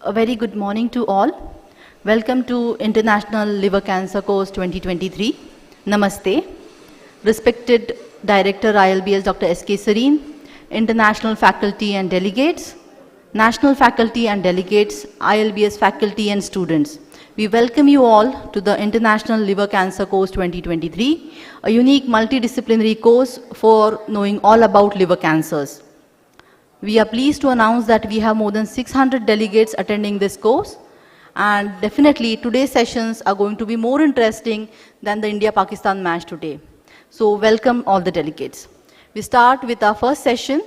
A very good morning to all. Welcome to International Liver Cancer Course 2023. Namaste. Respected Director ILBS Dr. S.K. Sareen, International Faculty and Delegates, National Faculty and Delegates, ILBS faculty and students. We welcome you all to the International Liver Cancer Course 2023, a unique multidisciplinary course for knowing all about liver cancers. We are pleased to announce that we have more than 600 delegates attending this course, and definitely today's sessions are going to be more interesting than the India-Pakistan match today. So welcome all the delegates. We start with our first session,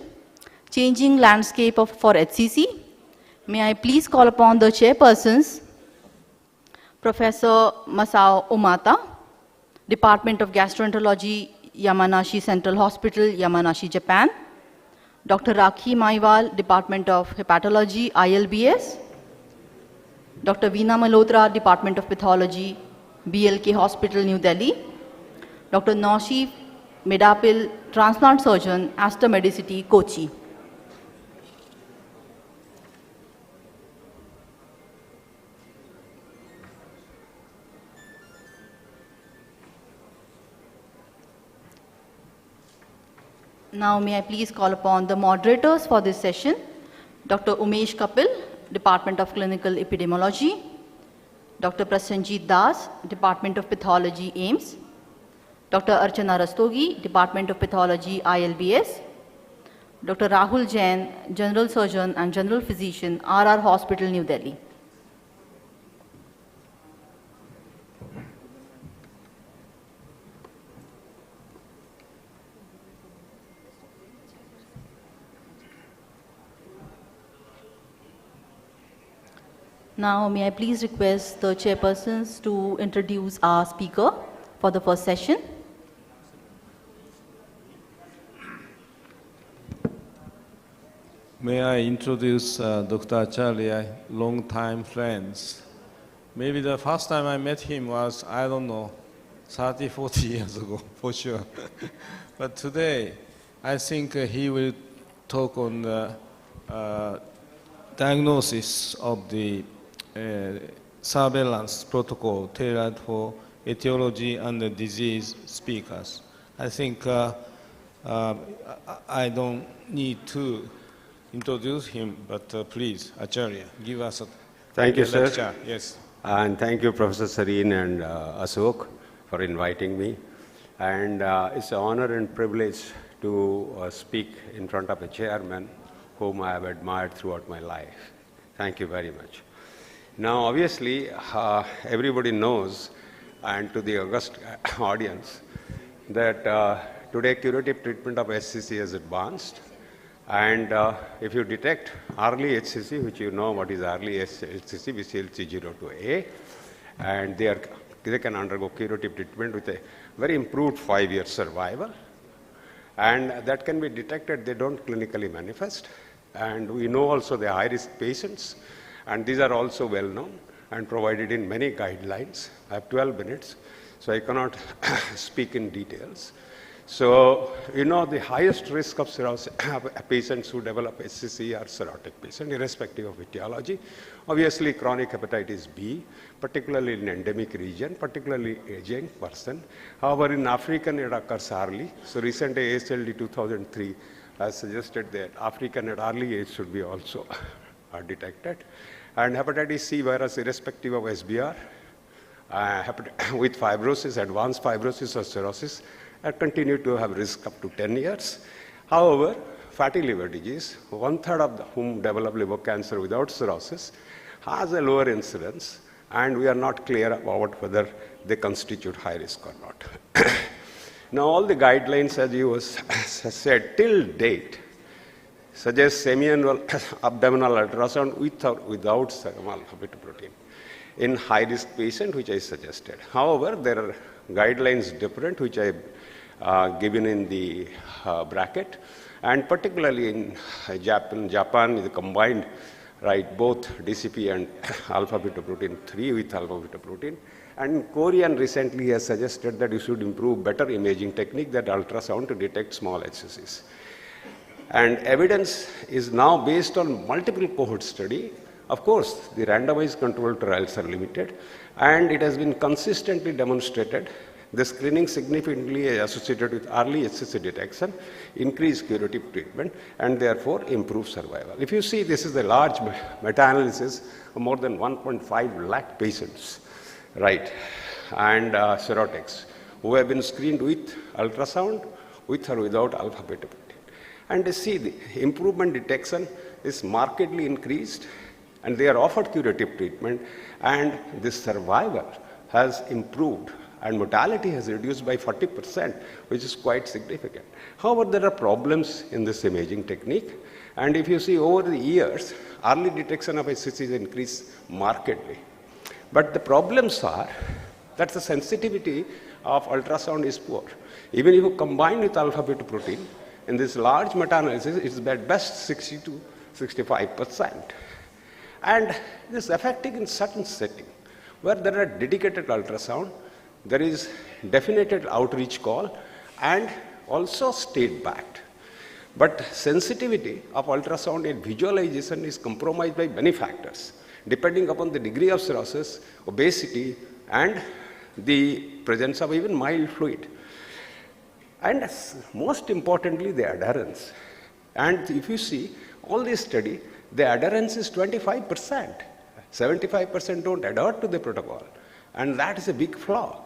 Changing Landscape for HCC. May I please call upon the chairpersons, Professor Masao Omata, Department of Gastroenterology, Yamanashi Central Hospital, Yamanashi, Japan. Dr. Rakhi Maiwal, Department of Hepatology, ILBS. Dr. Veena Malhotra, Department of Pathology, BLK Hospital, New Delhi. Dr. Naushif Medapil, Transplant Surgeon, Aster Medicity, Kochi. Now may I please call upon the moderators for this session, Dr. Umesh Kapil, Department of Clinical Epidemiology, Dr. Prasenjit Das, Department of Pathology, AIMS, Dr. Archana Rastogi, Department of Pathology, ILBS, Dr. Rahul Jain, General Surgeon and General Physician, RR Hospital, New Delhi. Now, may I please request the chairpersons to introduce our speaker for the first session. May I introduce Dr. Acharya, long-time friends. Maybe the first time I met him was, I don't know, 30, 40 years ago, for sure. But today, I think he will talk on the diagnosis of the surveillance protocol tailored for etiology and the disease speakers. I think I don't need to introduce him, but please, Acharya, give us a Thank you, lecture. sir. Yes. And thank you, Professor Sareen and Ashok, for inviting me. And it's an honor and privilege to speak in front of a chairman whom I have admired throughout my life. Thank you very much. Now, obviously, everybody knows, and to the august audience, that today curative treatment of HCC has advanced. And if you detect early HCC, which you know what is early HCC, BCLC 02A, and they can undergo curative treatment with a very improved 5-year survival. And that can be detected, they don't clinically manifest. And we know also the high-risk patients, and these are also well known and provided in many guidelines. I have 12 minutes, so I cannot speak in details. So, you know, the highest risk of cirrhosis, patients who develop HCC are cirrhotic patients, irrespective of etiology. Obviously, chronic hepatitis B, particularly in endemic region, particularly aging person. However, in African, it occurs early. So, recent ASLD 2003 has suggested that African at early age should be also detected. And hepatitis C virus, irrespective of SBR, with fibrosis, advanced fibrosis or cirrhosis, continue to have risk up to 10 years. However, fatty liver disease, 1/3 of whom develop liver cancer without cirrhosis, has a lower incidence, and we are not clear about whether they constitute high risk or not. Now, all the guidelines, as you said, till date, suggest semiannual abdominal ultrasound with or without serum alpha-fetoprotein in high-risk patient, which I suggested. However, there are guidelines different, which I given in the bracket, and particularly in Japan, the combined, right, both DCP and alpha-fetoprotein 3 with alpha-fetoprotein. And Korean recently has suggested that you should improve better imaging technique, that ultrasound, to detect small HCCs. And evidence is now based on multiple cohort study Of course, the randomized controlled trials are limited, and it has been consistently demonstrated the screening significantly associated with early HCC detection, increased curative treatment, and therefore improve survival. If you see, this is a large meta-analysis of more than 1.5 lakh patients, right, and serotics, who have been screened with ultrasound, with or without alpha-beta protein. And you see the improvement detection is markedly increased, and they are offered curative treatment, and the survival has improved, and mortality has reduced by 40%, which is quite significant. However, there are problems in this imaging technique, and if you see over the years, early detection of HCC has increased markedly. But the problems are that the sensitivity of ultrasound is poor. Even if you combine with alpha-beta protein, in this large meta-analysis, it's at best 60 to 65%. And this is affecting in certain setting where there are dedicated ultrasound, there is definited outreach call, and also state-backed. But sensitivity of ultrasound and visualization is compromised by many factors, depending upon the degree of cirrhosis, obesity, and the presence of even mild fluid. And most importantly, the adherence. And if you see, all this study, the adherence is 25%. 75% don't adhere to the protocol. And that is a big flaw.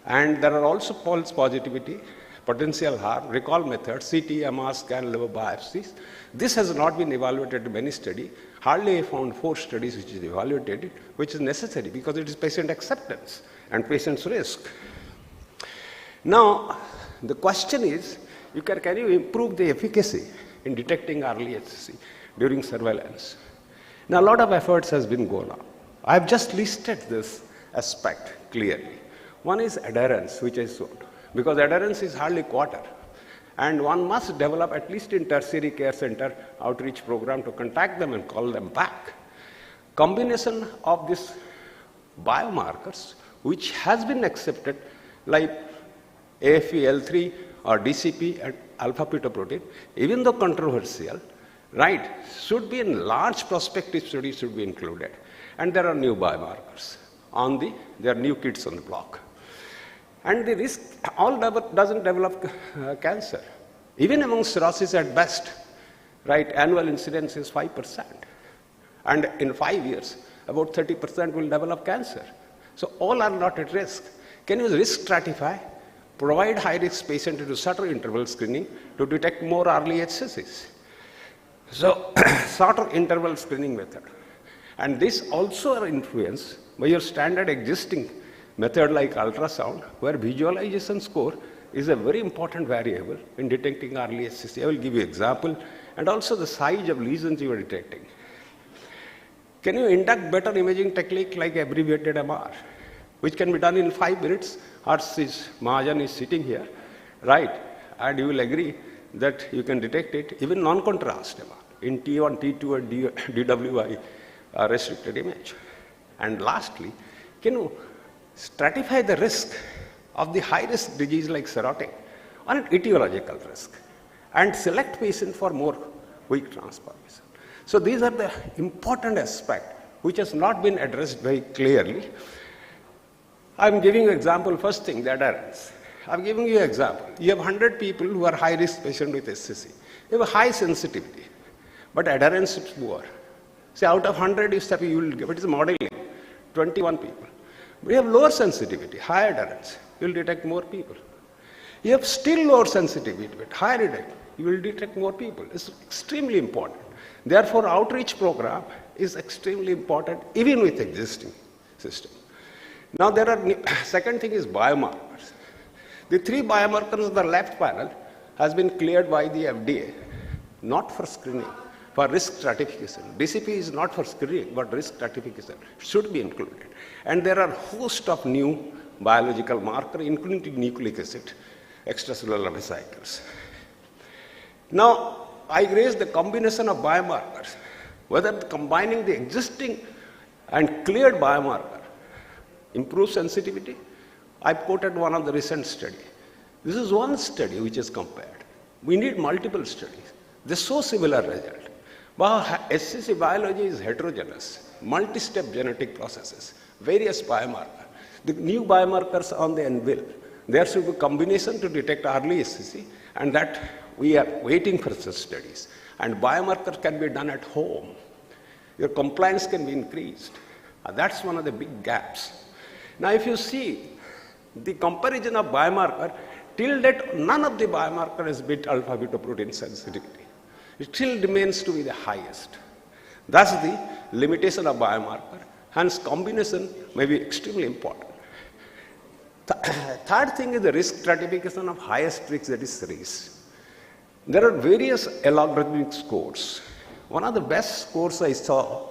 And there are also false positivity, potential harm, recall methods, CT, MR scan, liver biopsies. This has not been evaluated in many studies. Hardly I found 4 studies which is evaluated, which is necessary because it is patient acceptance and patient's risk. Now, the question is, can you improve the efficacy in detecting early HCC during surveillance? Now, a lot of efforts has been going on. I have just listed this aspect clearly. One is adherence, which I showed, because adherence is hardly quarter. And one must develop, at least in tertiary care center outreach program, to contact them and call them back. Combination of these biomarkers, which has been accepted, like AFE-L3 or DCP and alpha-beta protein, even though controversial, right, should be in large prospective studies should be included. And there are new biomarkers there are new kids on the block. And the risk doesn't develop cancer. Even among cirrhosis at best, right, annual incidence is 5%. And in 5 years, about 30% will develop cancer. So all are not at risk. Can you risk stratify, provide high-risk patients into shorter interval screening to detect more early HCCs? So shorter interval screening method. And this also are influenced by your standard existing method like ultrasound, where visualization score is a very important variable in detecting early HCC. I will give you an example, and also the size of lesions you are detecting. Can you induct better imaging technique like abbreviated MR, which can be done in 5 minutes? Mahajan is sitting here, right? And you will agree that you can detect it even non-contrast MR in T1, T2, and DWI restricted image. And lastly, can you stratify the risk of the high-risk disease like cirrhotic on an etiological risk and select patients for more weak transformation? So these are the important aspects which has not been addressed very clearly. I'm giving you an example. First thing, the adherence. I'm giving you an example. You have 100 people who are high-risk patients with HCC. You have a high sensitivity, but adherence is poor. Say out of 100, you will give it is modeling, 21 people. We have lower sensitivity, higher adherence. You will detect more people. You have still lower sensitivity, but higher adherence. You will detect more people. It's extremely important. Therefore, outreach program is extremely important, even with existing system. Now, second thing is biomarkers. The 3 biomarkers on the left panel has been cleared by the FDA, not for screening, for risk stratification. DCP is not for screening, but risk stratification should be included. And there are a host of new biological markers, including nucleic acid, extracellular vesicles. Now, I raised the combination of biomarkers, whether combining the existing and cleared biomarker improves sensitivity. I quoted one of the recent studies. This is one study which is compared. We need multiple studies. They show similar result. HCC biology is heterogeneous, multi-step genetic processes, various biomarkers. The new biomarkers on the anvil. There should be combination to detect early HCC, and that we are waiting for such studies. And biomarkers can be done at home. Your compliance can be increased. That's one of the big gaps. Now, if you see the comparison of biomarker, till that none of the biomarker has beat alpha-beta-protein sensitivity. It still remains to be the highest. That's the limitation of biomarker. Hence, combination may be extremely important. Third thing is the risk stratification of highest risk, that is race. There are various algorithmic scores. One of the best scores I saw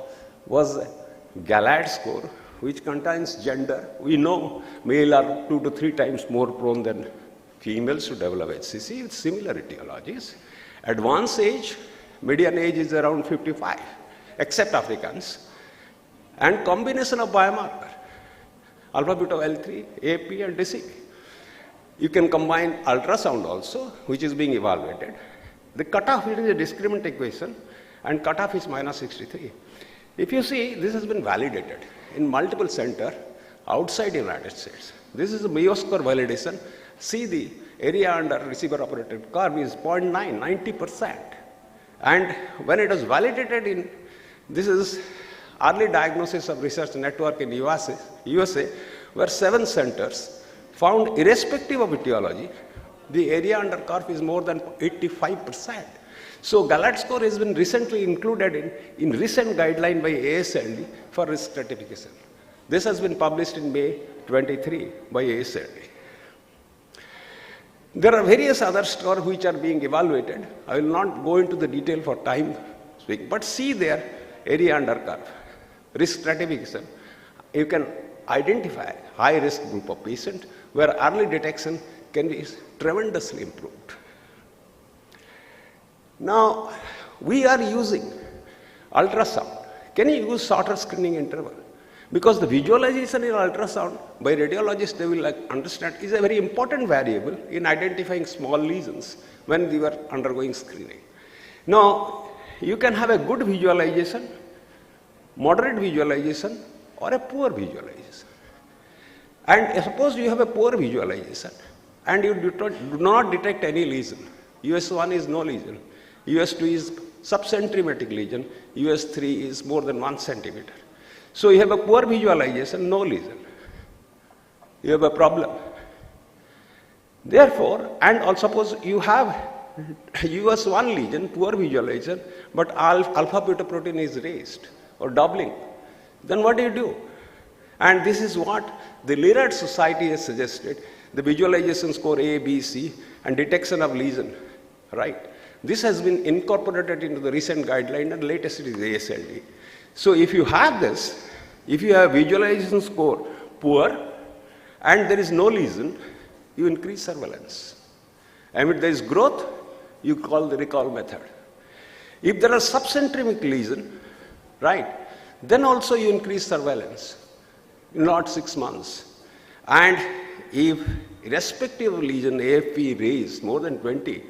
was Galad score, which contains gender. We know male are 2 to 3 times more prone than females to develop HCC with similar etiologies. Advanced age, median age is around 55, except Africans. And combination of biomarker, alpha-beta L3, AP, and DCP. You can combine ultrasound also, which is being evaluated. The cutoff is a discriminant equation, and cutoff is -63. If you see, this has been validated in multiple centers outside the United States. This is a Mayo score validation. See the area under receiver operated curve is 0.9, 90%. And when it was validated in, this is early diagnosis of research network in USA, where 7 centers found irrespective of etiology, the area under curve is more than 85%. So Galad score has been recently included in recent guideline by ASLD for risk stratification. This has been published in May 23 by ASLD. There are various other scores which are being evaluated. I will not go into the detail for time speak, but see there area under curve, risk stratification. You can identify high risk group of patients where early detection can be tremendously improved. Now, we are using ultrasound. Can you use shorter screening interval? Because the visualization in ultrasound by radiologists, they will understand, is a very important variable in identifying small lesions when we were undergoing screening. Now, you can have a good visualization, moderate visualization, or a poor visualization. And suppose you have a poor visualization and you do not detect any lesion. US1 is no lesion. US2 is subcentimetric lesion. US3 is more than 1 centimeter. So you have a poor visualization, no lesion. You have a problem. Therefore, and also suppose you have US1 lesion, poor visualization, but alpha-beta protein is raised or doubling. Then what do? And this is what the Lirard Society has suggested, the visualization score A, B, C, and detection of lesion, right? This has been incorporated into the recent guideline, and latest it is ASLD. So if you have this, if you have visualization score poor, and there is no lesion, you increase surveillance. And if there is growth, you call the recall method. If there are subcentric lesion, right, then also you increase surveillance, not 6 months. And if irrespective of lesion, AFP raised more than 20,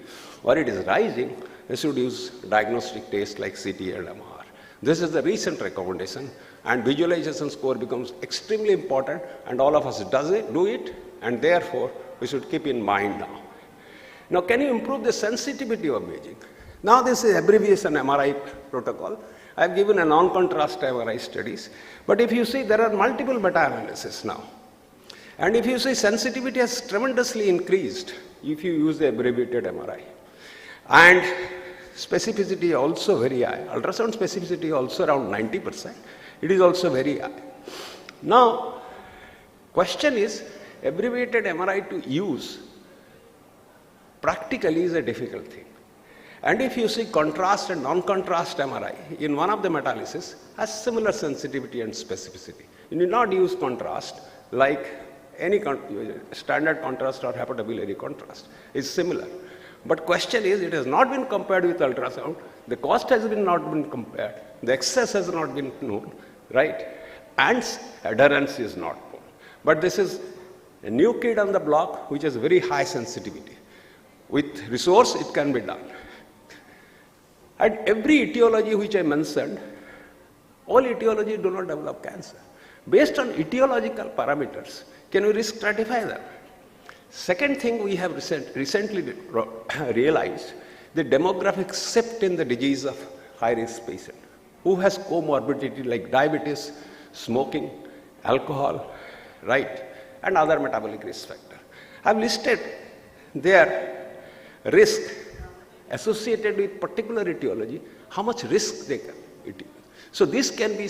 or it is rising, you should use diagnostic tests like CT and MR. This is the recent recommendation, and visualization score becomes extremely important, and all of us do it, and therefore we should keep in mind now. Now, can you improve the sensitivity of imaging? Now, this is abbreviation MRI protocol. I have given a non-contrast MRI studies, but if you see, there are multiple meta-analysis now. And if you see, sensitivity has tremendously increased if you use the abbreviated MRI. And specificity also very high. Ultrasound specificity also around 90%. It is also very high. Now, question is, abbreviated MRI to use practically is a difficult thing. And if you see contrast and non-contrast MRI, in one of the meta-analysis has similar sensitivity and specificity. You need not use contrast like any standard contrast or hepatobiliary contrast. It's similar. But question is, it has not been compared with ultrasound. The cost has not been compared. The excess has not been known, right? And adherence is not known. But this is a new kid on the block which has very high sensitivity. With resource, it can be done. And every etiology which I mentioned, all etiology do not develop cancer. Based on etiological parameters, can we risk stratify them? Second thing we have recently realized, the demographic shift in the disease of high-risk patient who has comorbidity like diabetes, smoking, alcohol, right, and other metabolic risk factors. I've listed their risk associated with particular etiology, how much risk they can. So this can be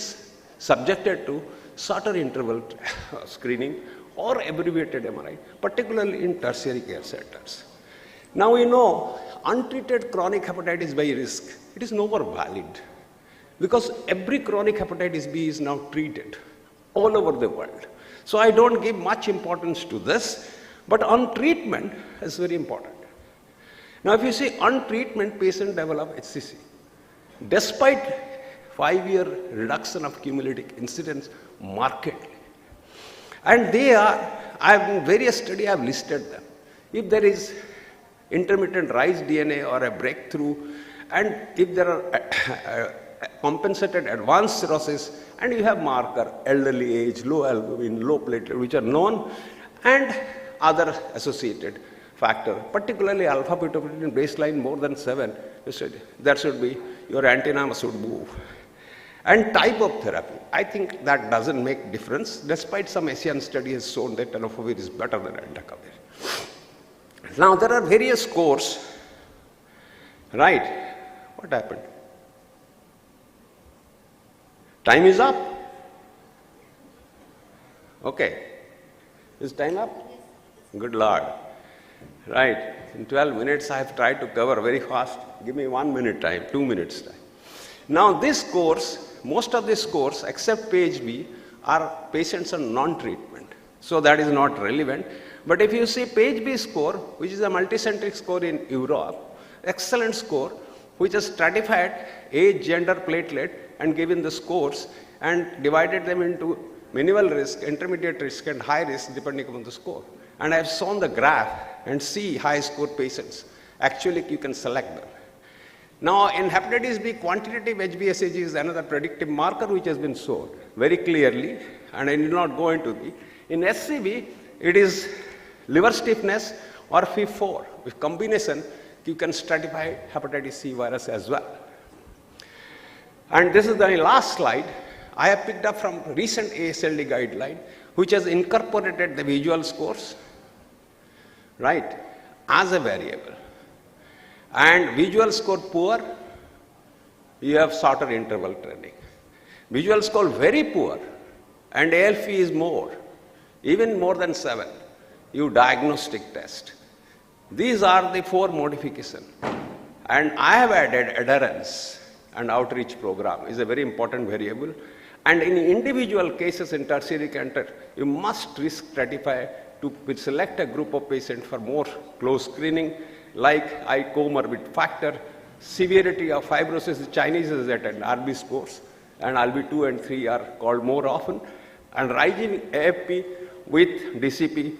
subjected to shorter interval screening or abbreviated MRI, particularly in tertiary care centers. Now we know untreated chronic hepatitis B risk, it is no more valid because every chronic hepatitis B is now treated all over the world. So I don't give much importance to this, but on treatment is very important. Now if you see on treatment patient develop HCC, despite 5-year reduction of cumulative incidence markedly. And they are, in various studies I have listed them. If there is intermittent rise DNA or a breakthrough, and if there are compensated advanced cirrhosis, and you have marker, elderly age, low albumin, low platelet, which are known, and other associated factor, particularly alpha-fetoprotein baseline more than 7, that should be, your antenna should move. And type of therapy, I think that doesn't make difference, despite some Asian study has shown that tenofovir is better than entecavir. Now there are various scores, right? What happened? Time is up. Okay. Is time up? Good Lord. Right. In 12 minutes I have tried to cover very fast. Give me 1 minute time, 2 minutes time. Now this course, most of these scores except page B are patients on non-treatment. So that is not relevant. But if you see page B score, which is a multicentric score in Europe, excellent score, which is stratified age, gender, platelet, and given the scores and divided them into minimal risk, intermediate risk, and high risk depending upon the score. And I have shown the graph and see high score patients. Actually, you can select them. Now, in hepatitis B, quantitative HbSAg is another predictive marker which has been shown very clearly, and I need not go into the. In SCB, it is liver stiffness or FIF4. With combination, you can stratify hepatitis C virus as well. And this is the last slide. I have picked up from recent ASLD guideline, which has incorporated the visual scores, right, as a variable. And visual score poor, you have shorter interval training. Visual score very poor, and ALP is more, even more than 7, you diagnostic test. These are the 4 modifications. And I have added adherence and outreach program is a very important variable. And in individual cases in tertiary care, you must risk stratify to select a group of patients for more close screening, like comorbid factor, severity of fibrosis. The Chinese is at an RB scores, and RB2 and 3 are called more often. And rising AFP with DCP,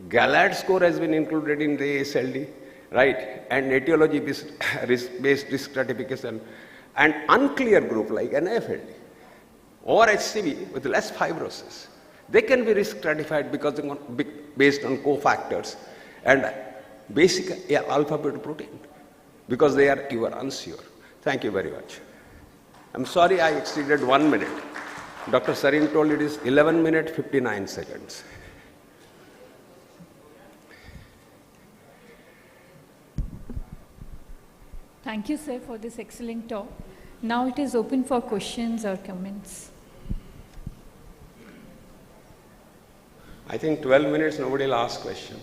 Gallard score has been included in the ASLD, right? And etiology-based risk stratification, and unclear group like NAFLD or HCV with less fibrosis. They can be risk stratified because based on cofactors and basic alpha-fetoprotein because you are unsure. Thank you very much. I'm sorry I exceeded 1 minute. Dr. Sareen told it is 11 minutes, 59 seconds. Thank you, sir, for this excellent talk. Now it is open for questions or comments. I think 12 minutes, nobody will ask question.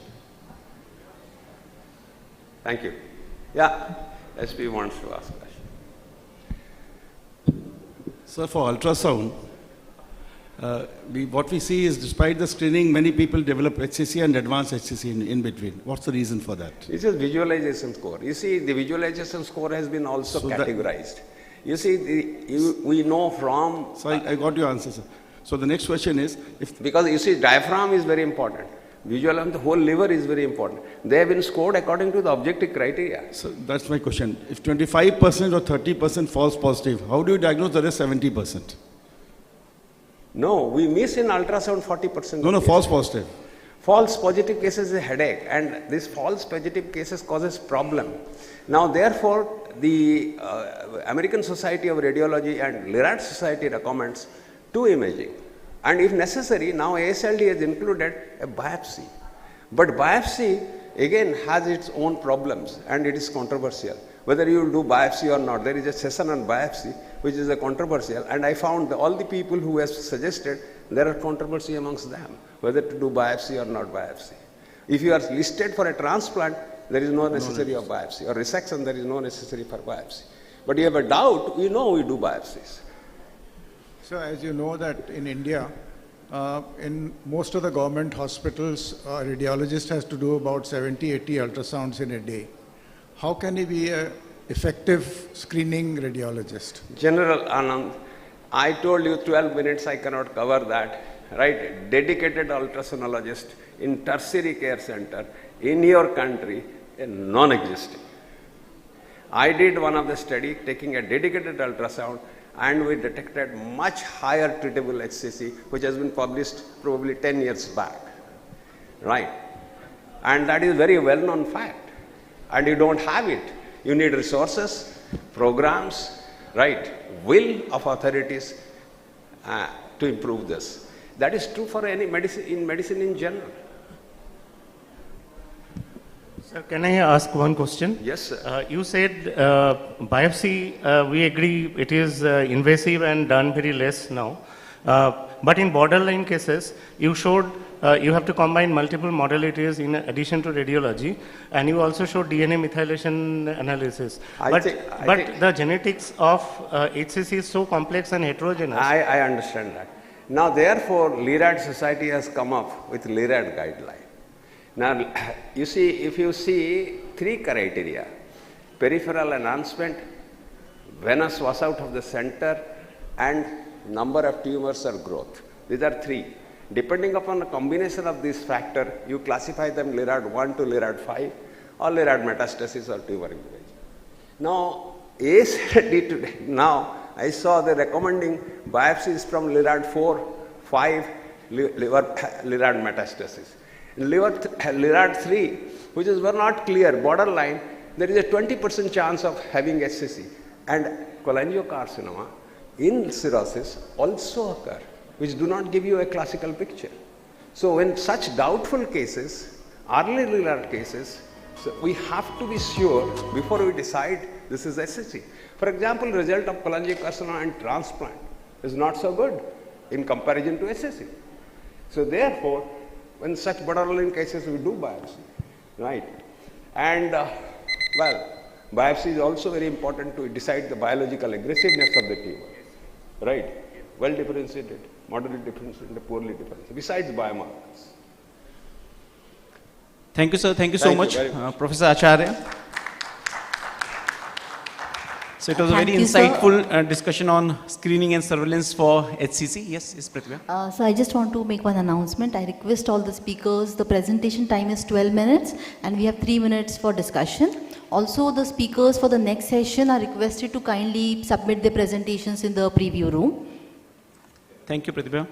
Thank you. Yeah, SP wants to ask question. Sir, for ultrasound, what we see is despite the screening, many people develop HCC and advanced HCC in between. What's the reason for that? This is visualization score. You see, the visualization score has been also categorized. You see, we know from... So I got your answer, sir. So the next question is... Because you see, diaphragm is very important. Visual on the whole liver is very important. They have been scored according to the objective criteria. So that's my question. If 25% or 30% false positive, how do you diagnose the rest 70%? No, we miss in ultrasound 40%. No, false positive. False positive cases is a headache, and this false positive cases causes problem. Now, therefore, the American Society of Radiology and Lirad Society recommends two imaging. And if necessary, now ASLD has included a biopsy. But biopsy, again, has its own problems, and it is controversial. Whether you will do biopsy or not, there is a session on biopsy, which is a controversial, and I found all the people who have suggested, there are controversy amongst them, whether to do biopsy or not biopsy. If you are listed for a transplant, there is no necessity of biopsy, or resection, there is no necessity for biopsy. But you have a doubt, we know we do biopsies. So as you know that in India, in most of the government hospitals, a radiologist has to do about 70, 80 ultrasounds in a day. How can he be an effective screening radiologist? General Anand, I told you 12 minutes, I cannot cover that, right? Dedicated ultrasonologist in tertiary care center in your country, non-existing. I did one of the study taking a dedicated ultrasound, and we detected much higher treatable HCC, which has been published probably 10 years back, right? And that is very well-known fact. And you don't have it. You need resources, programs, right? Will of authorities to improve this. That is true for any medicine in general. Sir, can I ask one question? Yes, sir. You said biopsy, we agree it is invasive and done very less now. But in borderline cases, you showed you have to combine multiple modalities in addition to radiology, and you also showed DNA methylation analysis. But the genetics of HCC is so complex and heterogeneous. I understand that. Now, therefore, Lirad Society has come up with Lirad guideline. Now, you see, if you see three criteria, peripheral enhancement, venous washout of the center, and number of tumors or growth. These are three. Depending upon the combination of this factor, you classify them Lirad 1 to Lirad 5 or Lirad metastasis or tumor invasion. Now, ASLD today, now I saw the recommending biopsies from Lirad 4, 5, Lirad metastasis. In Lirad 3, which were not clear, borderline, there is a 20% chance of having HCC. And cholangiocarcinoma in cirrhosis also occur, which do not give you a classical picture. So when such doubtful cases, early Lirad cases, so we have to be sure before we decide this is HCC. For example, result of cholangiocarcinoma and transplant is not so good in comparison to HCC. So therefore, when such borderline cases, we do biopsy, right? And well, biopsy is also very important to decide the biological aggressiveness of the tumor, right? Well differentiated, moderately differentiated, poorly differentiated, besides biomarkers. Thank you, sir. Thank you so much, Professor Acharya. So it was a very insightful discussion on screening and surveillance for HCC. Yes, Pratibha. So I just want to make one announcement. I request all the speakers, the presentation time is 12 minutes and we have 3 minutes for discussion. Also, the speakers for the next session are requested to kindly submit their presentations in the preview room. Thank you, Pratibha.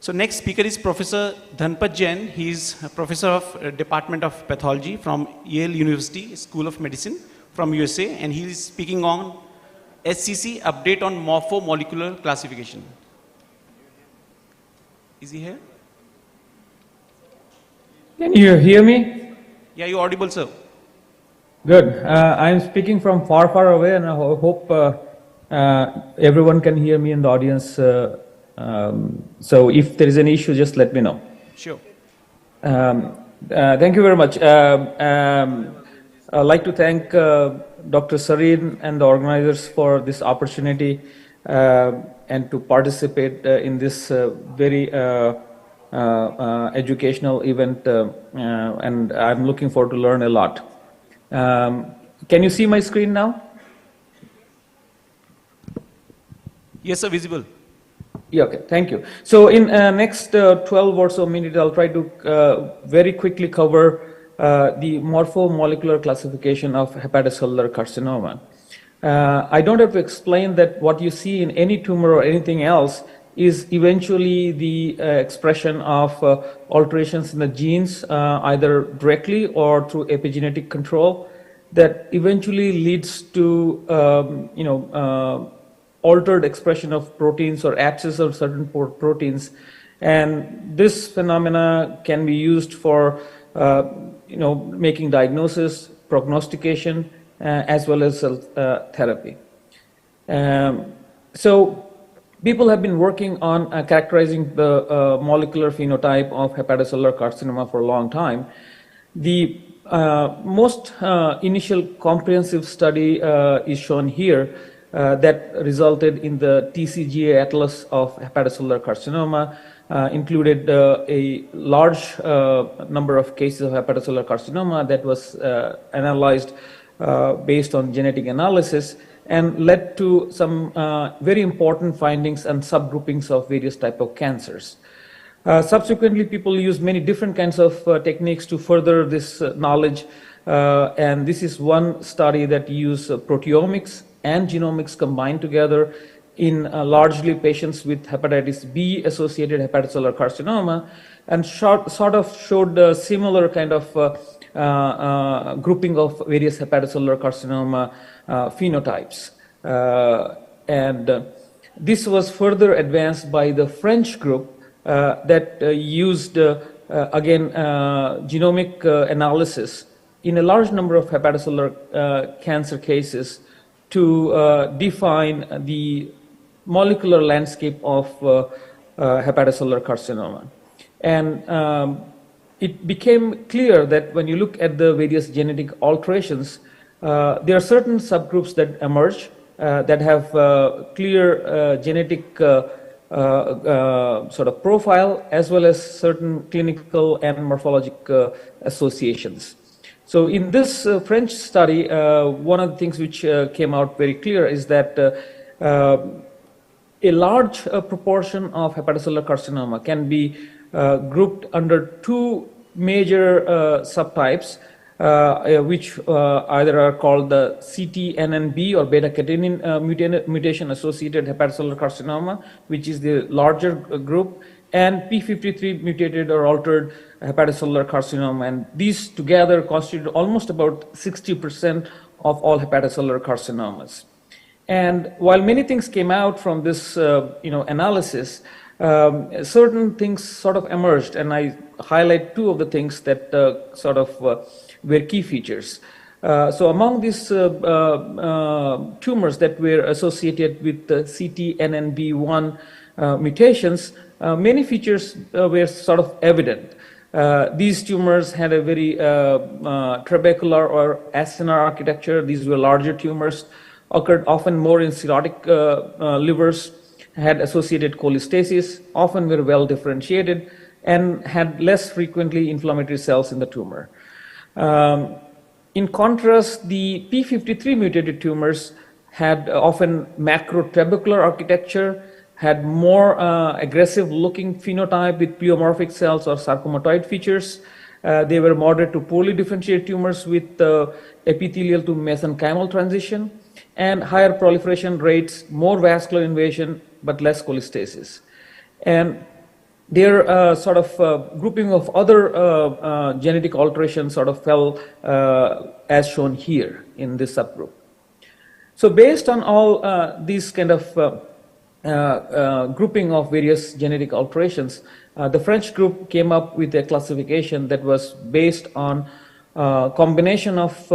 So next speaker is Professor Dhanpat Jain. He is a professor of Department of Pathology from Yale University School of Medicine from USA, and he is speaking on HCC update on morphomolecular classification. Is he here? Can you hear me? Yeah, you're audible, sir. Good. I'm speaking from far, far away, and I hope everyone can hear me in the audience. So if there is an issue, just let me know. Sure. Thank you very much. I'd like to thank Dr. Sareen and the organizers for this opportunity and to participate in this very educational event, and I'm looking forward to learn a lot. Can you see my screen now? Yes, sir, visible. Yeah, okay, thank you. So in next 12 or so minutes, I'll try to very quickly cover the morphomolecular classification of hepatocellular carcinoma. I don't have to explain that what you see in any tumor or anything else is eventually the expression of alterations in the genes, either directly or through epigenetic control, that eventually leads to altered expression of proteins or abscess of certain proteins. And this phenomena can be used for making diagnosis, prognostication, as well as therapy. So people have been working on characterizing the molecular phenotype of hepatocellular carcinoma for a long time. The most initial comprehensive study is shown here that resulted in the TCGA Atlas of hepatocellular carcinoma, included a large number of cases of hepatocellular carcinoma that was analyzed based on genetic analysis, and led to some very important findings and subgroupings of various types of cancers. Subsequently, people use many different kinds of techniques to further this knowledge, and this is one study that used proteomics and genomics combined together in largely patients with hepatitis B associated hepatocellular carcinoma, and sort of showed a similar kind of grouping of various hepatocellular carcinoma phenotypes. And this was further advanced by the French group that used, again, genomic analysis in a large number of hepatocellular cancer cases to define the molecular landscape of hepatocellular carcinoma. And it became clear that when you look at the various genetic alterations, there are certain subgroups that emerge that have clear genetic sort of profile, as well as certain clinical and morphologic associations. So in this French study, one of the things which came out very clear is that a large proportion of hepatocellular carcinoma can be grouped under two major subtypes, which either are called the CTNNB or beta-catenin mutation associated hepatocellular carcinoma, which is the larger group, and P53 mutated or altered hepatocellular carcinoma. And these together constitute almost about 60% of all hepatocellular carcinomas. And while many things came out from this analysis, certain things sort of emerged, and I highlight two of the things that sort of were key features. So among these tumors that were associated with the CTNNB1 mutations, many features were sort of evident. These tumors had a very trabecular or acinar architecture. These were larger tumors, occurred often more in cirrhotic livers, had associated cholestasis, often were well differentiated, and had less frequently inflammatory cells in the tumor. In contrast, the P53 mutated tumors had often macrotrabecular architecture, had more aggressive looking phenotype with pleomorphic cells or sarcomatoid features. They were moderate to poorly differentiated tumors with epithelial to mesenchymal transition, and higher proliferation rates, more vascular invasion, but less cholestasis. And their sort of grouping of other genetic alterations sort of fell as shown here in this subgroup. So based on all these kind of grouping of various genetic alterations, the French group came up with a classification that was based on combination of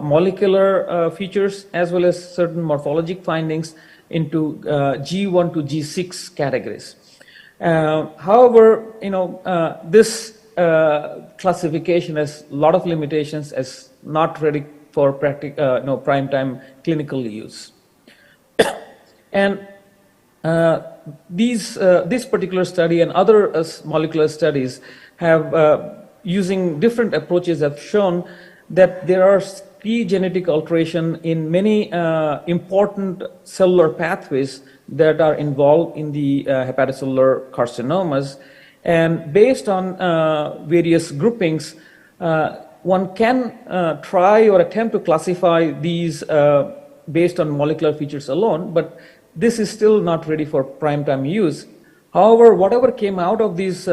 molecular features as well as certain morphologic findings into G1 to G6 categories. However, this classification has a lot of limitations, as not ready for prime time clinical use. And this particular study and other molecular studies have using different approaches have shown that there are key genetic alteration in many important cellular pathways that are involved in the hepatocellular carcinomas. And based on various groupings, one can try or attempt to classify these based on molecular features alone, but this is still not ready for prime time use. However, whatever came out of these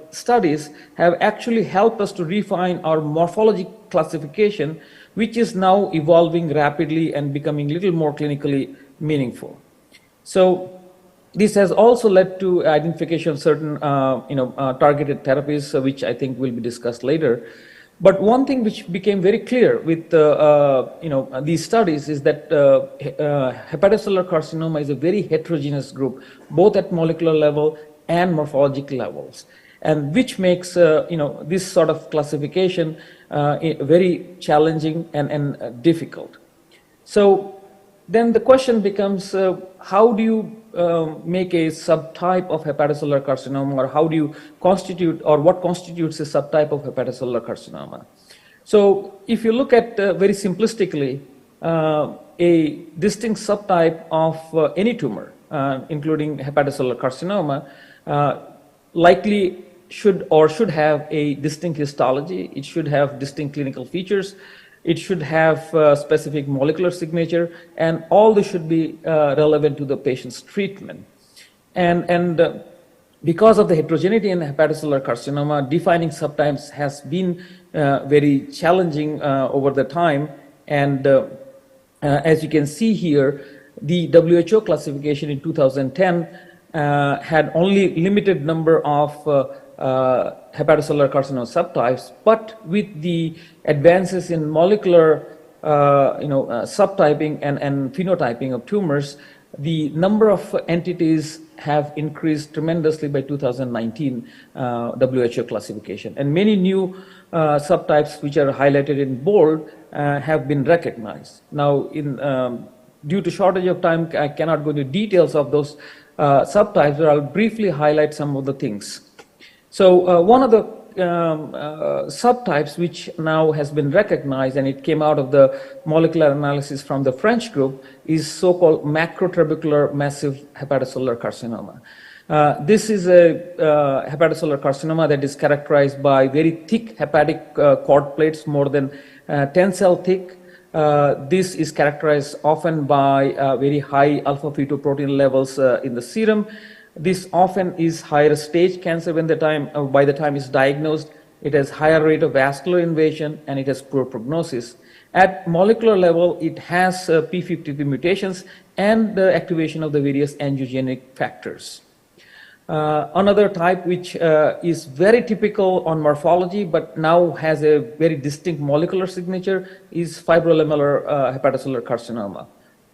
studies have actually helped us to refine our morphology classification, which is now evolving rapidly and becoming a little more clinically meaningful. So this has also led to identification of certain targeted therapies, which I think will be discussed later. But one thing which became very clear with these studies is that hepatocellular carcinoma is a very heterogeneous group, both at molecular level and morphological levels, and which makes this sort of classification very challenging and difficult. So then the question becomes, how do you make a subtype of hepatocellular carcinoma, or how do you constitute, or what constitutes a subtype of hepatocellular carcinoma? So if you look at very simplistically, a distinct subtype of any tumor, including hepatocellular carcinoma, likely should have a distinct histology. It should have distinct clinical features. It should have specific molecular signature, and all this should be relevant to the patient's treatment. And because of the heterogeneity in hepatocellular carcinoma, defining subtypes has been very challenging over the time. And as you can see here, the WHO classification in 2010 had only limited number of hepatocellular carcinoma subtypes, but with the advances in molecular subtyping and phenotyping of tumors, the number of entities have increased tremendously by 2019 WHO classification. And many new subtypes, which are highlighted in bold, have been recognized. Now, due to shortage of time, I cannot go into details of those subtypes, but I'll briefly highlight some of the things. So one of the subtypes which now has been recognized, and it came out of the molecular analysis from the French group, is so-called macrotrabecular massive hepatocellular carcinoma. This is a hepatocellular carcinoma that is characterized by very thick hepatic cord plates, more than 10 cell thick. This is characterized often by very high alpha-fetoprotein levels in the serum. This often is higher stage cancer when by the time it's diagnosed. It has higher rate of vascular invasion, and it has poor prognosis. At molecular level, it has p53 mutations and the activation of the various angiogenic factors. Another type which is very typical on morphology but now has a very distinct molecular signature is fibrolamellar hepatocellular carcinoma.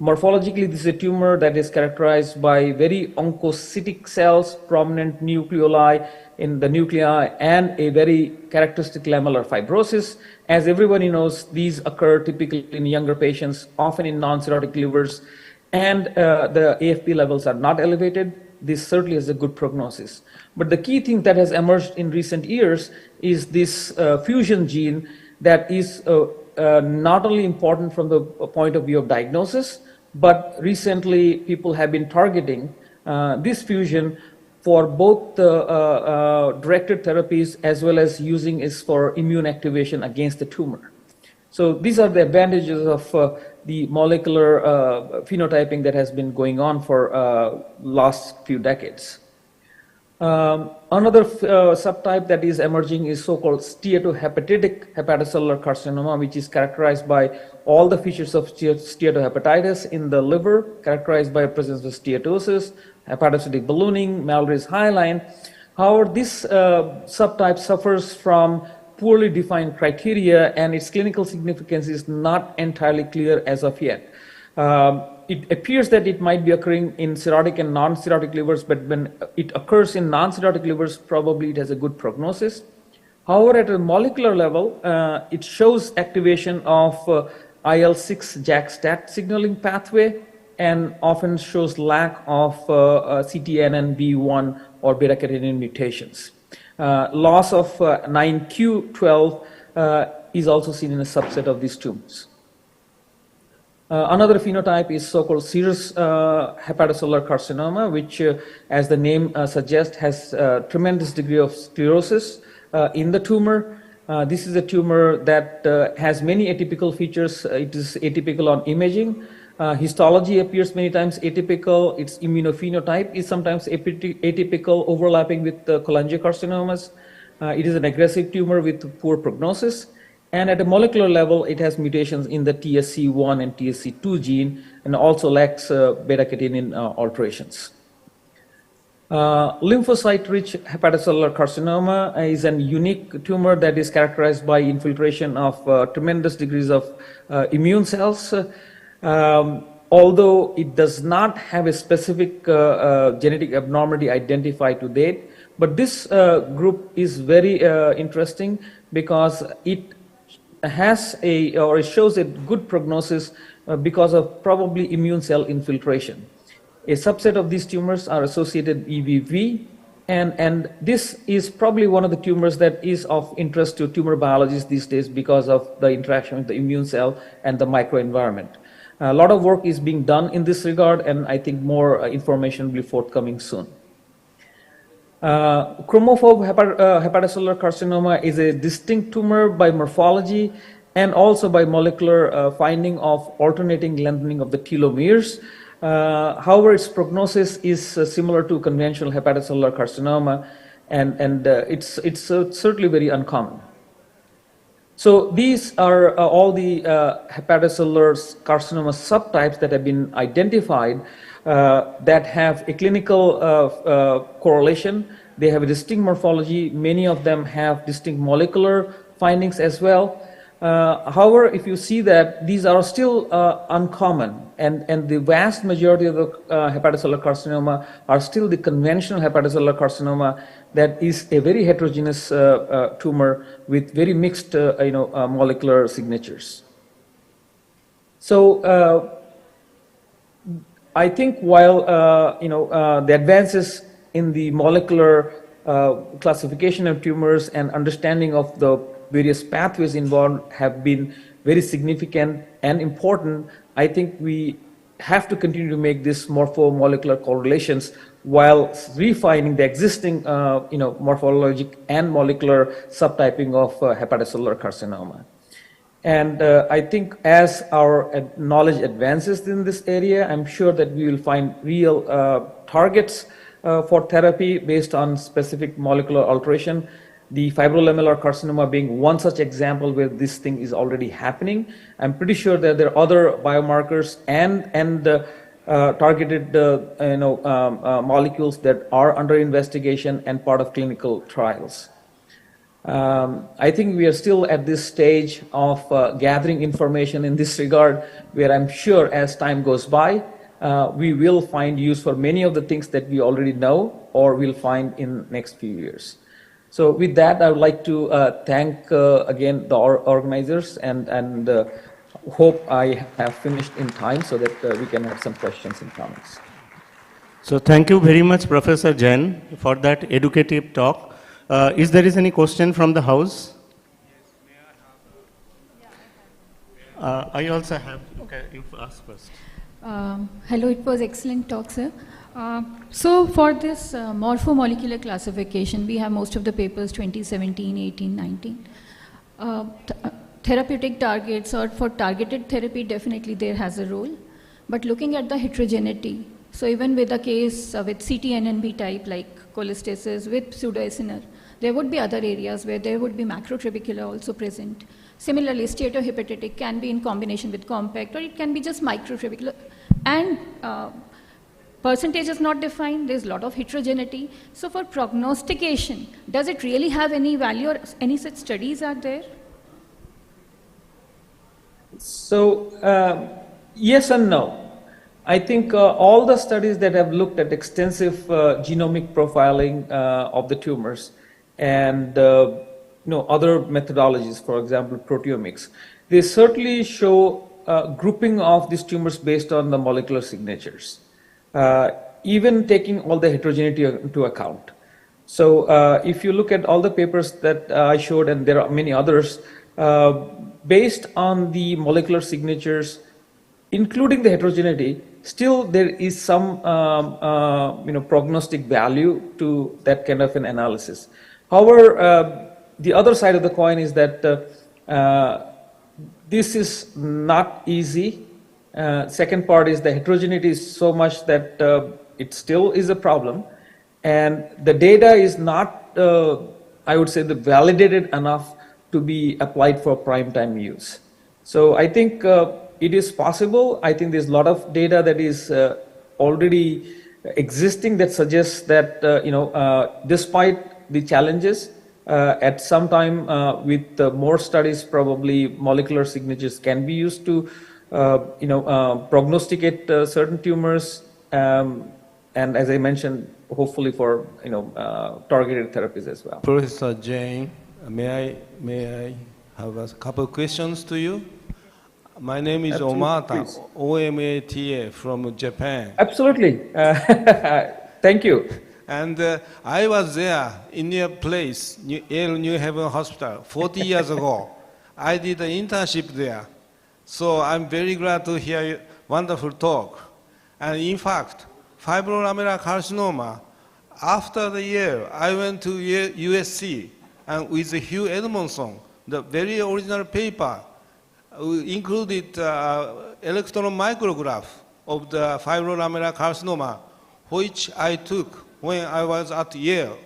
Morphologically, this is a tumor that is characterized by very oncocytic cells, prominent nucleoli in the nuclei, and a very characteristic lamellar fibrosis. As everybody knows, these occur typically in younger patients, often in non-cirrhotic livers, and the AFP levels are not elevated. This certainly has a good prognosis. But the key thing that has emerged in recent years is this fusion gene that is not only important from the point of view of diagnosis, but recently people have been targeting this fusion for both directed therapies as well as using it for immune activation against the tumor. So these are the advantages of the molecular phenotyping that has been going on for last few decades. Another subtype that is emerging is so-called steatohepatitic hepatocellular carcinoma, which is characterized by all the features of steatohepatitis in the liver, characterized by presence of steatosis, hepatocytic ballooning, Mallory's hyaline. However, this subtype suffers from poorly defined criteria, and its clinical significance is not entirely clear as of yet. It appears that it might be occurring in cirrhotic and non-cirrhotic livers, but when it occurs in non-cirrhotic livers, probably it has a good prognosis. However, at a molecular level, it shows activation of IL-6 JAK-STAT signaling pathway, and often shows lack of CTNNB1 or beta-catenin mutations. Loss of 9q12 is also seen in a subset of these tumors. Another phenotype is so-called serous hepatocellular carcinoma, which, as the name suggests, has a tremendous degree of sclerosis in the tumor. This is a tumor that has many atypical features. It is atypical on imaging. Histology appears many times atypical. Its immunophenotype is sometimes atypical, overlapping with cholangiocarcinomas. It is an aggressive tumor with poor prognosis. And at a molecular level, it has mutations in the TSC1 and TSC2 gene, and also lacks beta-catenin alterations. Lymphocyte-rich hepatocellular carcinoma is a unique tumor that is characterized by infiltration of tremendous degrees of immune cells. Although it does not have a specific genetic abnormality identified to date, but this group is very interesting because it has it shows a good prognosis because of probably immune cell infiltration. A subset of these tumors are associated with EBV, and this is probably one of the tumors that is of interest to tumor biologists these days because of the interaction with the immune cell and the microenvironment. A lot of work is being done in this regard, and I think more information will be forthcoming soon. Chromophobe hepatocellular carcinoma is a distinct tumor by morphology and also by molecular finding of alternating lengthening of the telomeres. However, its prognosis is similar to conventional hepatocellular carcinoma, and it's certainly very uncommon. So these are all the hepatocellular carcinoma subtypes that have been identified that have a clinical correlation. They have a distinct morphology. Many of them have distinct molecular findings as well. However, if you see that these are still uncommon, and the vast majority of the hepatocellular carcinoma are still the conventional hepatocellular carcinoma that is a very heterogeneous tumor with very mixed molecular signatures. So I think while the advances in the molecular classification of tumors and understanding of the various pathways involved have been very significant and important, I think we have to continue to make these morphomolecular correlations while refining the existing morphologic and molecular subtyping of hepatocellular carcinoma. And I think as our knowledge advances in this area, I'm sure that we will find real targets for therapy based on specific molecular alteration. The fibrolamellar carcinoma being one such example where this thing is already happening. I'm pretty sure that there are other biomarkers and targeted molecules that are under investigation and part of clinical trials. I think we are still at this stage of gathering information in this regard, where I'm sure as time goes by, we will find use for many of the things that we already know or will find in next few years. So with that, I would like to thank again the organizers and hope I have finished in time so that we can have some questions and comments. So thank you very much, Professor Jain, for that educative talk. Is there any question from the house? I also have. Okay, you ask first. Hello, it was excellent talk, sir. So for this morphomolecular classification, we have most of the papers 2017, 18, 19. Therapeutic targets, or for targeted therapy, definitely there has a role. But looking at the heterogeneity, so even with a case with CTNNB type like cholestasis with pseudoeosinophil, there would be other areas where there would be macrotrabecular also present. Similarly, steatohepatitic can be in combination with compact, or it can be just microtrabecular. And percentage is not defined, there's a lot of heterogeneity. So for prognostication, does it really have any value, or any such studies are there? So yes and no. I think all the studies that have looked at extensive genomic profiling of the tumors and other methodologies, for example, proteomics, they certainly show grouping of these tumors based on the molecular signatures, even taking all the heterogeneity into account. So if you look at all the papers that I showed, and there are many others, based on the molecular signatures, including the heterogeneity, still there is some prognostic value to that kind of an analysis. However, the other side of the coin is that this is not easy. Second part is the heterogeneity is so much that it still is a problem, and the data is not, I would say, validated enough to be applied for prime time use. So I think it is possible. I think there's a lot of data that is already existing that suggests that despite the challenges, at some time with more studies, probably molecular signatures can be used to prognosticate certain tumors, and as I mentioned, hopefully for targeted therapies as well. Professor Jain, may I have a couple of questions to you? My name is Absolutely, Omata, please. OMATA from Japan. Absolutely. Thank you. And I was there in your place, Yale New Haven Hospital, 40 years ago. I did an internship there. So I'm very glad to hear your wonderful talk. And in fact, fibrolamellar carcinoma, after the year, I went to USC, and with Hugh Edmondson, the very original paper included electron micrograph of the fibrolamellar carcinoma, which I took when I was at Yale.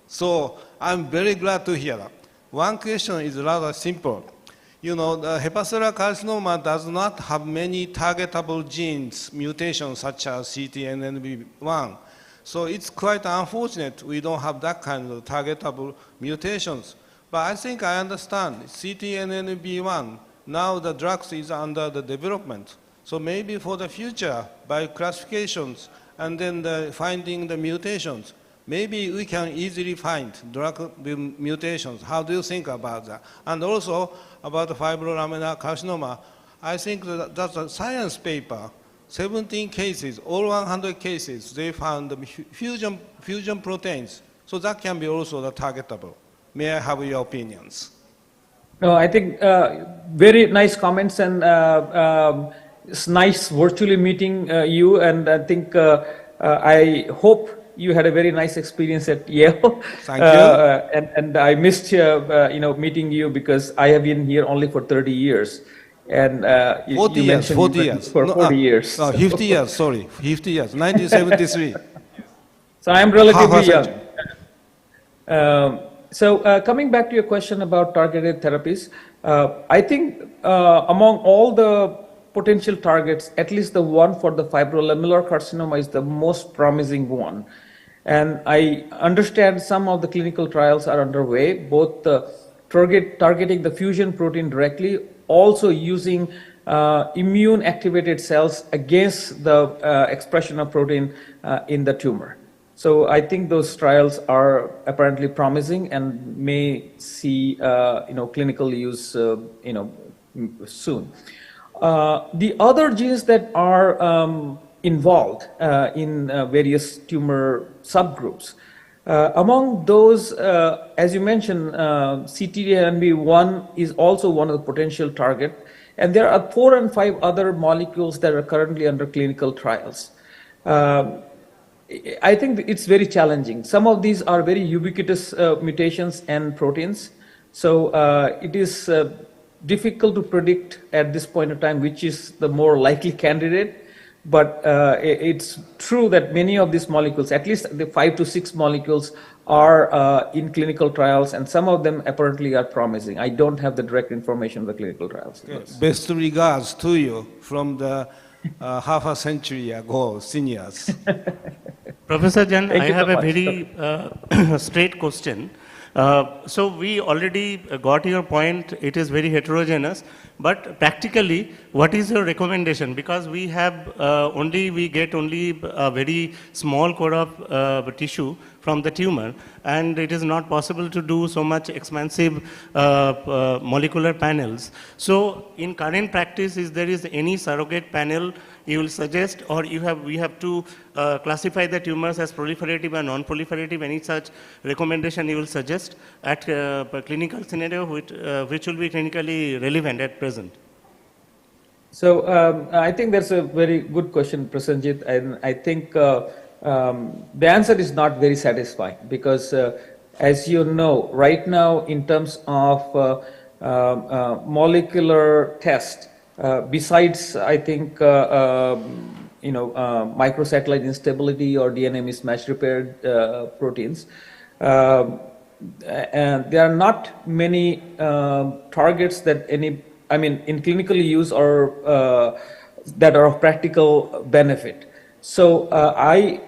So I'm very glad to hear that. One question is rather simple. You know, the hepatocellular carcinoma does not have many targetable genes, mutations such as CTNNB1. So it's quite unfortunate we don't have that kind of targetable mutations. But I think I understand CTNNB1, now the drugs is under the development. So maybe for the future, by classifications and then finding the mutations, maybe we can easily find drug mutations. How do you think about that? And also about the fibrolamellar carcinoma, I think that's a science paper, 17 cases, all 100 cases, they found the fusion proteins. So that can be also the targetable. May I have your opinions? No, I think very nice comments, and it's nice virtually meeting you, and I think I hope you had a very nice experience at Yale. Thank you. And I missed meeting you because I have been here only for 30 years. And 40 you years, mentioned 40 you years. for 40 years. No, 50 years, sorry, 50 years, 1973. So I'm relatively young. So coming back to your question about targeted therapies, I think among all the potential targets, at least the one for the fibrolamellar carcinoma is the most promising one. And I understand some of the clinical trials are underway, both targeting the fusion protein directly, also using immune activated cells against the expression of protein in the tumor. So I think those trials are apparently promising and may see clinical use soon. The other genes that are involved in various tumor subgroups, among those, as you mentioned, CTNNB1 is also one of the potential targets, and there are 4 and 5 other molecules that are currently under clinical trials. I think it's very challenging. Some of these are very ubiquitous mutations and proteins, so it is difficult to predict at this point in time which is the more likely candidate. But it's true that many of these molecules, at least the 5 to 6 molecules, are in clinical trials, and some of them apparently are promising. I don't have the direct information of the clinical trials. Okay. Best regards to you from the half a century ago, seniors. Professor Jan, I have so a very straight question. So we already got your point, it is very heterogeneous, but practically, what is your recommendation? Because we have we get only a very small core of tissue from the tumor, and it is not possible to do so much expansive molecular panels. So in current practice, is there any surrogate panel you will suggest, or we have to classify the tumors as proliferative and non-proliferative? Any such recommendation you will suggest at clinical scenario which will be clinically relevant at present? So I think that's a very good question, Prasenjit, and I think the answer is not very satisfying because, as you know, right now in terms of molecular test, besides I think microsatellite instability or DNA mismatch repair proteins, and there are not many targets that in clinical use or that are of practical benefit. So I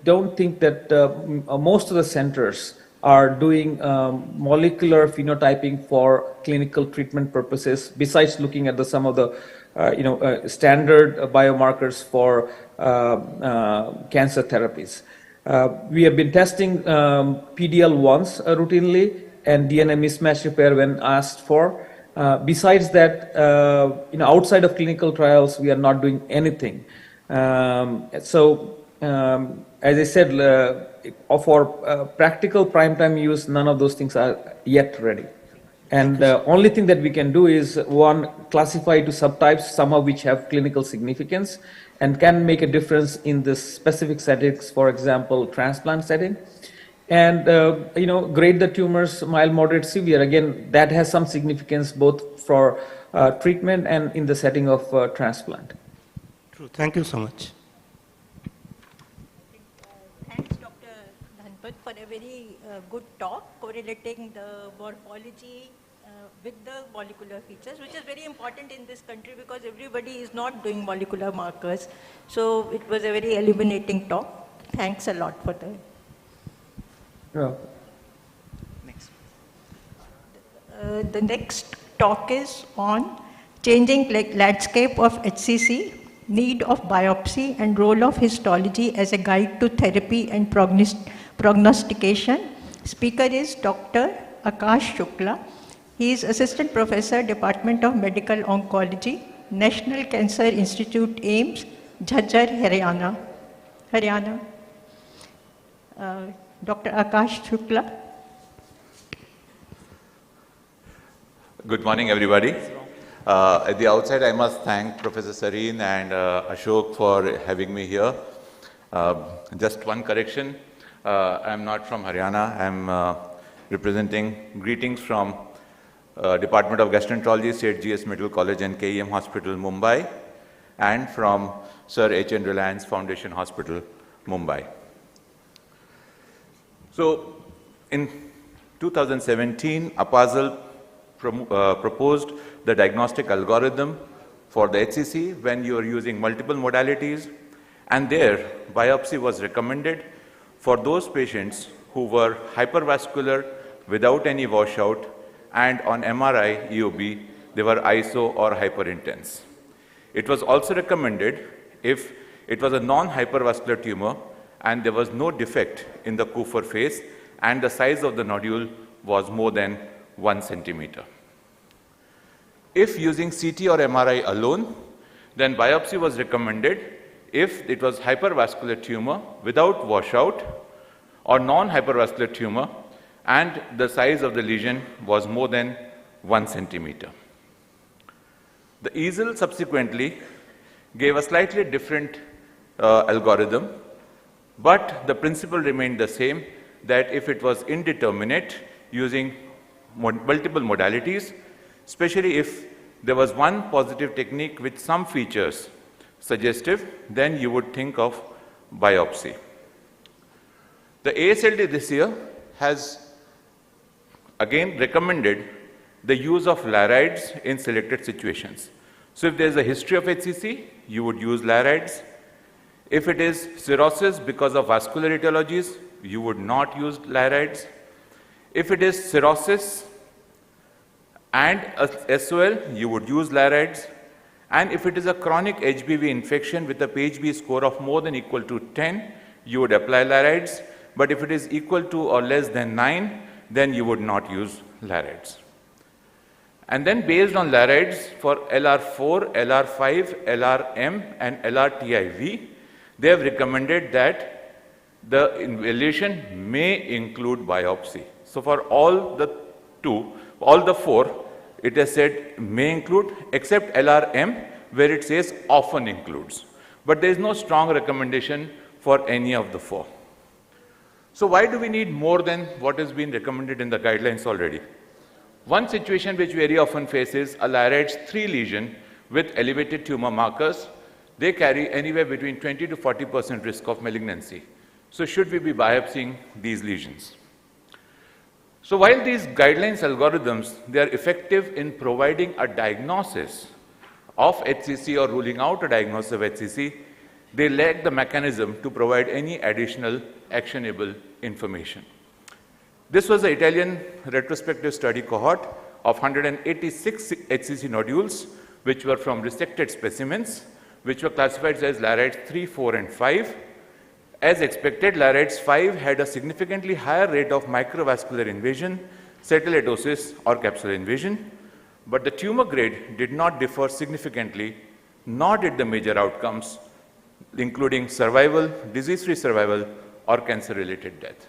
don't think that most of the centers are doing molecular phenotyping for clinical treatment purposes, besides looking at some of the standard biomarkers for cancer therapies. We have been testing PD-L1s routinely and DNA mismatch repair when asked for. Besides that, outside of clinical trials, we are not doing anything. As I said, for practical prime-time use, none of those things are yet ready. And the only thing that we can do is, one, classify to subtypes, some of which have clinical significance and can make a difference in the specific settings, for example, transplant setting. And, grade the tumors mild, moderate, severe. Again, that has some significance both for treatment and in the setting of transplant. True. Thank you so much. Thanks, Dr. Dhanpat, for a very good talk, correlating the morphology with the molecular features, which is very important in this country because everybody is not doing molecular markers. So it was a very illuminating talk. Thanks a lot for that. Next. The next talk is on changing landscape of HCC, need of biopsy and role of histology as a guide to therapy and prognostication. Speaker is Dr. Akash Shukla. He is Assistant Professor, Department of Medical Oncology, National Cancer Institute, AIMS, Jhajjar, Haryana. Dr. Akash Shukla. Good morning, everybody. At the outset, I must thank Professor Sareen and Ashok for having me here. Just one correction. I'm not from Haryana. I'm representing greetings from Department of Gastroenterology, State GS Medical College and KEM Hospital, Mumbai, and from Sir H.N. Reliance Foundation Hospital, Mumbai. So, in 2017, APASL proposed the diagnostic algorithm for the HCC when you are using multiple modalities, and there biopsy was recommended for those patients who were hypervascular without any washout, and on MRI, EOB, they were ISO or hyperintense. It was also recommended if it was a non-hypervascular tumor and there was no defect in the Kupffer face and the size of the nodule was more than 1 centimeter. If using CT or MRI alone, then biopsy was recommended if it was hypervascular tumor without washout or non-hypervascular tumor and the size of the lesion was more than 1 centimeter. The EASL subsequently gave a slightly different algorithm, but the principle remained the same, that if it was indeterminate using multiple modalities, especially if there was one positive technique with some features suggestive, then you would think of biopsy. The ASLD this year has again recommended the use of LARIDES in selected situations. So if there is a history of HCC, you would use LARIDES. If it is cirrhosis because of vascular etiologies, you would not use LARIDES. If it is cirrhosis and a SOL, you would use LARIDES. And if it is a chronic HBV infection with a PHB score of more than equal to 10, you would apply LARIDES. But if it is equal to or less than 9, then you would not use LARIDES. And then based on LARIDES for LR4, LR5, LRM and LRTIV, they have recommended that the evaluation may include biopsy. So for all the four, it has said may include, except LRM, where it says often includes. But there is no strong recommendation for any of the four. So why do we need more than what has been recommended in the guidelines already? One situation which very often faces a Leydig's 3 lesion with elevated tumor markers. They carry anywhere between 20 to 40% risk of malignancy. So should we be biopsying these lesions? So while these guidelines algorithms, they are effective in providing a diagnosis of HCC or ruling out a diagnosis of HCC, they lack the mechanism to provide any additional actionable information. This was the Italian retrospective study cohort of 186 HCC nodules, which were from resected specimens, which were classified as Leydig's 3, 4, and 5. As expected, Leydig's 5 had a significantly higher rate of microvascular invasion, cytolytosis, or capsular invasion, but the tumor grade did not differ significantly, nor did the major outcomes, including survival, disease-free survival, or cancer-related death.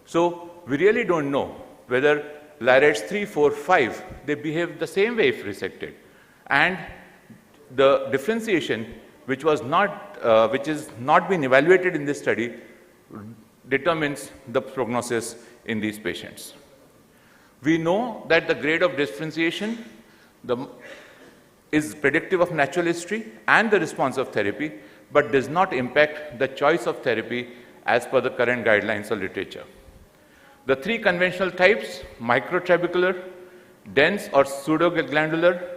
So we really don't know whether Leydig's 3, 4, 5, they behave the same way if resected. And the differentiation, which is not been evaluated in this study, determines the prognosis in these patients. We know that the grade of differentiation is predictive of natural history and the response of therapy, but does not impact the choice of therapy as per the current guidelines or literature. The 3 conventional types, microtrabecular, dense or pseudoglandular,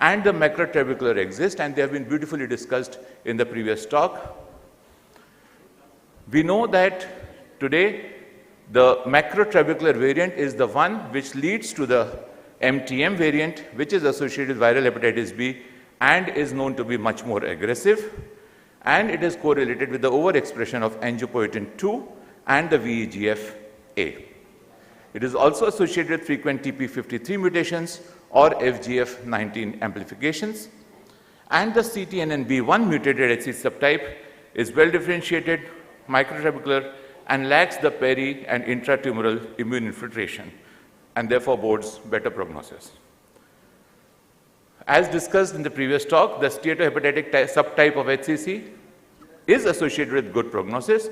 and the macrotrabecular exist, and they have been beautifully discussed in the previous talk. We know that today the macrotrabecular variant is the one which leads to the MTM variant, which is associated with viral hepatitis B and is known to be much more aggressive, and it is correlated with the overexpression of angiopoietin-2 and the VEGF-A. It is also associated with frequent TP53 mutations or FGF19 amplifications, and the CTNNB1 mutated HCC subtype is well differentiated, microtrabecular, and lacks the peri and intratumoral immune infiltration, and therefore bodes better prognosis. As discussed in the previous talk, the steatohepatic subtype of HCC is associated with good prognosis,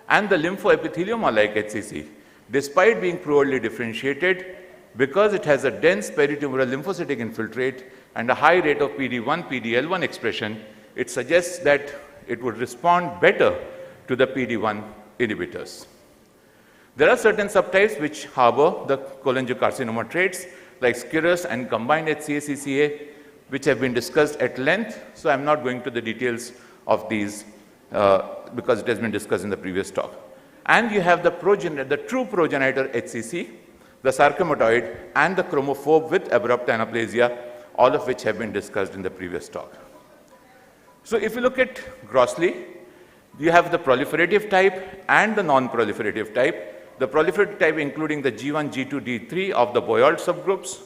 and the lymphoepithelioma-like HCC, despite being poorly differentiated, because it has a dense peritumoral lymphocytic infiltrate and a high rate of PD1, PD-L1 expression, it suggests that it would respond better to the PD1 inhibitors. There are certain subtypes which harbor the cholangiocarcinoma traits, like squamous and combined HCA-CCA, which have been discussed at length, so I'm not going to the details of these because it has been discussed in the previous talk. And you have the true progenitor HCC, the sarcomatoid, and the chromophobe with abrupt anaplasia, all of which have been discussed in the previous talk. So if you look at grossly, you have the proliferative type and the non-proliferative type. The proliferative type including the G1, G2, D3 of the Boyold subgroups,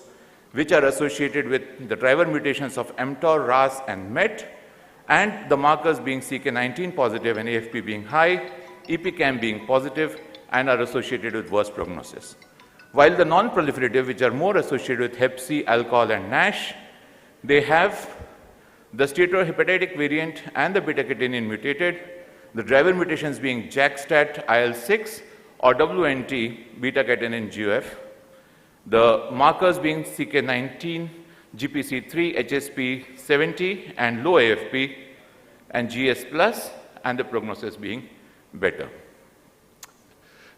which are associated with the driver mutations of mTOR, RAS, and MET, and the markers being CK19 positive and AFP being high, EPCAM being positive, and are associated with worse prognosis. While the non-proliferative, which are more associated with Hep C, alcohol, and NASH, they have the steatohepatic variant and the beta-catenin mutated, the driver mutations being JAK-STAT, IL-6, or WNT, beta-catenin GOF, the markers being CK19, GPC3, HSP70, and low AFP, and GS+, and the prognosis being better.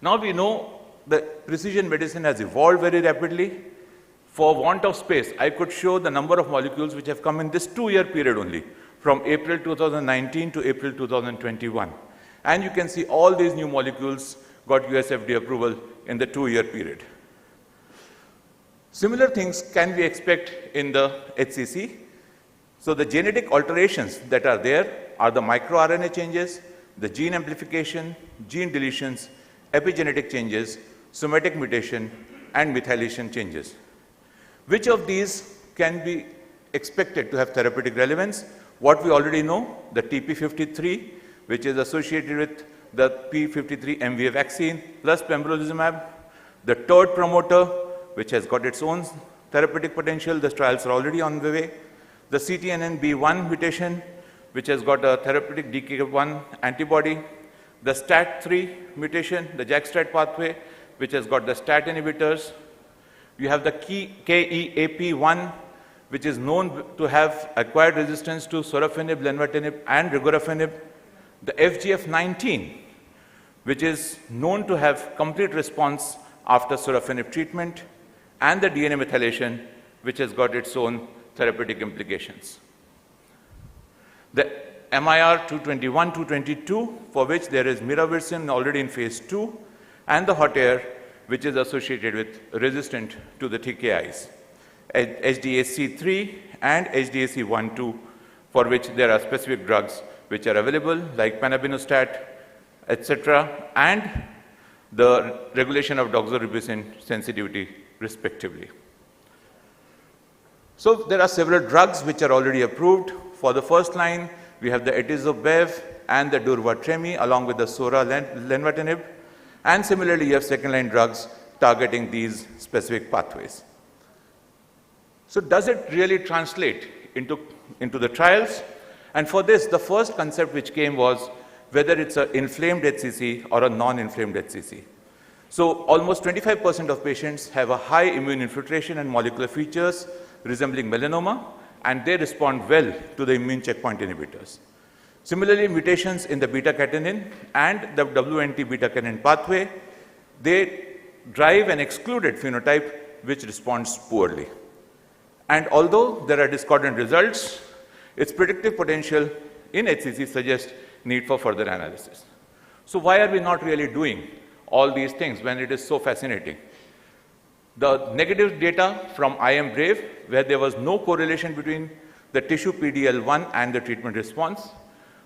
Now we know that precision medicine has evolved very rapidly. For want of space, I could show the number of molecules which have come in this 2-year period only, from April 2019 to April 2021. And you can see all these new molecules got US FDA approval in the 2-year period. Similar things can we expect in the HCC. So the genetic alterations that are there are the microRNA changes, the gene amplification, gene deletions, epigenetic changes, somatic mutation, and methylation changes. Which of these can be expected to have therapeutic relevance? What we already know, the TP53, which is associated with the P53 MVA vaccine, plus pembrolizumab, the TERT promoter, which has got its own therapeutic potential, the trials are already on the way, the CTNNB1 mutation, which has got a therapeutic DK1 antibody, the STAT3 mutation, the JAK-STAT pathway, which has got the STAT inhibitors. You have the KEAP1, which is known to have acquired resistance to sorafenib, lenvatinib, and regorafenib. The FGF19, which is known to have complete response after sorafenib treatment, and the DNA methylation, which has got its own therapeutic implications. The MIR 221, 222, for which there is miravirsin already in phase 2, and the hot air, which is associated with resistant to the TKIs. HDAC3 and HDAC12, for which there are specific drugs which are available, like panabinostat, etc., and the regulation of doxorubicin sensitivity, respectively. So there are several drugs which are already approved. For the first line, we have the etizobev and the durvalumab, along with the lenvatinib. And similarly, you have second-line drugs targeting these specific pathways. So does it really translate into the trials? And for this, the first concept which came was whether it's an inflamed HCC or a non-inflamed HCC. So almost 25% of patients have a high immune infiltration and molecular features resembling melanoma, and they respond well to the immune checkpoint inhibitors. Similarly, mutations in the beta-catenin and the WNT beta-catenin pathway, they drive an excluded phenotype which responds poorly. And although there are discordant results, its predictive potential in HCC suggests need for further analysis. So why are we not really doing all these things when it is so fascinating? The negative data from IM-BRAVE, where there was no correlation between the tissue PD-L1 and the treatment response.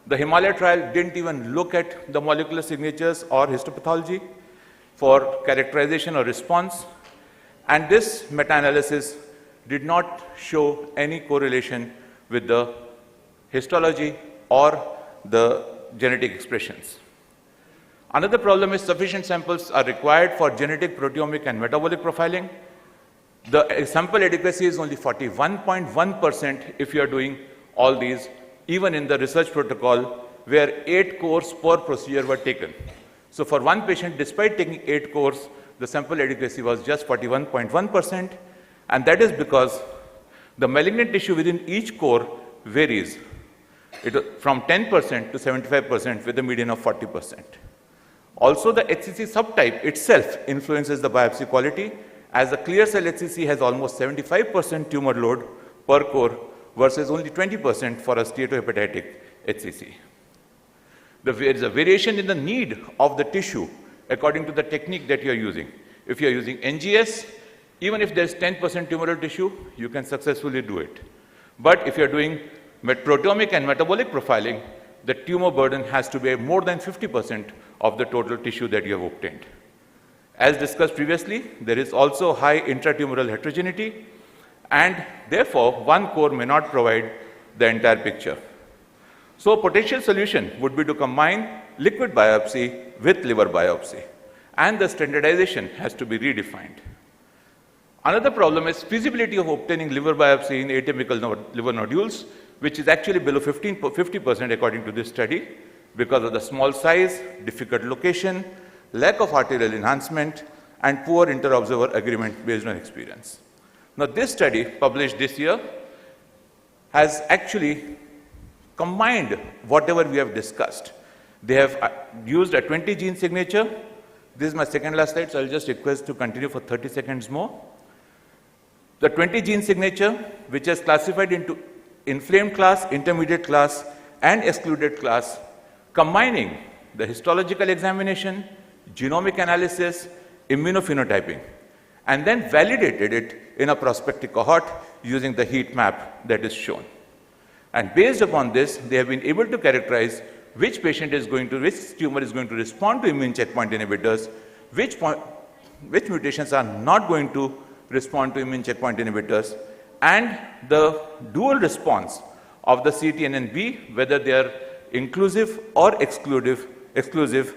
The Himalaya trial didn't even look at the molecular signatures or histopathology for characterization or response. And this meta-analysis did not show any correlation with the histology or the genetic expressions. Another problem is sufficient samples are required for genetic, proteomic, and metabolic profiling. The sample adequacy is only 41.1% if you are doing all these, even in the research protocol where 8 cores per procedure were taken. So for one patient, despite taking 8 cores, the sample adequacy was just 41.1%, and that is because the malignant tissue within each core varies from 10% to 75% with a median of 40%. Also, the HCC subtype itself influences the biopsy quality, as the clear cell HCC has almost 75% tumor load per core versus only 20% for a steatohepatic HCC. There is a variation in the need of the tissue according to the technique that you are using. If you are using NGS, even if there is 10% tumoral tissue, you can successfully do it. But if you are doing proteomic and metabolic profiling, the tumor burden has to be more than 50% of the total tissue that you have obtained. As discussed previously, there is also high intratumoral heterogeneity, and therefore one core may not provide the entire picture. So a potential solution would be to combine liquid biopsy with liver biopsy, and the standardization has to be redefined. Another problem is feasibility of obtaining liver biopsy in atypical liver nodules, which is actually below 50% according to this study, because of the small size, difficult location, lack of arterial enhancement, and poor inter-observer agreement based on experience. Now, this study, published this year, has actually combined whatever we have discussed. They have used a 20-gene signature. This is my second last slide, so I'll just request to continue for 30 seconds more. The 20-gene signature, which is classified into inflamed class, intermediate class, and excluded class, combining the histological examination, genomic analysis, immunophenotyping, and then validated it in a prospective cohort using the heat map that is shown. And based upon this, they have been able to characterize which tumor is going to respond to immune checkpoint inhibitors, which mutations are not going to respond to immune checkpoint inhibitors, and the dual response of the CTNNB, whether they are inclusive or exclusive,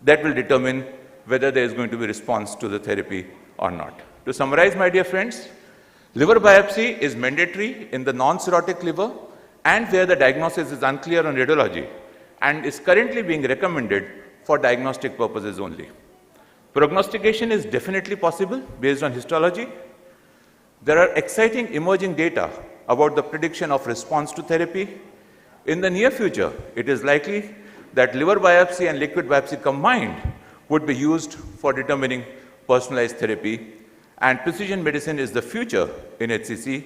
that will determine whether there is going to be response to the therapy or not. To summarize, my dear friends, Liver biopsy is mandatory in the non-cirrhotic liver and where the diagnosis is unclear on radiology and is currently being recommended for diagnostic purposes only. Prognostication is definitely possible based on histology. There are exciting emerging data about the prediction of response to therapy. In the near future, it is likely that liver biopsy and liquid biopsy combined would be used for determining personalized therapy, and precision medicine is the future in HCC.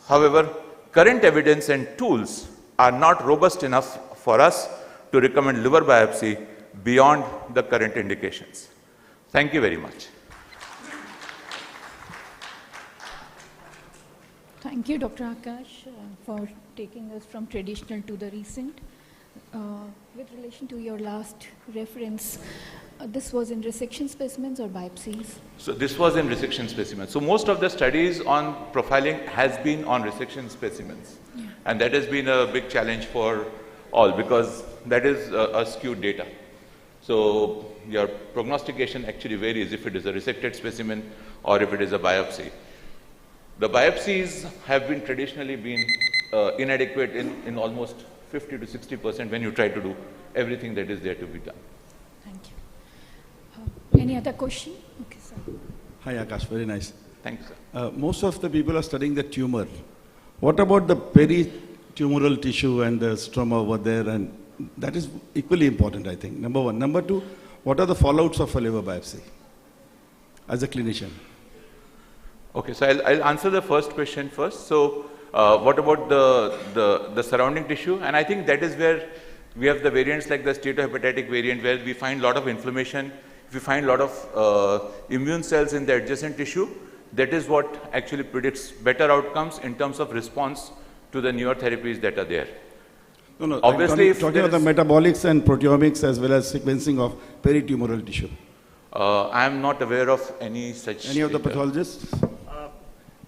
However, current evidence and tools are not robust enough for us to recommend liver biopsy beyond the current indications. Thank you very much. Thank you, Dr. Akash, for taking us from traditional to the recent. With relation to your last reference, this was in resection specimens or biopsies? So this was in resection specimens. So most of the studies on profiling has been on resection specimens. Yeah. And that has been a big challenge for all because that is a skewed data. So your prognostication actually varies if it is a resected specimen or if it is a biopsy. The biopsies have been traditionally inadequate in almost 50 to 60% when you try to do everything that is there to be done. Thank you. Any other question? Okay, sir. Hi, Akash. Very nice. Thank you, sir. Most of the people are studying the tumor. What about the peritumoral tissue and the stroma over there? And that is equally important, I think. Number one. Number two, what are the fallouts of a liver biopsy as a clinician? Okay, so I'll answer the first question first. So what about the surrounding tissue? And I think that is where we have the variants like the steatohepatic variant where we find a lot of inflammation. If we find a lot of immune cells in the adjacent tissue, that is what actually predicts better outcomes in terms of response to the newer therapies that are there. No, obviously, I'm talking about the metabolics and proteomics as well as sequencing of peritumoral tissue. I am not aware of any such. Any of the pathologists?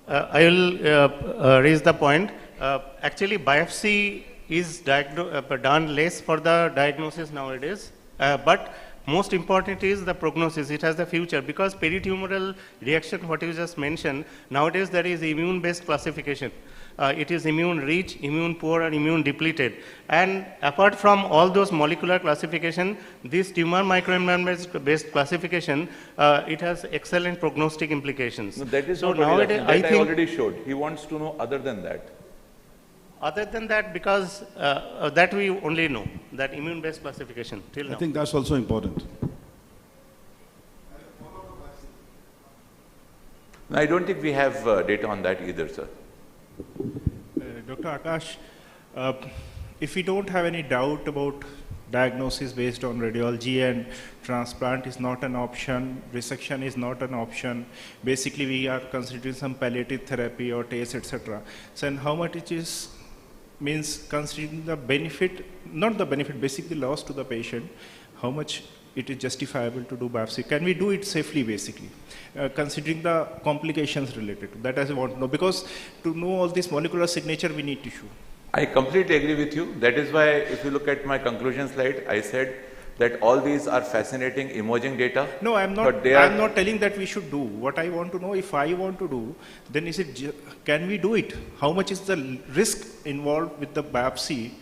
I will raise the point. Actually, biopsy is done less for the diagnosis nowadays, but most important is the prognosis. It has the future because peritumoral reaction, what you just mentioned, nowadays there is immune-based classification. It is immune rich, immune poor, and immune depleted. And apart from all those molecular classification, this tumor microenvironment-based classification, it has excellent prognostic implications. No, that is so not nowadays, I think I already showed. He wants to know other than that. Other than that, because that we only know, that immune-based classification till now. I think that's also important. No, I don't think we have data on that either, sir. Dr. Akash, if we don't have any doubt about diagnosis based on radiology and transplant is not an option, resection is not an option, basically we are considering some palliative therapy or TACE, etc. So and how much it is, means considering the benefit, not the benefit, basically loss to the patient, how much it is justifiable to do biopsy? Can we do it safely, basically, considering the complications related to that? As I want to know, because to know all this molecular signature, we need tissue. I completely agree with you. That is why, if you look at my conclusion slide, I said that all these are fascinating emerging data. No, I'm not. I'm not telling that we should do. What I want to know, if I want to do, then is it? Can we do it? How much is the risk involved with the biopsy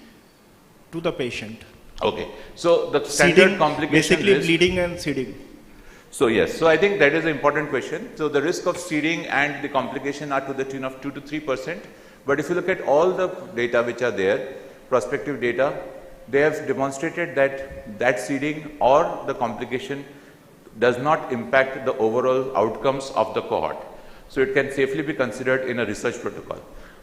to the patient? Okay, so the standard seeding, complication basically risk, bleeding and seeding. So yes, so I think that is an important question. So the risk of seeding and the complication are to the tune of 2 to 3%. But if you look at all the data which are there, prospective data, they have demonstrated that that seeding or the complication does not impact the overall outcomes of the cohort. So it can safely be considered in a research protocol.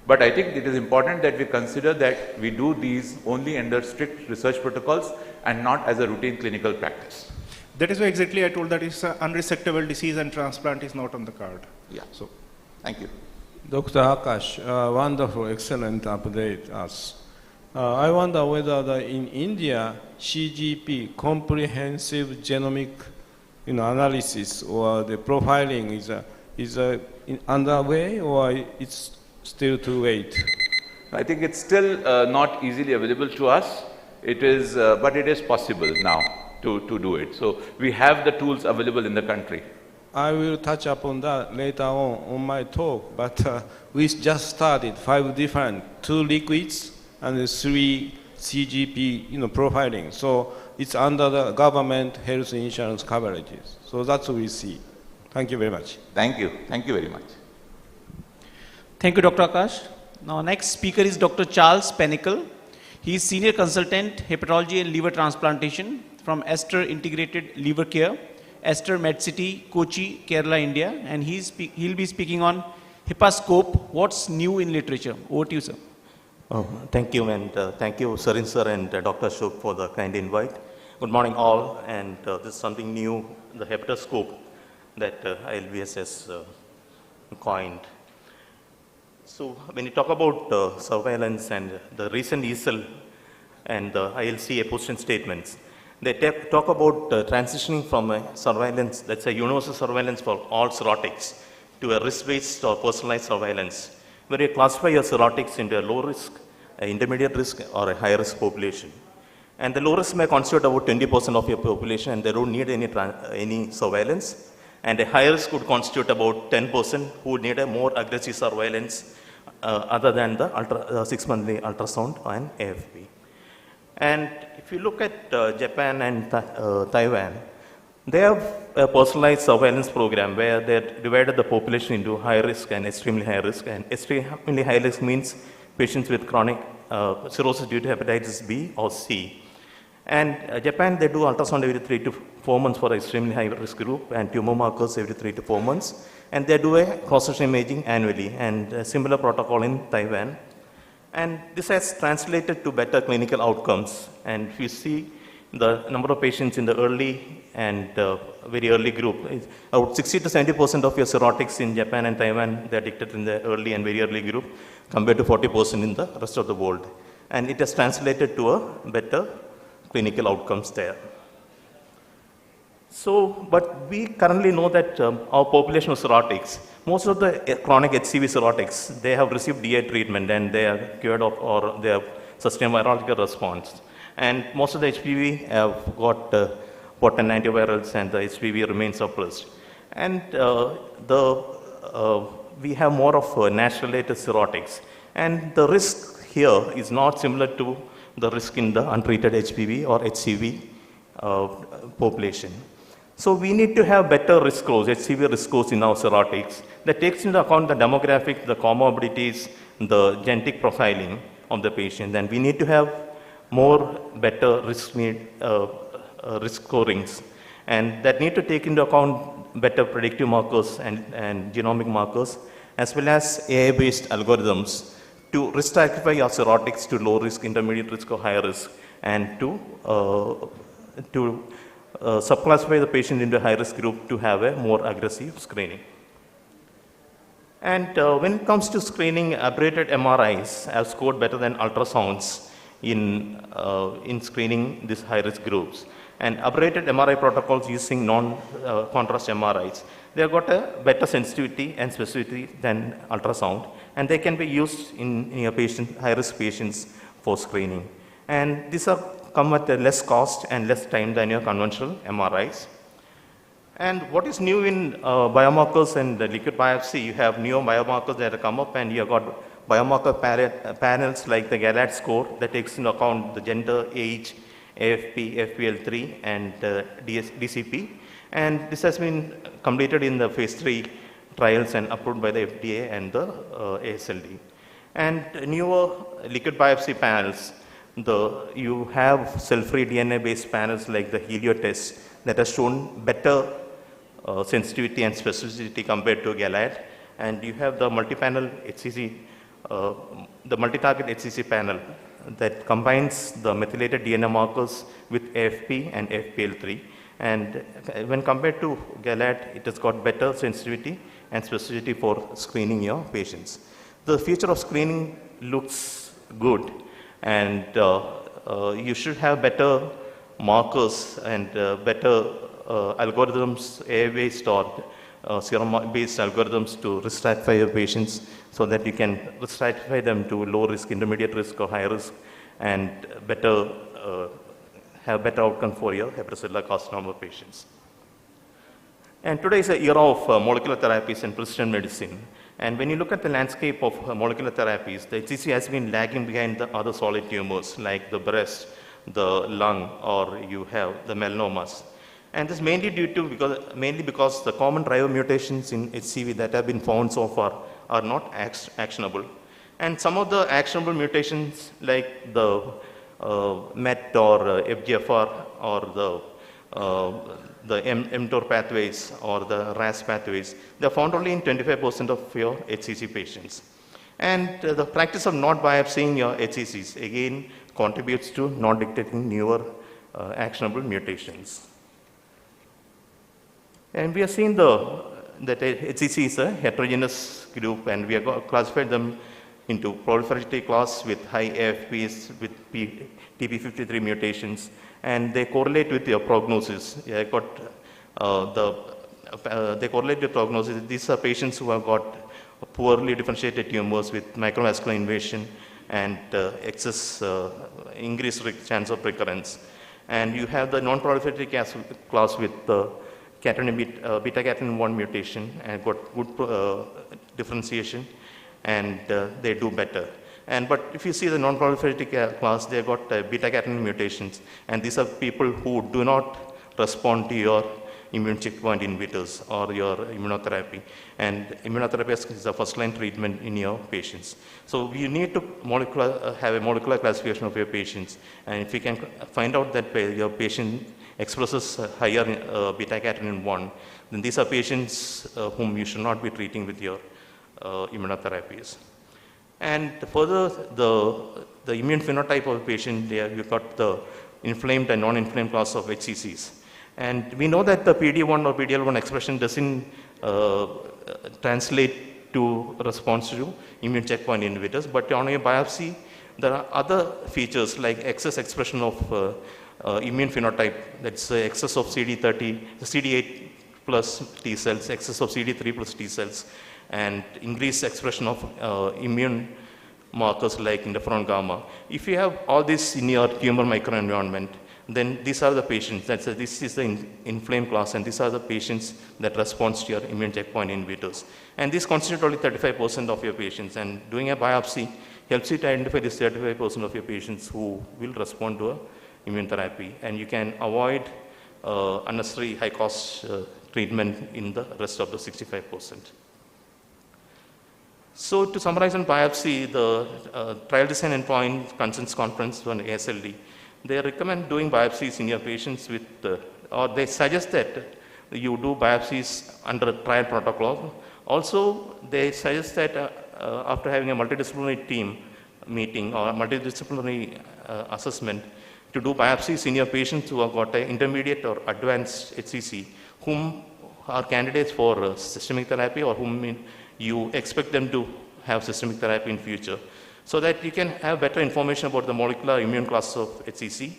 But I think it is important that we consider that we do these only under strict research protocols and not as a routine clinical practice. That is why exactly I told that it's an unresectable disease and transplant is not on the card. Yeah. So, thank you. Dr. Akash, wonderful, excellent update us. I wonder whether in India, CGP, comprehensive genomic analysis or the profiling is underway or it's still too late? I think it's still not easily available to us. It is, but it is possible now to do it. So we have the tools available in the country. I will touch upon that later on my talk, but we just started 5 different, 2 liquids and 3 CGP profiling. So it's under the government health insurance coverages. So that's what we see. Thank you very much. Thank you. Thank you very much. Thank you, Dr. Akash. Now, next speaker is Dr. Charles Penicle. He is Senior Consultant, Hepatology and Liver Transplantation from Esther Integrated Liver Care, Esther MedCity, Kochi, Kerala, India. And he'll be speaking on HEPA-scope, what's new in literature. Over to you, sir. Thank you, and thank you, Sarin sir and Dr. Ashok for the kind invite. Good morning, all, and this is something new, the HEPA-scope that ILBS has coined. So when you talk about surveillance and the recent ESL and the ILCA position statements, they talk about transitioning from a surveillance, that's a universal surveillance for all cirrhotics, to a risk-based or personalized surveillance, where you classify your cirrhotics into a low risk, an intermediate risk, or a high risk population. And the low risk may constitute about 20% of your population, and they don't need any surveillance. And a high risk would constitute about 10% who would need a more aggressive surveillance other than the 6-monthly ultrasound and AFP. And if you look at Japan and Taiwan, they have a personalized surveillance program where they divided the population into high risk and extremely high risk. And extremely high risk means patients with chronic cirrhosis due to hepatitis B or C. And Japan, they do ultrasound every 3 to 4 months for extremely high risk group and tumor markers every 3 to 4 months. And they do a cross-section imaging annually, and a similar protocol in Taiwan. And this has translated to better clinical outcomes. And if you see the number of patients in the early and very early group, about 60 to 70% of your cirrhotics in Japan and Taiwan, they are detected in the early and very early group, compared to 40% in the rest of the world. And it has translated to a better clinical outcomes there. So, but we currently know that our population of cirrhotics, most of the chronic HCV cirrhotics, they have received DA treatment and they are cured of, or they have sustained virological response. And most of the HPV have got potent antivirals and the HPV remains suppressed. And we have more of NASH-related cirrhotics. And the risk here is not similar to the risk in the untreated HPV or HCV population. So we need to have better risk scores, HCV risk scores in our cirrhotics that takes into account the demographics, the comorbidities, the genetic profiling of the patient. And we need to have more better risk scorings. And that need to take into account better predictive markers and genomic markers, as well as AI-based algorithms to risk stratify our cirrhotics to low risk, intermediate risk, or higher risk, and to subclassify the patient into a high risk group to have a more aggressive screening. And when it comes to screening, abbreviated MRIs have scored better than ultrasounds in screening these high risk groups. And abbreviated MRI protocols using non-contrast MRIs, they have got a better sensitivity and specificity than ultrasound, and they can be used in your high-risk patients for screening. And these come at a less cost and less time than your conventional MRIs. And what is new in biomarkers and the liquid biopsy, you have new biomarkers that have come up, and you have got biomarker panels like the GALAD score that takes into account the gender, age, AFP, FPL3, and DCP. And this has been completed in the phase 3 trials and approved by the FDA and the ASLD. And newer liquid biopsy panels, you have cell-free DNA-based panels like the Helio test that has shown better sensitivity and specificity compared to GALAD. And you have the multi-panel HCC, the multi-target HCC panel that combines the methylated DNA markers with AFP and FPL3. And when compared to GALAD, it has got better sensitivity and specificity for screening your patients. The future of screening looks good, and you should have better markers and better algorithms, AI-based or serum-based algorithms to risk stratify your patients so that you can risk stratify them to low risk, intermediate risk, or high risk, and have better outcome for your hepatocellular carcinoma patients. And today is an era of molecular therapies and precision medicine. And when you look at the landscape of molecular therapies, the HCC has been lagging behind the other solid tumors like the breast, the lung, or you have the melanomas. And this mainly because the common driver mutations in HCV that have been found so far are not actionable. And some of the actionable mutations like the MET or FGFR or the mTOR pathways or the RAS pathways, they are found only in 25% of your HCC patients. And the practice of not biopsying your HCCs again contributes to not detecting newer actionable mutations. And we have seen that HCC is a heterogeneous group, and we have classified them into proliferatory class with high AFPs with TP53 mutations, and they correlate with your prognosis. They correlate with prognosis. These are patients who have got poorly differentiated tumors with microvascular invasion and increased chance of recurrence. And you have the non-proliferatory class with the beta-catenin 1 mutation and got good differentiation, and they do better. But if you see the non-proliferative class, they got beta-catenin mutations, and these are people who do not respond to your immune checkpoint inhibitors or your immunotherapy. And immunotherapy is the first-line treatment in your patients. So you need to have a molecular classification of your patients, and if you can find out that your patient expresses higher beta-catenin 1, then these are patients whom you should not be treating with your immunotherapies. And further, the immune phenotype of the patient, there you've got the inflamed and non-inflamed class of HCCs. And we know that the PD-1 or PD-L1 expression doesn't translate to response to immune checkpoint inhibitors, but on a biopsy, there are other features like excess expression of immune phenotype, that's excess of CD8 plus T cells, excess of CD3 plus T cells, and increased expression of immune markers like interferon gamma. If you have all this in your tumor microenvironment, then these are the patients, this is the inflamed class, and these are the patients that respond to your immune checkpoint inhibitors. And these constitute only 35% of your patients, and doing a biopsy helps you to identify this 35% of your patients who will respond to immune therapy, and you can avoid unnecessary high-cost treatment in the rest of the 65%. So to summarize on biopsy, the trial design endpoint consensus conference on ASLD, they recommend doing biopsies in your patients with, or they suggest that you do biopsies under a trial protocol. Also, they suggest that after having a multidisciplinary team meeting or multidisciplinary assessment, to do biopsies in your patients who have got an intermediate or advanced HCC, whom are candidates for systemic therapy or whom you expect them to have systemic therapy in future, so that you can have better information about the molecular immune class of HCC.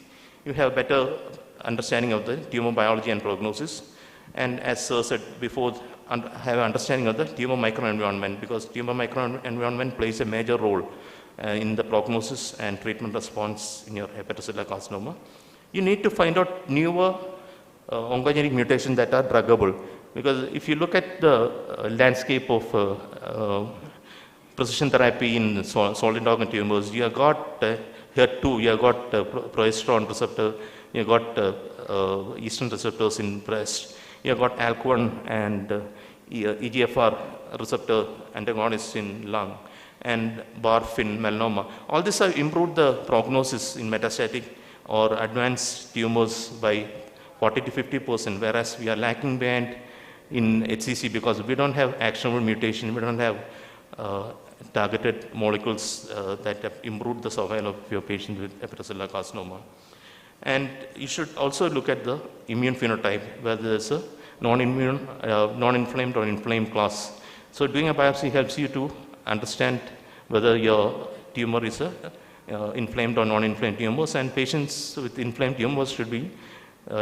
You have better understanding of the tumor biology and prognosis. And as Sir said before, have an understanding of the tumor microenvironment, because tumor microenvironment plays a major role in the prognosis and treatment response in your hepatocellular carcinoma. You need to find out newer oncogenic mutations that are druggable, because if you look at the landscape of precision therapy in solid organ tumors, you have got HER2, you have got progesterone receptor, you have got estrogen receptors in breast, you have got ALK1 and EGFR receptor antagonists in lung, and BARF in melanoma. All this have improved the prognosis in metastatic or advanced tumors by 40 to 50%, whereas we are lacking behind in HCC because we don't have actionable mutation, we don't have targeted molecules that have improved the survival of your patient with hepatocellular carcinoma. And you should also look at the immune phenotype, whether there's a non-inflamed or inflamed class. So doing a biopsy helps you to understand whether your tumor is inflamed or non-inflamed tumors, and patients with inflamed tumors should be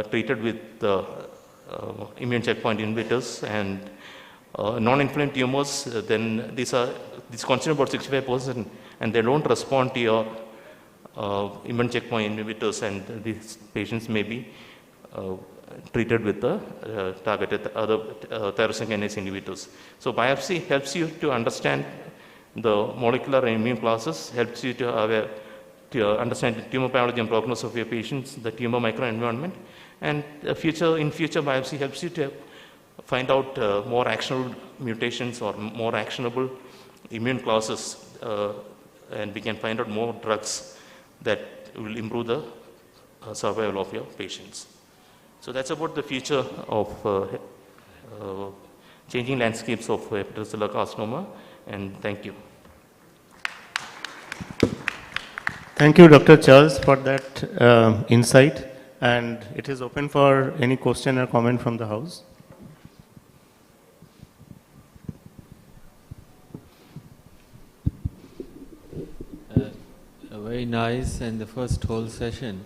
treated with immune checkpoint inhibitors, and non-inflamed tumors, then these constitute about 65%, and they don't respond to your immune checkpoint inhibitors, and these patients may be treated with the targeted other tyrosine kinase inhibitors. So biopsy helps you to understand the molecular and immune classes, helps you to have to understand the tumor biology and prognosis of your patients, the tumor microenvironment, and in future biopsy helps you to find out more actionable mutations or more actionable immune classes, and we can find out more drugs that will improve the survival of your patients. So that's about the future of changing landscapes of hepatocellular carcinoma, and thank you. Thank you, Dr. Charles, for that insight, and it is open for any question or comment from the House. Very nice, and the first whole session.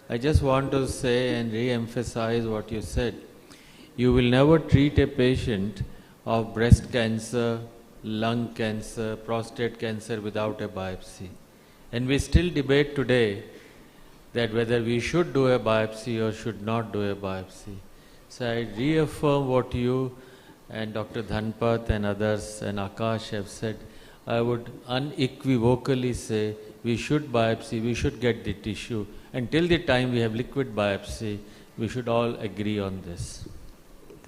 I just want to say and re-emphasize what you said. You will never treat a patient of breast cancer, lung cancer, prostate cancer without a biopsy. And we still debate today that whether we should do a biopsy or should not do a biopsy. So I reaffirm what you and Dr. Dhanpat and others and Akash have said. I would unequivocally say we should biopsy, we should get the tissue. Until the time we have liquid biopsy, we should all agree on this.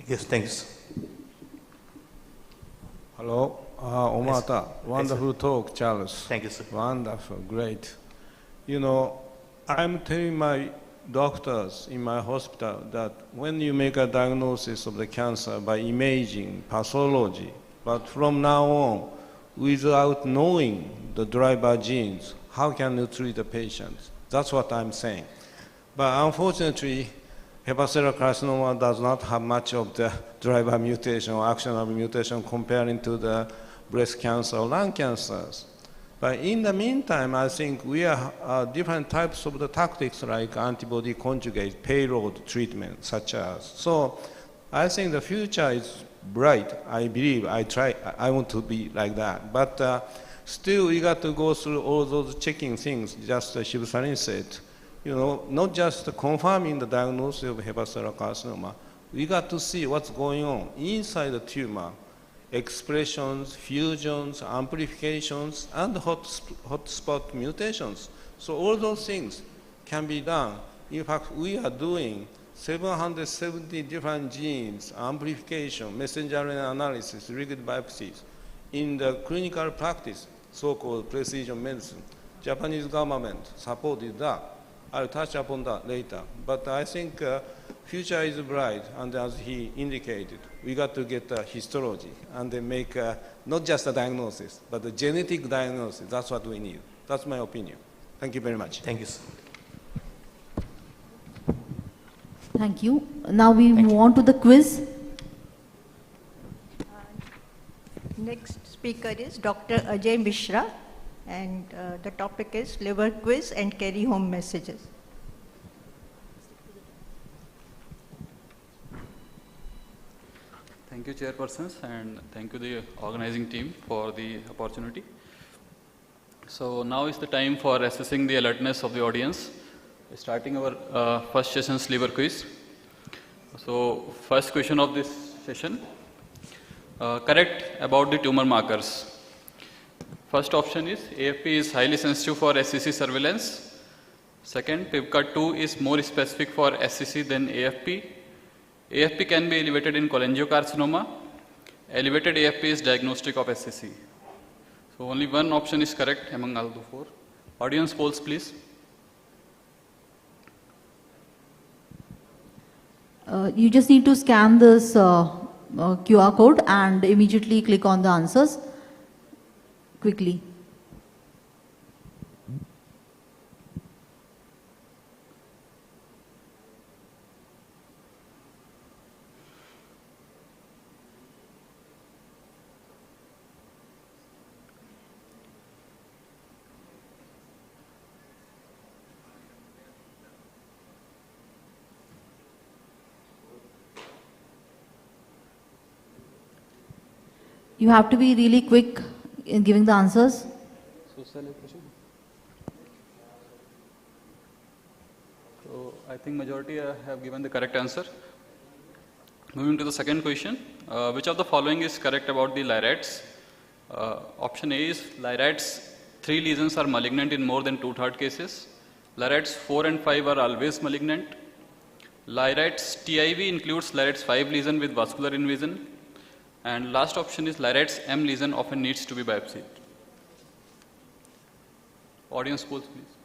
Yes, thanks. Hello, Omata. Yes. Wonderful talk, Charles. Thank you, sir. Wonderful, great. You know, I'm telling my doctors in my hospital that when you make a diagnosis of the cancer by imaging, pathology, but from now on, without knowing the driver genes, how can you treat the patient? That's what I'm saying. But unfortunately, hepatocellular carcinoma does not have much of the driver mutation or actionable mutation comparing to the breast cancer or lung cancers. But in the meantime, I think we are different types of the tactics like antibody conjugate, payload treatment, such as. So I think the future is bright. I believe, I want to be like that. But still, we got to go through all those checking things, just as Shiv Sarin said. You know, not just confirming the diagnosis of hepatocellular carcinoma. We got to see what's going on inside the tumor. Expressions, fusions, amplifications, and hotspot mutations. So all those things can be done. In fact, we are doing 770 different genes, amplification, messenger RNA analysis, liquid biopsies in the clinical practice, so-called precision medicine. Japanese government supported that. I'll touch upon that later. But I think future is bright, and as he indicated, we got to get histology and then make not just a diagnosis, but the genetic diagnosis. That's what we need. That's my opinion. Thank you very much. Thank you, sir. Thank you. Now we move on to the quiz. Next speaker is Dr. Ajay Mishra, and the topic is liver quiz and carry home messages. Thank you, chairpersons, and thank you the organizing team for the opportunity. So now is the time for assessing the alertness of the audience. Starting our first session's liver quiz. So first question of this session, correct about the tumor markers. First option is AFP is highly sensitive for SCC surveillance. Second, PIVCA2 is more specific for SCC than AFP. AFP can be elevated in cholangiocarcinoma. Elevated AFP is diagnostic of SCC. So only one option is correct among all the four. Audience polls, please. You just need to scan this QR code and immediately click on the answers quickly. You have to be really quick in giving the answers. So I think majority have given the correct answer. Moving to the second question, which of the following is correct about the LIRADS? Option A is LIRADS 3 lesions are malignant in more than 2/3 cases. LIRADS 4 and 5 are always malignant. LIRADS TIV includes LIRADS 5 lesion with vascular invasion. And last option is LIRADS M lesion often needs to be biopsied. Audience polls, please.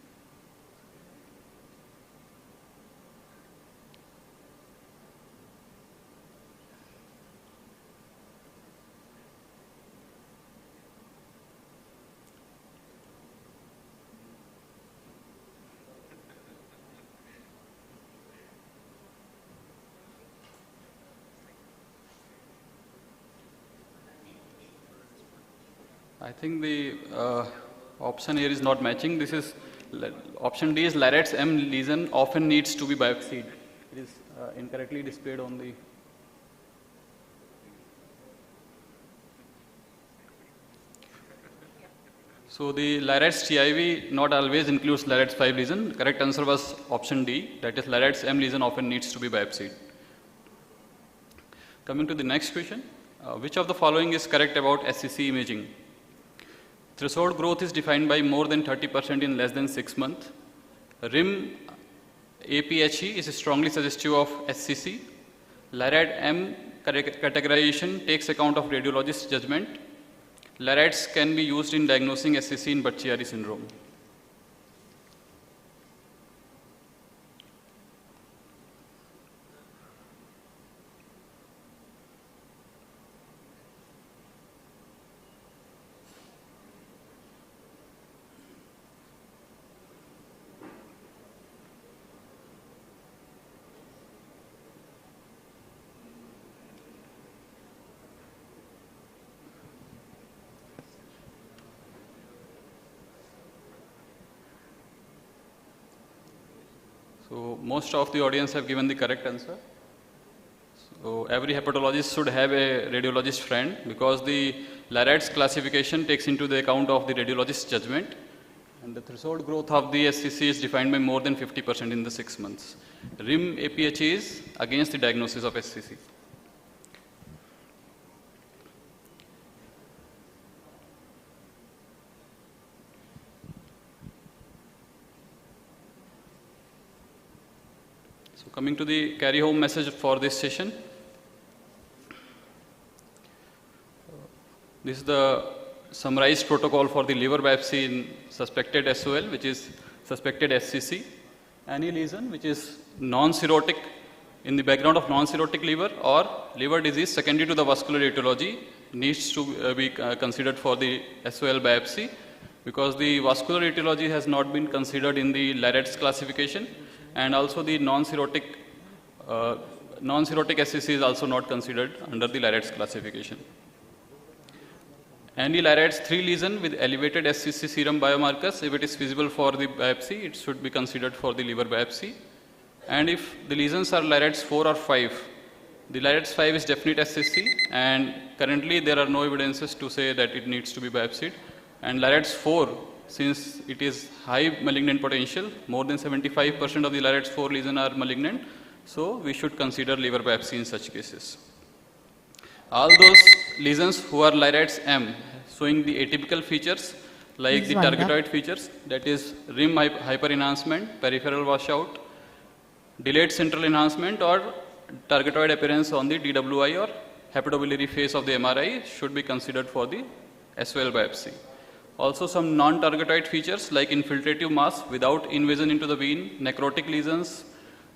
I think the option here is not matching. This is option D is LIRADS M lesion often needs to be biopsied. It is incorrectly displayed on the. So the LIRADS TIV not always includes LIRADS 5 lesion. Correct answer was option D, that is LIRADS M lesion often needs to be biopsied. Coming to the next question, which of the following is correct about SCC imaging? Threshold growth is defined by more than 30% in less than 6 months. RIM APHE is strongly suggestive of SCC. LIRAD M categorization takes account of radiologist judgment. LIRADs can be used in diagnosing SCC in Budd-Chiari syndrome. So most of the audience have given the correct answer. So every hepatologist should have a radiologist friend because the LIRADS classification takes into the account of the radiologist's judgment, and the threshold growth of the SCC is defined by more than 50% in the 6 months. RIM APHE is against the diagnosis of SCC. Coming to the carry-home message for this session. This is the summarized protocol for the liver biopsy in suspected SOL, which is suspected SCC. Any lesion which is non-cirrhotic, in the background of non-cirrhotic liver or liver disease secondary to the vascular etiology needs to be considered for the SOL biopsy, because the vascular etiology has not been considered in the LIRADS classification. And also the non-cirrhotic SCC is also not considered under the LIRADS classification. Any LIRADS 3 lesion with elevated SCC serum biomarkers, if it is feasible for the biopsy, it should be considered for the liver biopsy. And if the lesions are LIRADS 4 or 5, the LIRADS 5 is definite SCC, and currently there are no evidences to say that it needs to be biopsied. And LIRADS 4, since it is high malignant potential, more than 75% of the LIRADS 4 lesions are malignant, so we should consider liver biopsy in such cases. All those lesions who are LIRADS M, showing the atypical features like the targetoid features, that is rim hyperenhancement, peripheral washout, delayed central enhancement, or targetoid appearance on the DWI or hepatobiliary phase of the MRI, should be considered for the SOL biopsy. Also some non-targetoid features like infiltrative mass without invasion into the vein, necrotic lesions,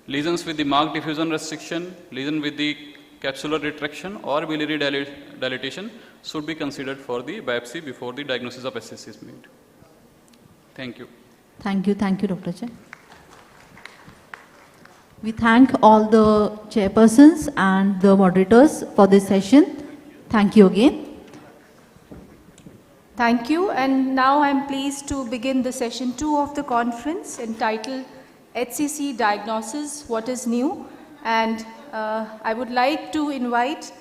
lesions with the marked diffusion restriction, lesion with the capsular retraction or biliary dilatation should be considered for the biopsy before the diagnosis of SCC is made. Thank you. Thank you, Dr. Chen. We thank all the chairpersons and the moderators for this session. Thank you again. Thank you, and now I'm pleased to begin the session 2 of the conference entitled HCC Diagnosis, What is New? And I would like to invite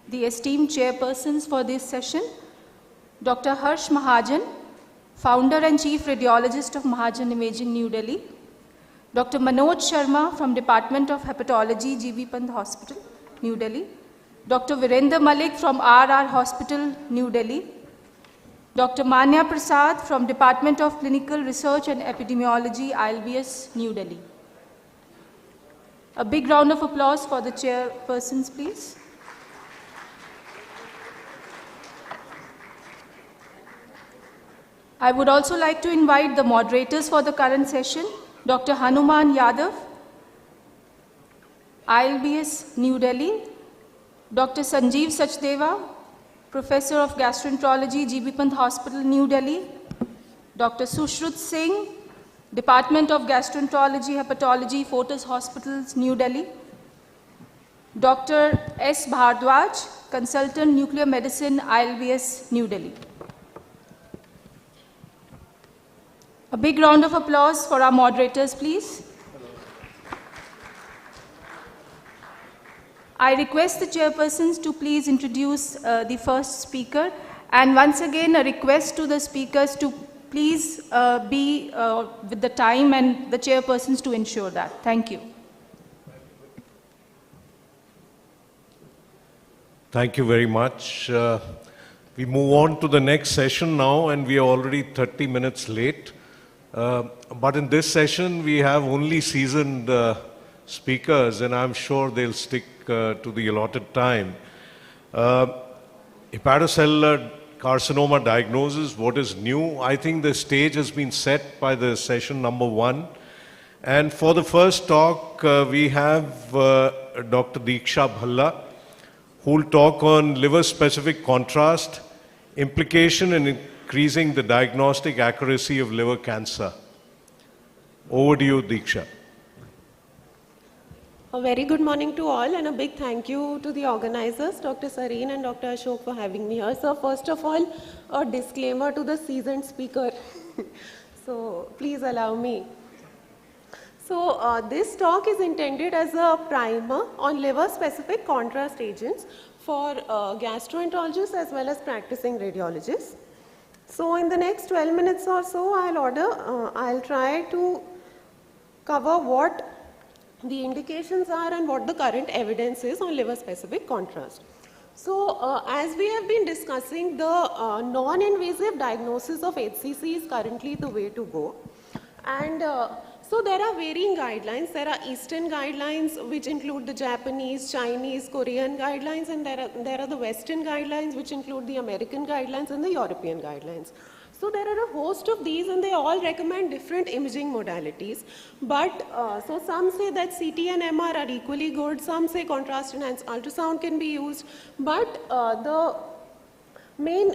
the esteemed chairpersons for this session, Dr. Harsh Mahajan, Founder and Chief Radiologist of Mahajan Imaging, New Delhi, Dr. Manoj Sharma from Department of Hepatology, G.V. Pant Hospital, New Delhi. Dr. Virendra Malik from R.R. Hospital, New Delhi. Dr. Manya Prasad from Department of Clinical Research and Epidemiology, ILBS, New Delhi. A big round of applause for the chairpersons, please. I would also like to invite the moderators for the current session, Dr. Hanuman Yadav, ILBS, New Delhi, Dr. Sanjeev Sachdeva, Professor of Gastroenterology, G.B. Pant Hospital, New Delhi, Dr. Sushrut Singh, Department of Gastroenterology, Hepatology, Fortis Hospitals, New Delhi, Dr. S. Bhardwaj, Consultant Nuclear Medicine, ILBS, New Delhi. A big round of applause for our moderators, please. I request the chairpersons to please introduce the first speaker, and once again a request to the speakers to please be with the time and the chairpersons to ensure that. Thank you. Thank you very much. We move on to the next session now, and we are already 30 minutes late. But in this session, we have only seasoned speakers, and I'm sure they'll stick to the allotted time. Hepatocellular carcinoma diagnosis, what is new? I think the stage has been set by the session number 1. And for the first talk, we have Dr. Diksha Bhalla, who will talk on liver-specific contrast, implication in increasing the diagnostic accuracy of liver cancer. Over to you, Diksha. A very good morning to all, and a big thank you to the organizers, Dr. Sareen and Dr. Ashok, for having me here. So first of all, a disclaimer to the seasoned speaker. So please allow me. So this talk is intended as a primer on liver-specific contrast agents for gastroenterologists as well as practicing radiologists. So in the next 12 minutes or so, I'll try to cover what the indications are and what the current evidence is on liver-specific contrast. So as we have been discussing, the non-invasive diagnosis of HCC is currently the way to go. And so there are varying guidelines. There are Eastern guidelines, which include the Japanese, Chinese, Korean guidelines, and there are the Western guidelines, which include the American guidelines and the European guidelines. So there are a host of these, and they all recommend different imaging modalities. But so some say that CT and MR are equally good. Some say contrast-enhanced ultrasound can be used. But the main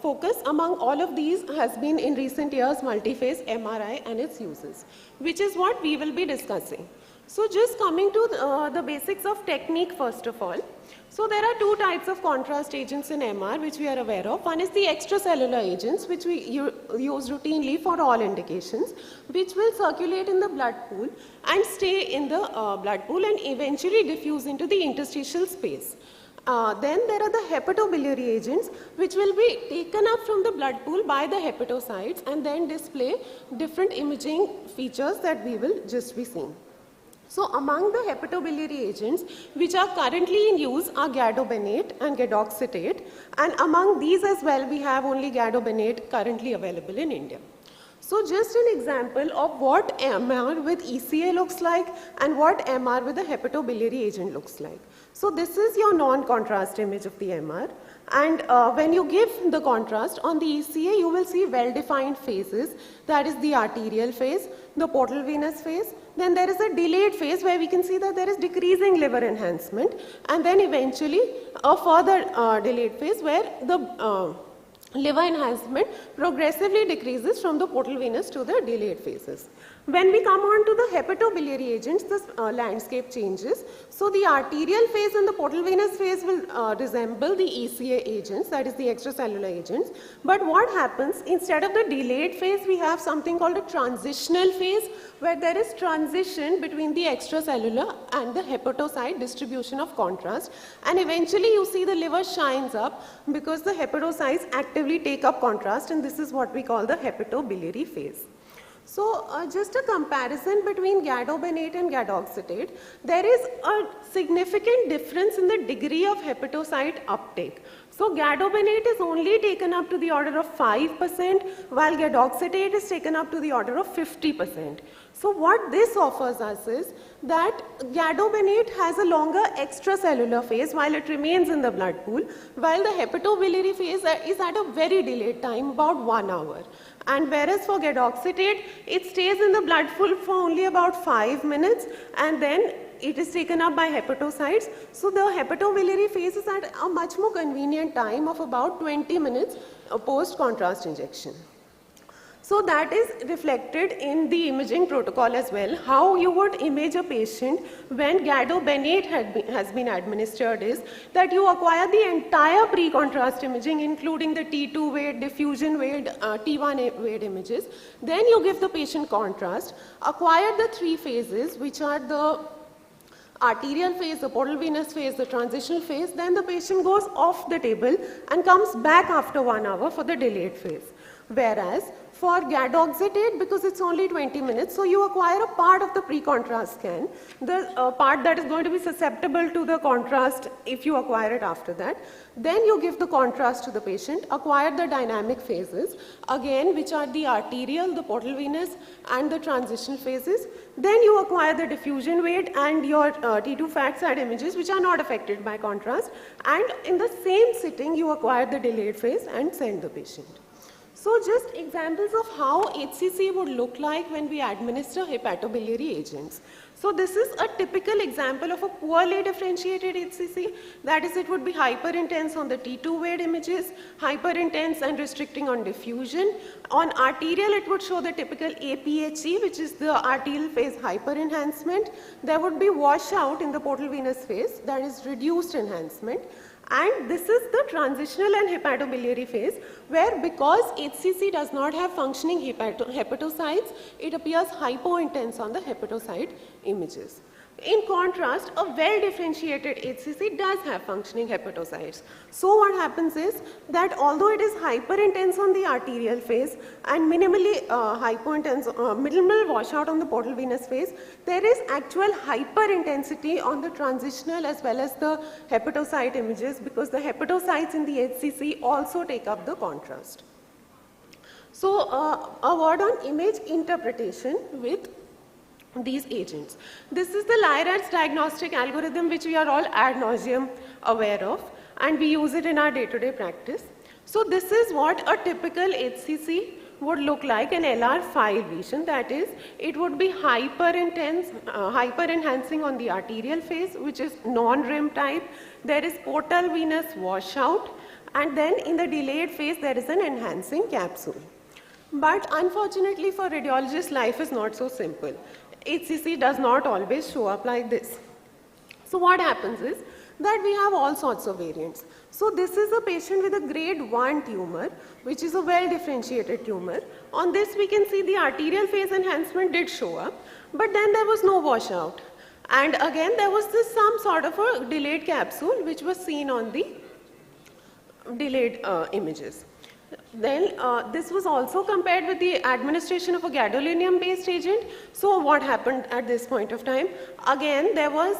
focus among all of these has been in recent years multi-phase MRI and its uses, which is what we will be discussing. So just coming to the basics of technique first of all. So there are two types of contrast agents in MR which we are aware of. One is the extracellular agents, which we use routinely for all indications, which will circulate in the blood pool and stay in the blood pool and eventually diffuse into the interstitial space. Then there are the hepatobiliary agents, which will be taken up from the blood pool by the hepatocytes and then display different imaging features that we will just be seeing. So among the hepatobiliary agents which are currently in use are gadobenate and gadoxetate, and among these as well we have only gadobenate currently available in India. So just an example of what MR with ECA looks like and what MR with a hepatobiliary agent looks like. So this is your non-contrast image of the MR, and when you give the contrast on the ECA, you will see well-defined phases. That is the arterial phase, the portal venous phase. Then there is a delayed phase where we can see that there is decreasing liver enhancement, and then eventually a further delayed phase where the liver enhancement progressively decreases from the portal venous to the delayed phases. When we come on to the hepatobiliary agents, this landscape changes. So the arterial phase and the portal venous phase will resemble the ECA agents, that is the extracellular agents. But what happens, instead of the delayed phase, we have something called a transitional phase, where there is transition between the extracellular and the hepatocyte distribution of contrast. And eventually you see the liver shines up because the hepatocytes actively take up contrast, and this is what we call the hepatobiliary phase. So just a comparison between gadobenate and gadoxetate, there is a significant difference in the degree of hepatocyte uptake. So gadobenate is only taken up to the order of 5%, while gadoxetate is taken up to the order of 50%. So what this offers us is that gadobenate has a longer extracellular phase while it remains in the blood pool, while the hepatobiliary phase is at a very delayed time, about 1 hour. And whereas for gadoxetate, it stays in the blood pool for only about 5 minutes, and then it is taken up by hepatocytes. So the hepatobiliary phase is at a much more convenient time of about 20 minutes post-contrast injection. So that is reflected in the imaging protocol as well. How you would image a patient when gadobenate has been administered is that you acquire the entire pre-contrast imaging, including the T2 weight, diffusion weight, T1 weight images. Then you give the patient contrast, acquire the 3 phases, which are the arterial phase, the portal venous phase, the transitional phase. Then the patient goes off the table and comes back after 1 hour for the delayed phase. Whereas for gadoxetate, because it's only 20 minutes, so you acquire a part of the pre-contrast scan, the part that is going to be susceptible to the contrast if you acquire it after that. Then you give the contrast to the patient, acquire the dynamic phases, again which are the arterial, the portal venous and the transitional phases. Then you acquire the diffusion weight and your T2 fat side images, which are not affected by contrast, and in the same sitting you acquire the delayed phase and send the patient. So just examples of how HCC would look like when we administer hepatobiliary agents. So this is a typical example of a poorly differentiated HCC. That is, it would be hyperintense on the T2 weight images, hyperintense and restricting on diffusion. On arterial, it would show the typical APHE, which is the arterial phase hyperenhancement. There would be washout in the portal venous phase, that is reduced enhancement. And this is the transitional and hepatobiliary phase, where because HCC does not have functioning hepatocytes, it appears hypointense on the hepatocyte images. In contrast, a well-differentiated HCC does have functioning hepatocytes. So what happens is that although it is hyperintense on the arterial phase and minimally minimal washout on the portal venous phase, there is actual hyperintensity on the transitional as well as the hepatocyte images, because the hepatocytes in the HCC also take up the contrast. So a word on image interpretation with these agents. This is the Lyrat's diagnostic algorithm, which we are all ad nauseum aware of, and we use it in our day-to-day practice. So this is what a typical HCC would look like, an LR5 lesion. That is, it would be hyperenhancing on the arterial phase, which is non-rim type. There is portal venous washout, and then in the delayed phase there is an enhancing capsule. But unfortunately for radiologists, life is not so simple. HCC does not always show up like this. So what happens is that we have all sorts of variants. So this is a patient with a grade 1 tumor, which is a well-differentiated tumor. On this we can see the arterial phase enhancement did show up, but then there was no washout. And again there was this some sort of a delayed capsule which was seen on the delayed images. Then this was also compared with the administration of a gadolinium based agent. So what happened at this point of time? Again there was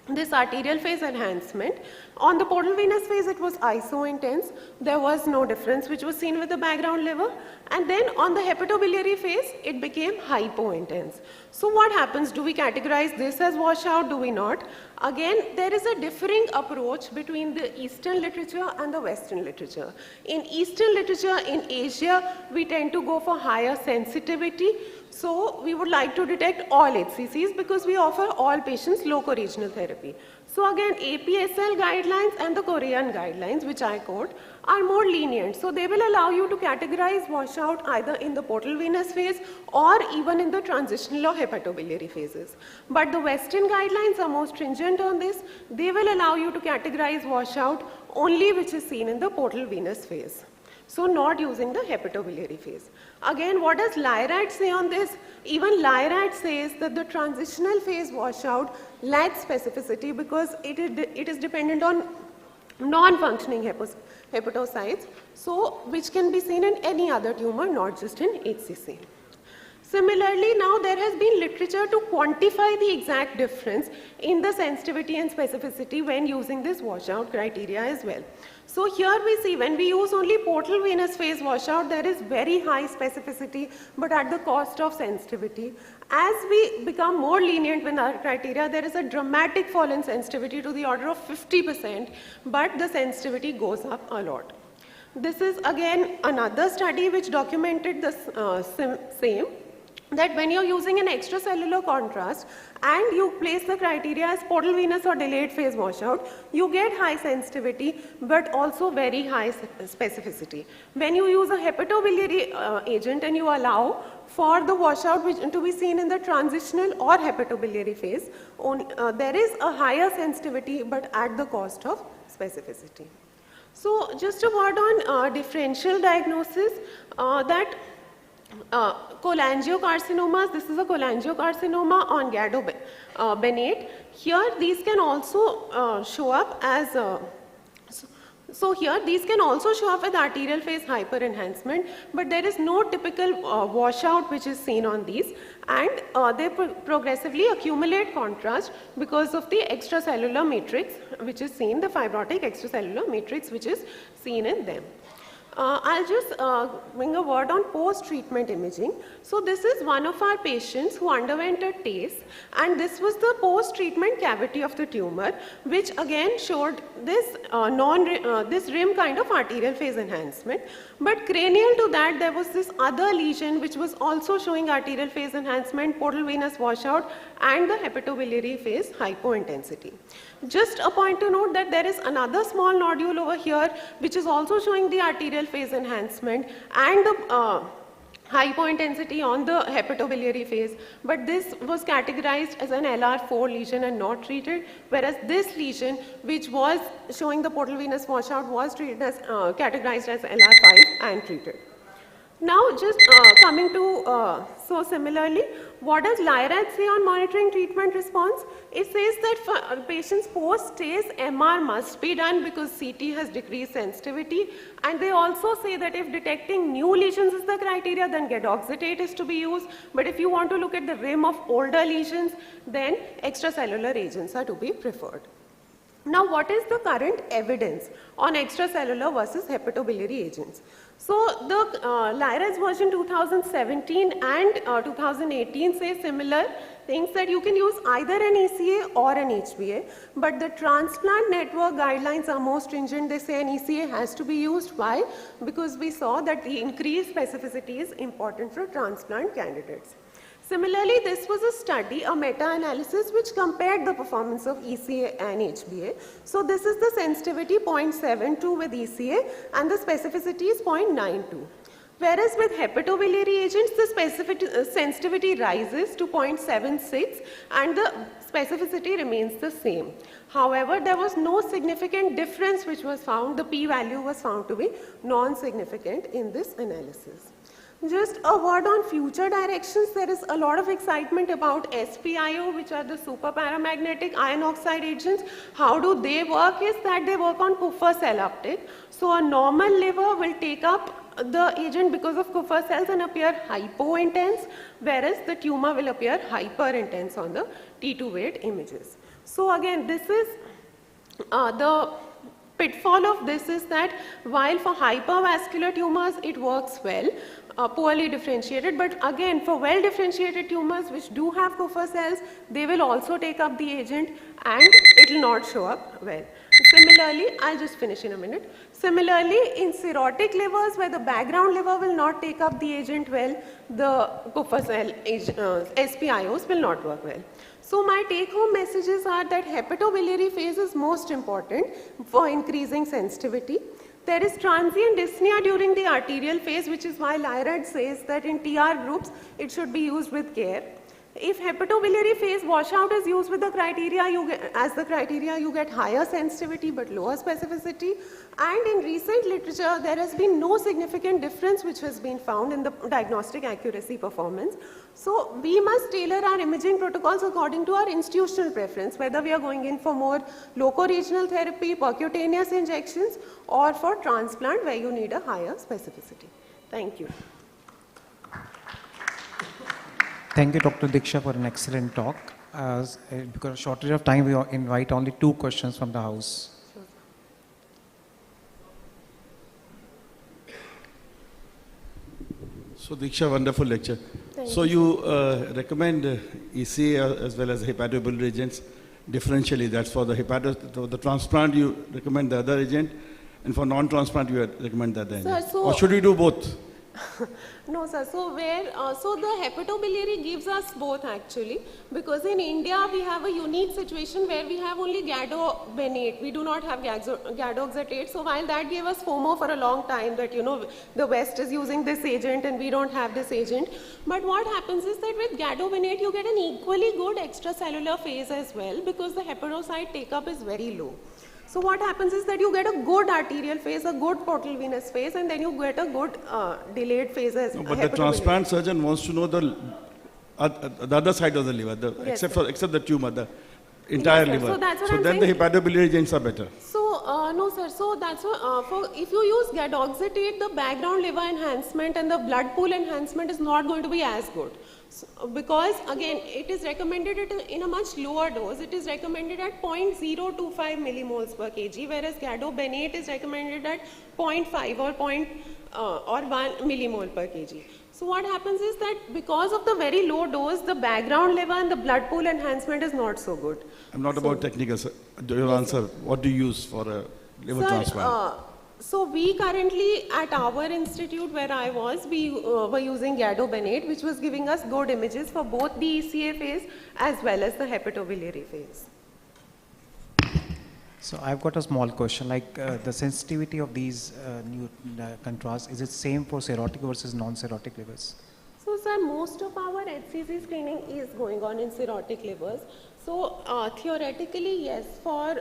this arterial phase enhancement. On the portal venous phase it was iso-intense. There was no difference which was seen with the background liver. And then on the hepatobiliary phase it became hypo-intense. So what happens? Do we categorize this as washout? Do we not? Again, there is a differing approach between the Eastern literature and the Western literature. In Eastern literature, in Asia, we tend to go for higher sensitivity. So we would like to detect all HCCs because we offer all patients local regional therapy. So again, APSL guidelines and the Korean guidelines, which I quote, are more lenient. So they will allow you to categorize washout either in the portal venous phase or even in the transitional or hepatobiliary phases. But the Western guidelines are more stringent on this. They will allow you to categorize washout only which is seen in the portal venous phase. So not using the hepatobiliary phase. Again, what does Lyrat say on this? Even Lyrat says that the transitional phase washout lacks specificity because it is dependent on non-functioning hepatocytes, so which can be seen in any other tumor, not just in HCC. Similarly, now there has been literature to quantify the exact difference in the sensitivity and specificity when using this washout criteria as well. So here we see when we use only portal venous phase washout, there is very high specificity, but at the cost of sensitivity. As we become more lenient with our criteria, there is a dramatic fall in sensitivity to the order of 50%, but the sensitivity goes up a lot. This is again another study which documented the same, that when you're using an extracellular contrast and you place the criteria as portal venous or delayed phase washout, you get high sensitivity but also very high specificity. When you use a hepatobiliary agent and you allow for the washout to be seen in the transitional or hepatobiliary phase, there is a higher sensitivity but at the cost of specificity. So just a word on differential diagnosis, that cholangiocarcinomas, this is a cholangiocarcinoma on gadobenate. Here these can also show up as these can also show up with arterial phase hyperenhancement, but there is no typical washout which is seen on these, and they progressively accumulate contrast because of the extracellular matrix which is seen, the fibrotic extracellular matrix which is seen in them. I'll just bring a word on post-treatment imaging. So this is one of our patients who underwent a TACE, and this was the post-treatment cavity of the tumor, which again showed this this rim kind of arterial phase enhancement. But cranial to that, there was this other lesion which was also showing arterial phase enhancement, portal venous washout, and the hepatobiliary phase hypointensity. Just a point to note that there is another small nodule over here which is also showing the arterial phase enhancement and the hypointensity on the hepatobiliary phase, but this was categorized as an LR4 lesion and not treated, whereas this lesion which was showing the portal venous washout was treated as categorized as LR5 and treated. Now just coming to, so similarly, what does LIRAD say on monitoring treatment response? It says that for patients post-TACE, MR must be done because CT has decreased sensitivity, and they also say that if detecting new lesions is the criteria, then gadoxetate is to be used, but if you want to look at the rim of older lesions, then extracellular agents are to be preferred. Now, what is the current evidence on extracellular versus hepatobiliary agents? So, the LIRADS version 2017 and 2018 say similar things, that you can use either an ECA or an HBA, but the transplant network guidelines are more stringent. They say an ECA has to be used. Why? Because we saw that the increased specificity is important for transplant candidates. Similarly, this was a study, a meta-analysis which compared the performance of ECA and HBA. So this is the sensitivity 0.72 with ECA and the specificity is 0.92. Whereas with hepatobiliary agents, the sensitivity rises to 0.76 and the specificity remains the same. However, there was no significant difference which was found. The p-value was found to be non-significant in this analysis. Just a word on future directions. There is a lot of excitement about SPIO, which are the superparamagnetic iron oxide agents. How do they work? Is that they work on Kupffer cell uptake. So a normal liver will take up the agent because of Kupffer cells and appear hypo-intense, whereas the tumor will appear hyper-intense on the T2 weight images. So again, this is the pitfall of this is that while for hypervascular tumors it works well, poorly differentiated, but again for well differentiated tumors which do have Kupffer cells, they will also take up the agent and it will not show up well. Similarly, I'll just finish in a minute. Similarly, in cirrhotic livers where the background liver will not take up the agent well, the Kupffer cell SPIOs will not work well. So my take-home messages are that hepatobiliary phase is most important for increasing sensitivity. There is transient dyspnea during the arterial phase, which is why LIRAD says that in TR groups it should be used with care. If hepatobiliary phase washout is used with the criteria, you get higher sensitivity but lower specificity. And in recent literature, there has been no significant difference which has been found in the diagnostic accuracy performance. So we must tailor our imaging protocols according to our institutional preference, whether we are going in for more loco-regional therapy, percutaneous injections, or for transplant where you need a higher specificity. Thank you. Thank you, Dr. Diksha, for an excellent talk. Because of shortage of time, we invite only 2 questions from the House. So Diksha, wonderful lecture. Thank so you. You recommend ECA as well as hepatobiliary agents differentially. That's for the transplant, you recommend the other agent, and for non-transplant, you recommend the other agent. Or should we do both? No, sir. So the hepatobiliary gives us both actually, because in India we have a unique situation where we have only gadobenate. We do not have gadoxetate. So while that gave us FOMO for a long time that the West is using this agent and we don't have this agent. But what happens is that with gadobenate you get an equally good extracellular phase as well, because the hepatocyte take-up is very low. So what happens is that you get a good arterial phase, a good portal venous phase, and then you get a good delayed phase as But the transplant surgeon wants to know the other side of the liver, yes, except the tumor, the entire liver. So that's what I'm then saying. the hepatobiliary agents are better. So no, sir. So that's what, if you use gadoxetate, the background liver enhancement and the blood pool enhancement is not going to be as good. So, because again, it is recommended in a much lower dose. It is recommended at 0.025 millimoles per kg, whereas gadobenate is recommended at 0.5 or 1 millimole per kg. So what happens is that because of the very low dose, the background liver and the blood pool enhancement is not so good. I'm not about technical, sir. Do you answer? What do you use for a liver transplant? So we currently at our institute where I was, we were using gadobenate, which was giving us good images for both the ECA phase as well as the hepatobiliary phase. So I've got a small question, like the sensitivity of these new contrasts, is it same for cirrhotic versus non-cirrhotic livers? So sir, most of our HCC screening is going on in cirrhotic livers. So theoretically, yes, for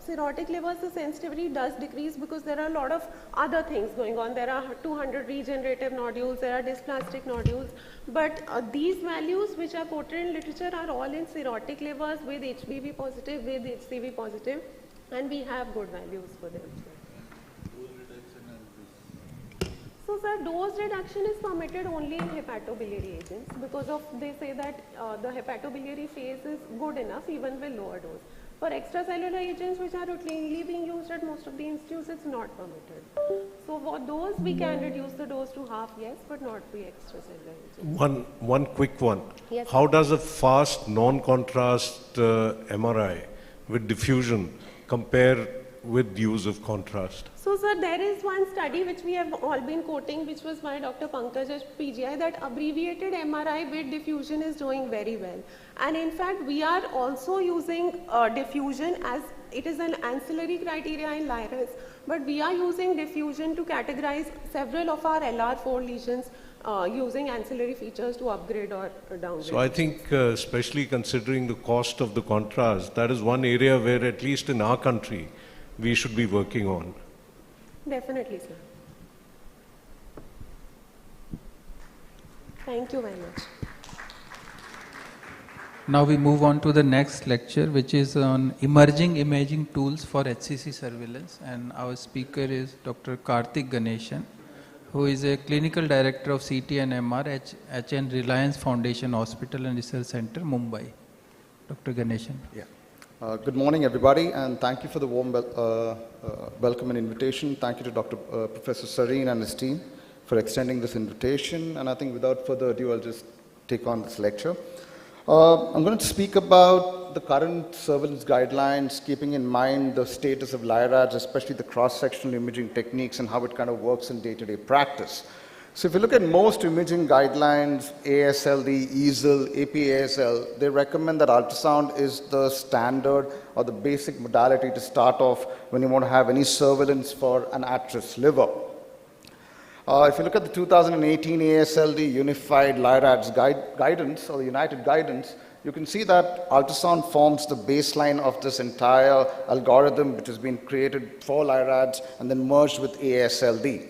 cirrhotic livers, the sensitivity does decrease because there are a lot of other things going on. There are 200 regenerative nodules, there are dysplastic nodules, but these values which are quoted in literature are all in cirrhotic livers with HBV positive, with HCV positive, and we have good values for them. So sir, dose reduction is permitted only in hepatobiliary agents because they say that the hepatobiliary phase is good enough even with lower dose. For extracellular agents which are routinely being used at most of the institutes, it's not permitted. So for those we can reduce the dose to half, yes, but not the extracellular agents. One quick one. Yes, How sir. does a fast non-contrast MRI with diffusion compare with use of contrast? So sir, there is one study which we have all been quoting, which was by Dr. Pankaj at PGI, that abbreviated MRI with diffusion is doing very well. And in fact, we are also using diffusion as it is an ancillary criteria in LIRAS, but we are using diffusion to categorize several of our LR4 lesions using ancillary features to upgrade or downgrade. So I think especially considering the cost of the contrast, that is one area where at least in our country, we should be working on. Definitely, sir. Thank you very much. Now we move on to the next lecture, which is on emerging imaging tools for HCC surveillance, and our speaker is Dr. Karthik Ganeshan, who is a clinical director of CT and MR HN Reliance Foundation Hospital and Research Center, Mumbai. Dr. Ganeshan. Yeah. Good morning, everybody, and thank you for the warm welcome and invitation. Thank you to Professor Sareen and his team for extending this invitation. And I think without further ado, I'll just take on this lecture. I'm going to speak about the current surveillance guidelines, keeping in mind the status of LIRADS, especially the cross-sectional imaging techniques and how it kind of works in day-to-day practice. So if you look at most imaging guidelines, ASLD, EASL, APASL, they recommend that ultrasound is the standard or the basic modality to start off when you want to have any surveillance for an at-risk liver. If you look at the 2018 ASLD Unified LIRADS guidance, or the United Guidance, you can see that ultrasound forms the baseline of this entire algorithm which has been created for LIRADS and then merged with ASLD.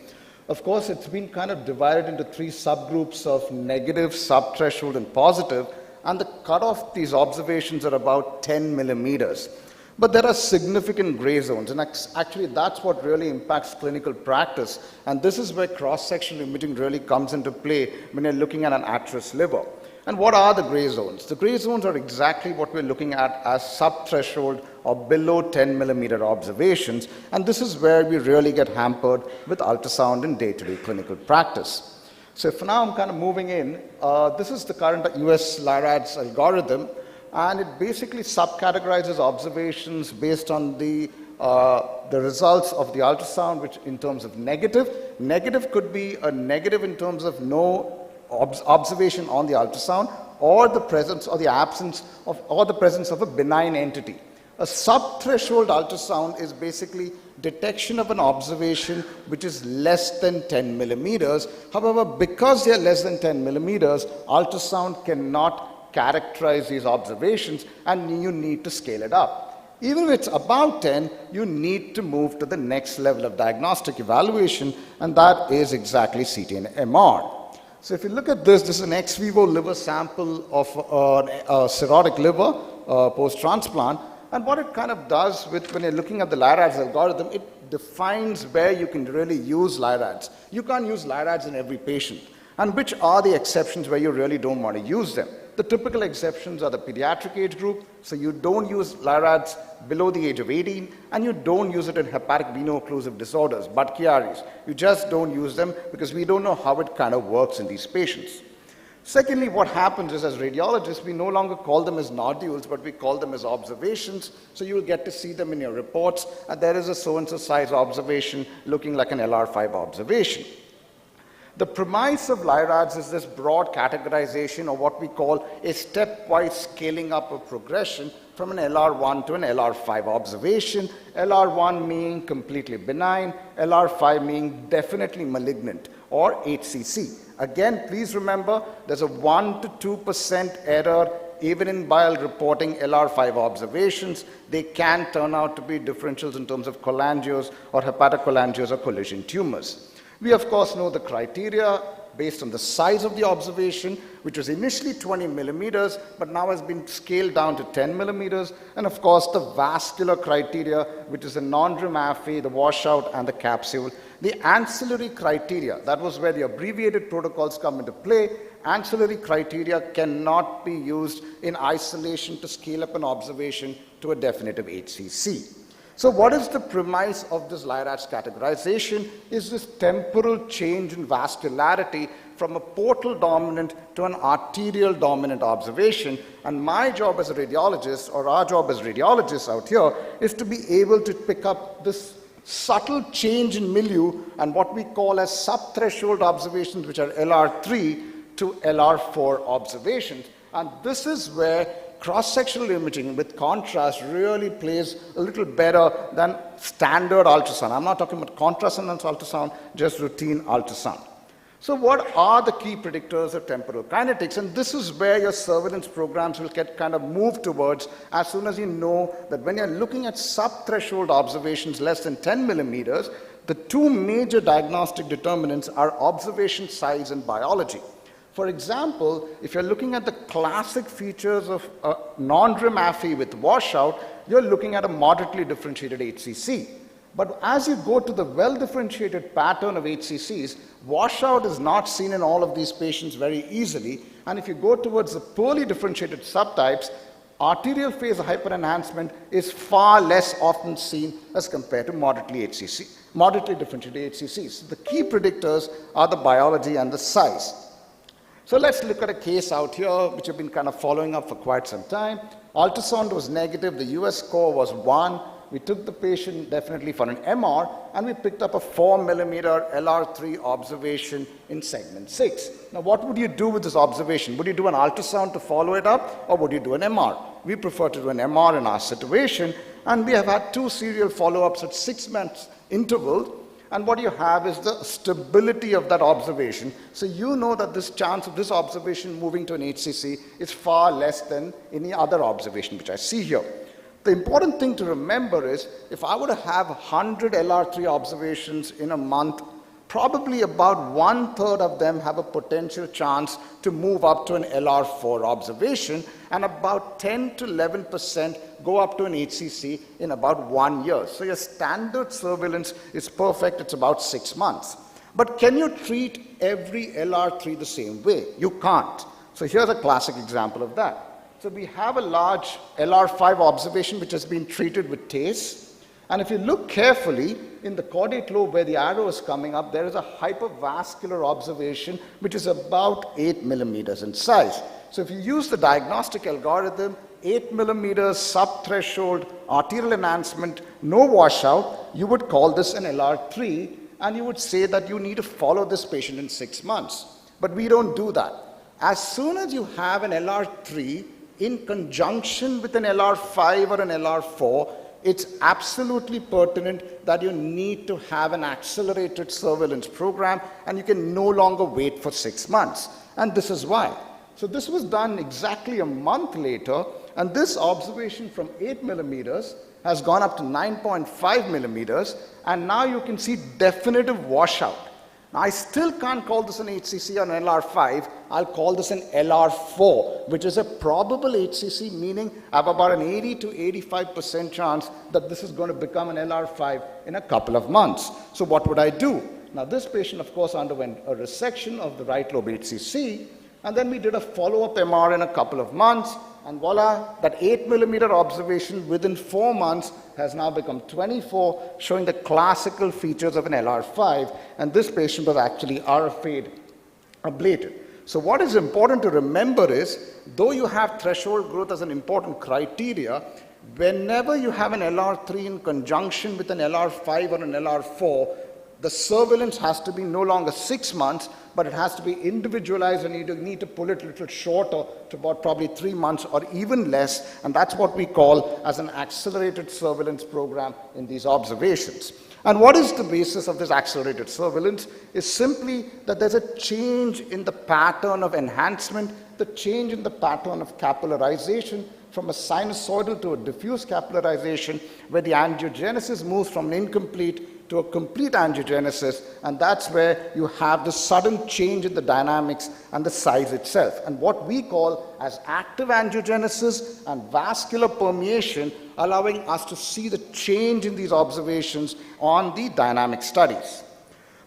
Of course, it's been kind of divided into 3 subgroups of negative, subthreshold, and positive, and the cutoff of these observations are about 10 millimeters. But there are significant gray zones, and actually that's what really impacts clinical practice, and this is where cross-sectional imaging really comes into play when you're looking at an at-risk liver. And what are the gray zones? The gray zones are exactly what we're looking at as subthreshold or below 10 millimeter observations, and this is where we really get hampered with ultrasound in day-to-day clinical practice. So for now I'm kind of moving in, this is the current US LIRADS algorithm, and it basically subcategorizes observations based on the results of the ultrasound, which in terms of negative. Negative could be a negative in terms of no observation on the ultrasound, or the presence or the absence of, or the presence of a benign entity. A subthreshold ultrasound is basically detection of an observation which is less than 10 millimeters. However, because they are less than 10 millimeters, ultrasound cannot characterize these observations, and you need to scale it up. Even if it's about 10, you need to move to the next level of diagnostic evaluation, and that is exactly CT and MR. So if you look at this, this is an ex vivo liver sample of a cirrhotic liver post-transplant. And what it kind of does with, when you're looking at the LIRADS algorithm, it defines where you can really use LIRADS. You can't use LIRADS in every patient. And which are the exceptions where you really don't want to use them? The typical exceptions are the pediatric age group, so you don't use LIRADS below the age of 18, and you don't use it in hepatic veno-occlusive disorders, but Chiari's. You just don't use them because we don't know how it kind of works in these patients. Secondly, what happens is, as radiologists, we no longer call them as nodules, but we call them as observations. So you will get to see them in your reports, and there is a so-and-so size observation looking like an LR5 observation. The premise of LIRADS is this broad categorization, or what we call a stepwise scaling up of progression from an LR1 to an LR5 observation. LR1 meaning completely benign, LR5 meaning definitely malignant, or HCC. Again, please remember, there's a 1 to 2% error even in bile reporting LR5 observations. They can turn out to be differentials in terms of cholangios or hepatocholangios or collision tumors. We, of course, know the criteria based on the size of the observation, which was initially 20 millimeters, but now has been scaled down to 10 millimeters. And, of course, the vascular criteria, which is the non-rem-affy, the washout, and the capsule. The ancillary criteria, that was where the abbreviated protocols come into play. Ancillary criteria cannot be used in isolation to scale up an observation to a definitive HCC. So what is the premise of this LIRADS categorization? Is this temporal change in vascularity from a portal dominant to an arterial dominant observation. And my job as a radiologist, or our job as radiologists out here, is to be able to pick up this subtle change in milieu and what we call as subthreshold observations, which are LR3 to LR4 observations. And this is where cross-sectional imaging with contrast really plays a little better than standard ultrasound. I'm not talking about contrast enhanced ultrasound, just routine ultrasound. So what are the key predictors of temporal kinetics? And this is where your surveillance programs will get kind of moved towards as soon as you know that when you're looking at sub-threshold observations less than 10 millimeters, the two major diagnostic determinants are observation size and biology. For example, if you're looking at the classic features of a non-rem-affy with washout, you're looking at a moderately differentiated HCC. But as you go to the well-differentiated pattern of HCCs, washout is not seen in all of these patients very easily. And if you go towards the poorly differentiated subtypes, arterial phase hyperenhancement is far less often seen as compared to moderately differentiated HCCs. So the key predictors are the biology and the size. So let's look at a case out here, which I've been kind of following up for quite some time. Ultrasound was negative. The US score was 1. We took the patient definitely for an MR, and we picked up a 4 millimeter LR3 observation in segment 6. Now, what would you do with this observation? Would you do an ultrasound to follow it up, or would you do an MR? We prefer to do an MR in our situation, and we have had 2 serial follow-ups at 6 months interval. And what you have is the stability of that observation. So you know that this chance of this observation moving to an HCC is far less than any other observation, which I see here. The important thing to remember is, if I were to have 100 LR3 observations in a month, probably about 1/3 of them have a potential chance to move up to an LR4 observation, and about 10 to 11% go up to an HCC in about 1 year. So your standard surveillance is perfect, it's about 6 months. But can you treat every LR3 the same way? You can't. So here's a classic example of that. So we have a large LR5 observation which has been treated with TACE. And if you look carefully, in the caudate lobe where the arrow is coming up, there is a hypervascular observation which is about 8 millimeters in size. So if you use the diagnostic algorithm, 8 millimeters subthreshold arterial enhancement, no washout, you would call this an LR3, and you would say that you need to follow this patient in 6 months. But we don't do that. As soon as you have an LR3 in conjunction with an LR5 or an LR4, it's absolutely pertinent that you need to have an accelerated surveillance program, and you can no longer wait for 6 months. And this is why. So this was done exactly a month later, and this observation from 8 millimeters has gone up to 9.5 millimeters, and now you can see definitive washout. Now, I still can't call this an HCC or an LR5. I'll call this an LR4, which is a probable HCC, meaning I have about an 80 to 85% chance that this is going to become an LR5 in a couple of months. So what would I do? Now, this patient, of course, underwent a resection of the right lobe HCC, and then we did a follow-up MR in a couple of months, and voila, that 8 millimeter observation within 4 months has now become 24, showing the classical features of an LR5, and this patient was actually RFA'd ablated. So what is important to remember is, though you have threshold growth as an important criteria, whenever you have an LR3 in conjunction with an LR5 or an LR4, the surveillance has to be no longer 6 months, but it has to be individualized, and you need to pull it a little shorter to about probably 3 months or even less, and that's what we call as an accelerated surveillance program in these observations. And what is the basis of this accelerated surveillance is simply that there's a change in the pattern of enhancement, the change in the pattern of capillarization from a sinusoidal to a diffuse capillarization, where the angiogenesis moves from an incomplete to a complete angiogenesis, and that's where you have the sudden change in the dynamics and the size itself. And what we call as active angiogenesis and vascular permeation, allowing us to see the change in these observations on the dynamic studies.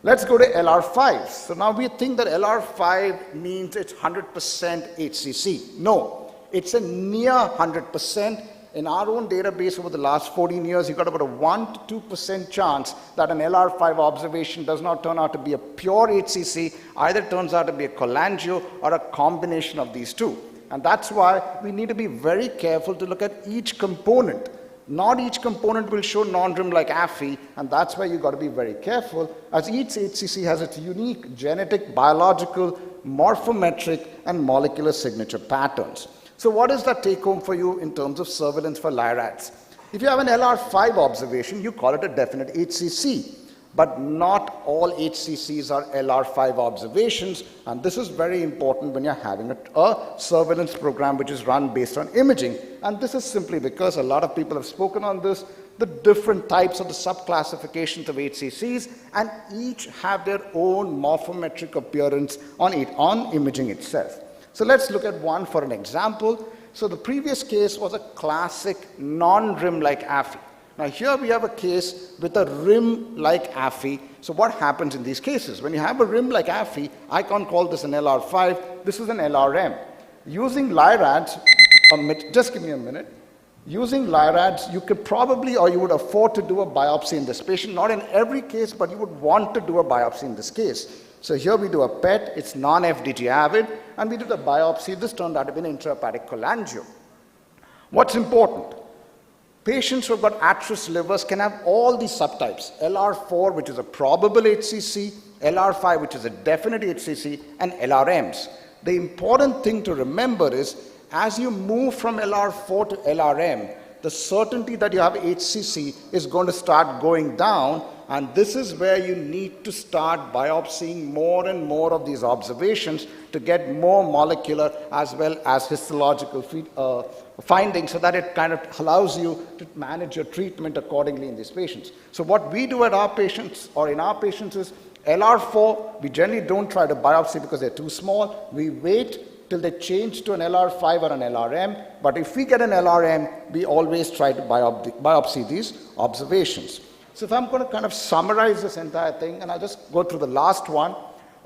Let's go to LR5. So now we think that LR5 means it's 100% HCC. No, it's a near 100%. In our own database over the last 14 years, you've got about a 1 to 2% chance that an LR5 observation does not turn out to be a pure HCC, either turns out to be a cholangio or a combination of these two. And that's why we need to be very careful to look at each component. Not each component will show non-rim like AFI, and that's why you've got to be very careful, as each HCC has its unique genetic, biological, morphometric, and molecular signature patterns. So what is that take home for you in terms of surveillance for LIRADs? If you have an LR5 observation, you call it a definite HCC. But not all HCCs are LR5 observations, and this is very important when you're having a surveillance program which is run based on imaging. And this is simply because a lot of people have spoken on this, the different types of the subclassifications of HCCs, and each have their own morphometric appearance on imaging itself. So let's look at one for an example. So the previous case was a classic non-rim-like AFI. Now here we have a case with a rim-like AFI. So what happens in these cases? When you have a rim-like AFI, I can't call this an LR5, this is an LRM. Using LIRADs, just give me a minute. Using LIRADs, you could probably, or you would afford to do a biopsy in this patient. Not in every case, but you would want to do a biopsy in this case. So here we do a PET, it's non-FDG avid, and we do the biopsy. This turned out to be an intrahepatic cholangio. What's important? Patients who have got atrous livers can have all these subtypes, LR4, which is a probable HCC, LR5, which is a definite HCC, and LRMs. The important thing to remember is, as you move from LR4 to LRM, the certainty that you have HCC is going to start going down, and this is where you need to start biopsying more and more of these observations to get more molecular as well as histological findings, so that it kind of allows you to manage your treatment accordingly in these patients. So what we do at our patients, or in our patients, is LR4, we generally don't try to biopsy because they're too small. We wait till they change to an LR5 or an LRM, but if we get an LRM, we always try to biopsy these observations. So if I'm going to kind of summarize this entire thing, and I'll just go through the last one,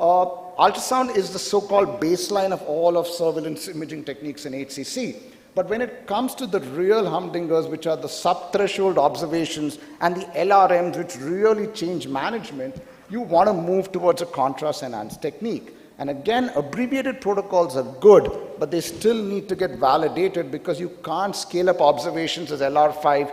Ultrasound is the so-called baseline of all of surveillance imaging techniques in HCC. But when it comes to the real humdingers, which are the sub-threshold observations and the LRMs, which really change management, you want to move towards a contrast-enhanced technique. And again, abbreviated protocols are good, but they still need to get validated because you can't scale up observations as LR5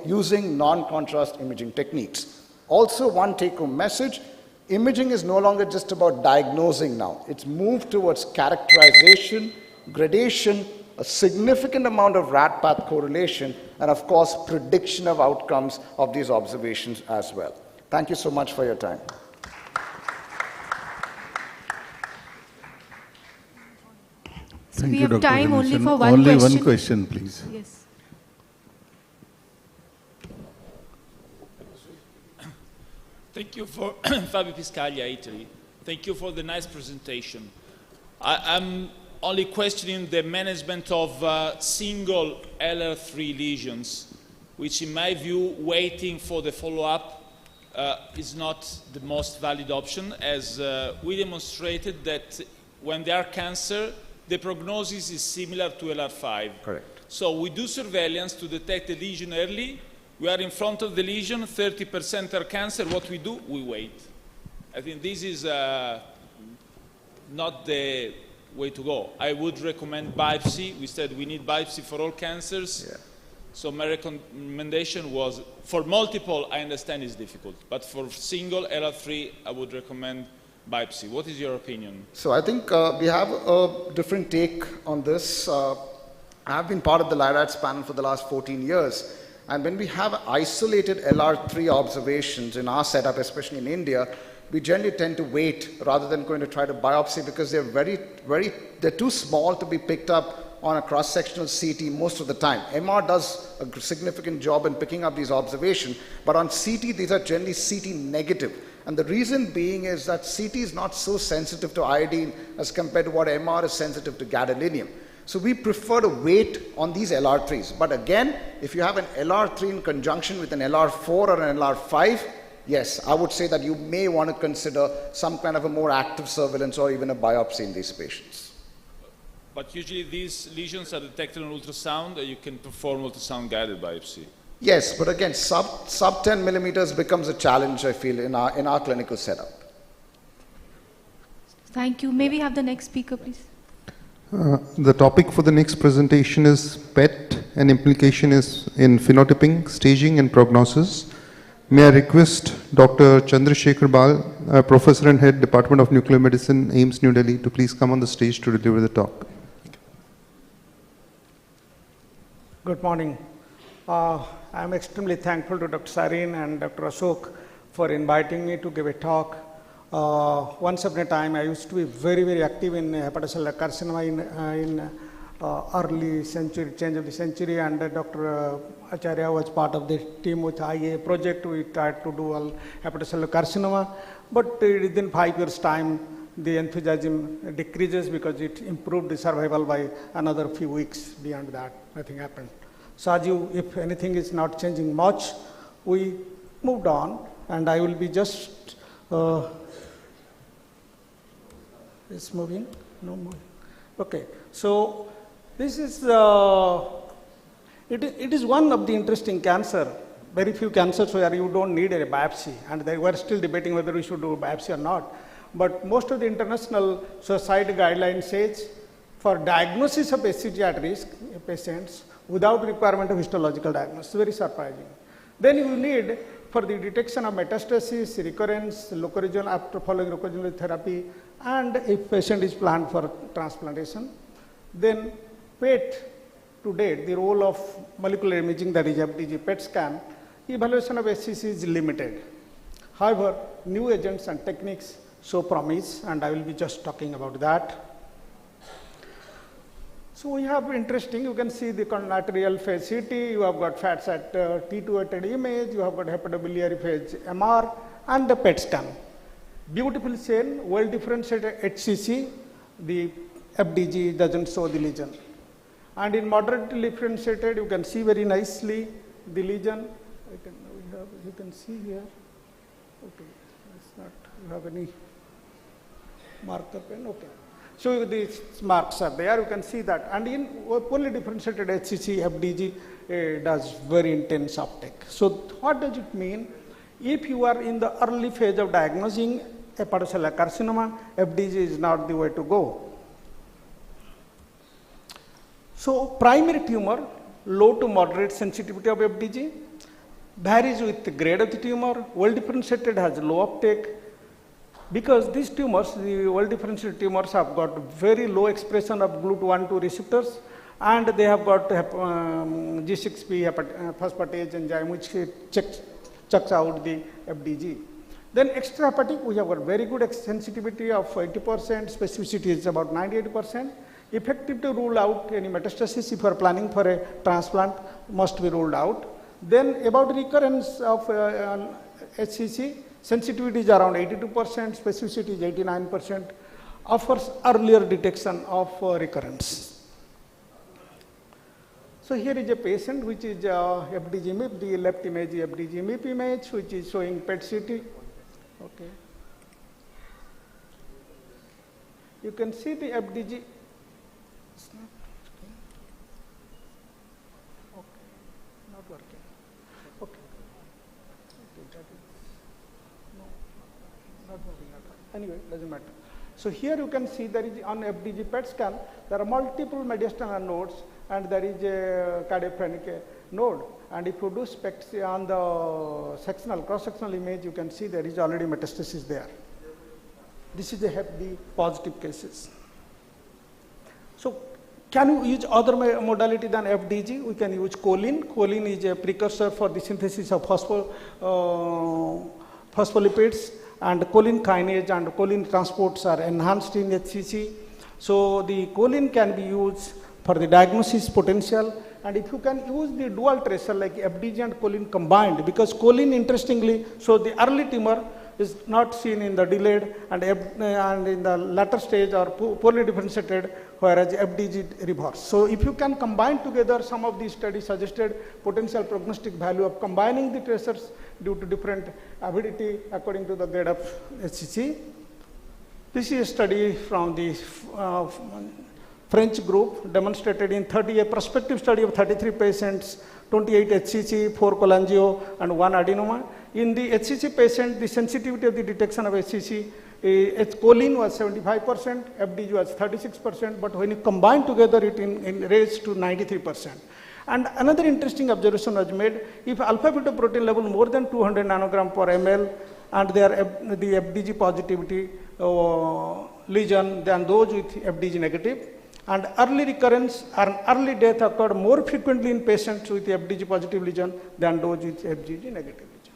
using non-contrast imaging techniques. Also, one take-home message, imaging is no longer just about diagnosing now. It's moved towards characterization, gradation, a significant amount of rat path correlation, and of course, prediction of outcomes of these observations as well. Thank you so much for your time. So Thank we you, have Dr. time only Ganeshan. for one only question. One question, please. Yes. Thank you for Fabio Piscaglia, Italy. Thank you for the nice presentation. I'm only questioning the management of single LR3 lesions, which in my view, waiting for the follow-up is not the most valid option, as we demonstrated that when they are cancer, the prognosis is similar to LR5. Correct. So we do surveillance to detect the lesion early. We are in front of the lesion, 30% are cancer. What we do? We wait. I think this is not the way to go. I would recommend biopsy. We said we need biopsy for all cancers. Yeah. So my recommendation was, for multiple, I understand it's difficult, but for single LR3, I would recommend biopsy. What is your opinion? So I think we have a different take on this. I have been part of the LIDATS panel for the last 14 years. And when we have isolated LR3 observations in our setup, especially in India, we generally tend to wait rather than going to try to biopsy because they're too small to be picked up on a cross-sectional CT most of the time. MR does a significant job in picking up these observations, but on CT, these are generally CT negative. And the reason being is that CT is not so sensitive to iodine as compared to what MR is sensitive to gadolinium. So we prefer to wait on these LR3s. But again, if you have an LR3 in conjunction with an LR4 or an LR5, yes, I would say that you may want to consider some kind of a more active surveillance or even a biopsy in these patients. But usually these lesions are detected on ultrasound, or you can perform ultrasound-guided biopsy. Yes, but again, sub 10 millimeters becomes a challenge, I feel, in our clinical setup. Thank you. May we have the next speaker, please? The topic for the next presentation is PET, and implication is in phenotyping, staging, and prognosis. May I request Dr. Chandrasekhar Bal, Professor and Head, Department of Nuclear Medicine, AIIMS, New Delhi, to please come on the stage to deliver the talk. Good morning. I'm extremely thankful to Dr. Sareen and Dr. Ashok for inviting me to give a talk. Once upon a time, I used to be very, very active in hepatocellular carcinoma in early century, change of the century, and Dr. Acharya was part of the team with IA project. We tried to do all hepatocellular carcinoma, but within 5 years' time, the enthusiasm decreases because it improved the survival by another few weeks. Beyond that, nothing happened. So as you, if anything is not changing much, we moved on, and I will be just, it's moving, no more. Okay, so this is, it is one of the interesting cancer. Very few cancers where you don't need a biopsy, and they were still debating whether we should do a biopsy or not. But most of the international society guidelines says for diagnosis of HCG at risk patients without requirement of histological diagnosis. Very surprising. Then you need for the detection of metastasis, recurrence, locoregional after following locoregional therapy, and if patient is planned for transplantation. Then PET, to date, the role of molecular imaging, that is FDG PET scan, evaluation of HCC is limited. However, new agents and techniques show promise, and I will be just talking about that. So we have interesting, you can see the connatorial phase CT, you have got fats at T2-weighted image, you have got hepatobiliary phase MR, and the PET scan. Beautifully seen, well differentiated HCC, the FDG doesn't show the lesion. And in moderately differentiated, you can see very nicely the lesion. You can see here. Okay, it's not, you have any. marker pen, okay. So these marks are there, you can see that. And in poorly differentiated HCC, FDG does very intense uptake. So what does it mean? If you are in the early phase of diagnosing hepatocellular carcinoma, FDG is not the way to go. So primary tumor, low to moderate sensitivity of FDG, varies with the grade of the tumor, well differentiated has low uptake. Because these tumors, the well differentiated tumors have got very low expression of GLUT1-2 receptors, and they have got G6P phosphatase enzyme which checks out the FDG. Then extrahepatic, we have got very good sensitivity of 80%, specificity is about 98%. Effective to rule out any metastasis if you are planning for a transplant, must be ruled out. Then about recurrence of HCC, sensitivity is around 82%, specificity is 89%, offers earlier detection of recurrence. So here is a patient which is FDG MIP, the left image is FDG MIP image which is showing PET CT. Okay. You can see the FDG. Not working. Okay. Not moving at all. Anyway, doesn't matter. So here you can see there is on FDG PET scan, there are multiple mediastinal nodes and there is a cardiophrenic node. And if you do specs on the sectional, cross-sectional image, you can see there is already metastasis there. This is the Hep B positive cases. So can you use other modality than FDG? We can use choline. Choline is a precursor for the synthesis of phospholipids, and choline kinase and choline transports are enhanced in HCC. So the choline can be used for the diagnosis potential, and if you can use the dual tracer like FDG and choline combined, because choline interestingly, so the early tumor is not seen in the delayed and in the latter stage or poorly differentiated, whereas FDG reverse. So if you can combine together, some of these studies suggested potential prognostic value of combining the tracers due to different avidity according to the grade of HCC. This is a study from the French group demonstrated in a prospective study of 33 patients, 28 HCC, 4 cholangio and 1 adenoma. In the HCC patient, the sensitivity of the detection of HCC, choline was 75%, FDG was 36%, but when you combine together it raised to 93%. And another interesting observation was made, if alpha fetoprotein level more than 200 nanogram per ml and they are the FDG positivity lesion than those with FDG negative, and early recurrence and early death occurred more frequently in patients with FDG positive lesion than those with FDG negative lesion.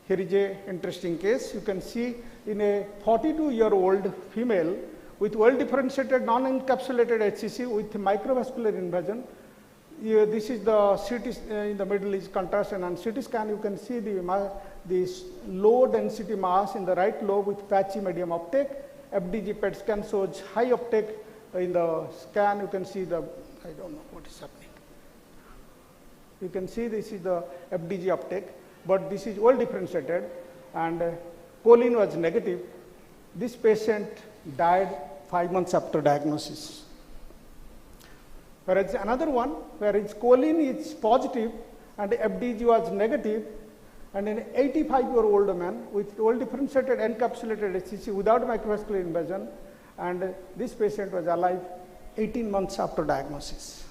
Here is an interesting case. You can see in a 42-year-old female with well-differentiated non-encapsulated HCC with microvascular invasion. This is the CT, in the middle is contrast, and on CT scan you can see the low density mass in the right lobe with patchy medium uptake. FDG PET scan shows high uptake in the scan. You can see the, I don't know what is happening. You can see this is the FDG uptake, but this is well differentiated and choline was negative. This patient died 5 months after diagnosis. Whereas another one, whereas choline is positive and FDG was negative, and an 85-year-old man with well-differentiated encapsulated HCC without microvascular invasion, and this patient was alive 18 months after diagnosis.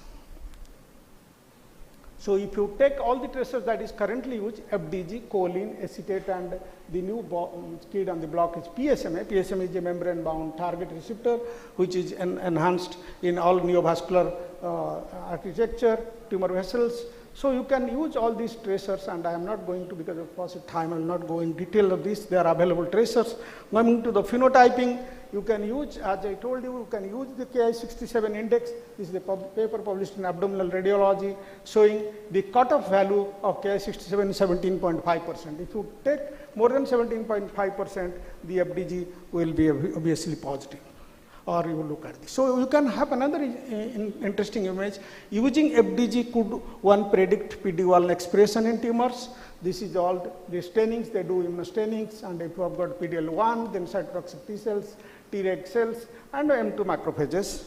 So if you take all the tracers that is currently used, FDG, choline, acetate, and the new kid on the block is PSMA. PSMA is a membrane-bound target receptor which is enhanced in all neovascular architecture, tumor vessels. So you can use all these tracers, and I am not going to, because of course of time, I will not go in detail of this. They are available tracers. Coming to the phenotyping, you can use, as I told you, you can use the Ki-67 index. This is the paper published in Abdominal Radiology showing the cutoff value of Ki-67 is 17.5%. If you take more than 17.5%, the FDG will be obviously positive. Or you will look at this. So you can have another interesting image. Using FDG, could one predict PD-1 expression in tumors? This is all the stainings, they do immunostainings, and if you have got PD-L1, then cytotoxic T cells, Treg cells, and M2 macrophages.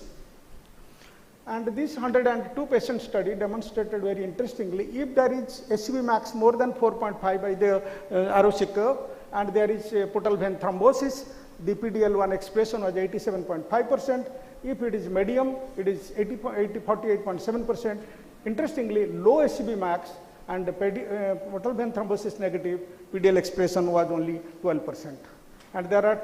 And this 102 patient study demonstrated very interestingly, if there is SUV max more than 4.5 by the ROC curve, and there is a portal vein thrombosis, the PD-L1 expression was 87.5%. If it is medium, it is 48.7%. Interestingly, low SUV max and portal vein thrombosis negative, PDL expression was only 12%. And there are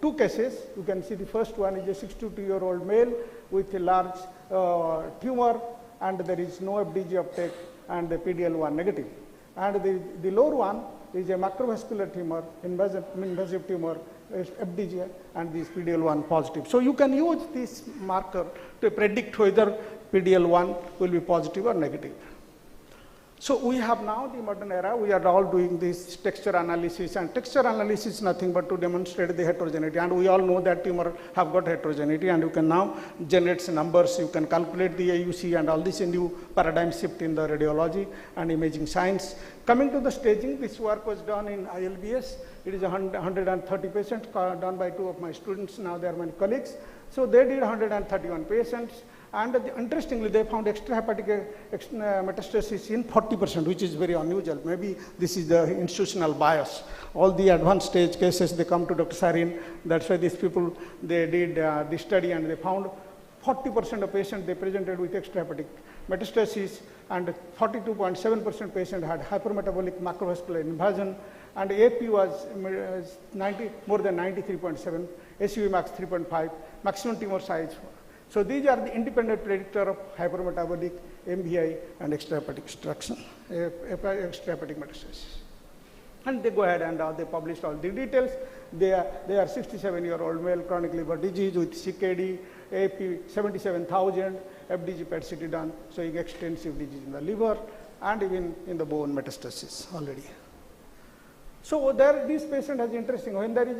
two cases. You can see the first one is a 62-year-old male with a large tumor, and there is no FDG uptake and the PDL1 negative. And the lower one is a macrovascular tumor, invasive tumor, FDG, and this PDL1 positive. So you can use this marker to predict whether PDL1 will be positive or negative. So we have now the modern era, we are all doing this texture analysis, and texture analysis is nothing but to demonstrate the heterogeneity, and we all know that tumor have got heterogeneity, and you can now generate numbers, you can calculate the AUC, and all this a new paradigm shift in the radiology and imaging science. Coming to the staging, this work was done in ILBS. It is 130 patients done by two of my students, now they are my colleagues. So they did 131 patients. And interestingly, they found extrahepatic metastasis in 40%, which is very unusual. Maybe this is the institutional bias. All the advanced stage cases, they come to Dr. Sarin. That's why these people, they did this study, and they found 40% of patients they presented with extrahepatic metastasis, and 42.7% patient had hypermetabolic macrovascular invasion, and AP was more than 93.7, SUV max 3.5, maximum tumor size. So these are the independent predictor of hypermetabolic, MVI, and extrahepatic extraction, extrahepatic metastasis. And they go ahead and they published all the details. They are 67-year-old male, chronic liver disease with CKD, AP 77,000, FDG PET CT done, showing extensive disease in the liver and even in the bone metastasis already. So there, this patient has interesting. When there is,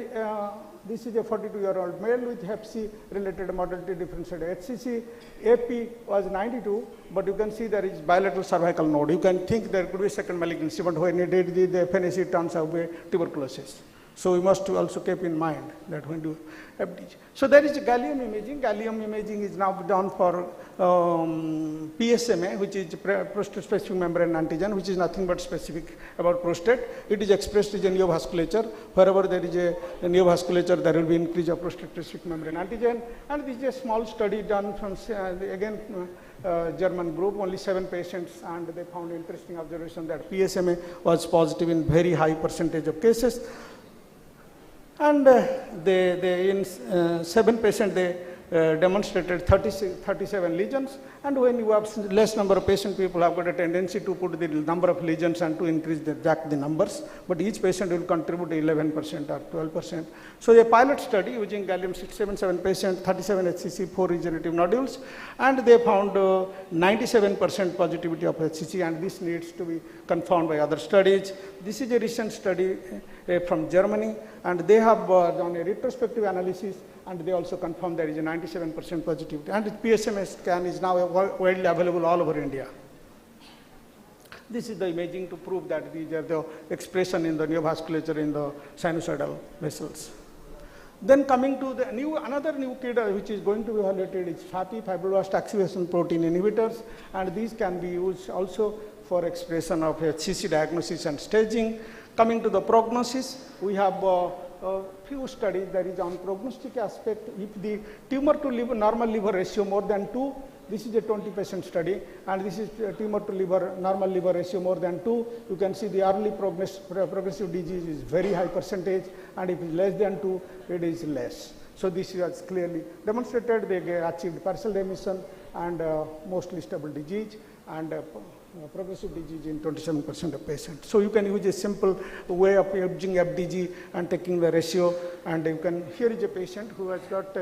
this is a 42-year-old male with hep C related modality differentiated HCC. AP was 92, but you can see there is bilateral cervical node. You can think there could be second malignancy, but when you did the FNAC, it turns out to be tuberculosis. So we must also keep in mind that when you FDG. So there is gallium imaging. Gallium imaging is now done for PSMA, which is prostate-specific membrane antigen, which is nothing but specific about prostate. It is expressed as a neovasculature. Wherever there is a neovasculature, there will be increase of prostate-specific membrane antigen. And this is a small study done from, again, German group, only 7 patients, and they found interesting observation that PSMA was positive in very high percentage of cases. And in 7 patients, they demonstrated 37 lesions. And when you have less number of patient, people have got a tendency to put the number of lesions and to increase the numbers. But each patient will contribute 11% or 12%. So a pilot study using gallium-677 patient, 37 HCC, 4 regenerative nodules, and they found 97% positivity of HCC, and this needs to be confirmed by other studies. This is a recent study from Germany, and they have done a retrospective analysis, and they also confirmed there is a 97% positivity. And the PSMA scan is now widely available all over India. This is the imaging to prove that these are the expression in the neovasculature in the sinusoidal vessels. Then coming to the another new kid which is going to be evaluated is FAPI, fibroblast activation protein inhibitors, and these can be used also for expression of HCC diagnosis and staging. Coming to the prognosis, we have a few studies that is on prognostic aspect. If the tumor to liver, normal liver ratio more than 2, this is a 20 patient study, and this is tumor to liver, normal liver ratio more than 2. You can see the early progressive disease is very high percentage, and if it is less than 2, it is less. So this is clearly demonstrated. They achieved partial remission and mostly stable disease, and progressive disease in 27% of patients. So you can use a simple way of using FDG and taking the ratio, and you can, here is a patient who has got,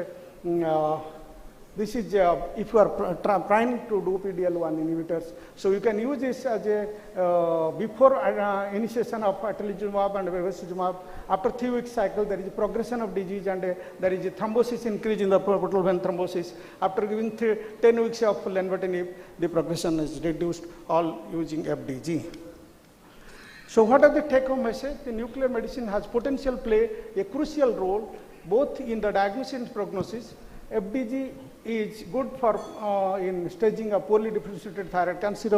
this is, if you are trying to do PD-L1 inhibitors, so you can use this as a, before initiation of atezolizumab and bevacizumab, after 3 week cycle, there is a progression of disease, and there is a thrombosis increase in the portal vein thrombosis. After giving 10 weeks of lenvatinib, the progression is reduced, all using FDG. So what are the take-home message? The nuclear medicine has potential play a crucial role both in the diagnosis and prognosis. FDG is good for in staging of poorly differentiated thyroid cancer,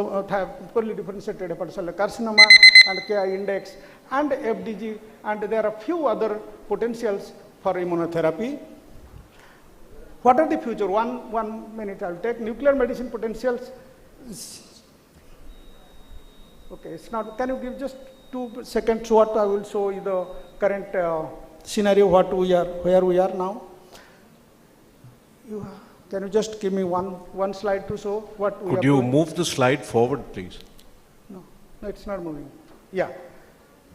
poorly differentiated hepatocellular carcinoma and KI index and FDG, and there are few other potentials for immunotherapy. What are the future? One minute I will take. Nuclear medicine potentials. Okay, it's not. Can you give just 2 seconds? What I will show you the current scenario. What we are, where we are now. Can you just give me one slide to show what we are? Could you doing? move the slide forward, please? No, it's not moving. Yeah.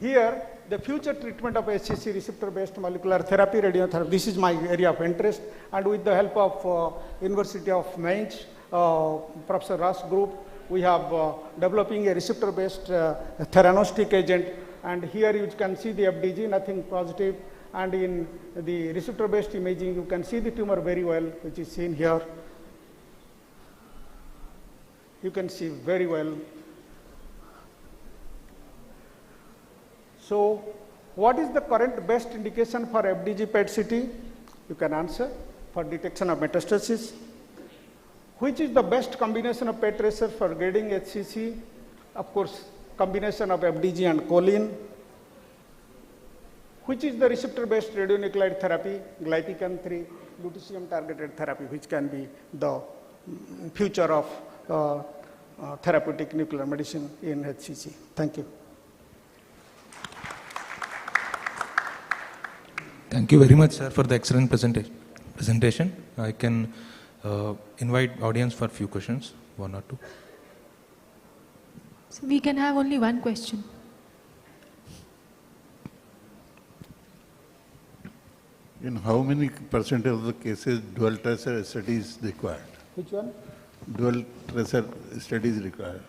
Here, the future treatment of HCC receptor-based molecular therapy, radiotherapy. This is my area of interest, and with the help of University of M.I.C.E, Professor Ross group, we have developing a receptor-based theranostic agent, and here you can see the FDG, nothing positive, and in the receptor-based imaging, you can see the tumor very well, which is seen here. You can see very well. So, what is the current best indication for FDG PET-CT? You can answer for detection of metastasis. Which is the best combination of PET tracer for grading HCC? Of course, combination of FDG and choline. Which is the receptor-based radionuclide therapy? Glypican-3 lutetium-targeted therapy, which can be the future of therapeutic nuclear medicine in HCC. Thank you. Thank you very much, sir, for the excellent presentation. I can invite audience for a few questions, 1 or 2. So we can have only one question. In how many percent of the cases dual tracer studies required? Which one? Dual tracer studies required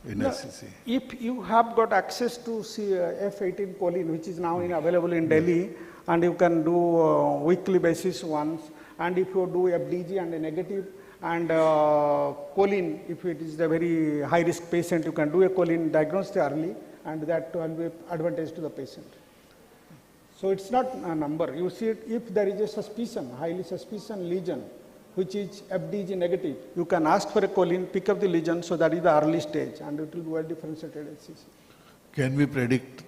in SCC. If you have got access to F18 choline, which is now available in Delhi, and you can do weekly basis once, and if you do FDG and a negative, and choline, if it is a very high risk patient, you can do a choline diagnosed early, and that will be advantage to the patient. So it's not a number. You see it, if there is a suspicion, highly suspicion lesion, which is FDG negative, you can ask for a choline, pick up the lesion, so that is the early stage, and it will be well differentiated HCC. Can we predict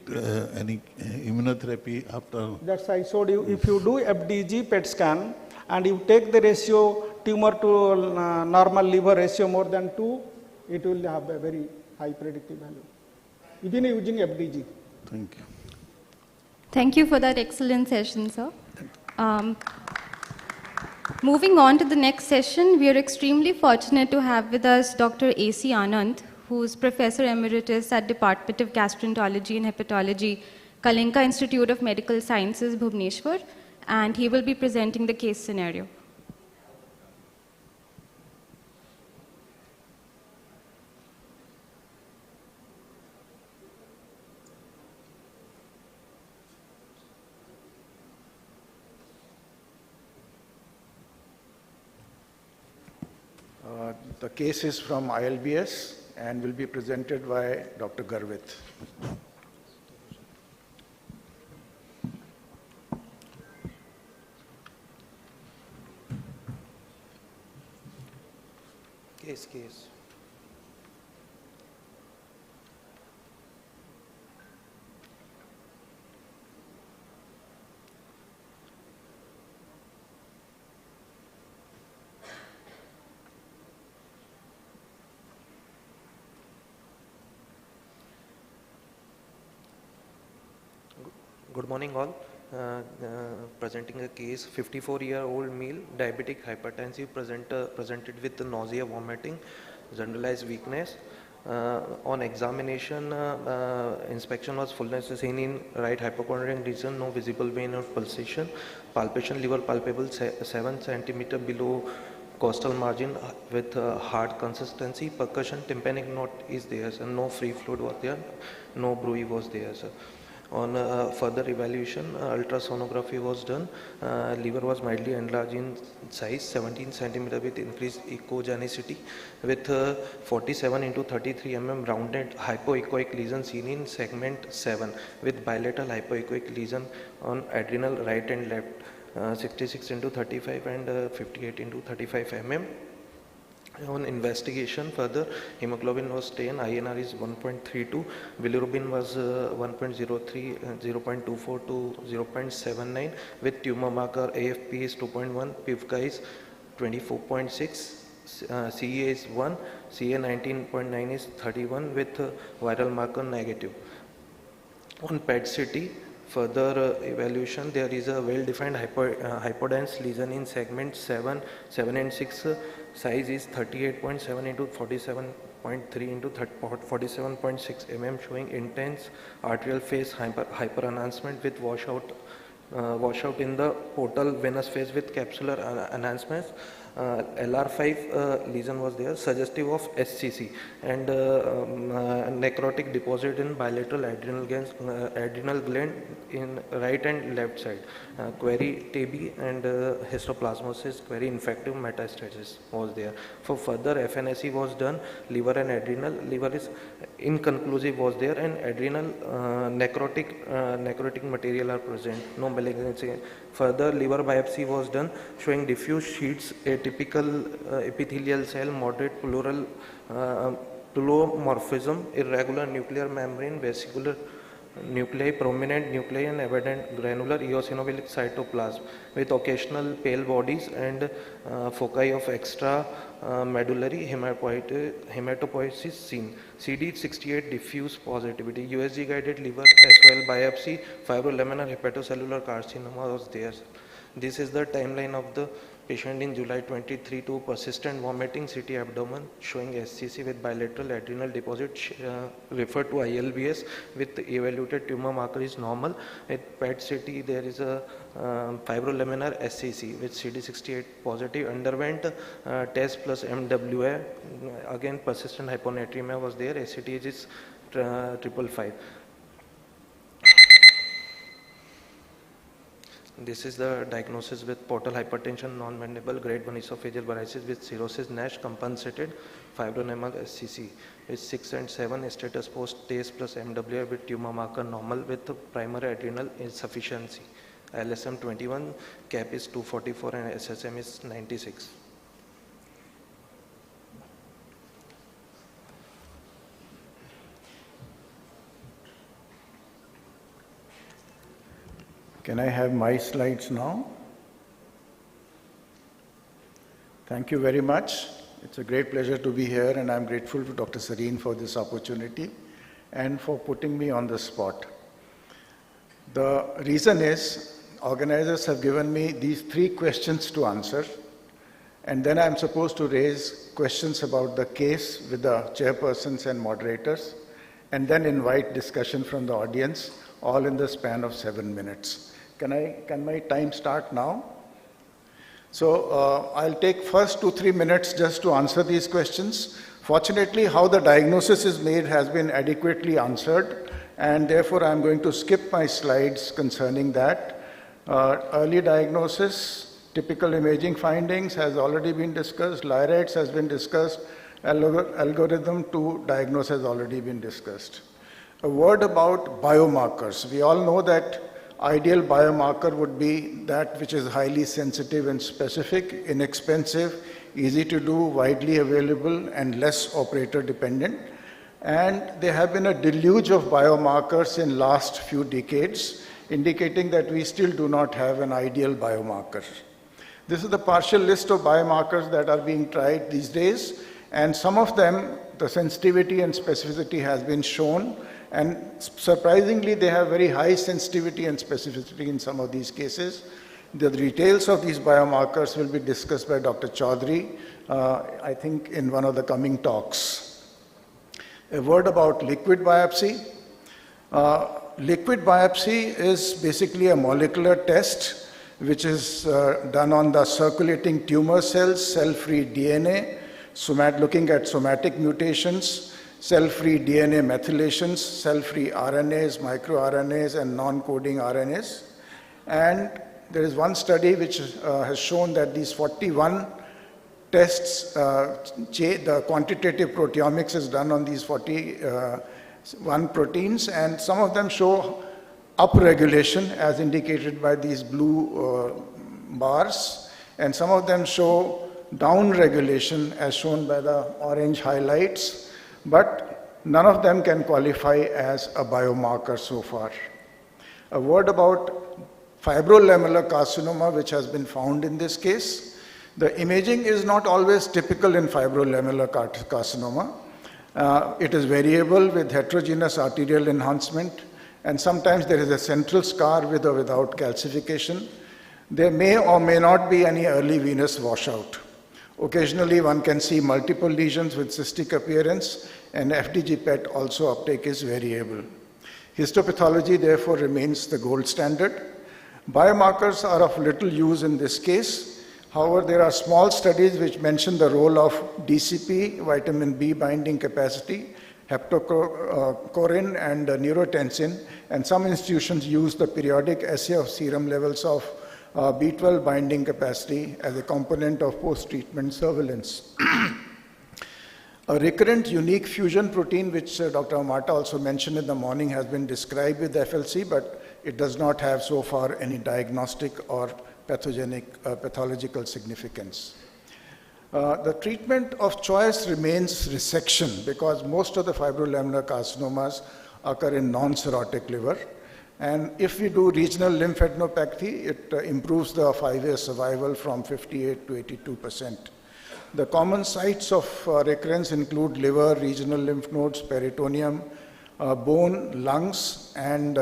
any immunotherapy after? That's I showed you. If you do FDG PET scan and you take the ratio tumor to normal liver ratio more than 2, it will have a very high predictive value, even using FDG. Thank you. Thank you for that excellent session, sir. Moving on to the next session, we are extremely fortunate to have with us Dr. A.C. Anand, who is Professor Emeritus at Department of Gastroenterology and Hepatology, Kalinka Institute of Medical Sciences, Bhubaneswar, and he will be presenting the case scenario. The case is from ILBS and will be presented by Dr. Garvit. Case. Good morning all. Presenting a case, 54-year-old male, diabetic hypertensive, presented with nausea, vomiting, generalized weakness. On examination, inspection was fullness seen in right hypochondrial region, no visible vein or pulsation, palpation, liver palpable 7 centimeter below costal margin with hard consistency, percussion, tympanic knot is there, sir. No free fluid was there, no bruit was there, sir. On further evaluation, ultrasonography was done. Liver was mildly enlarged in size, 17 centimeter with increased echogenicity, with 47 into 33 mm rounded hypoechoic lesion seen in segment 7, with bilateral hypoechoic lesion on adrenal right and left, 66 into 35 and 58 into 35 mm. On investigation, further hemoglobin was 10, INR is 1.32, bilirubin was 1.03, 0.24 to 0.79, with tumor marker AFP is 2.1, PIVCA is 24.6, CA is 1, CA 19.9 is 31, with viral marker negative. On PET-CT, further evaluation, there is a well-defined hypodense lesion in segment 7 and 6. Size is 38.7 into 47.3 into 47.6 mm, showing intense arterial phase hyperenhancement with washout in the portal venous phase with capsular enhancements. LR5 lesion was there, suggestive of SCC, and necrotic deposit in bilateral adrenal gland in right and left side. Query TB and histoplasmosis, query infective metastasis was there. For further FNSE was done, liver and adrenal. Liver is inconclusive was there, and adrenal necrotic material are present, no malignancy. Further liver biopsy was done, showing diffuse sheets, atypical epithelial cell, moderate pleural pleomorphism, irregular nuclear membrane, vesicular nuclei, prominent nuclei, and evident granular eosinophilic cytoplasm with occasional pale bodies and foci of extra medullary hematopoiesis seen. CD68 diffuse positivity, USG guided liver as well biopsy, fibrolaminar hepatocellular carcinoma was there. This is the timeline of the patient in July 23 to persistent vomiting, CT abdomen showing SCC with bilateral adrenal deposit, referred to ILBS with evaluated tumor marker is normal. With PET-CT there is a fibrolaminar SCC with CD68 positive, underwent test plus MWA, again persistent hyponatremia was there, ACTH is 555. This is the diagnosis with portal hypertension, non-bendable, grade 1 esophageal varices with cirrhosis, NASH, compensated, fibronemal SCC with 6 and 7, status post test plus MWA with tumor marker normal with primary adrenal insufficiency. LSM 21, CAP is 244 and SSM is 96. Can I have my slides now? Thank you very much. It's a great pleasure to be here, and I'm grateful to Dr. Sareen for this opportunity and for putting me on the spot. The reason is, organizers have given me these 3 questions to answer, and then I'm supposed to raise questions about the case with the chairpersons and moderators, and then invite discussion from the audience, all in the span of 7 minutes. Can my time start now? So I'll take first 2-3 minutes just to answer these questions. Fortunately, how the diagnosis is made has been adequately answered, and therefore I'm going to skip my slides concerning that. Early diagnosis, typical imaging findings has already been discussed, LIRADS has been discussed, algorithm to diagnose has already been discussed. A word about biomarkers. We all know that ideal biomarker would be that which is highly sensitive and specific, inexpensive, easy to do, widely available, and less operator dependent. And there have been a deluge of biomarkers in last few decades, indicating that we still do not have an ideal biomarker. This is the partial list of biomarkers that are being tried these days, and some of them, the sensitivity and specificity has been shown, and surprisingly, they have very high sensitivity and specificity in some of these cases. The details of these biomarkers will be discussed by Dr. Chaudhary, I think in one of the coming talks. A word about liquid biopsy. Liquid biopsy is basically a molecular test which is done on the circulating tumor cells, cell-free DNA, looking at somatic mutations, cell-free DNA methylations, cell-free RNAs, microRNAs, and non-coding RNAs. And there is one study which has shown that these 41 tests, the quantitative proteomics is done on these 41 proteins, and some of them show upregulation as indicated by these blue bars, and some of them show downregulation as shown by the orange highlights, but none of them can qualify as a biomarker so far. A word about fibrolamellar carcinoma, which has been found in this case. The imaging is not always typical in fibrolamellar carcinoma. It is variable with heterogeneous arterial enhancement, and sometimes there is a central scar with or without calcification. There may or may not be any early venous washout. Occasionally one can see multiple lesions with cystic appearance, and FDG PET also uptake is variable. Histopathology therefore remains the gold standard. Biomarkers are of little use in this case. However, there are small studies which mention the role of DCP, vitamin B binding capacity, hepatocorin, and neurotensin, and some institutions use the periodic assay of serum levels of B12 binding capacity as a component of post-treatment surveillance. A recurrent unique fusion protein, which Dr. Amata also mentioned in the morning, has been described with FLC, but it does not have so far any diagnostic or pathological significance. The treatment of choice remains resection, because most of the fibrolamellar carcinomas occur in non-cirrhotic liver. And if we do regional lymphadenopathy, it improves the 5-year survival from 58 to 82%. The common sites of recurrence include liver, regional lymph nodes, peritoneum, bone, lungs, and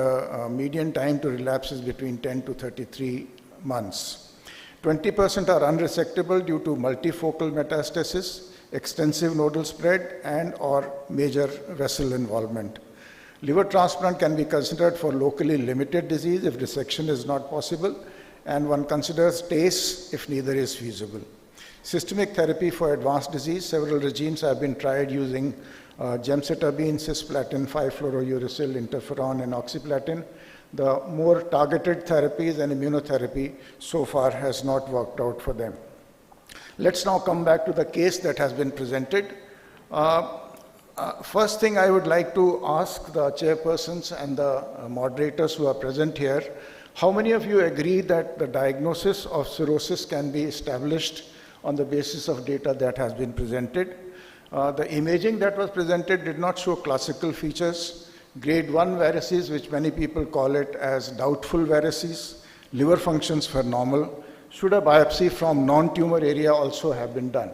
median time to relapse is between 10 to 33 months. 20% are unresectable due to multifocal metastasis, extensive nodal spread, and or major vessel involvement. Liver transplant can be considered for locally limited disease if resection is not possible, and one considers TACE if neither is feasible. Systemic therapy for advanced disease, several regimes have been tried using gemcitabine, cisplatin, 5-fluorouracil, interferon, and oxyplatin. The more targeted therapies and immunotherapy so far has not worked out for them. Let's now come back to the case that has been presented. First thing I would like to ask the chairpersons and the moderators who are present here, how many of you agree that the diagnosis of cirrhosis can be established on the basis of data that has been presented? The imaging that was presented did not show classical features. Grade 1 varices, which many people call it as doubtful varices, liver functions were normal. Should a biopsy from non-tumor area also have been done?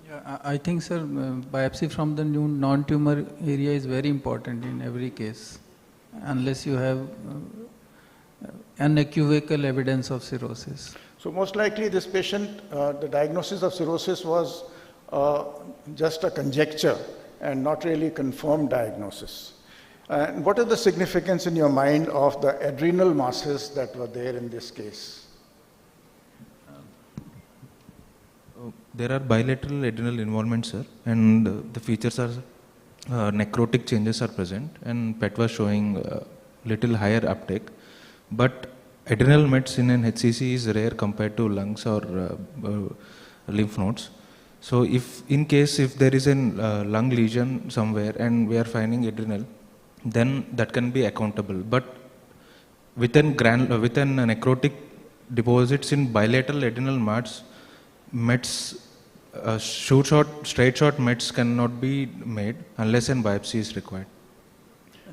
Yeah, I think, sir, biopsy from the new non-tumor area is very important in every case, unless you have unequivocal evidence of cirrhosis. So most likely this patient, the diagnosis of cirrhosis was just a conjecture and not really confirmed diagnosis. And what is the significance in your mind of the adrenal masses that were there in this case? There are bilateral adrenal involvement, sir, and the features are necrotic changes are present, and PET was showing little higher uptake. But adrenal mets in an HCC is rare compared to lungs or lymph nodes. So if there is a lung lesion somewhere and we are finding adrenal, then that can be accountable. But within necrotic deposits in bilateral adrenal mets, straight shot mets cannot be made unless a biopsy is required.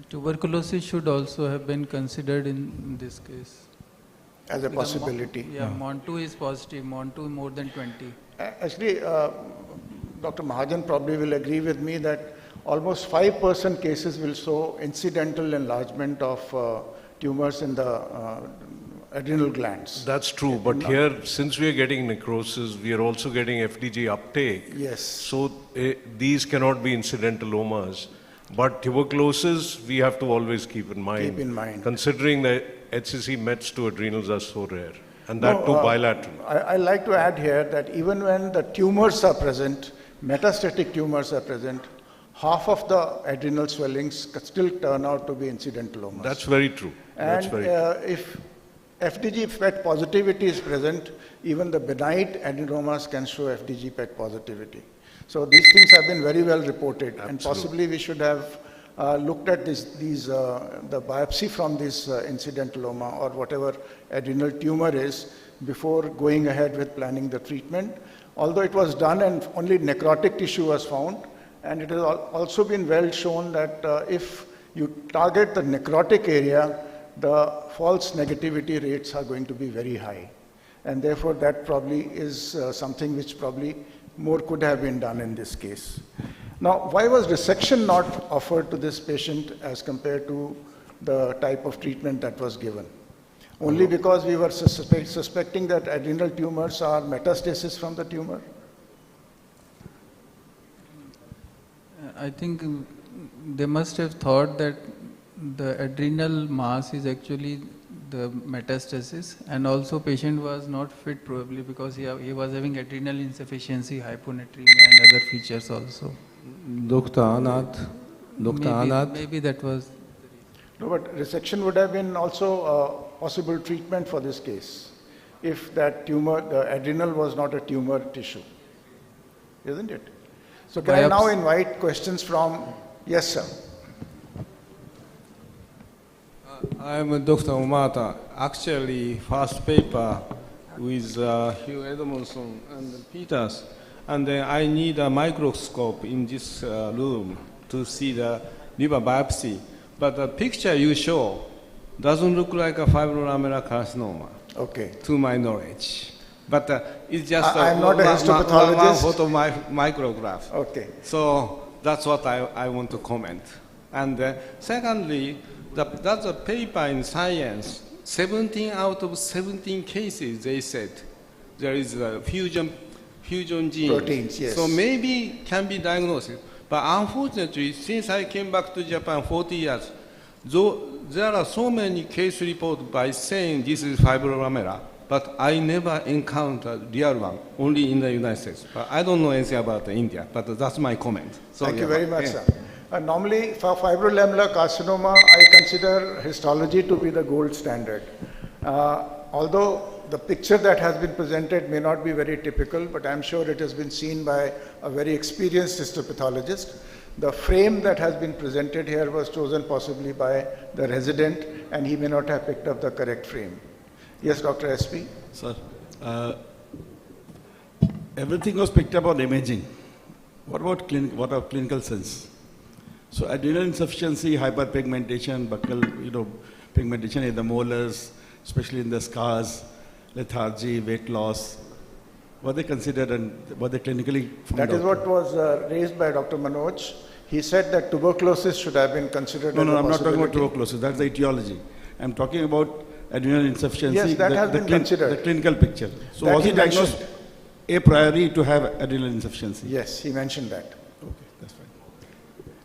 Tuberculosis should also have been considered in this case. As a possibility. MON2 is positive, MON2 more than 20. Actually, Dr. Mahajan probably will agree with me that almost 5% cases will show incidental enlargement of tumors in the adrenal glands. That's true, but here, since we are getting necrosis, we are also getting FDG uptake. Yes. So these cannot be incidentalomas. But tuberculosis, we have to always keep in mind. Keep in mind. Considering that HCC mets to adrenals are so rare. And that too bilateral. I like to add here that even when the tumors are present, metastatic tumors are present, half of the adrenal swellings still turn out to be incidentalomas. That's very true. And That's very true. if FDG PET positivity is present, even the benign adenomas can show FDG PET positivity. So these things have been very well reported. Absolutely. And possibly we should have looked at the biopsy from this incidentaloma or whatever adrenal tumor is before going ahead with planning the treatment. Although it was done and only necrotic tissue was found, and it has also been well shown that if you target the necrotic area, the false negativity rates are going to be very high. And therefore that probably is something which probably more could have been done in this case. Now, why was resection not offered to this patient as compared to the type of treatment that was given? Only because we were suspecting that adrenal tumors are metastasis from the tumor? I think they must have thought that the adrenal mass is actually the metastasis, and also patient was not fit probably because he was having adrenal insufficiency, hyponatremia and other features also. Dr. Anand. Maybe that was. No, but resection would have been also a possible treatment for this case if that tumor, the adrenal was not a tumor tissue, isn't it? So can I now invite questions from, yes sir. I'm Dr. Omata. Actually, first paper with Hugh Edmondson and Peters, and then I need a microscope in this room to see the liver biopsy. But the picture you show doesn't look like a fibrolamellar carcinoma, okay, to my knowledge. But it's just I'm not a histopathologist. one photo micrograph. Okay. So that's what I want to comment. And secondly, that's a paper in Science. 17 out of 17 cases, they said, there is a fusion gene. Proteins, yes. So maybe can be diagnosed. But unfortunately, since I came back to Japan 40 years, there are so many case reports by saying this is fibrolamellar, but I never encountered real one, only in the United States. But I don't know anything about India, but that's my comment. So, Thank you very much, sir. Normally, for fibrolamellar carcinoma, I consider histology to be the gold standard. Although the picture that has been presented may not be very typical, but I'm sure it has been seen by a very experienced histopathologist. The frame that has been presented here was chosen possibly by the resident, and he may not have picked up the correct frame. Yes, Dr. SP? Sir, everything was picked up on imaging. What about clinical sense? So adrenal insufficiency, hyperpigmentation, buccal, pigmentation in the molars, especially in the scars, lethargy, weight loss, were they considered and were they clinically found That is what was raised by Dr. Manoj. He said that tuberculosis should have been considered No, as a I'm not talking about possibility. tuberculosis. That's the etiology. I'm talking about adrenal insufficiency. Yes, that has been considered. The clinical picture. So That was he he diagnosed mentioned. a priori to have adrenal insufficiency? Yes, he mentioned that. Okay, that's fine.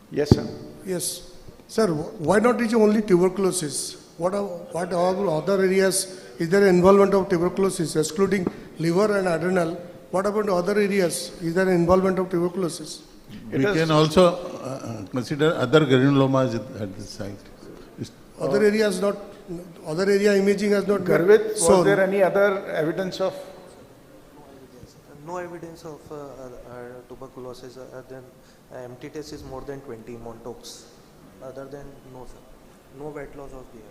Yes, sir. Yes. Sir, why not is only tuberculosis? What are other areas? Is there involvement of tuberculosis, excluding liver and adrenal? What about other areas? Is there involvement of tuberculosis? We can also consider other granulomas at this site. Other areas not, other area imaging has not been Garvit, was shown. there any other evidence of? No evidence of tuberculosis other than empty test is more than 20 Montauk's. Other than no, sir. No weight loss was there.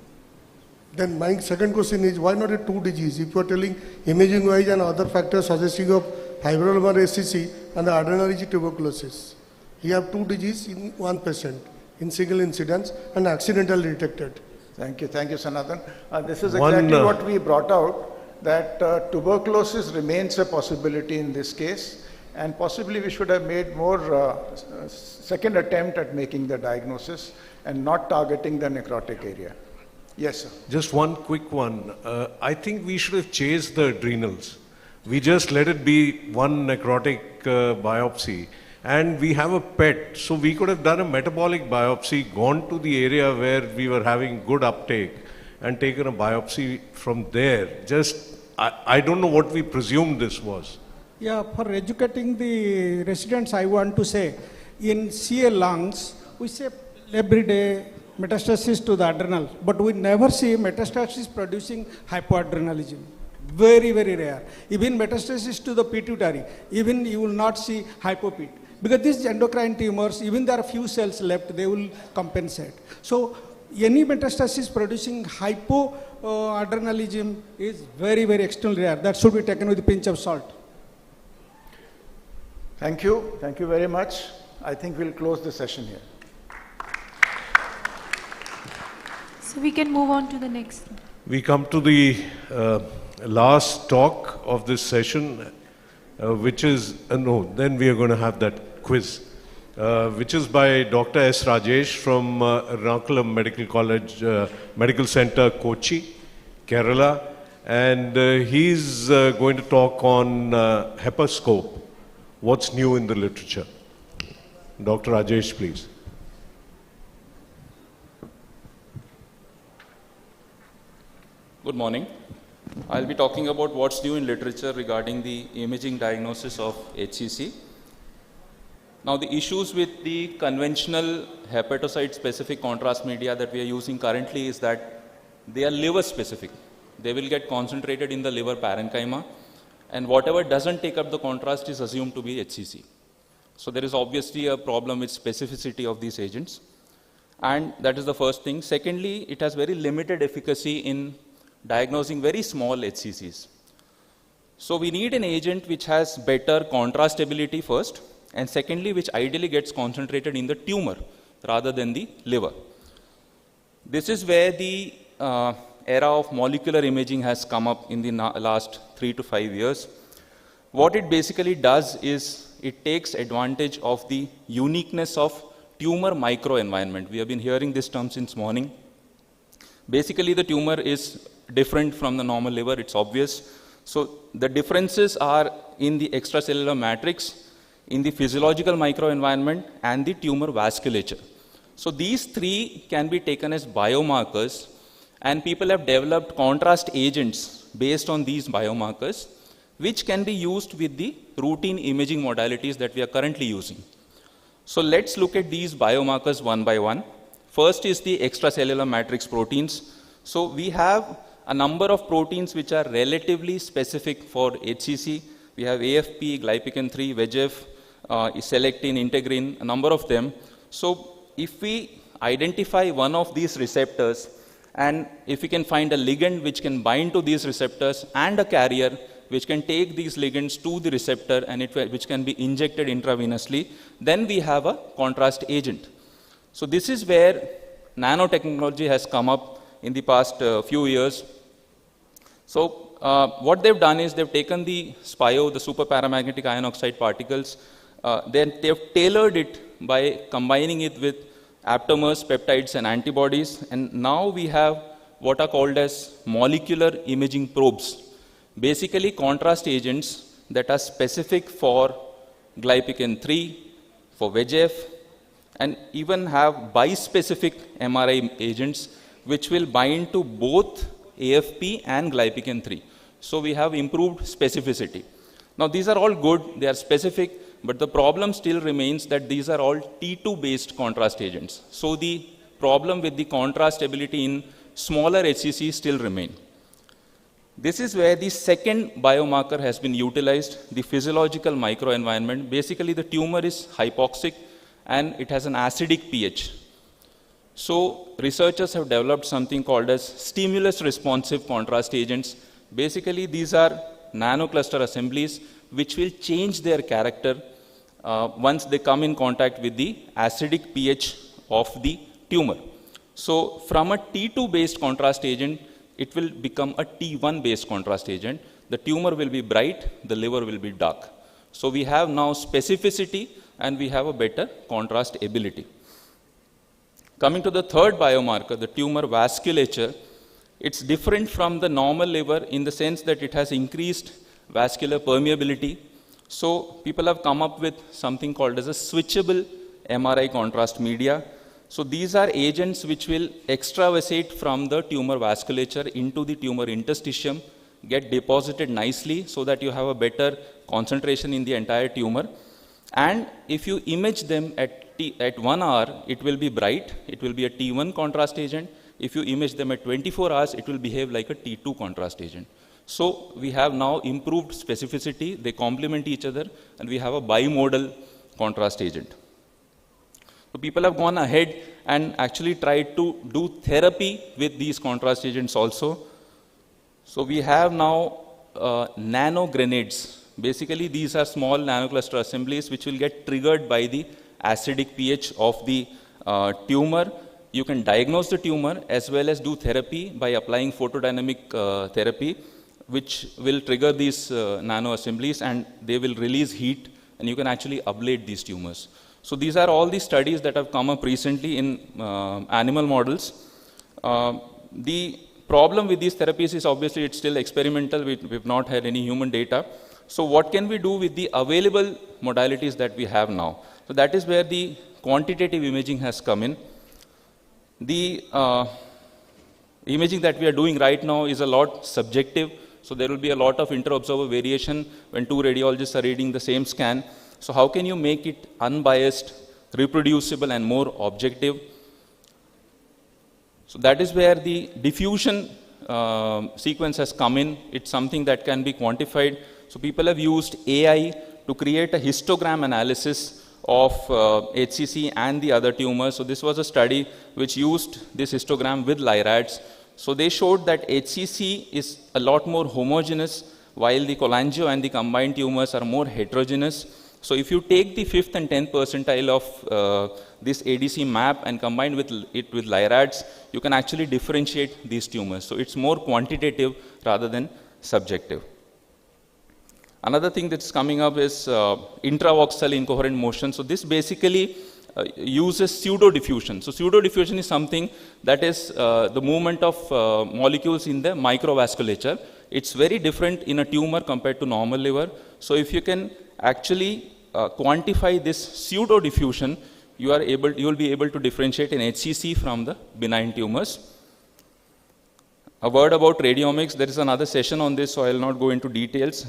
Then my second question is, why not a two disease? If you are telling imaging wise and other factors suggesting of fibrolamellar SCC and the adrenal tuberculosis, you have two disease in one patient in single incidence and accidentally detected. Thank you, Sanathan. This is exactly what we brought out, that tuberculosis remains a possibility in this case, and possibly we should have made more second attempt at making the diagnosis and not targeting the necrotic area. Yes, sir. Just one quick one. I think we should have chased the adrenals. We just let it be one necrotic biopsy. And we have a PET, so we could have done a metabolic biopsy, gone to the area where we were having good uptake and taken a biopsy from there. Just, I don't know what we presumed this was. Yeah, for educating the residents, I want to say, in CA lungs, we say every day metastasis to the adrenal, but we never see metastasis producing hypoadrenalism. Very, very rare. Even metastasis to the pituitary, even you will not see hypopit. Because these endocrine tumors, even there are few cells left, they will compensate. So any metastasis producing hypoadrenalism is very, very extremely rare. That should be taken with a pinch of salt. Thank you. Thank you very much. I think we'll close the session here. So we can move on to the next. We come to the last talk of this session, which is, then we are going to have that quiz, which is by Dr. S. Rajesh from Ernakulam Medical College, Medical Center, Kochi, Kerala. And he's going to talk on Hepascope, what's new in the literature. Dr. Rajesh, please. Good morning. I'll be talking about what's new in literature regarding the imaging diagnosis of HCC. Now, the issues with the conventional hepatocyte-specific contrast media that we are using currently is that they are liver-specific. They will get concentrated in the liver parenchyma, and whatever doesn't take up the contrast is assumed to be HCC. So there is obviously a problem with specificity of these agents, and that is the first thing. Secondly, it has very limited efficacy in diagnosing very small HCCs. So we need an agent which has better contrast ability first, and secondly, which ideally gets concentrated in the tumor rather than the liver. This is where the era of molecular imaging has come up in the last 3 to 5 years. What it basically does is it takes advantage of the uniqueness of tumor microenvironment. We have been hearing this term since morning. Basically, the tumor is different from the normal liver, it's obvious. So the differences are in the extracellular matrix, in the physiological microenvironment, and the tumor vasculature. So these three can be taken as biomarkers, and people have developed contrast agents based on these biomarkers, which can be used with the routine imaging modalities that we are currently using. So let's look at these biomarkers one by one. First is the extracellular matrix proteins. So we have a number of proteins which are relatively specific for HCC. We have AFP, glypican-3, VEGF, selectin, integrin, a number of them. So if we identify one of these receptors, and if we can find a ligand which can bind to these receptors and a carrier which can take these ligands to the receptor and which can be injected intravenously, then we have a contrast agent. So this is where nanotechnology has come up in the past few years. So what they've done is they've taken the SPIO, the superparamagnetic ion oxide particles, then they've tailored it by combining it with aptamers, peptides, and antibodies, and now we have what are called as molecular imaging probes. Basically, contrast agents that are specific for glypican-3, for VEGF, and even have bispecific MRI agents which will bind to both AFP and glypican-3. So we have improved specificity. Now these are all good, they are specific, but the problem still remains that these are all T2 based contrast agents. So the problem with the contrast ability in smaller HCC still remain. This is where the second biomarker has been utilized, the physiological microenvironment. Basically the tumor is hypoxic and it has an acidic pH. So researchers have developed something called as stimulus responsive contrast agents. Basically these are nanocluster assemblies which will change their character once they come in contact with the acidic pH of the tumor. So from a T2 based contrast agent, it will become a T1 based contrast agent. The tumor will be bright, the liver will be dark. So we have now specificity and we have a better contrast ability. Coming to the third biomarker, the tumor vasculature, it's different from the normal liver in the sense that it has increased vascular permeability. So people have come up with something called as a switchable MRI contrast media. So these are agents which will extravasate from the tumor vasculature into the tumor interstitium. get deposited nicely so that you have a better concentration in the entire tumor. And if you image them at 1 hour, it will be bright. It will be a T1 contrast agent. If you image them at 24 hours, it will behave like a T2 contrast agent. So we have now improved specificity. They complement each other, and we have a bimodal contrast agent. So people have gone ahead and actually tried to do therapy with these contrast agents also. So we have now nano grenades. Basically, these are small nanocluster assemblies which will get triggered by the acidic pH of the tumor. You can diagnose the tumor as well as do therapy by applying photodynamic therapy, which will trigger these nano assemblies, and they will release heat, and you can actually ablate these tumors. So these are all the studies that have come up recently in animal models. The problem with these therapies is obviously it's still experimental. We've not had any human data. So what can we do with the available modalities that we have now? So that is where the quantitative imaging has come in. The imaging that we are doing right now is a lot subjective. So there will be a lot of inter-observer variation when two radiologists are reading the same scan. So how can you make it unbiased, reproducible, and more objective? So that is where the diffusion sequence has come in. It's something that can be quantified. So people have used AI to create a histogram analysis of HCC and the other tumors. So this was a study which used this histogram with LIRADs. So they showed that HCC is a lot more homogeneous, while the cholangio and the combined tumors are more heterogeneous. So if you take the 5th and 10th percentile of this ADC map and combine it with LIRADs, you can actually differentiate these tumors. So it's more quantitative rather than subjective. Another thing that's coming up is intravoxel incoherent motion. So this basically uses pseudo-diffusion. So pseudo-diffusion is something that is the movement of molecules in the microvasculature. It's very different in a tumor compared to normal liver. So if you can actually quantify this pseudo-diffusion, you will be able to differentiate an HCC from the benign tumors. A word about radiomics. There is another session on this, so I will not go into details.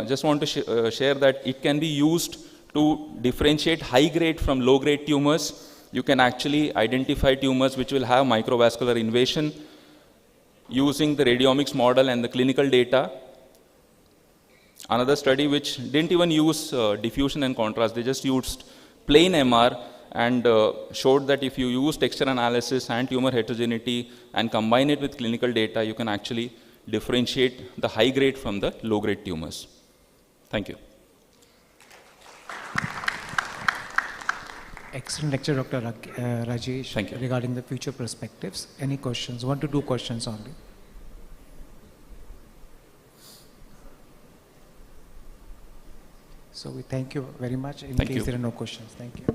Just want to share that it can be used to differentiate high-grade from low-grade tumors. You can actually identify tumors which will have microvascular invasion using the radiomics model and the clinical data. Another study which didn't even use diffusion and contrast, they just used plain MR and showed that if you use texture analysis and tumor heterogeneity and combine it with clinical data, you can actually differentiate the high grade from the low grade tumors. Thank you. Excellent lecture, Dr. Rajesh. Thank you. Regarding the future perspectives. Any questions? 1 to 2 questions only. So we thank you very much. In case there are no questions, thank you.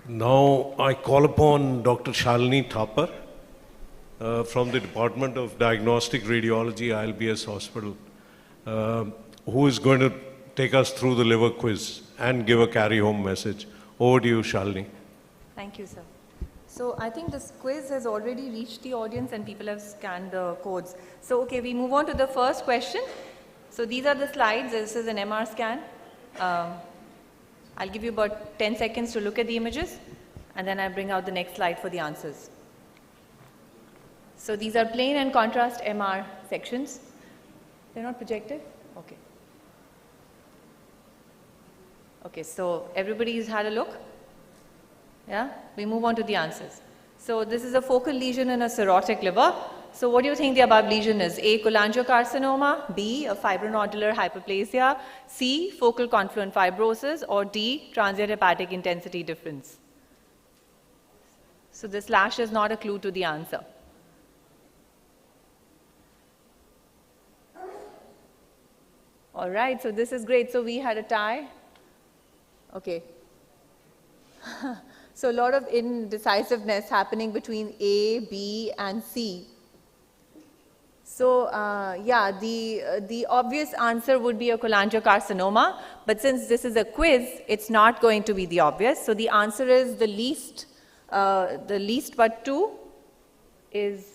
Now I call upon Dr. Shalini Thapar from the Department of Diagnostic Radiology, ILBS Hospital, who is going to take us through the liver quiz and give a carry-home message. Over to you, Shalini. Thank you, sir. So I think this quiz has already reached the audience and people have scanned the codes. So okay, we move on to the first question. So these are the slides. This is an MR scan. I'll give you about 10 seconds to look at the images, and then I'll bring out the next slide for the answers. So these are plain and contrast MR sections. They're not projected? Okay. Okay, so everybody's had a look? Yeah? We move on to the answers. So this is a focal lesion in a cirrhotic liver. So what do you think the above lesion is? A, cholangiocarcinoma, B, a fibronodular hyperplasia, C, focal confluent fibrosis, or D, transient hepatic intensity difference? So the slash is not a clue to the answer. All right, so this is great. So we had a tie. Okay. So a lot of indecisiveness happening between A, B, and C. So yeah, the obvious answer would be a cholangiocarcinoma, but since this is a quiz, it's not going to be the obvious. So the answer is the least but 2 is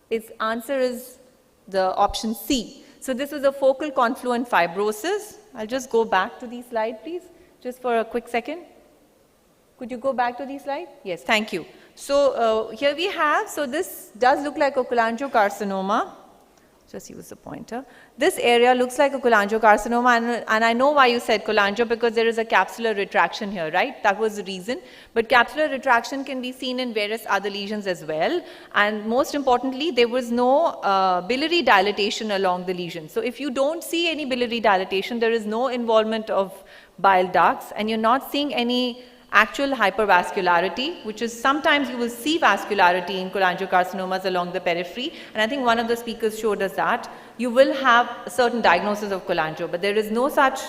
Its answer is the option C. So this is a focal confluent fibrosis. I'll just go back to the slide, please, just for a quick second. Could you go back to the slide? Yes, thank you. So here we have, so this does look like a cholangiocarcinoma. Just use the pointer. This area looks like a cholangiocarcinoma, and I know why you said cholangio, because there is a capsular retraction here, right? That was the reason. But capsular retraction can be seen in various other lesions as well. And most importantly, there was no biliary dilatation along the lesion. So if you don't see any biliary dilatation, there is no involvement of bile ducts, and you're not seeing any actual hypervascularity, which is sometimes you will see vascularity in cholangiocarcinomas along the periphery, and I think one of the speakers showed us that. You will have a certain diagnosis of cholangio, but there is no such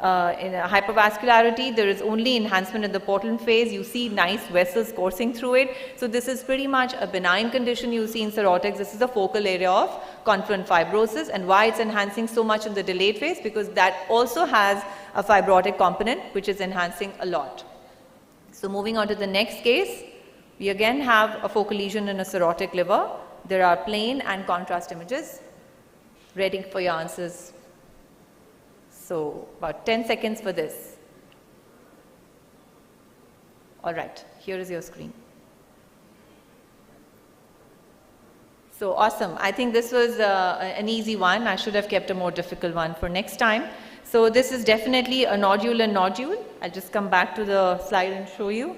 hypervascularity. There is only enhancement in the portal phase. You see nice vessels coursing through it. So this is pretty much a benign condition you see in cirrhotics. This is a focal area of confluent fibrosis, and why it's enhancing so much in the delayed phase, because that also has a fibrotic component which is enhancing a lot. So moving on to the next case, we again have a focal lesion in a cirrhotic liver. There are plain and contrast images. Ready for your answers. So about 10 seconds for this. All right, here is your screen. So awesome. I think this was an easy one. I should have kept a more difficult one for next time. So this is definitely a nodule and nodule. I'll just come back to the slide and show you.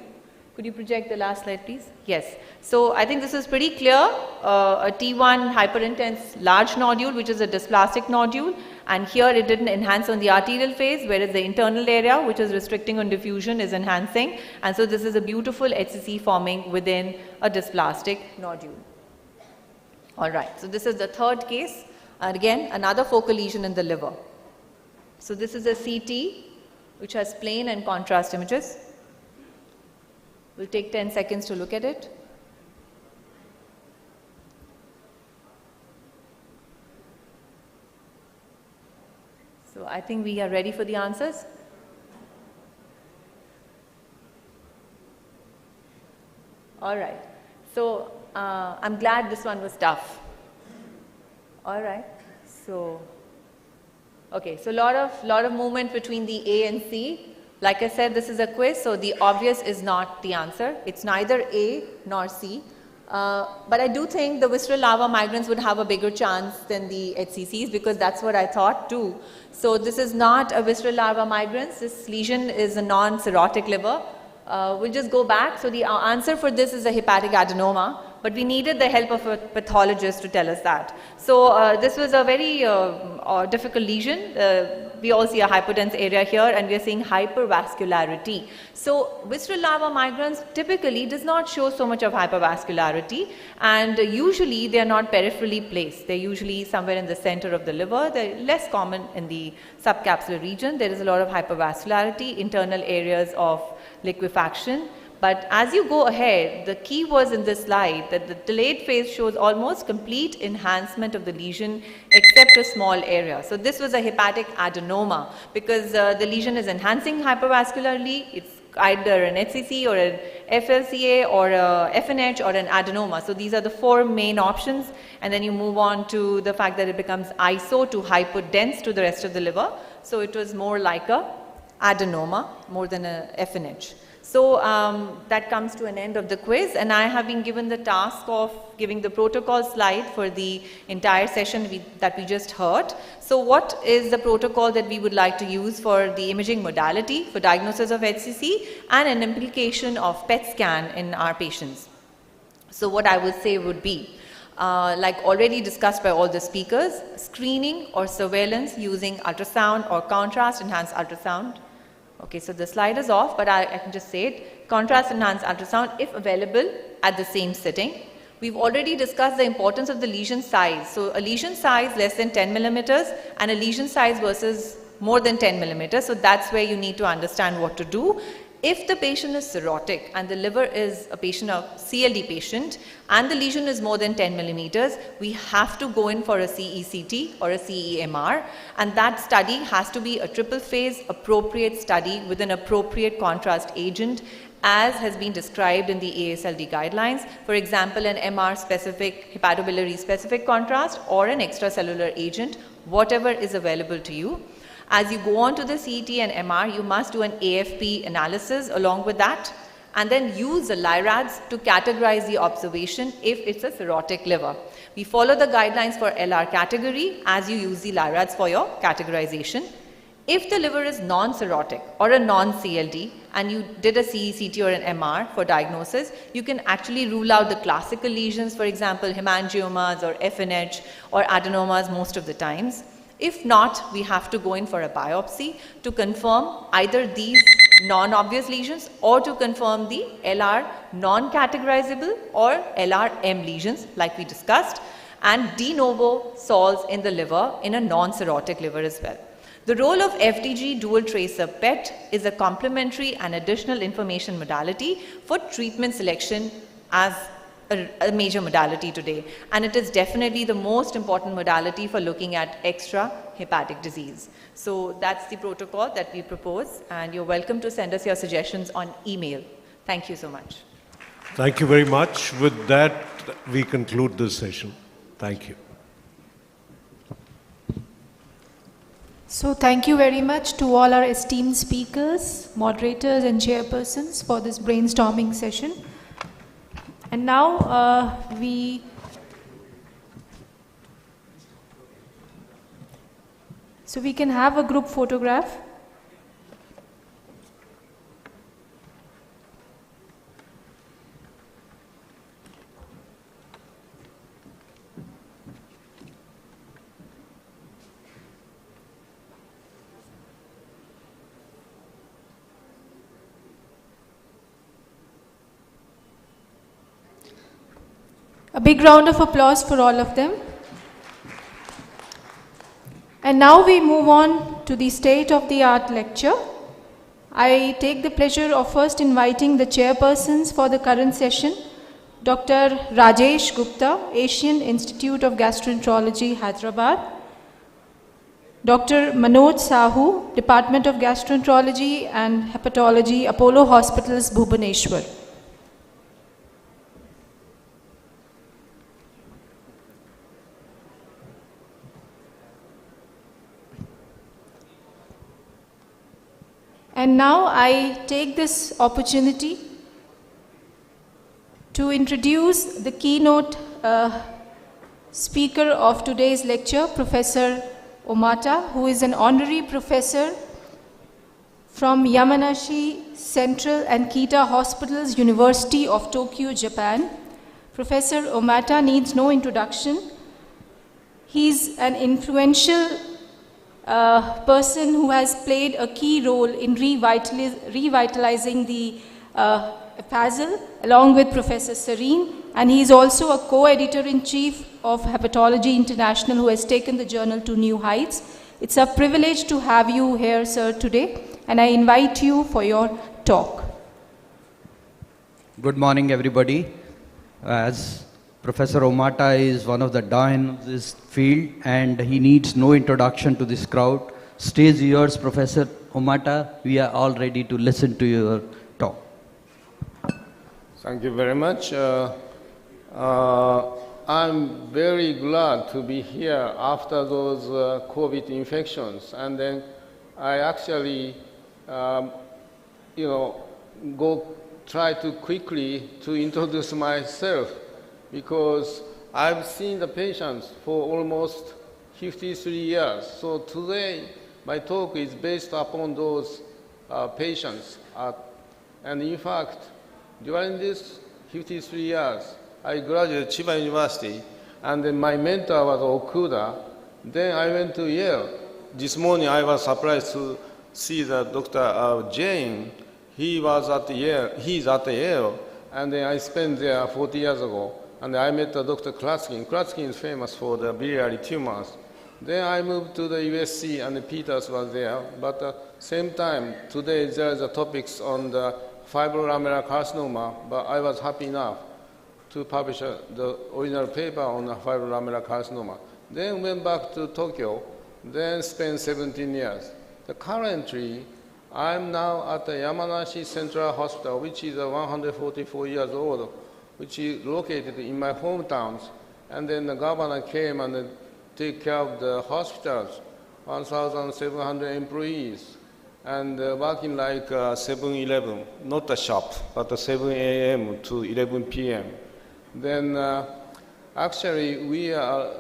Could you project the last slide, please? Yes. So I think this is pretty clear. A T1 hyperintense large nodule, which is a dysplastic nodule. And here it didn't enhance on the arterial phase, whereas the internal area, which is restricting on diffusion, is enhancing. And so this is a beautiful HCC forming within a dysplastic nodule. All right. So this is the third case. And again, another focal lesion in the liver. So this is a CT, which has plain and contrast images. We'll take 10 seconds to look at it. So I think we are ready for the answers. All right. So I'm glad this one was tough. All right. So. Okay, so lot of movement between the A and C. Like I said, this is a quiz, so the obvious is not the answer. It's neither A nor C. But I do think the visceral larva migrants would have a bigger chance than the HCCs, because that's what I thought too. So this is not a visceral larva migrans. This lesion is a non-cirrhotic liver. We'll just go back. So the answer for this is a hepatic adenoma, but we needed the help of a pathologist to tell us that. So this was a very difficult lesion. We all see a hypodense area here, and we are seeing hypervascularity. So visceral larva migrans typically does not show so much of hypervascularity, and usually they are not peripherally placed. They're usually somewhere in the center of the liver. They're less common in the subcapsular region. There is a lot of hypervascularity, internal areas of liquefaction. But as you go ahead, the key was in this slide that the delayed phase shows almost complete enhancement of the lesion except a small area. So this was a hepatic adenoma, because the lesion is enhancing hypervascularly. It's either an HCC or an FLCA or a FNH or an adenoma. So these are the four main options, and then you move on to the fact that it becomes iso to hypodense to the rest of the liver. So it was more like a adenoma more than a FNH. So that comes to an end of the quiz, and I have been given the task of giving the protocol slide for the entire session that we just heard. So what is the protocol that we would like to use for the imaging modality for diagnosis of HCC and an implication of PET scan in our patients? So what I would say would be, like already discussed by all the speakers, screening or surveillance using ultrasound or contrast enhanced ultrasound. Okay, so the slide is off, but I can just say it. Contrast enhanced ultrasound if available at the same sitting. We've already discussed the importance of the lesion size. So a lesion size less than 10 millimeters and a lesion size versus more than 10 millimeters. So that's where you need to understand what to do. If the patient is cirrhotic and the liver is a patient of CLD patient and the lesion is more than 10 millimeters, we have to go in for a CECT or a CEMR, and that study has to be a triple phase appropriate study with an appropriate contrast agent as has been described in the ASLD guidelines. For example, an MR specific, hepatobiliary specific contrast, or an extracellular agent, whatever is available to you. As you go on to the CET and MR, you must do an AFP analysis along with that, and then use the LIRADS to categorize the observation if it's a cirrhotic liver. We follow the guidelines for LR category as you use the LIRADS for your categorization. If the liver is non-cirrhotic or a non-CLD and you did a CECT or an MR for diagnosis, you can actually rule out the classical lesions, for example, hemangiomas or FNH or adenomas most of the times. If not, we have to go in for a biopsy to confirm either these non-obvious lesions or to confirm the LR non-categorizable or LRM lesions like we discussed, and de novo sols in the liver in a non-cirrhotic liver as well. The role of FDG dual tracer PET is a complementary and additional information modality for treatment selection as a major modality today, and it is definitely the most important modality for looking at extra hepatic disease. So that's the protocol that we propose, and you're welcome to send us your suggestions on email. Thank you so much. Thank you very much. With that, we conclude this session. Thank you. So thank you very much to all our esteemed speakers, moderators and chairpersons for this brainstorming session. And now we can have a group photograph. A big round of applause for all of them. And now we move on to the state-of-the-art lecture. I take the pleasure of first inviting the chairpersons for the current session, Dr. Rajesh Gupta, Asian Institute of Gastroenterology, Hyderabad, Dr. Manoj Sahu, Department of Gastroenterology and Hepatology, Apollo Hospitals, Bhubaneswar. And now I take this opportunity to introduce the keynote speaker of today's lecture, Professor Omata, who is an honorary professor from Yamanashi Central and Kita Hospitals, University of Tokyo, Japan. Professor Omata needs no introduction. He's an influential person who has played a key role in revitalizing the FASL along with Professor Serene, and he is also a co-editor-in-chief of Hepatology International who has taken the journal to new heights. It's a privilege to have you here, sir, today, and I invite you for your talk. Good morning, everybody. As Professor Omata is one of the dawn of this field, and he needs no introduction to this crowd. Stage yours, Professor Omata. We are all ready to listen to your talk. Thank you very much. I'm very glad to be here after those COVID infections, and then I actually, try to quickly to introduce myself, because I've seen the patients for almost 53 years. So today, my talk is based upon those patients. And in fact, during these 53 years, I graduated Chiba University, and then my mentor was Okuda. Then I went to Yale. This morning, I was surprised to see that Dr. Jain, he's at Yale, and then I spent there 40 years ago. And I met Dr. Klatskin. Klatskin is famous for the biliary tumors. Then I moved to the USC, and Peters was there. But at the same time, today there is a topics on the fibrolamellar carcinoma, but I was happy enough to publish the original paper on the fibrolamellar carcinoma. Then went back to Tokyo, then spent 17 years. Currently, I'm now at the Yamanashi Central Hospital, which is 144 years old, which is located in my hometown. And then the governor came and take care of the hospitals, 1,700 employees, and working like 7-Eleven, not a shop, but 7 a.m. to 11 p.m. Then actually we are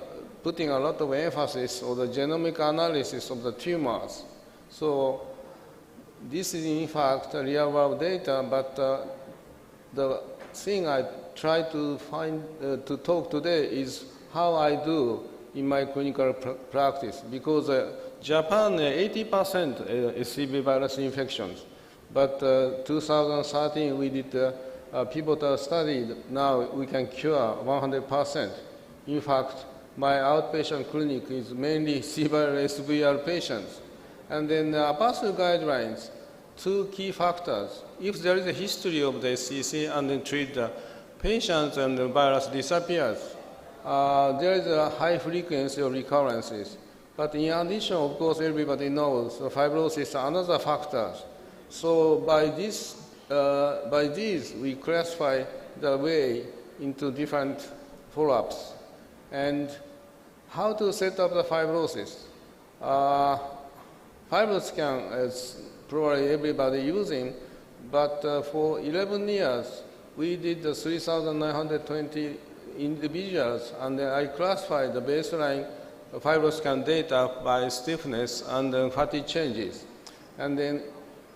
putting a lot of emphasis on the genomic analysis of the tumors. So this is in fact real world data, but the thing I try to find to talk today is how I do in my clinical practice, because Japan 80% SCV virus infections, but 2013 we did a pivotal study. Now we can cure 100%. In fact, my outpatient clinic is mainly severe SVR patients. And then apostle guidelines, 2 key factors. If there is a history of the SCC and then treat the patients and the virus disappears, there is a high frequency of recurrences. But in addition, of course, everybody knows the fibrosis is another factor. So by these, we classify the way into different follow-ups. And how to set up the fibrosis? FibroScan is probably everybody using, but for 11 years, we did the 3,920 individuals, and I classified the baseline FibroScan data by stiffness and fatigue changes. And then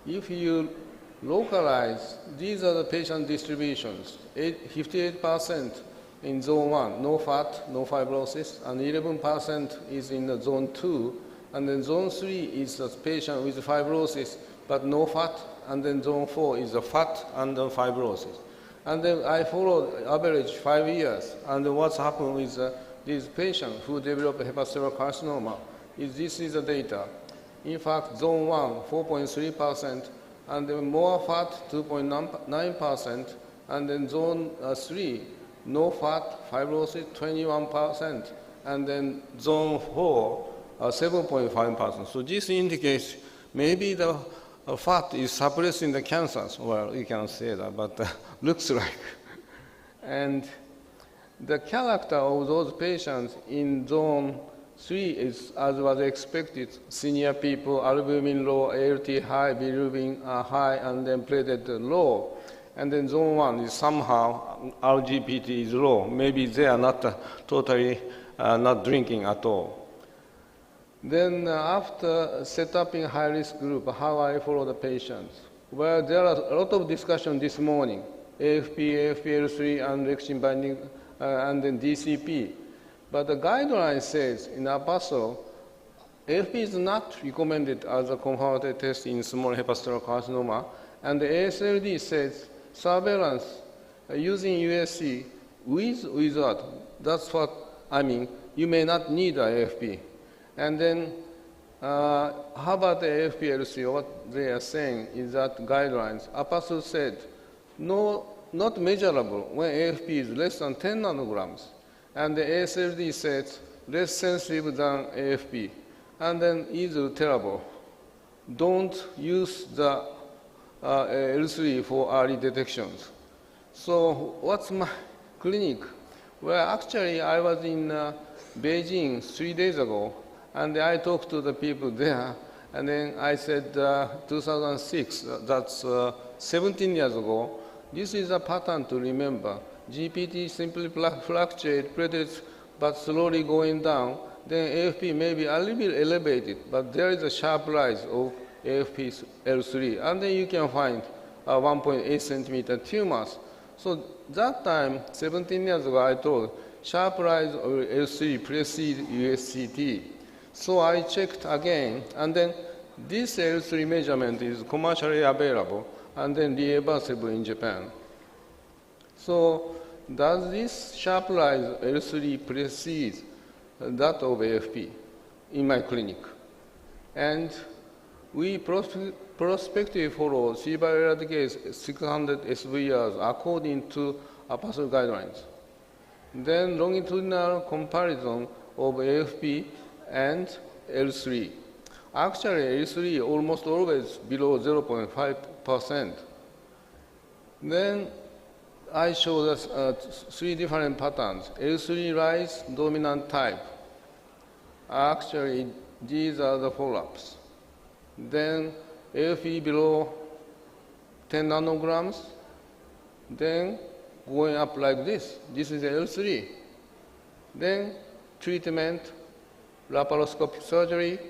if you localize, these are the patient distributions. 58% in zone 1, no fat, no fibrosis, and 11% is in the zone 2, and then zone 3 is the patient with fibrosis, but no fat, and then zone 4 is the fat and the fibrosis. And then I followed average 5 years, and what's happened with these patients who develop hepatocellular carcinoma is this is the data. In fact, zone 1, 4.3%, and then more fat, 2.9%, and then zone 3, no fat, fibrosis, 21%, and then zone 4, 7.5%. So this indicates maybe the fat is suppressing the cancers. Well, you can say that, but looks like. And the character of those patients in zone 3 is, as was expected, senior people, albumin low, ALT high, bilirubin high, and then platelet low. And then zone 1 is somehow RGPT is low. Maybe they are not totally not drinking at all. Then after set up in high-risk group, how I follow the patients? Well, there are a lot of discussion this morning, AFP, AFPL3, and lectin binding, and then DCP. But the guideline says in apostle, AFP is not recommended as a confirmatory test in small hepatocellular carcinoma, and the ASLD says surveillance using USC with without. That's what I mean. You may not need a AFP. And then how about the AFPLC? What they are saying is that guidelines, apostle said, no, not measurable when AFP is less than 10 nanograms. And the ASLD said less sensitive than AFP. And then is terrible. Don't use the L3 for early detections. So what's my clinic? Well, actually, I was in Beijing 3 days ago, and I talked to the people there, and then I said 2006, that's 17 years ago, this is a pattern to remember. GPT simply fluctuates, platelets, but slowly going down. Then AFP may be a little bit elevated, but there is a sharp rise of AFP L3, and then you can find 1.8 centimeter tumors. So that time, 17 years ago, I told sharp rise of L3 precedes USCT. So I checked again, and then this L3 measurement is commercially available, and then reversible in Japan. So does this sharp rise of L3 precede that of AFP in my clinic? And we prospectively follow CBAR eradicate 600 SVRs according to apostle guidelines. Then longitudinal comparison of AFP and L3. Actually, L3 almost always below 0.5%. Then I show the three different patterns. L3 rise dominant type. Actually, these are the follow-ups. Then LP below 10 nanograms, then going up like this. This is L3. Then treatment, laparoscopic surgery,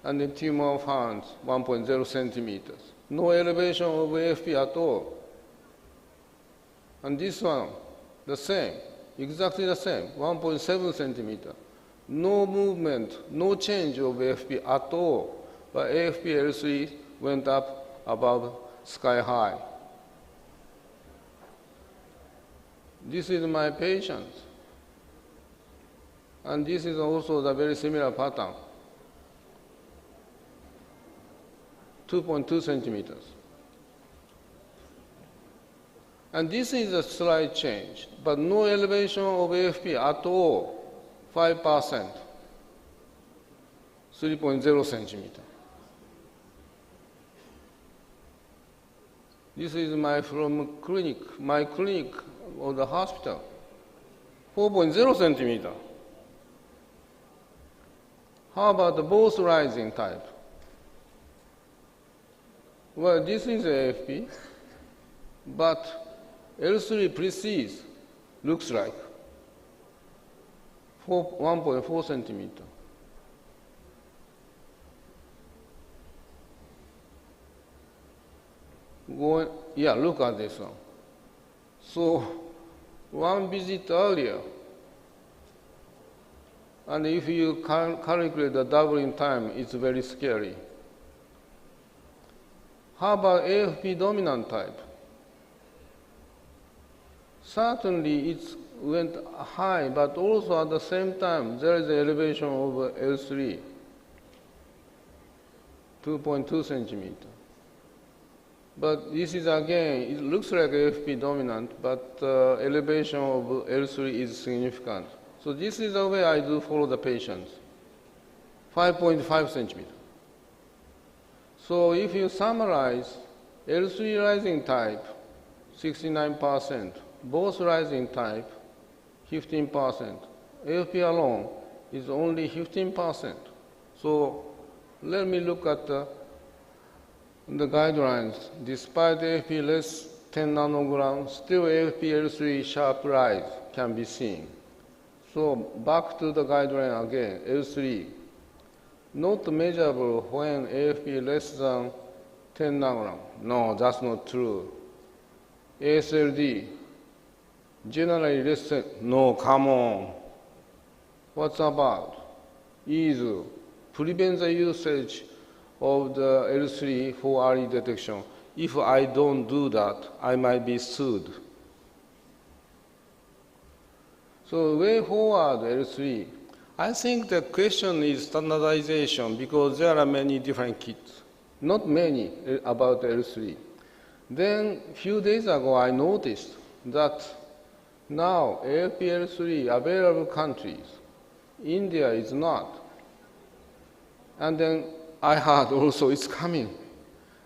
and the tumor found 1.0 centimeters. No elevation of AFP at all. And this one, the same, exactly the same, 1.7 centimeter. No movement, no change of AFP at all, but AFP L3 went up above sky high. This is my patient. And this is also the very similar pattern. 2.2 centimeters. And this is a slight change, but no elevation of AFP at all, 5%, 3.0 centimeter. This is my clinic or the hospital, 4.0 centimeter. How about the both rising type? Well, this is AFP, but L3 precedes, looks like 1.4 centimeter. Yeah, look at this one. So, one visit earlier, and if you calculate the doubling time, it's very scary. How about AFP dominant type? Certainly it went high, but also at the same time there is an elevation of L3, 2.2 centimeter. But this is again, it looks like AFP dominant, but elevation of L3 is significant. So this is the way I do follow the patients, 5.5 centimeter. So if you summarize, L3 rising type, 69%, both rising type, 15%. AFP alone is only 15%. So let me look at the guidelines. Despite AFP less 10 nanograms, still AFP L3 sharp rise can be seen. So back to the guideline again, L3. Not measurable when AFP less than 10 nanograms. No, that's not true. ASLD, generally less than, no, come on. What's about? EASL, prevent the usage of the L3 for early detection. If I don't do that, I might be sued. So way forward, L3. I think the question is standardization because there are many different kits. Not many about L3. Then a few days ago, I noticed that now AFP-L3 available countries, India is not. And then I heard also it's coming.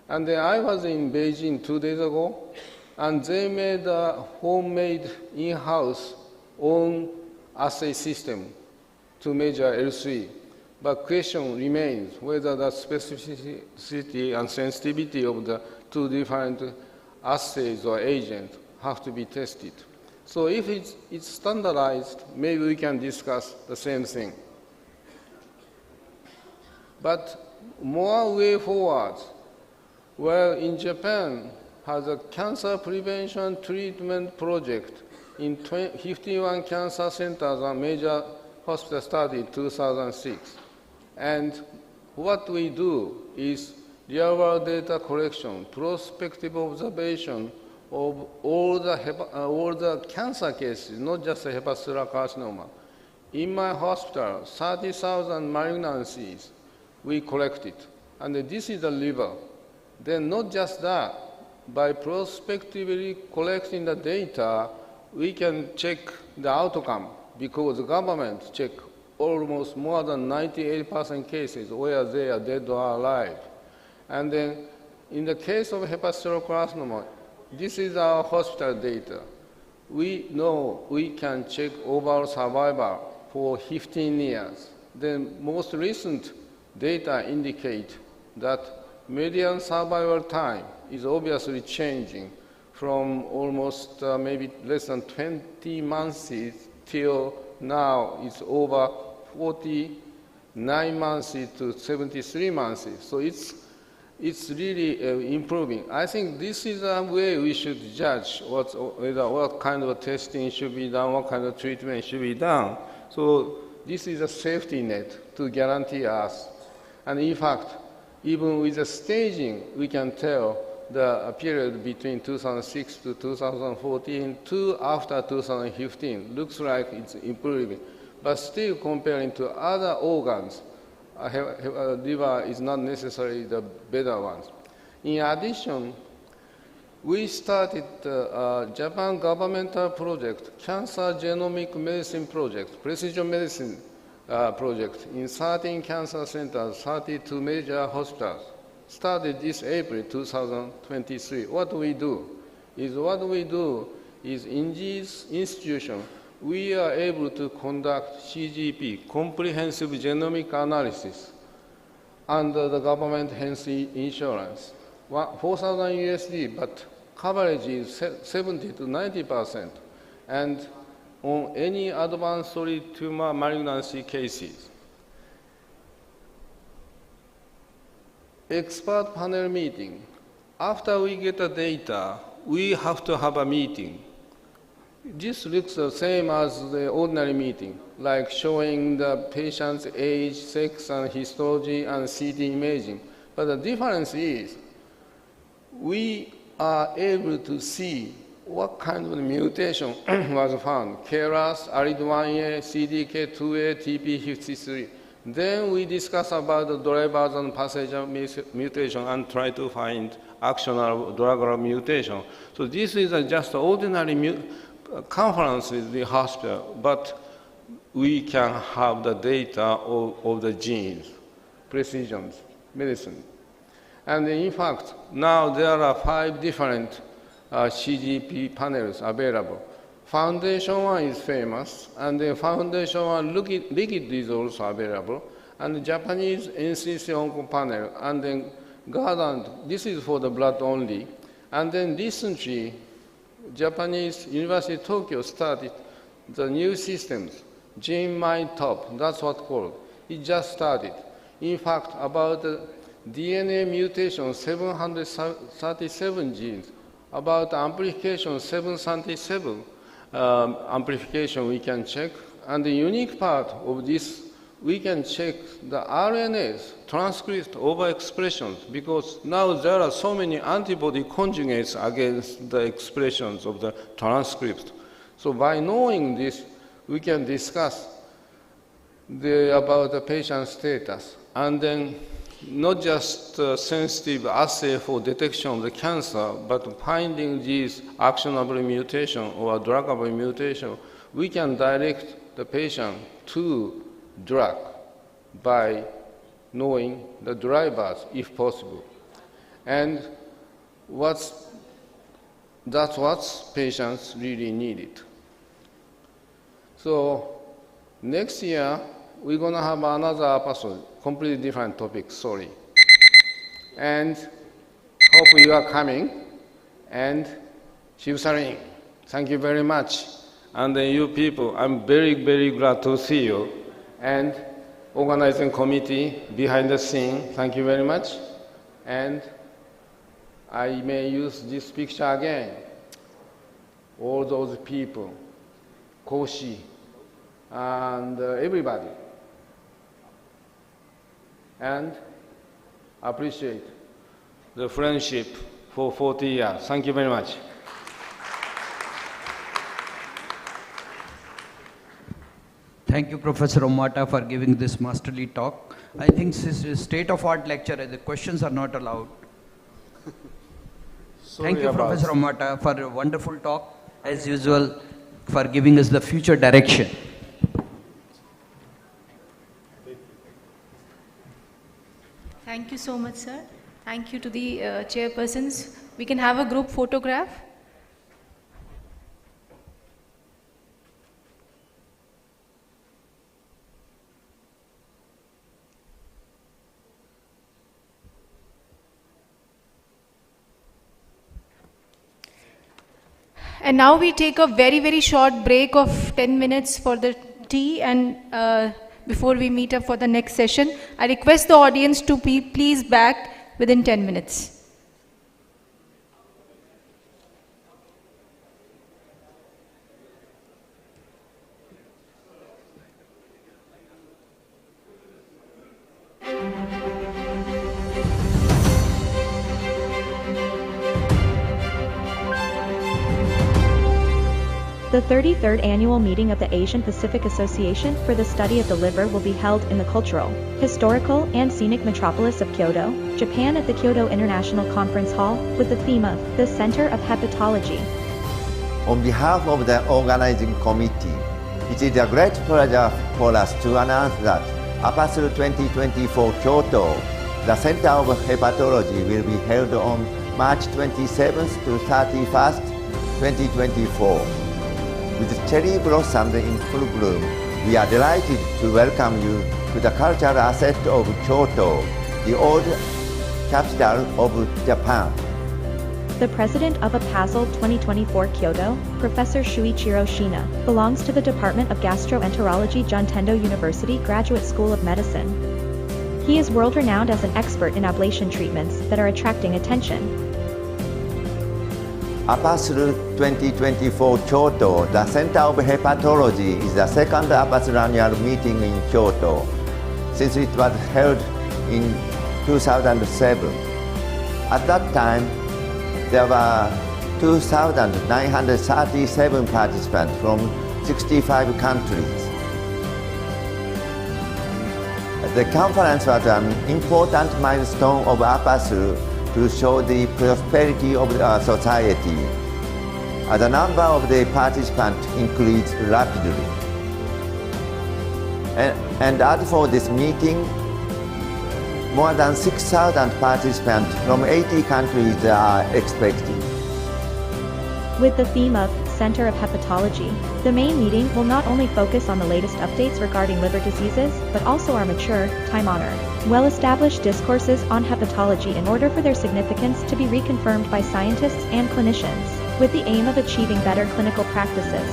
And then I was in Beijing 2 days ago, and they made a homemade in-house own assay system to measure L3. But question remains whether the specificity and sensitivity of the two different assays or agents have to be tested. So if it's standardized, maybe we can discuss the same thing. But more way forward, well, in Japan has a cancer prevention treatment project in 51 cancer centers and major hospital study in 2006. And what we do is real-world data collection, prospective observation of all the cancer cases, not just the hepatocellular carcinoma. In my hospital, 30,000 malignancies we collected, and this is the liver. Then not just that, by prospectively collecting the data, we can check the outcome because the government check almost more than 98% cases where they are dead or alive. And then in the case of hepatocellular this is our hospital data. We know we can check overall survival for 15 years. The most recent data indicate that median survival time is obviously changing from almost maybe less than 20 months till now it's over 49 months to 73 months. So it's really improving. I think this is a way we should judge what kind of testing should be done, what kind of treatment should be done. So this is a safety net to guarantee us. And in fact, even with the staging, we can tell the period between 2006 to 2014 to after 2015 looks like it's improving. But still comparing to other organs, liver is not necessarily the better ones. In addition, we started a Japan governmental project, Cancer Genomic Medicine Project, Precision Medicine project in 13 cancer centers, 32 major hospitals. Started this April 2023. What we do is in these institutions, we are able to conduct CGP, Comprehensive Genomic Analysis, under the government health insurance. 4,000 USD, but coverage is 70 to 90%. And on any advanced solid tumor malignancy cases. Expert panel meeting. After we get the data, we have to have a meeting. This looks the same as the ordinary meeting, like showing the patient's age, sex, and histology, and CT imaging. But the difference is, we are able to see what kind of mutation was found, KRAS, ARID1A, CDK2A, TP53. Then we discuss about the drivers and passenger mutation and try to find actionable drug mutation. So this is just ordinary conference with the hospital, but we can have the data of the genes, precision medicine. And in fact, now there are 5 different CGP panels available. Foundation one is famous, and the foundation one liquid is also available, and the Japanese NCC Onco panel, and then Garland, this is for the blood only. And then recently, Japanese University of Tokyo started the new systems, M.I.C.E top, that's what called. It just started. In fact, about the DNA mutation, 737 genes, about amplification, 737 amplification we can check. And the unique part of this, we can check the RNAs, transcript overexpressions, because now there are so many antibody conjugates against the expressions of the transcript. So by knowing this, we can discuss about the patient status, and then not just sensitive assay for detection of the cancer, but finding these actionable mutation or druggable mutation, we can direct the patient to drug by knowing the drivers if possible. And that's what patients really needed. So next year, we're going to have another episode, completely different topic, sorry. And hope you are coming. And Shiv-Sarin, thank you very much. And you people, I'm very, very glad to see you. And organizing committee behind the scene, thank you very much. And I may use this picture again. All those people, Koshi, and everybody. And appreciate the friendship for 40 years. Thank you very much. Thank you, Professor Omata, for giving this masterly talk. I think this is a state-of-art lecture. The questions are not allowed. Thank you, Professor Omata, for a wonderful talk, as usual, for giving us the future direction. Thank you so much, sir. Thank you to the chairpersons. We can have a group photograph. And now we take a very, very short break of 10 minutes for the tea and before we meet up for the next session. I request the audience to be please back within 10 minutes. The 33rd annual meeting of the Asian Pacific Association for the Study of the Liver will be held in the cultural, historical, and scenic metropolis of Kyoto, Japan at the Kyoto International Conference Hall with the theme of the Center of Hepatology. On behalf of the organizing committee, it is a great pleasure for us to announce that APASL 2024 Kyoto, the Center of Hepatology, will be held on March 27th to 31st, 2024. With cherry blossoms in full bloom, we are delighted to welcome you to the cultural asset of Kyoto, the old capital of Japan. The president of APASL 2024 Kyoto, Professor Shuichiro Shina, belongs to the Department of Gastroenterology, Juntendo University Graduate School of Medicine. He is world-renowned as an expert in ablation treatments that are attracting attention. APASL 2024 Kyoto, the Center of Hepatology, is the second APASL annual meeting in Kyoto, since it was held in 2007. At that time, there were 2,937 participants from 65 countries. The conference was an important milestone of APASL to show the prosperity of our society. The number of the participants increased rapidly. And as for this meeting, more than 6,000 participants from 80 countries are expected. With the theme of Center of Hepatology, the main meeting will not only focus on the latest updates regarding liver diseases, but also our mature, time-honored, well-established discourses on hepatology in order for their significance to be reconfirmed by scientists and clinicians, with the aim of achieving better clinical practices.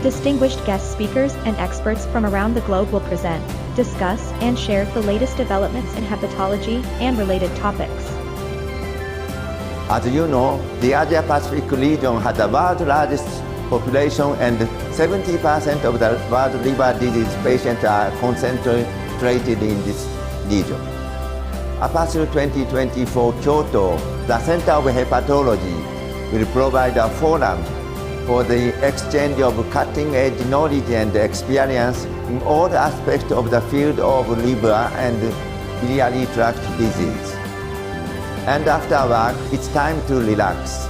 Distinguished guest speakers and experts from around the globe will present, discuss, and share the latest developments in hepatology and related topics. As you know, the Asia-Pacific region has the world's largest population and 70% of the world's liver disease patients are concentrated in this region. APASL 2024 Kyoto, the Center of Hepatology, will provide a forum for the exchange of cutting-edge knowledge and experience in all aspects of the field of liver and biliary tract disease. And after work, it's time to relax.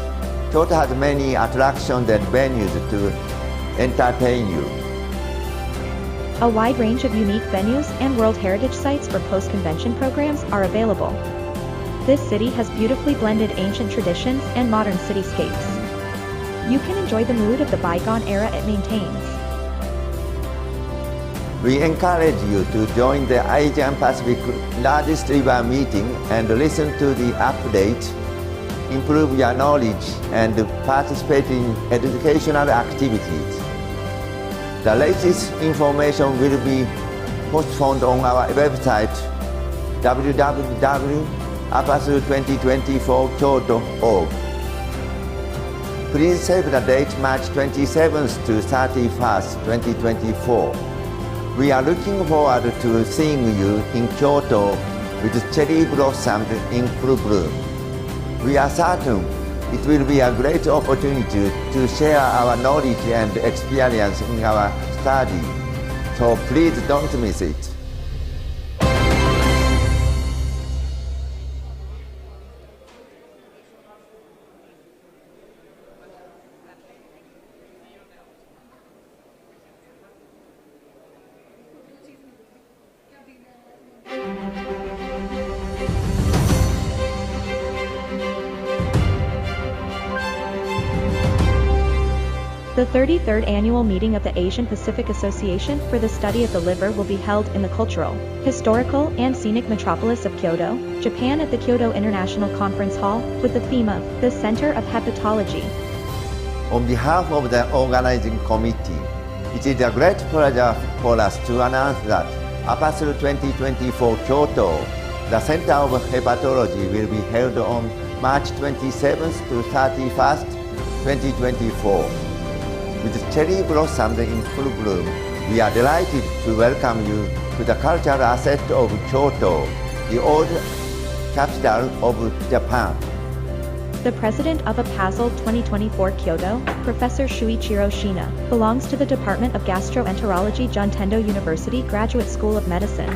Kyoto has many attractions and venues to entertain you. A wide range of unique venues and World Heritage sites for post-convention programs are available. This city has beautifully blended ancient traditions and modern cityscapes. You can enjoy the mood of the bygone era it maintains. We encourage you to join the Asian Pacific largest river meeting and listen to the updates, improve your knowledge, and participate in educational activities. The latest information will be posted on our website www.apasl2024kyoto.org. Please save the date March 27th to 31st, 2024. We are looking forward to seeing you in Kyoto with cherry blossoms in full bloom. We are certain it will be a great opportunity to share our knowledge and experience in our study. So please don't miss it. The 33rd annual meeting of the Asian Pacific Association for the Study of the Liver will be held in the cultural, historical, and scenic metropolis of Kyoto, Japan at the Kyoto International Conference Hall, with the theme of the Center of Hepatology. On behalf of the organizing committee, it is a great pleasure for us to announce that APASL 2024 Kyoto, the Center of Hepatology, will be held on March 27th to 31st, 2024. With cherry blossoms in full bloom, we are delighted to welcome you to the cultural asset of Kyoto, the old capital of Japan. The president of APASL 2024 Kyoto, Professor Shuichiro Shina, belongs to the Department of Gastroenterology, Juntendo University Graduate School of Medicine.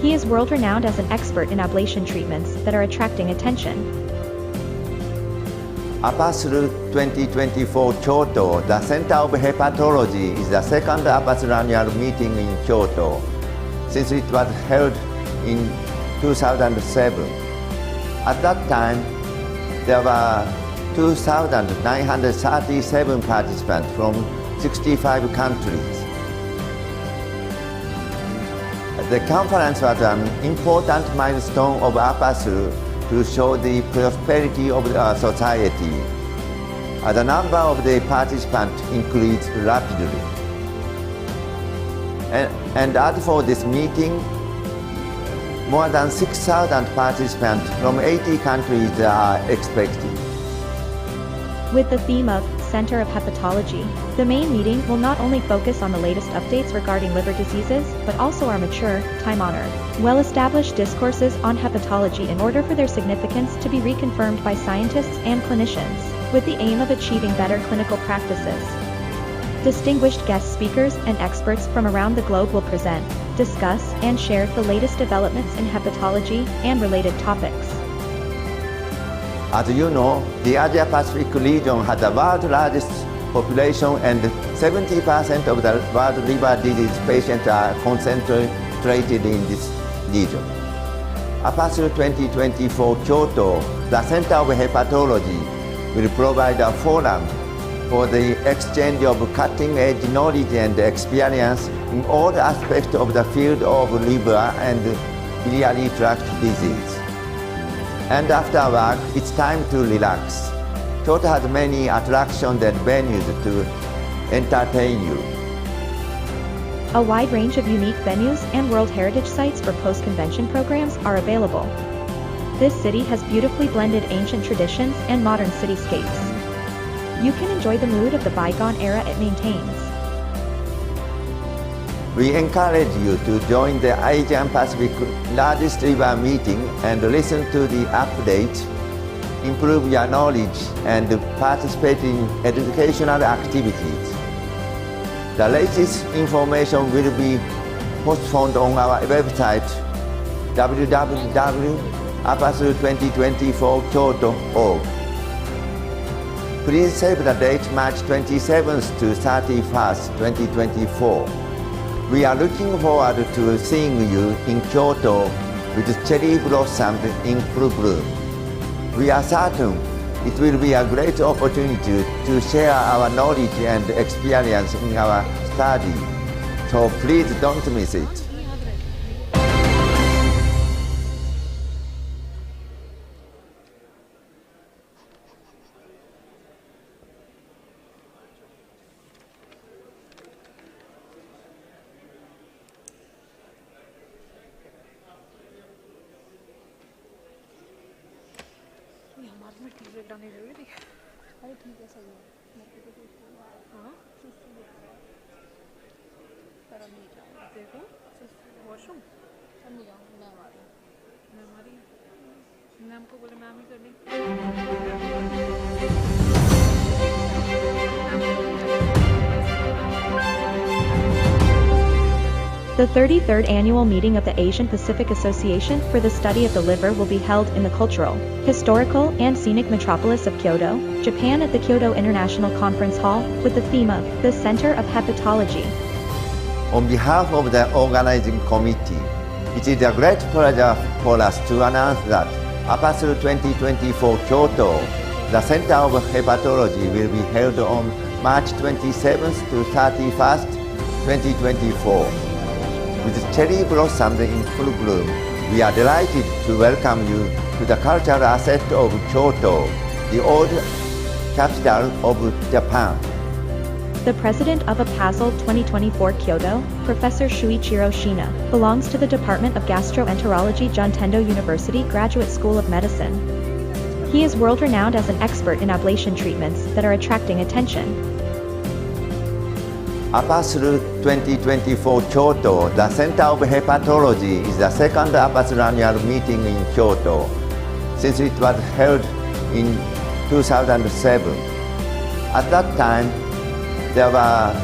He is world-renowned as an expert in ablation treatments that are attracting attention. APASL 2024 Kyoto, the Center of Hepatology, is the second APASL annual meeting in Kyoto, since it was held in 2007. At that time, there were 2,937 participants from 65 countries. The conference was an important milestone of APASL to show the prosperity of the society. The number of the participants increased rapidly. And as for this meeting, more than 6,000 participants from 80 countries are expected. With the theme of Center of Hepatology, the main meeting will not only focus on the latest updates regarding liver diseases, but also our mature, time-honored, well-established discourses on hepatology in order for their significance to be reconfirmed by scientists and clinicians, with the aim of achieving better clinical practices. Distinguished guest speakers and experts from around the globe will present, discuss, and share the latest developments in hepatology and related topics. As you know, the Asia-Pacific region has the world's largest population, and 70% of the world liver disease patients are concentrated in this region. APASL 2024 Kyoto, the Center of Hepatology, will provide a forum for the exchange of cutting-edge knowledge and experience in all aspects of the field of liver and biliary tract disease. And after work, it's time to relax. Kyoto has many attractions and venues to entertain you. A wide range of unique venues and World Heritage sites for post-convention programs are available. This city has beautifully blended ancient traditions and modern cityscapes. You can enjoy the mood of the bygone era it maintains. We encourage you to join the Asian Pacific largest river meeting and listen to the updates, improve your knowledge, and participate in educational activities. The latest information will be posted on our website www.apasl2024kyoto.org. Please save the date March 27th to 31st, 2024. We are looking forward to seeing you in Kyoto with cherry blossoms in full bloom. We are certain it will be a great opportunity to share our knowledge and experience in our study. So please don't miss it. The 33rd annual meeting of the Asian Pacific Association for the Study of the Liver will be held in the cultural, historical, and scenic metropolis of Kyoto, Japan at the Kyoto International Conference Hall, with the theme of the Center of Hepatology. On behalf of the organizing committee, it is a great pleasure for us to announce that APASL 2024 Kyoto, the Center of Hepatology, will be held on March 27th to 31st, 2024. With cherry blossoms in full bloom, we are delighted to welcome you to the cultural asset of Kyoto, the old capital of Japan. The president of APASL 2024 Kyoto, Professor Shuichiro Shina, belongs to the Department of Gastroenterology Juntendo University Graduate School of Medicine. He is world-renowned as an expert in ablation treatments that are attracting attention. APASL 2024 Kyoto, the Center of Hepatology, is the second APASL annual meeting in Kyoto, since it was held in 2007. At that time, there were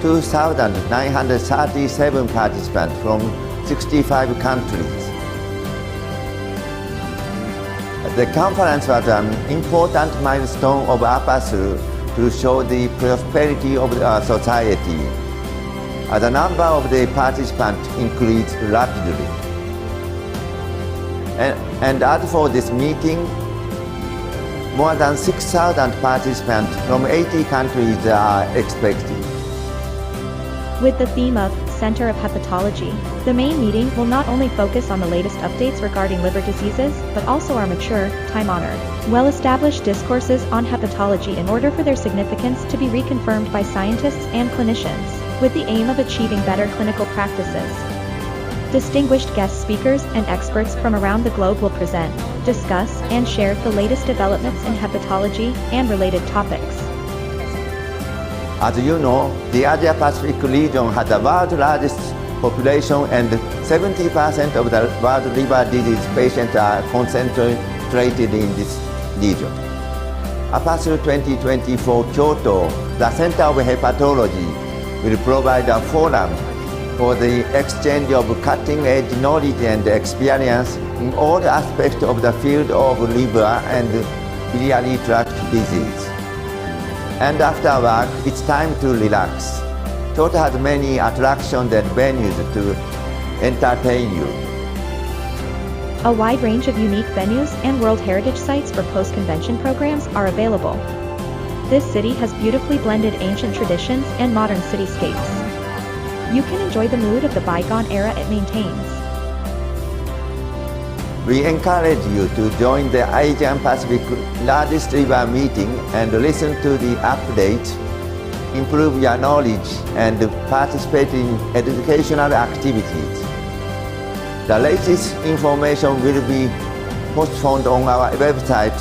2,937 participants from 65 countries. The conference was an important milestone of APASL to show the prosperity of our society. The number of the participants increased rapidly. And as for this meeting, more than 6,000 participants from 80 countries are expected. With the theme of Center of Hepatology, the main meeting will not only focus on the latest updates regarding liver diseases, but also our mature, time-honored, well-established discourses on hepatology in order for their significance to be reconfirmed by scientists and clinicians, with the aim of achieving better clinical practices. Distinguished guest speakers and experts from around the globe will present, discuss, and share the latest developments in hepatology and related topics. As you know, the Asia-Pacific region has the world's largest population and 70% of the world liver disease patients are concentrated in this region. APASL 2024 Kyoto, the Center of Hepatology, will provide a forum for the exchange of cutting-edge knowledge and experience in all aspects of the field of liver and biliary tract disease. And after work, it's time to relax. Kyoto has many attractions and venues to entertain you. A wide range of unique venues and World Heritage sites for post-convention programs are available. This city has beautifully blended ancient traditions and modern cityscapes. You can enjoy the mood of the bygone era it maintains. We encourage you to join the Asian Pacific largest river meeting and listen to the updates, improve your knowledge, and participate in educational activities. The latest information will be posted on our website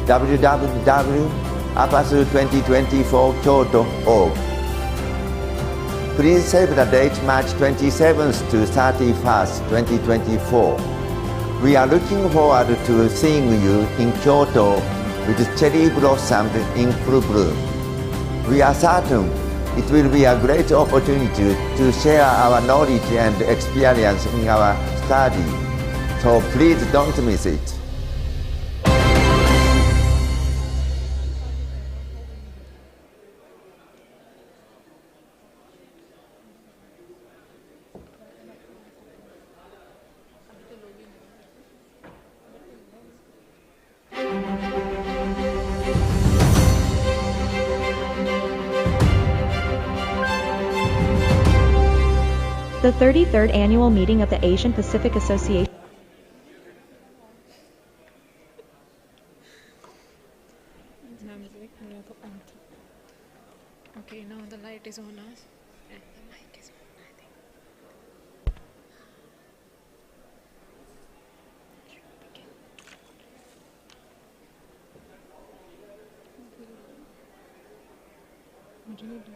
www.apasl2024kyoto.org. Please save the date March 27th to 31st, 2024. We are looking forward to seeing you in Kyoto with cherry blossoms in full bloom. We are certain it will be a great opportunity to share our knowledge and experience in our study. So please don't miss it. The 33rd Annual Meeting of the Asian Pacific Association. Okay, now the light is on us. And the mic is on, I think. What do you do?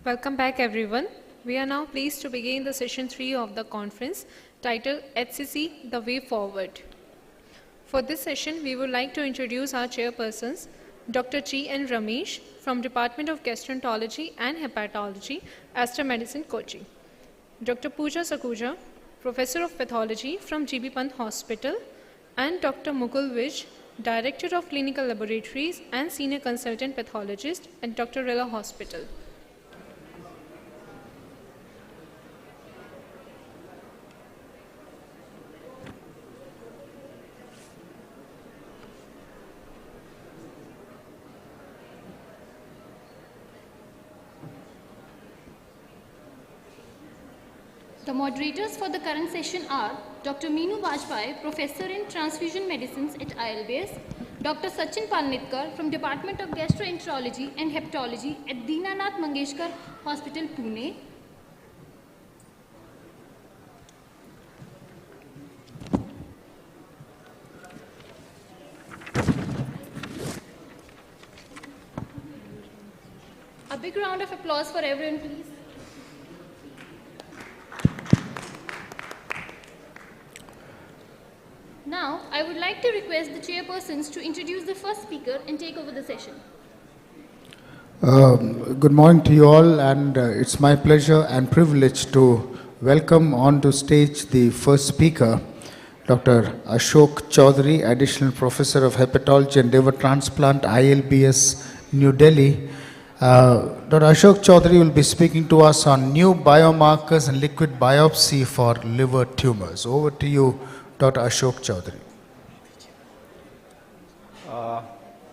Welcome back, everyone. We are now pleased to begin the session 3 of the conference titled HCC, The Way Forward. For this session, we would like to introduce our chairpersons, Dr. G. N. Ramesh from Department of Gastroenterology and Hepatology, Aster Medicine, Kochi. Dr. Pooja Sakuja, Professor of Pathology from GB Pant Hospital, and Dr. Mukul Vij, Director of Clinical Laboratories and Senior Consultant Pathologist at Dr. Rilla Hospital. The moderators for the current session are Dr. Meenu Bajpai, Professor in Transfusion Medicines at ILBS, Dr. Sachin Palnitkar from Department of Gastroenterology and Hepatology at Deenanath Mangeshkar Hospital, Pune, a big round of applause for everyone, please. Now, I would like to request the chairpersons to introduce the first speaker and take over the session. Good morning to you all, and it's my pleasure and privilege to welcome onto stage the first speaker, Dr. Ashok Chaudhary, Additional Professor of Hepatology and Liver Transplant, ILBS, New Delhi. Dr. Ashok Chaudhary will be speaking to us on new biomarkers and liquid biopsy for liver tumors. Over to you, Dr. Ashok Chaudhary.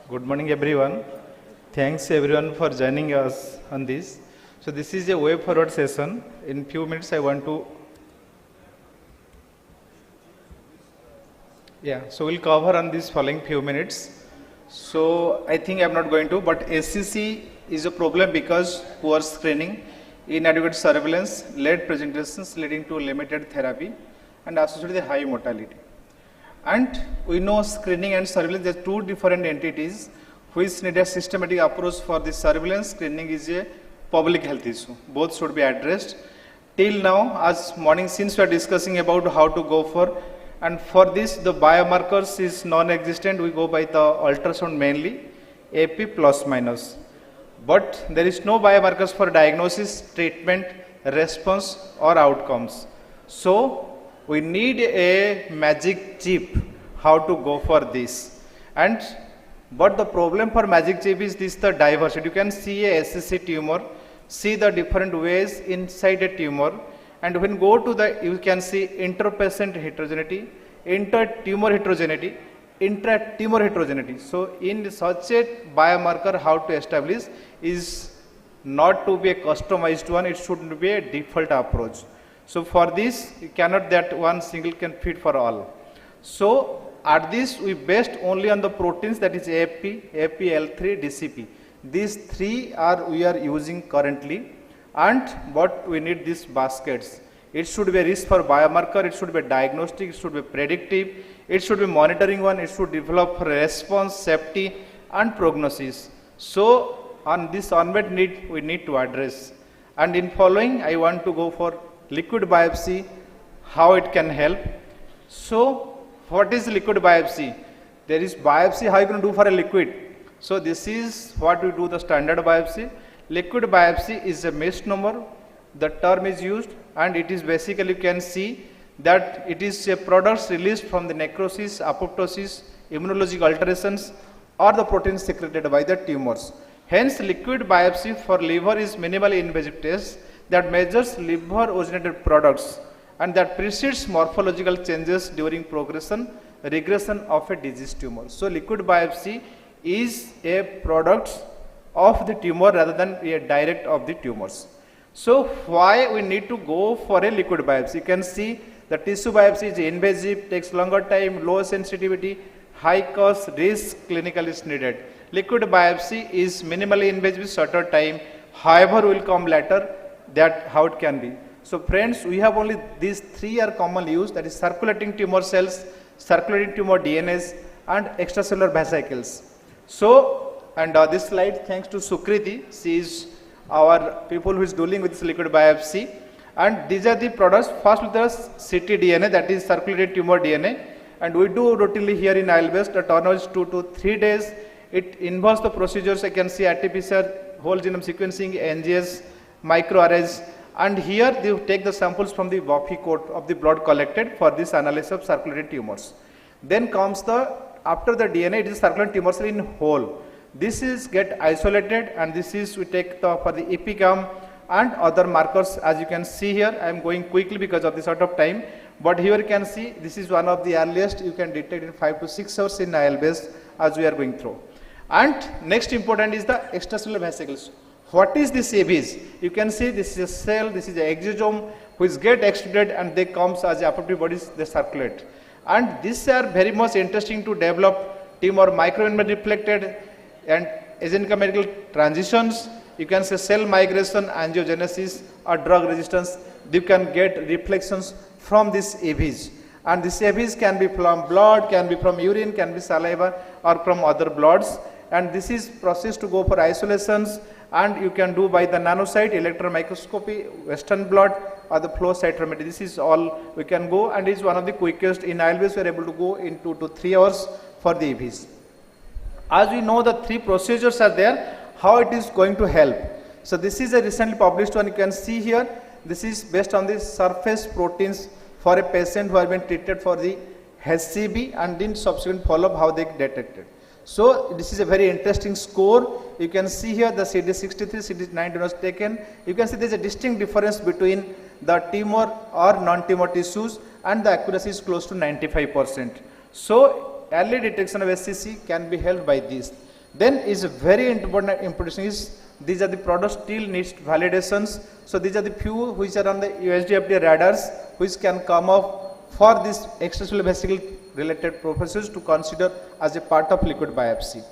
Good morning, everyone. Thanks everyone for joining us on this. So this is a way forward session. In few minutes I want to so we'll cover on this following few minutes. So I think I'm not going to, but SCC is a problem because poor screening, inadequate surveillance, late presentations leading to limited therapy and associated with high mortality. And we know screening and surveillance are two different entities which need a systematic approach for the surveillance. Screening is a public health issue. Both should be addressed. Till now, as morning since we are discussing about how to go for, and for this the biomarkers is non-existent. We go by the ultrasound mainly, AP plus minus. But there is no biomarkers for diagnosis, treatment, response or outcomes. So we need a magic chip how to go for this. But the problem for magic chip is this, the diversity. You can see a SCC tumor, see the different ways inside a tumor, and when go to the, you can see interpatient heterogeneity, inter-tumor heterogeneity, intra-tumor heterogeneity. So in such a biomarker, how to establish is not to be a customized one, it should be a default approach. So for this, you cannot that one single can fit for all. So at this, we based only on the proteins, that is AP, APL3, DCP. These three we are using currently, but we need these baskets. It should be a risk for biomarker, it should be diagnostic, it should be predictive, it should be monitoring one, it should develop response, safety and prognosis. So on this unmet need, we need to address. And in following, I want to go for liquid biopsy, how it can help. So what is liquid biopsy? There is biopsy, how you can do for a liquid. So this is what we do, the standard biopsy. Liquid biopsy is a misnomer. The term is used, and it is basically, you can see that it is a product released from the necrosis, apoptosis, immunologic alterations or the proteins secreted by the tumors. Hence liquid biopsy for liver is minimally invasive test that measures liver originated products and that precedes morphological changes during progression, regression of a disease tumor. So liquid biopsy is a product of the tumor rather than a direct of the tumors. So why we need to go for a liquid biopsy? You can see the tissue biopsy is invasive, takes longer time, low sensitivity, high cost, risk, clinical is needed. Liquid biopsy is minimally invasive, shorter time, however will come later, that how it can be. So friends, we have only these three are commonly used, that is circulating tumor cells, circulating tumor DNAs and extracellular vesicles. So, and this slide thanks to Sukriti, she is our people who is dealing with this liquid biopsy, and these are the products. First with the ctDNA, that is circulating tumor DNA, and we do routinely here in ILBS. The turnover is 2 to 3 days. It involves the procedures. I can see RT-PCR, whole genome sequencing, NGS, microarrays, and here they take the samples from the Wafi coat of the blood collected for this analysis of circulating tumors. Then comes the, after the DNA, it is circulating tumor cell in whole. This is get isolated, and this is we take the, for the EpiCam and other markers. As you can see here, I am going quickly because of this sort of time, but here you can see this is one of the earliest you can detect in 5 to 6 hours in ILBS as we are going through. And next important is the extracellular vesicles. What is this ABs? You can see this is a cell, this is an exosome which get extruded and they comes as apoptotic bodies, they circulate. And these are very much interesting to develop tumor microenvironment reflected and agenchemical transitions. You can say cell migration, angiogenesis or drug resistance. You can get reflections from these ABs. And these ABs can be from blood, can be from urine, can be saliva or from other bloods. And this is process to go for isolations, and you can do by the nanosite, electron microscopy, western blot or the flow cytometry. This is all we can go, and is one of the quickest. In ILBS we are able to go in 2 to 3 hours for the EVs. As we know the three procedures are there, how it is going to help. So this is a recently published one. You can see here, this is based on the surface proteins for a patient who have been treated for the HCB, and in subsequent follow-up how they detected. So this is a very interesting score. You can see here the CD63, CD19 was taken. You can see there is a distinct difference between the tumor or non-tumor tissues, and the accuracy is close to 95%. So early detection of SCC can be helped by this. Then is very important is these are the products still needs validations. So these are the few which are on the USD-FDA radars which can come up for this extracellular vesicle related processes to consider as a part of liquid biopsy.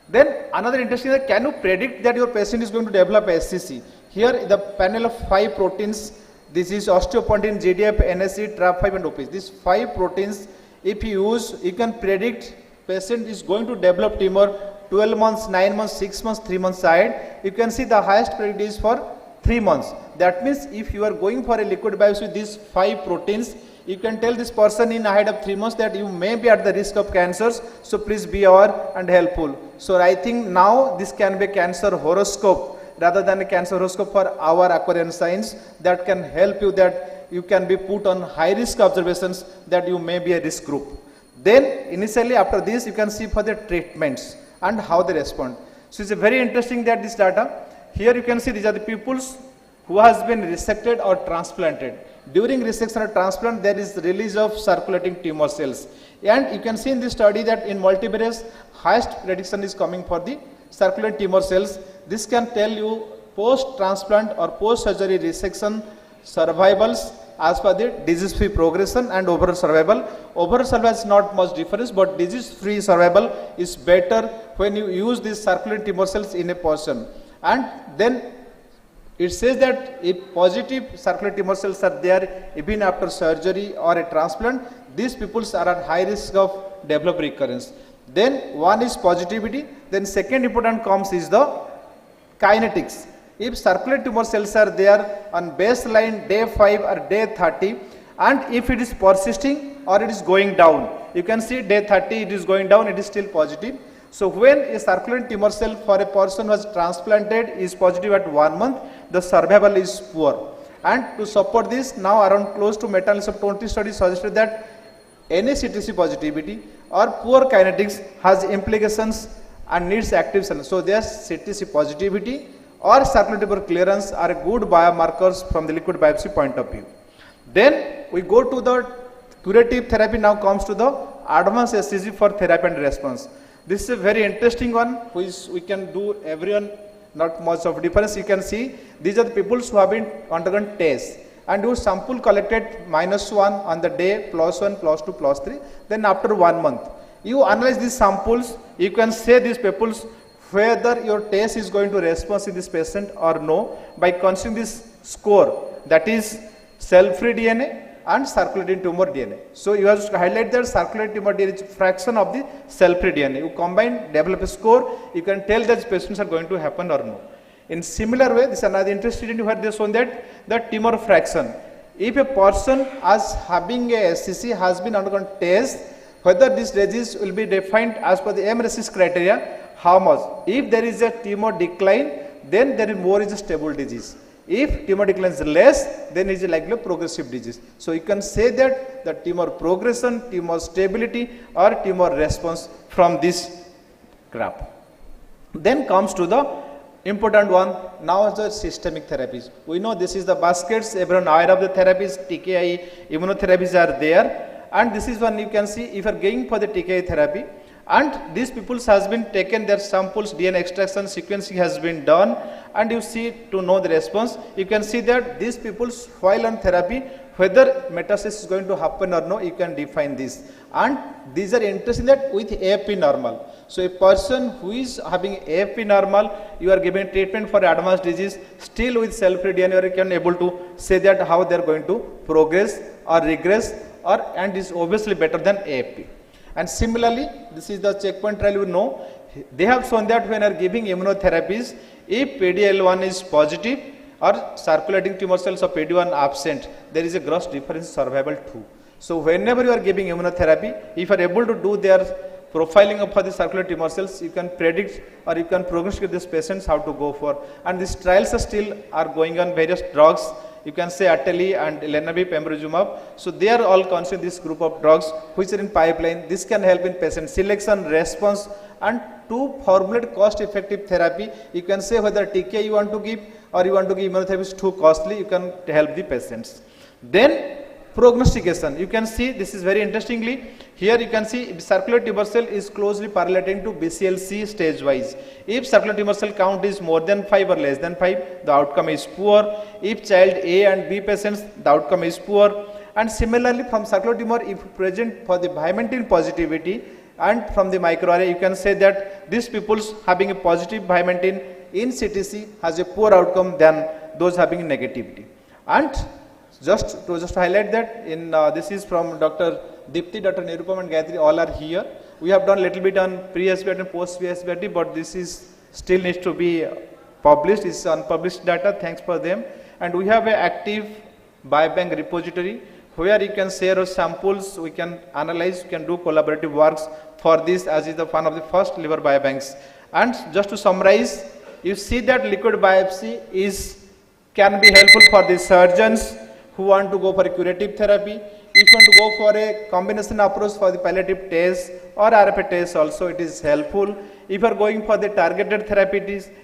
Then another interesting is, can you predict that your patient is going to develop SCC? Here the panel of 5 proteins, this is osteopontin, GDF, NSE, TRAP5 and OPs. These 5 proteins, if you use, you can predict patient is going to develop tumor 12 months, 9 months, 6 months, 3 months side. You can see the highest predict is for 3 months. That means if you are going for a liquid biopsy with these 5 proteins, you can tell this person in ahead of 3 months that you may be at the risk of cancers, so please be aware and helpful. So I think now this can be a cancer horoscope rather than a cancer horoscope for our aquarian science that can help you, that you can be put on high risk observations that you may be a risk group. Then initially after this you can see for the treatments and how they respond. So it's a very interesting that this data. Here you can see these are the peoples who has been resected or transplanted. During resection or transplant, there is release of circulating tumor cells. And you can see in this study that in multivariates, highest prediction is coming for the circulating tumor cells. This can tell you post-transplant or post-surgery resection survivals as per the disease-free progression and overall survival. Overall survival is not much difference, but disease-free survival is better when you use these circulating tumor cells in a person. And then it says that if positive circulating tumor cells are there even after surgery or a transplant, these people are at high risk of develop recurrence. Then one is positivity. Then second important comes is the kinetics. If circulating tumor cells are there on baseline day 5 or day 30, and if it is persisting or it is going down, you can see day 30 it is going down, it is still positive. So when a circulating tumor cell for a person who was transplanted is positive at 1 month, the survival is poor. And to support this, now around close to meta-analysis of 20 studies suggested that any CTC positivity or poor kinetics has implications and needs active cells. So there's CTC positivity or circulating tumor clearance are good biomarkers from the liquid biopsy point of view. Then we go to the curative therapy. Now comes to the advanced SCG for therapy and response. This is a very interesting one, which we can do everyone, not much of difference. You can see these are the people who have been undergone tests. And your sample collected -1 on the day, +1, +2, +3. Then after 1 month, you analyze these samples. You can say these people whether your test is going to respond in this patient or no by considering this score, that is cell-free DNA and circulating tumor DNA. So you have to highlight that circulating tumor DNA is fraction of the cell-free DNA. You combine, develop a score, you can tell that patients are going to happen or no. In similar way, this is another interesting where they shown that the tumor fraction. If a person as having a SCC has been undergone test, whether this disease will be defined as per the M.I.C.E criteria, how much? If there is a tumor decline, then there is more is a stable disease. If tumor decline is less, then it is likely a progressive disease. So you can say that the tumor progression, tumor stability or tumor response from this graph. Then comes to the important one, now the systemic therapies. We know this is the baskets, everyone aware of the therapies, TKI, immunotherapies are there. And this is one you can see if you are going for the TKI therapy. And these people has been taken their samples, DNA extraction, sequencing has been done, and you see to know the response. You can see that these people while on therapy, whether metastasis is going to happen or no, you can define this. And these are interesting that with AFP normal. So a person who is having AFP normal, you are giving treatment for advanced disease, still with cell-free DNA, you can able to say that how they are going to progress or regress, or and is obviously better than AFP. And similarly, this is the checkpoint trial, you know, they have shown that when you are giving immunotherapies, if PD-L1 is positive or circulating tumor cells of PD-1 absent, there is a gross difference in survival too. So whenever you are giving immunotherapy, if you are able to do their profiling of the circulating tumor cells, you can predict or you can prognosticate these patients how to go for. And these trials are still going on various drugs. You can say Ateli and Lenabib, pembrolizumab. So they are all considered this group of drugs which are in pipeline. This can help in patient selection, response, and to formulate cost-effective therapy. You can say whether TKI you want to give or you want to give immunotherapy is too costly. You can help the patients. Then prognostication. You can see this is very interestingly. Here you can see circular tumor cell is closely correlating to BCLC stage wise. If circular tumor cell count is more than 5 or less than 5, the outcome is poor. If child A and B patients, the outcome is poor. And similarly from circular tumor, if present for the bimentin positivity and from the microarray, you can say that these people having a positive bimentin in CTC has a poor outcome than those having negativity. And just to highlight that, in this is from Dr. Dipti, Dr. Nirupam and Gayatri, all are here. We have done a little bit on pre-SBRT and post-SBRT, but this is still needs to be published. It's unpublished data, thanks for them. And we have an active biobank repository where you can share samples, we can analyze, we can do collaborative works for this, as is the one of the first liver biobanks. And just to summarize, you see that liquid biopsy can be helpful for the surgeons who want to go for a curative therapy. If you want to go for a combination approach for the palliative test or RFA test also, it is helpful. If you are going for the targeted therapy,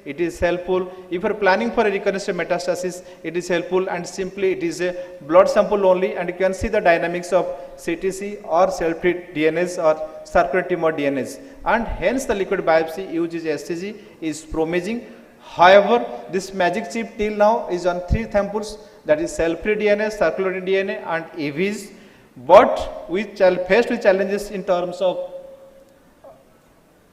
it is helpful. If you are planning for a recurrent metastasis, it is helpful, and simply it is a blood sample only, and you can see the dynamics of CTC or cell-free DNAs or circulating tumor DNAs. And hence the liquid biopsy used is SCG is promising. However, this magic chip till now is on 3 samples, that is cell-free DNA, circulating DNA and EVs, but we faced with challenges in terms of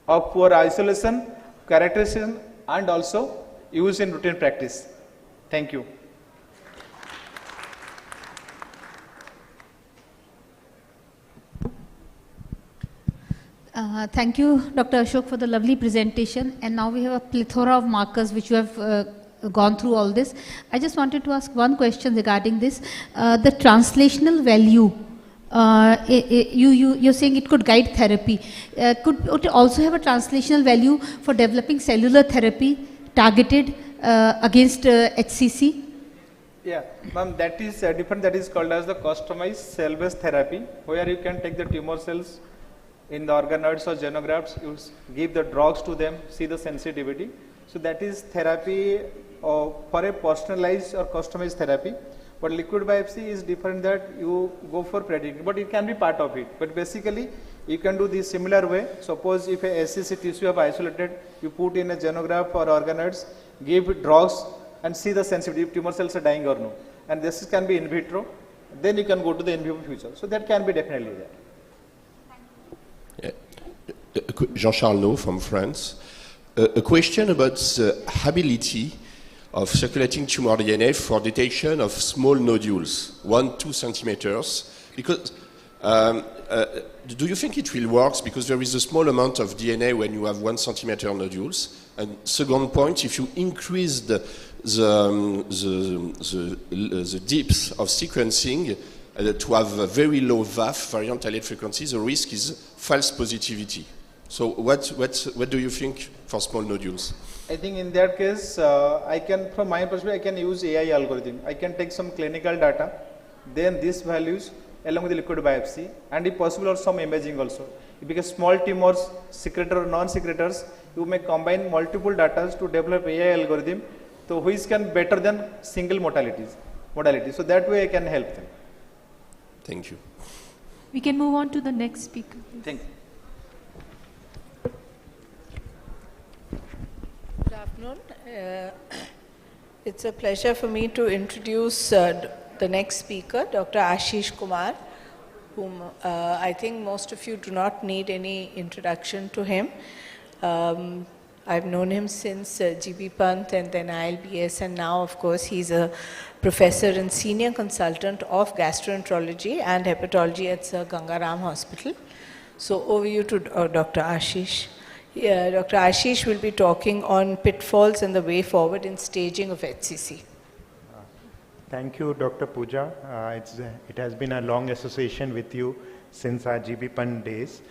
poor isolation, characterization and also use in routine practice. Thank you. Thank you, Dr. Ashok, for the lovely presentation. And now we have a plethora of markers which you have gone through all this. I just wanted to ask one question regarding this. The translational value, you're saying it could guide therapy. Could it also have a translational value for developing cellular therapy targeted against HCC? Yeah, ma'am, that is different. That is called as the customized cell-based therapy, where you can take the tumor cells in the organoids or xenografts, you give the drugs to them, see the sensitivity. So that is therapy for a personalized or customized therapy. But liquid biopsy is different, that you go for predicting, but it can be part of it. But basically, you can do this similar way. Suppose if a SCC tissue have isolated, you put in a xenograph or organoids, give drugs and see the sensitivity, if tumor cells are dying or no. And this can be in vitro. Then you can go to the in vivo future. So that can be definitely there. Jean-Charles No from France. A question about the ability of circulating tumor DNA for detection of small nodules, 1-2 centimeters, because do you think it will work? Because there is a small amount of DNA when you have 1 centimeter nodules. And second point, if you increase the depth of sequencing to have a very low VAF, variant allele frequency, the risk is false positivity. So what do you think for small nodules? I think in that case, I can, from my perspective, I can use AI algorithm. I can take some clinical data, then these values along with the liquid biopsy, and if possible or some imaging also. Because small tumors, secretor or non-secretors, you may combine multiple data to develop AI algorithm, so which can better than single modality. So that way I can help them. Thank you. We can move on to the next speaker. Thank you. Good afternoon. It's a pleasure for me to introduce the next speaker, Dr. Ashish Kumar, whom I think most of you do not need any introduction to him. I've known him since GB Pant and then ILBS, and now of course he's a professor and senior consultant of gastroenterology and hepatology at Sir Gangaram Hospital. So over you to Dr. Ashish. Dr. Ashish will be talking on pitfalls and the way forward in staging of HCC. Thank you, Dr. Pooja. It has been a long association with you since our GB Pant days.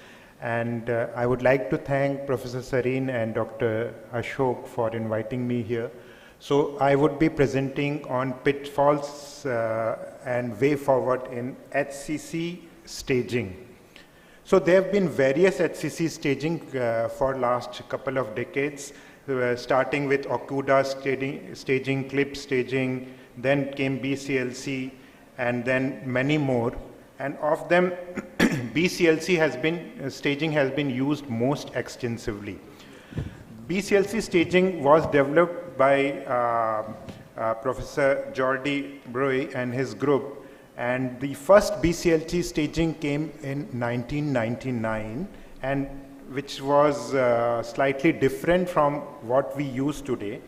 And I would like to thank Professor Sareen and Dr. Ashok for inviting me here. So I would be presenting on pitfalls and way forward in HCC staging. So there have been various HCC staging for last couple of decades, starting with Okuda staging, clip staging, then came BCLC, and then many more. And of them, BCLC staging has been used most extensively. BCLC staging was developed by Professor Jordi Breuil and his group. And the first BCLC staging came in 1999, and which was slightly different from what we use today.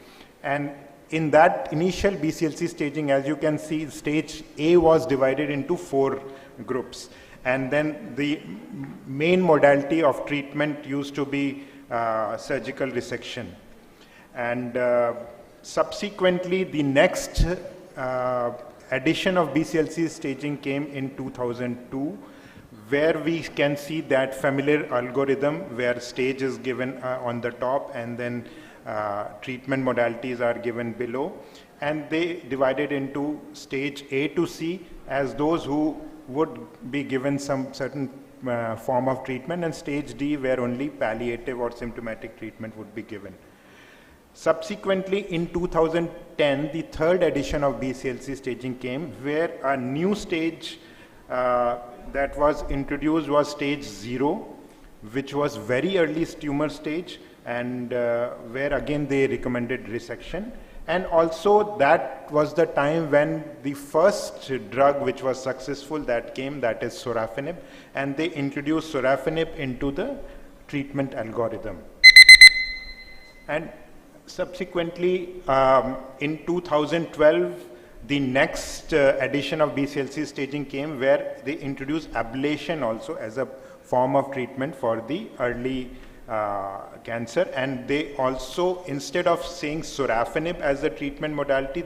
And in that initial BCLC staging, as you can see, stage A was divided into 4 groups. And then the main modality of treatment used to be surgical resection. And subsequently, the next edition of BCLC staging came in 2002, where we can see that familiar algorithm where stage is given on the top and then treatment modalities are given below. And they divided into stage A to C as those who would be given some certain form of treatment, and stage D where only palliative or symptomatic treatment would be given. Subsequently, in 2010, the third edition of BCLC staging came, where a new stage that was introduced was stage 0, which was very early tumor stage, and where again they recommended resection. And also that was the time when the first drug which was successful that came, that is sorafenib, and they introduced sorafenib into the treatment algorithm. And subsequently, in 2012, the next edition of BCLC staging came, where they introduced ablation also as a form of treatment for the early cancer. And they also, instead of saying sorafenib as a treatment modality,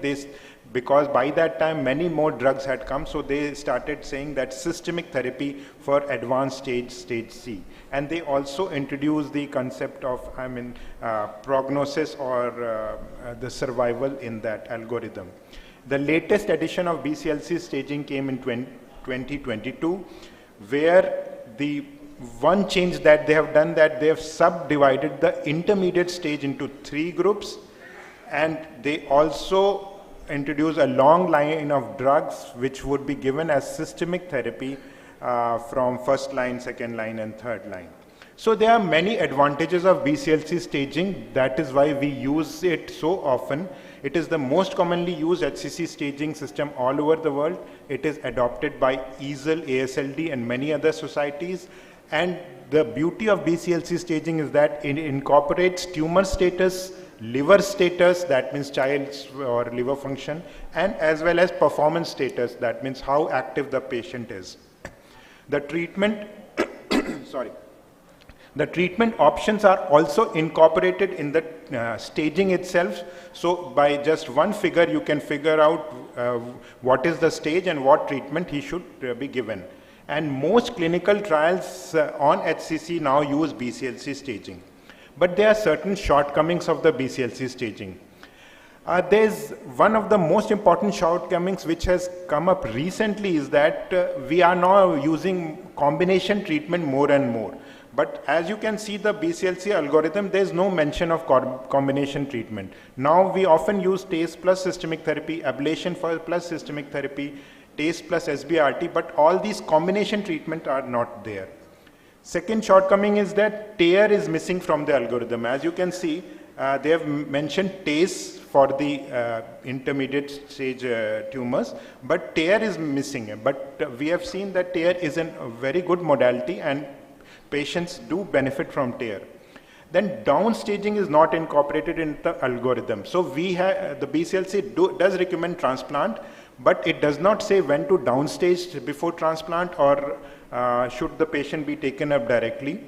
because by that time many more drugs had come, so they started saying that systemic therapy for advanced stage C. And they also introduced the concept of, prognosis or the survival in that algorithm. The latest edition of BCLC staging came in 2022, where the one change that they have done, that they have subdivided the intermediate stage into 3 groups, and they also introduce a long line of drugs which would be given as systemic therapy from first line, second line, and third line. So there are many advantages of BCLC staging. That is why we use it so often. It is the most commonly used HCC staging system all over the world. It is adopted by EASL, ASLD, and many other societies. And the beauty of BCLC staging is that it incorporates tumor status, liver status, that means child's or liver function, and as well as performance status, that means how active the patient is. The treatment, the treatment options are also incorporated in the staging itself. So by just one figure, you can figure out what is the stage and what treatment he should be given. And most clinical trials on HCC now use BCLC staging. But there are certain shortcomings of the BCLC staging. There's one of the most important shortcomings which has come up recently is that we are now using combination treatment more and more. But as you can see the BCLC algorithm, there's no mention of combination treatment. Now we often use TACE plus systemic therapy, ablation plus systemic therapy, TACE plus SBRT, but all these combination treatment are not there. Second shortcoming is that TARE is missing from the algorithm. As you can see, they have mentioned TACE for the intermediate stage tumors, but TARE is missing. But we have seen that TARE is a very good modality and patients do benefit from TARE. Then downstaging is not incorporated in the algorithm. So we have, the BCLC does recommend transplant, but it does not say when to downstage before transplant or should the patient be taken up directly.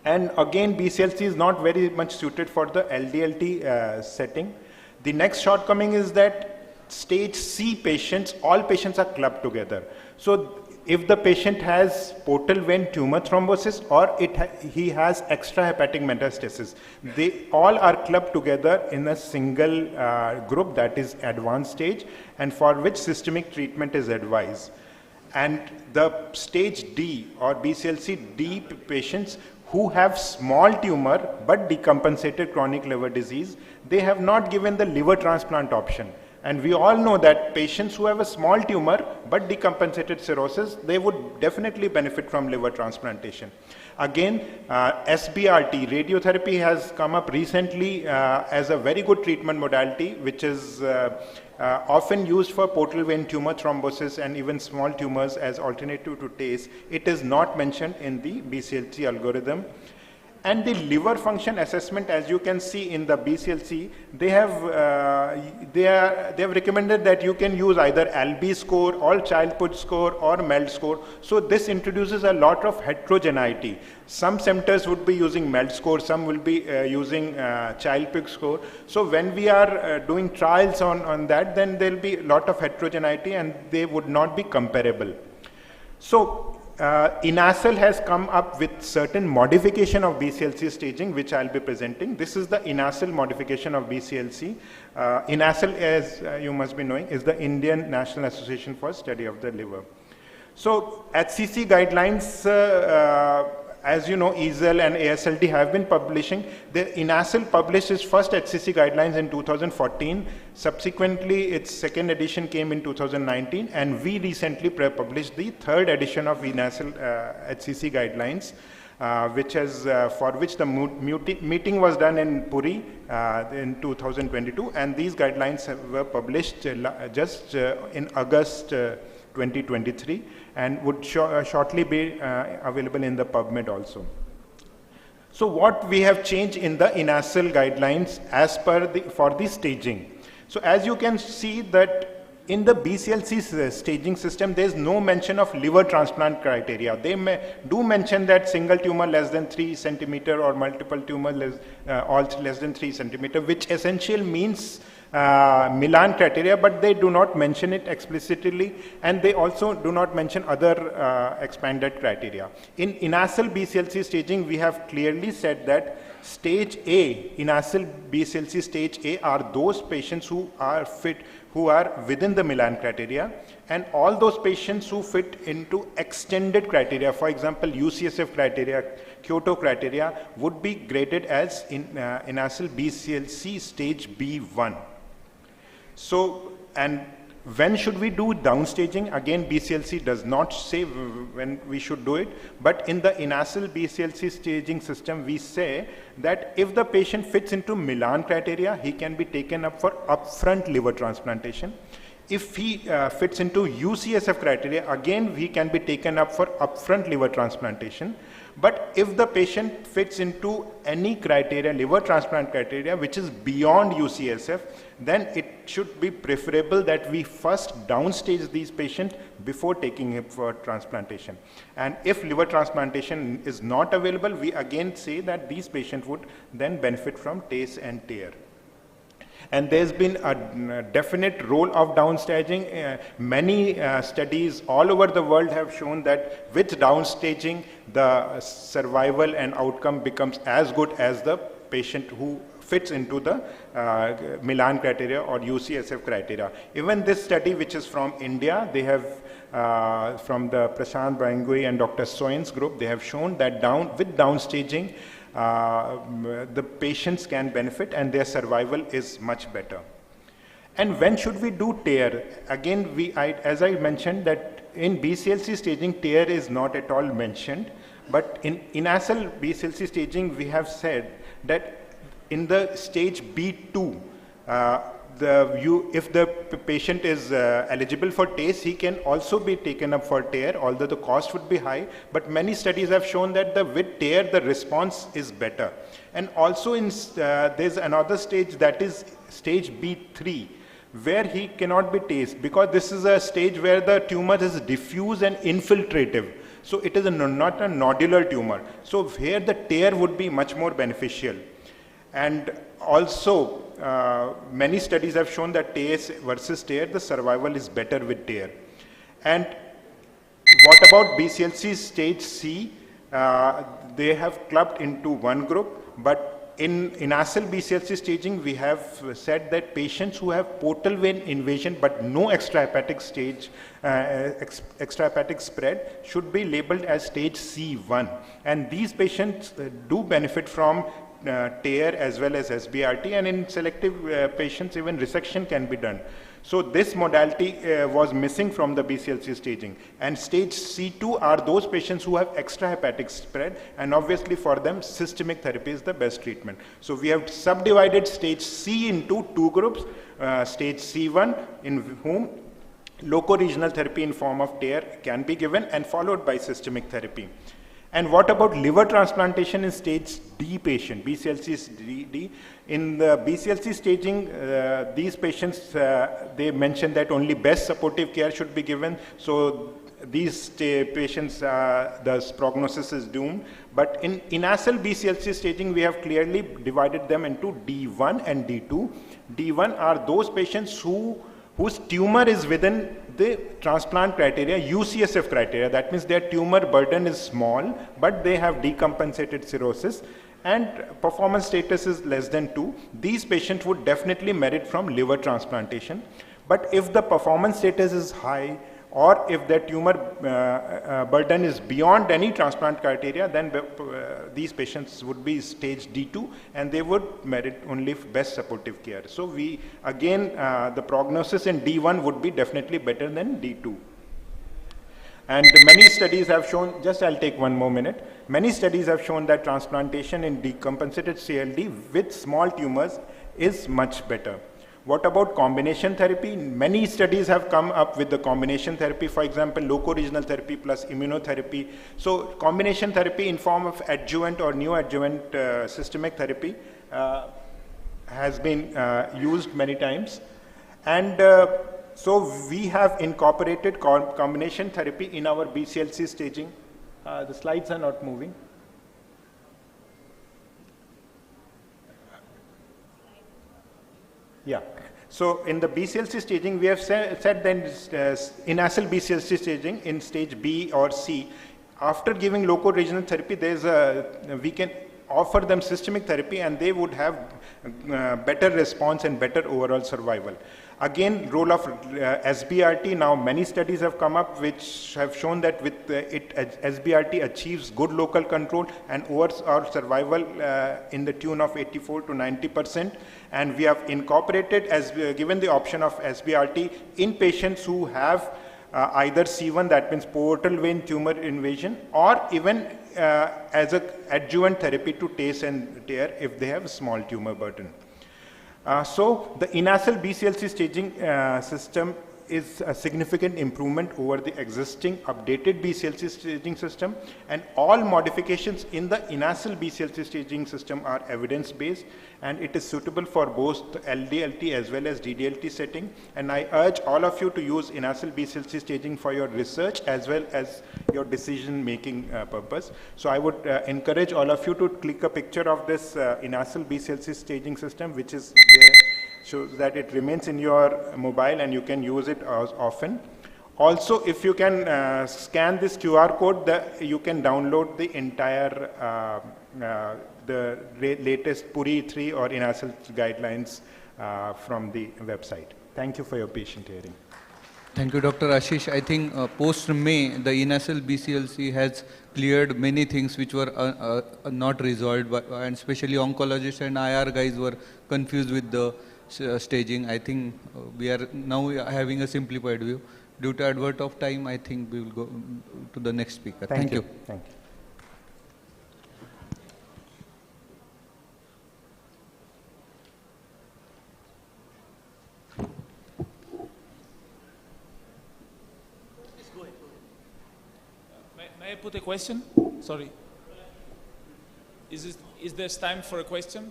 And again, BCLC is not very much suited for the LDLT setting. The next shortcoming is that stage C patients, all patients are clubbed together. So if the patient has portal vein tumor thrombosis or he has extrahepatic metastasis, they all are clubbed together in a single group, that is advanced stage, and for which systemic treatment is advised. And the stage D or BCLC D patients who have small tumor but decompensated chronic liver disease, they have not given the liver transplant option. And we all know that patients who have a small tumor but decompensated cirrhosis, they would definitely benefit from liver transplantation. Again, SBRT, radiotherapy, has come up recently as a very good treatment modality, which is often used for portal vein tumor thrombosis and even small tumors as alternative to TACE. It is not mentioned in the BCLC algorithm. And the liver function assessment, as you can see in the BCLC, they have recommended that you can use either ILBS score, all child-put score, or MELD score. So this introduces a lot of heterogeneity. Some centers would be using MELD score, some will be using child-put score. So when we are doing trials on that, then there will be a lot of heterogeneity and they would not be comparable. So INASL has come up with certain modification of BCLC staging, which I'll be presenting. This is the INASL modification of BCLC. INASL, as you must be knowing, is the Indian National Association for Study of the Liver. So HCC guidelines, as you know, EASL and ASLD have been publishing. The INASL published its first HCC guidelines in 2014. Subsequently, its second edition came in 2019, and we recently published the third edition of INASL HCC guidelines, for which the meeting was done in Puri in 2022, and these guidelines were published just in August 2023, and would shortly be available in the PubMed also. So what we have changed in the INASL guidelines as per for the staging. So as you can see that in the BCLC staging system, there is no mention of liver transplant criteria. They do mention that single tumor less than 3 centimeter or multiple tumor all less than 3 centimeter, which essentially means Milan criteria, but they do not mention it explicitly, and they also do not mention other expanded criteria. In INASL BCLC staging, we have clearly said that stage A, INASL BCLC stage A, are those patients who are fit, who are within the Milan criteria, and all those patients who fit into extended criteria, for example, UCSF criteria, Kyoto criteria, would be graded as in INASL BCLC stage B1. So, and when should we do downstaging? Again, BCLC does not say when we should do it, but in the INASL BCLC staging system, we say that if the patient fits into Milan criteria, he can be taken up for upfront liver transplantation. If he fits into UCSF criteria, again, he can be taken up for upfront liver transplantation. But if the patient fits into any criteria, liver transplant criteria, which is beyond UCSF, then it should be preferable that we first downstage these patients before taking him for transplantation. And if liver transplantation is not available, we again say that these patients would then benefit from TACE and TARE. And there's been a definite role of downstaging. Many studies all over the world have shown that with downstaging, the survival and outcome becomes as good as the patient who fits into the Milan criteria or UCSF criteria. Even this study, which is from India, they have from the Prashant Bangui and Dr. Soin's group, they have shown that with downstaging, the patients can benefit and their survival is much better. And when should we do TARE? Again, as I mentioned that in BCLC staging, TARE is not at all mentioned, but in INASL BCLC staging, we have said that in the stage B2, if the patient is eligible for TACE, he can also be taken up for TARE, although the cost would be high. But many studies have shown that with TARE, the response is better. And also there's another stage, that is stage B3, where he cannot be TACE, because this is a stage where the tumor is diffuse and infiltrative. So it is not a nodular tumor. So here the TARE would be much more beneficial. And also, many studies have shown that TACE versus TARE, the survival is better with TARE. And what about BCLC stage C? They have clubbed into one group, but in INASL BCLC staging, we have said that patients who have portal vein invasion but no extrahepatic extrahepatic spread should be labeled as stage C1. And these patients do benefit from TARE as well as SBRT, and in selective patients even resection can be done. So this modality was missing from the BCLC staging. And stage C2 are those patients who have extrahepatic spread, and obviously for them systemic therapy is the best treatment. So we have subdivided stage C into two groups, stage C1 in whom loco-regional therapy in form of TARE can be given and followed by systemic therapy. And what about liver transplantation in stage D patient, BCLC D? In the BCLC staging, these patients, they mentioned that only best supportive care should be given. So these patients, the prognosis is doomed. But in INASL BCLC staging, we have clearly divided them into D1 and D2. D1 are those patients whose tumor is within the transplant criteria, UCSF criteria. That means their tumor burden is small, but they have decompensated cirrhosis and performance status is less than 2. These patients would definitely merit from liver transplantation. But if the performance status is high, or if their tumor burden is beyond any transplant criteria, then these patients would be stage D2 and they would merit only best supportive care. So we, again, the prognosis in D1 would be definitely better than D2. And many studies have shown, just I'll take one more minute, many studies have shown that transplantation in decompensated CLD with small tumors is much better. What about combination therapy? Many studies have come up with the combination therapy, for example, loco-regional therapy plus immunotherapy. So combination therapy in form of adjuvant or neoadjuvant systemic therapy has been used many times. And so we have incorporated combination therapy in our BCLC staging. The slides are not moving. Yeah. So in the BCLC staging, we have said that in INASL BCLC staging in stage B or C, after giving loco-regional therapy, we can offer them systemic therapy and they would have better response and better overall survival. Again, role of SBRT. Now, many studies have come up which have shown that with SBRT achieves good local control and overall survival in the tune of 84 to 90%. And we have incorporated, given the option of SBRT in patients who have either C1, that means portal vein tumor invasion, or even as an adjuvant therapy to TACE and tear if they have a small tumor burden. So the INASL BCLC staging system is a significant improvement over the existing updated BCLC staging system, and all modifications in the INASL BCLC staging system are evidence-based, and it is suitable for both LDLT as well as DDLT setting. And I urge all of you to use INASL BCLC staging for your research as well as your decision-making purpose. So I would encourage all of you to click a picture of this INASL BCLC staging system, which is there, so that it remains in your mobile and you can use it often. Also, if you can scan this QR code, you can download the entire the latest PURI 3 or INASL guidelines from the website. Thank you for your patient hearing. Thank you, Dr. Ashish. I think post-May, the INASL BCLC has cleared many things which were not resolved, and especially oncologists and IR guys were confused with the staging. I think we are now having a simplified view. Due to advert of time, I think we will go to the next speaker. Thank you. Thank you. May I put a question? Sorry. Is there time for a question?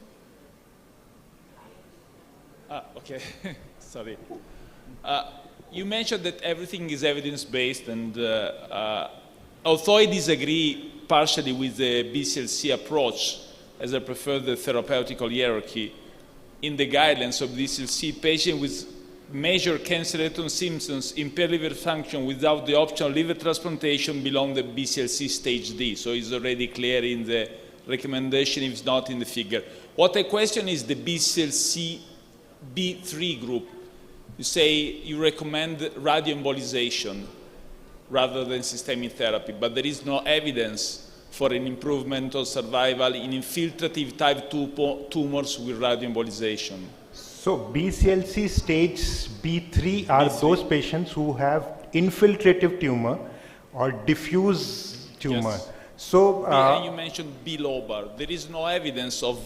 Okay. Sorry. You mentioned that everything is evidence-based, and although I disagree partially with the BCLC approach, as I prefer the therapeutical hierarchy, in the guidelines of BCLC, patients with major cancer-related symptoms, impaired liver function without the option of liver transplantation belong the BCLC stage D. So it's already clear in the recommendation, if it's not in the figure. What I question is the BCLC B3 group. You say you recommend radioembolization rather than systemic therapy, but there is no evidence for an improvement of survival in infiltrative type 2 tumors with radioembolization. So BCLC stage B3 are those patients who have infiltrative tumor or diffuse tumor. Yes. So and you mentioned B-lobar. There is no evidence of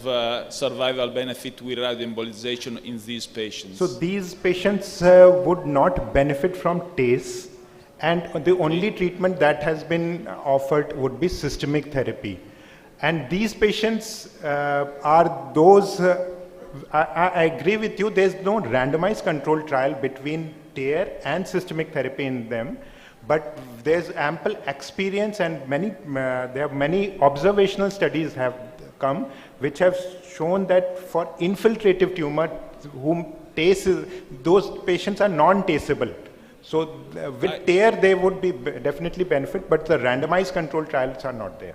survival benefit with radioembolization in these patients. So these patients would not benefit from TACE, and the only treatment that has been offered would be systemic therapy. And these patients are those, I agree with you, there's no randomized control trial between TARE and systemic therapy in them. But there's ample experience, and there are many observational studies have come which have shown that for infiltrative tumor, whom TACE is, those patients are non-TACEable. So with TARE they would be definitely benefit, but the randomized control trials are not there.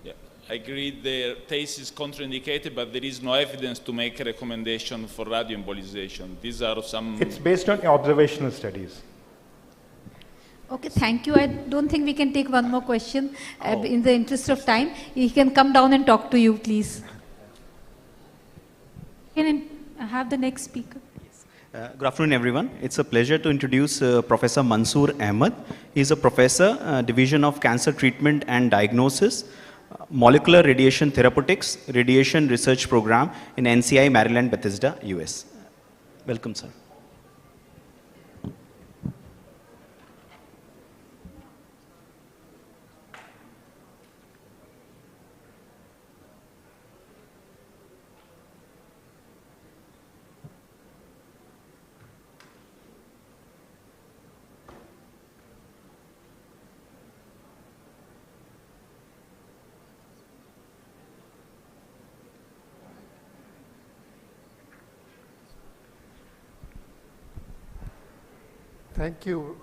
Yeah, I agree the TACE is contraindicated, but there is no evidence to make a recommendation for radioembolization. These are some... It's based on observational studies. Okay, thank you. I don't think we can take one more question in the interest of time. He can come down and talk to you, please. Can I have the next speaker? Good afternoon, everyone. It's a pleasure to introduce Professor Mansoor Ahmed. He's a professor, Division of Cancer Treatment and Diagnosis, Molecular Radiation Therapeutics, Radiation Research Program in NCI, Maryland, Bethesda, US. Welcome, sir. Thank you.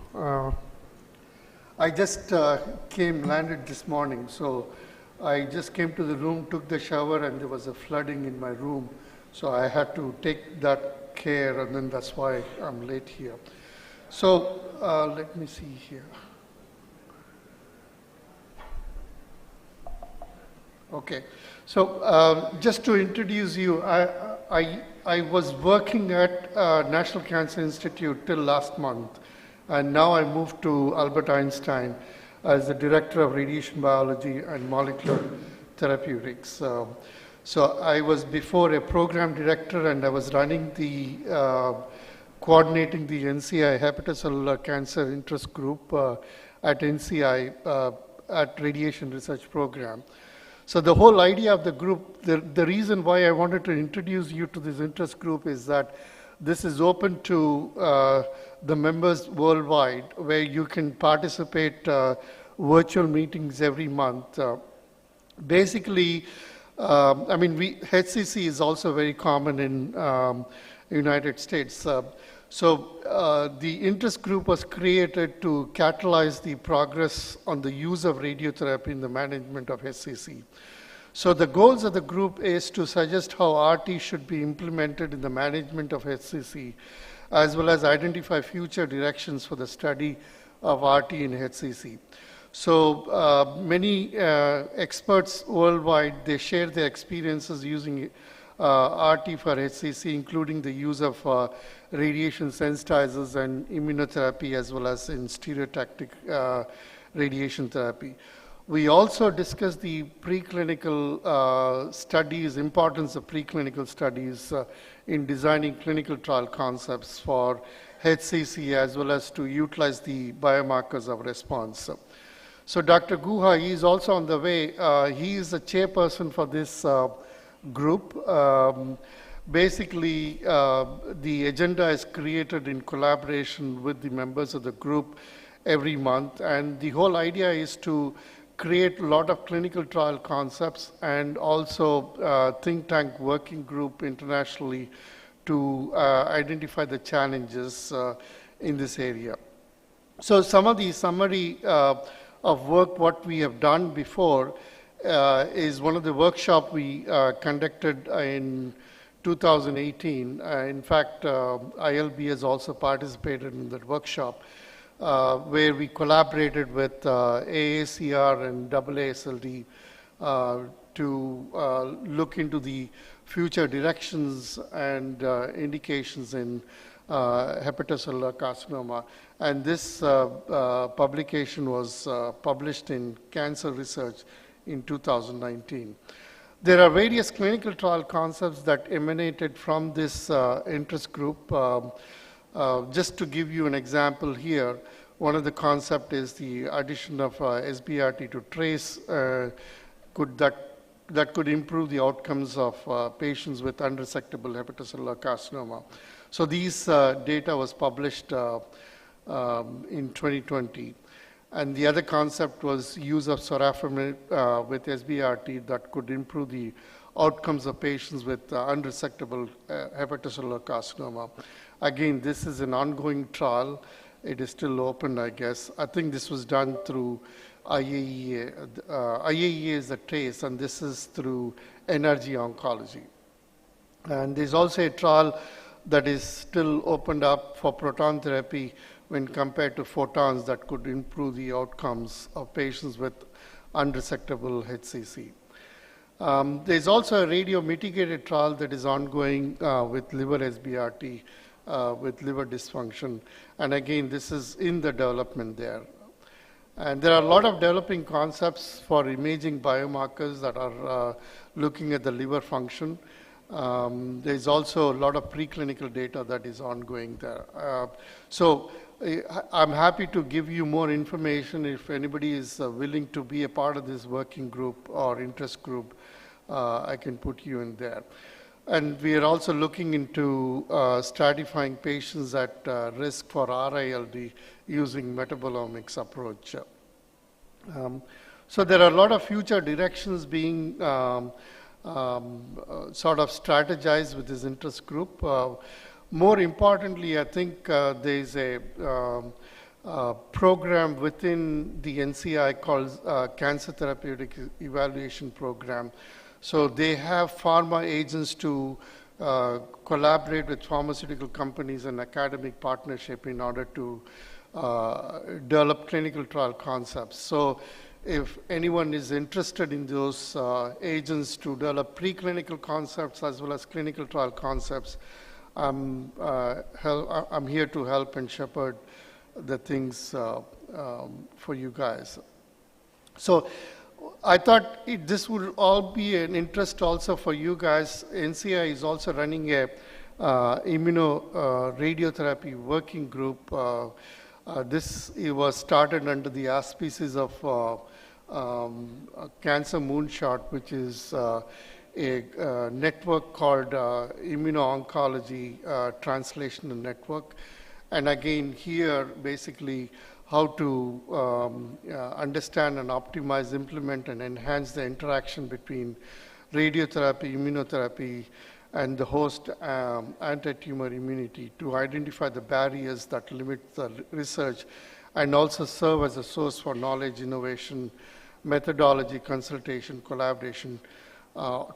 I just landed this morning, so I just came to the room, took the shower, and there was a flooding in my room. So I had to take that care, and then that's why I'm late here. So let me see here. Okay, so just to introduce you, I was working at National Cancer Institute till last month, and now I moved to Albert Einstein as the Director of Radiation Biology and Molecular Therapeutics. So I was before a program director, and I was running the, coordinating the NCI Hepatocellular Cancer Interest Group at NCI at Radiation Research Program. So the whole idea of the group, the reason why I wanted to introduce you to this interest group is that this is open to the members worldwide, where you can participate virtual meetings every month. Basically, I mean, HCC is also very common in United States. So the interest group was created to catalyze the progress on the use of radiotherapy in the management of HCC. So the goals of the group is to suggest how RT should be implemented in the management of HCC, as well as identify future directions for the study of RT in HCC. So many experts worldwide, they share their experiences using RT for HCC, including the use of radiation sensitizers and immunotherapy, as well as in stereotactic radiation therapy. We also discussed the preclinical studies, importance of preclinical studies in designing clinical trial concepts for HCC, as well as to utilize the biomarkers of response. So Dr. Guha, he is also on the way. He is the chairperson for this group. Basically, the agenda is created in collaboration with the members of the group every month, and the whole idea is to create a lot of clinical trial concepts and also think tank working group internationally to identify the challenges in this area. So some of the summary of work what we have done before is one of the workshops we conducted in 2018. In fact, ILBS also participated in that workshop where we collaborated with AACR and AASLD to look into the future directions and indications in hepatocellular carcinoma. And this publication was published in Cancer Research in 2019. There are various clinical trial concepts that emanated from this interest group. Just to give you an example here, one of the concepts is the addition of SBRT to TRACE that could improve the outcomes of patients with unresectable hepatocellular carcinoma. So these data was published in 2020. And the other concept was use of sorafenib with SBRT that could improve the outcomes of patients with unresectable hepatocellular carcinoma. Again, this is an ongoing trial. It is still open, I guess. I think this was done through IAEA. IAEA is the TRACE, and this is through NRG Oncology. And there's also a trial that is still opened up for proton therapy when compared to photons that could improve the outcomes of patients with unresectable HCC. There's also a radio-mitigated trial that is ongoing with liver SBRT, with liver dysfunction. And again, this is in the development there. And there are a lot of developing concepts for imaging biomarkers that are looking at the liver function. There's also a lot of preclinical data that is ongoing there. So I'm happy to give you more information if anybody is willing to be a part of this working group or interest group. I can put you in there. And we are also looking into stratifying patients at risk for RILD using metabolomics approach. So there are a lot of future directions being sort of strategized with this interest group. More importantly, I think there is a program within the NCI called Cancer Therapeutic Evaluation Program. So they have pharma agents to collaborate with pharmaceutical companies and academic partnership in order to develop clinical trial concepts. So if anyone is interested in those agents to develop preclinical concepts as well as clinical trial concepts, I'm here to help and shepherd the things for you guys. So I thought this would all be an interest also for you guys. NCI is also running a immunoradiotherapy working group. This was started under the auspices of Cancer Moonshot, which is a network called Immuno-Oncology Translational Network. And again, here, basically, how to understand and optimize, implement, and enhance the interaction between radiotherapy, immunotherapy, and the host anti-tumor immunity to identify the barriers that limit the research and also serve as a source for knowledge, innovation, methodology, consultation, collaboration,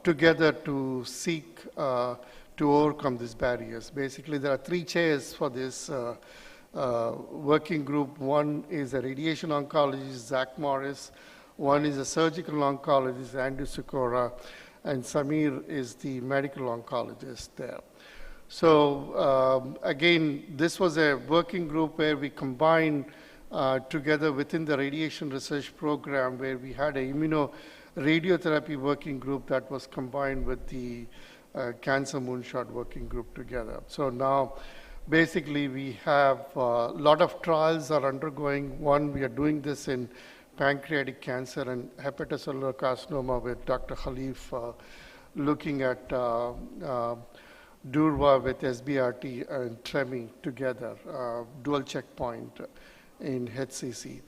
together to seek to overcome these barriers. Basically, there are 3 chairs for this working group. One is a radiation oncologist, Zach Morris. One is a surgical oncologist, Andrew Sikora. And Samir is the medical oncologist there. So again, this was a working group where we combined together within the radiation research program, where we had a immunoradiotherapy working group that was combined with the Cancer Moonshot working group together. So now, basically, we have a lot of trials are undergoing. One, we are doing this in pancreatic cancer and hepatocellular carcinoma with Dr. Khalif, looking at Durva with SBRT and TREMI together, dual checkpoint in HCC.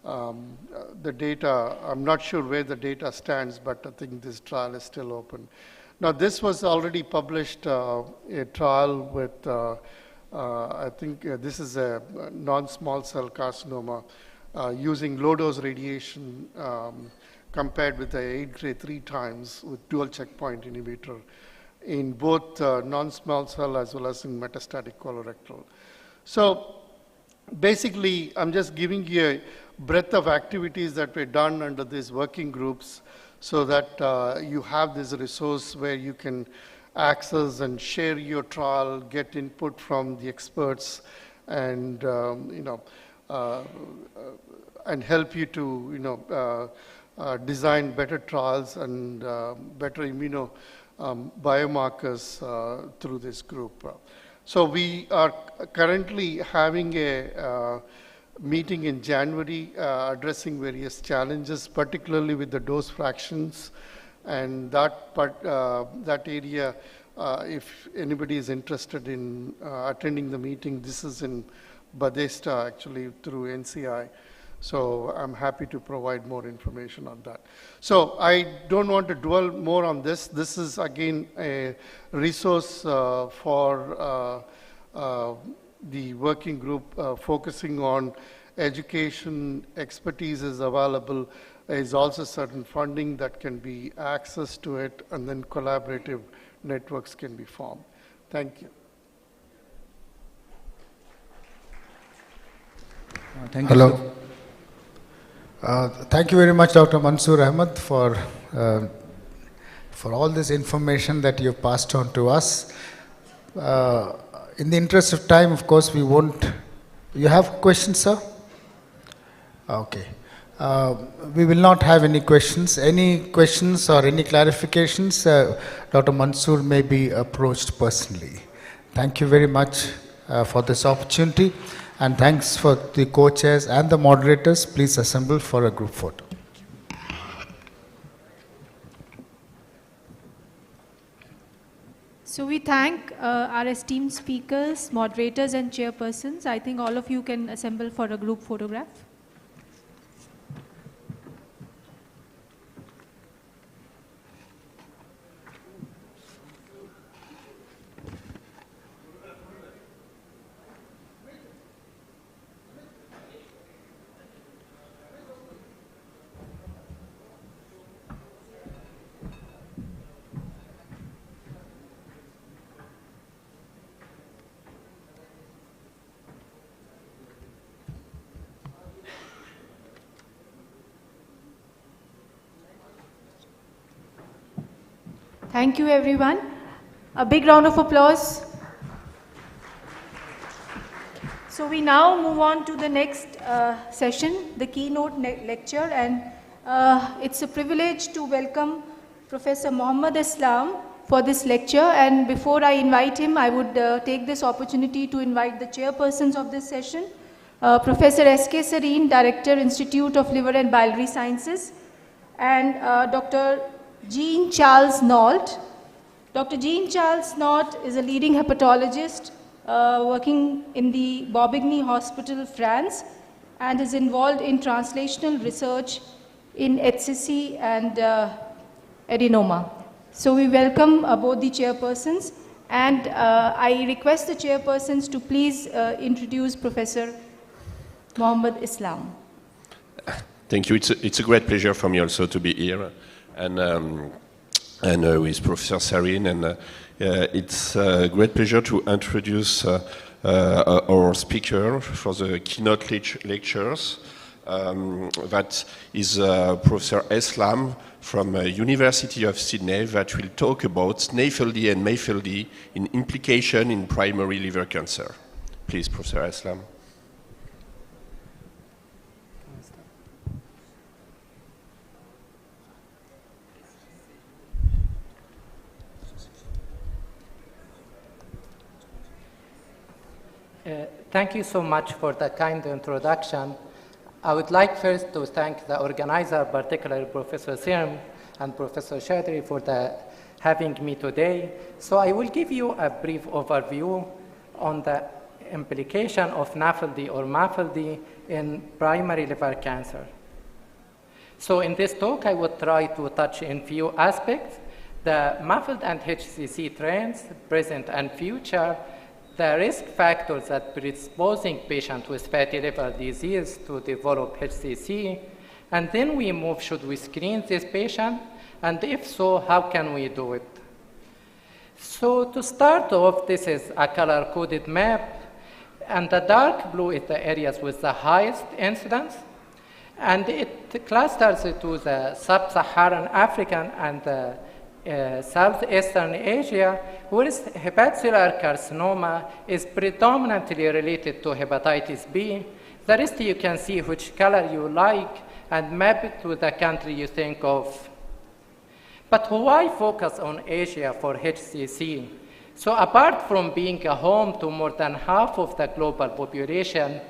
The data, I'm not sure where the data stands, but I think this trial is still open. Now, this was already published, a trial with, I think this is a non-small cell carcinoma using low-dose radiation compared with the 8-grade 3 times with dual checkpoint inhibitor in both non-small cell as well as in metastatic colorectal. So basically, I'm just giving you a breadth of activities that were done under these working groups so that you have this resource where you can access and share your trial, get input from the experts, and and help you to design better trials and better immuno biomarkers through this group. So we are currently having a meeting in January addressing various challenges, particularly with the dose fractions. And that area, if anybody is interested in attending the meeting, this is in Bethesda, actually, through NCI. So I'm happy to provide more information on that. So I don't want to dwell more on this. This is, again, a resource for the working group focusing on education. Expertise is available. There is also certain funding that can be accessed to it, and then collaborative networks can be formed. Thank you. Thank you. Hello. Thank you very much, Dr. Mansoor Ahmed, for all this information that you've passed on to us. In the interest of time, of course, we won't. You have questions, sir? Okay. We will not have any questions. Any questions or any clarifications, Dr. Mansoor may be approached personally. Thank you very much for this opportunity. And thanks for the co-chairs and the moderators. Please assemble for a group photo. So we thank our esteemed speakers, moderators, and chairpersons. I think all of you can assemble for a group photograph. Thank you, everyone. A big round of applause. So we now move on to the next session, the keynote lecture, and it's a privilege to welcome Professor Mohammad Islam for this lecture. And before I invite him, I would take this opportunity to invite the chairpersons of this session, Professor S.K. Sareen, Director, Institute of Liver and Biliary Sciences, and Dr. Jean Charles Nault. Dr. Jean Charles Nault is a leading hepatologist working in the Bobigny Hospital, France, and is involved in translational research in HCC and adenoma. So we welcome both the chairpersons, and I request the chairpersons to please introduce Professor Mohammad Islam. Thank you. It's a great pleasure for me also to be here, and with Professor Sareen, and it's a great pleasure to introduce our speaker for the keynote lectures. That is Professor Islam from University of Sydney, that will talk about NAFLD and MAFLD in implication in primary liver cancer. Please, Professor Islam. Thank you so much for the kind introduction. I would like first to thank the organizer, particularly Professor Sim and Professor Chaudhry, for having me today. So I will give you a brief overview on the implication of NAFLD or MAFLD in primary liver cancer. So in this talk, I would try to touch in few aspects: the MAFLD and HCC trends, present and future, the risk factors that predisposing patients with fatty liver disease to develop HCC, and then we move, should we screen this patient, and if so, how can we do it? So to start off, this is a color-coded map, and the dark blue is the areas with the highest incidence, and it clusters to the sub-Saharan African and the Southeastern Asia, whereas hepatocellular carcinoma is predominantly related to hepatitis B. The rest you can see which color you like and map it to the country you think of. But why focus on Asia for HCC? So apart from being a home to more than half of the global population,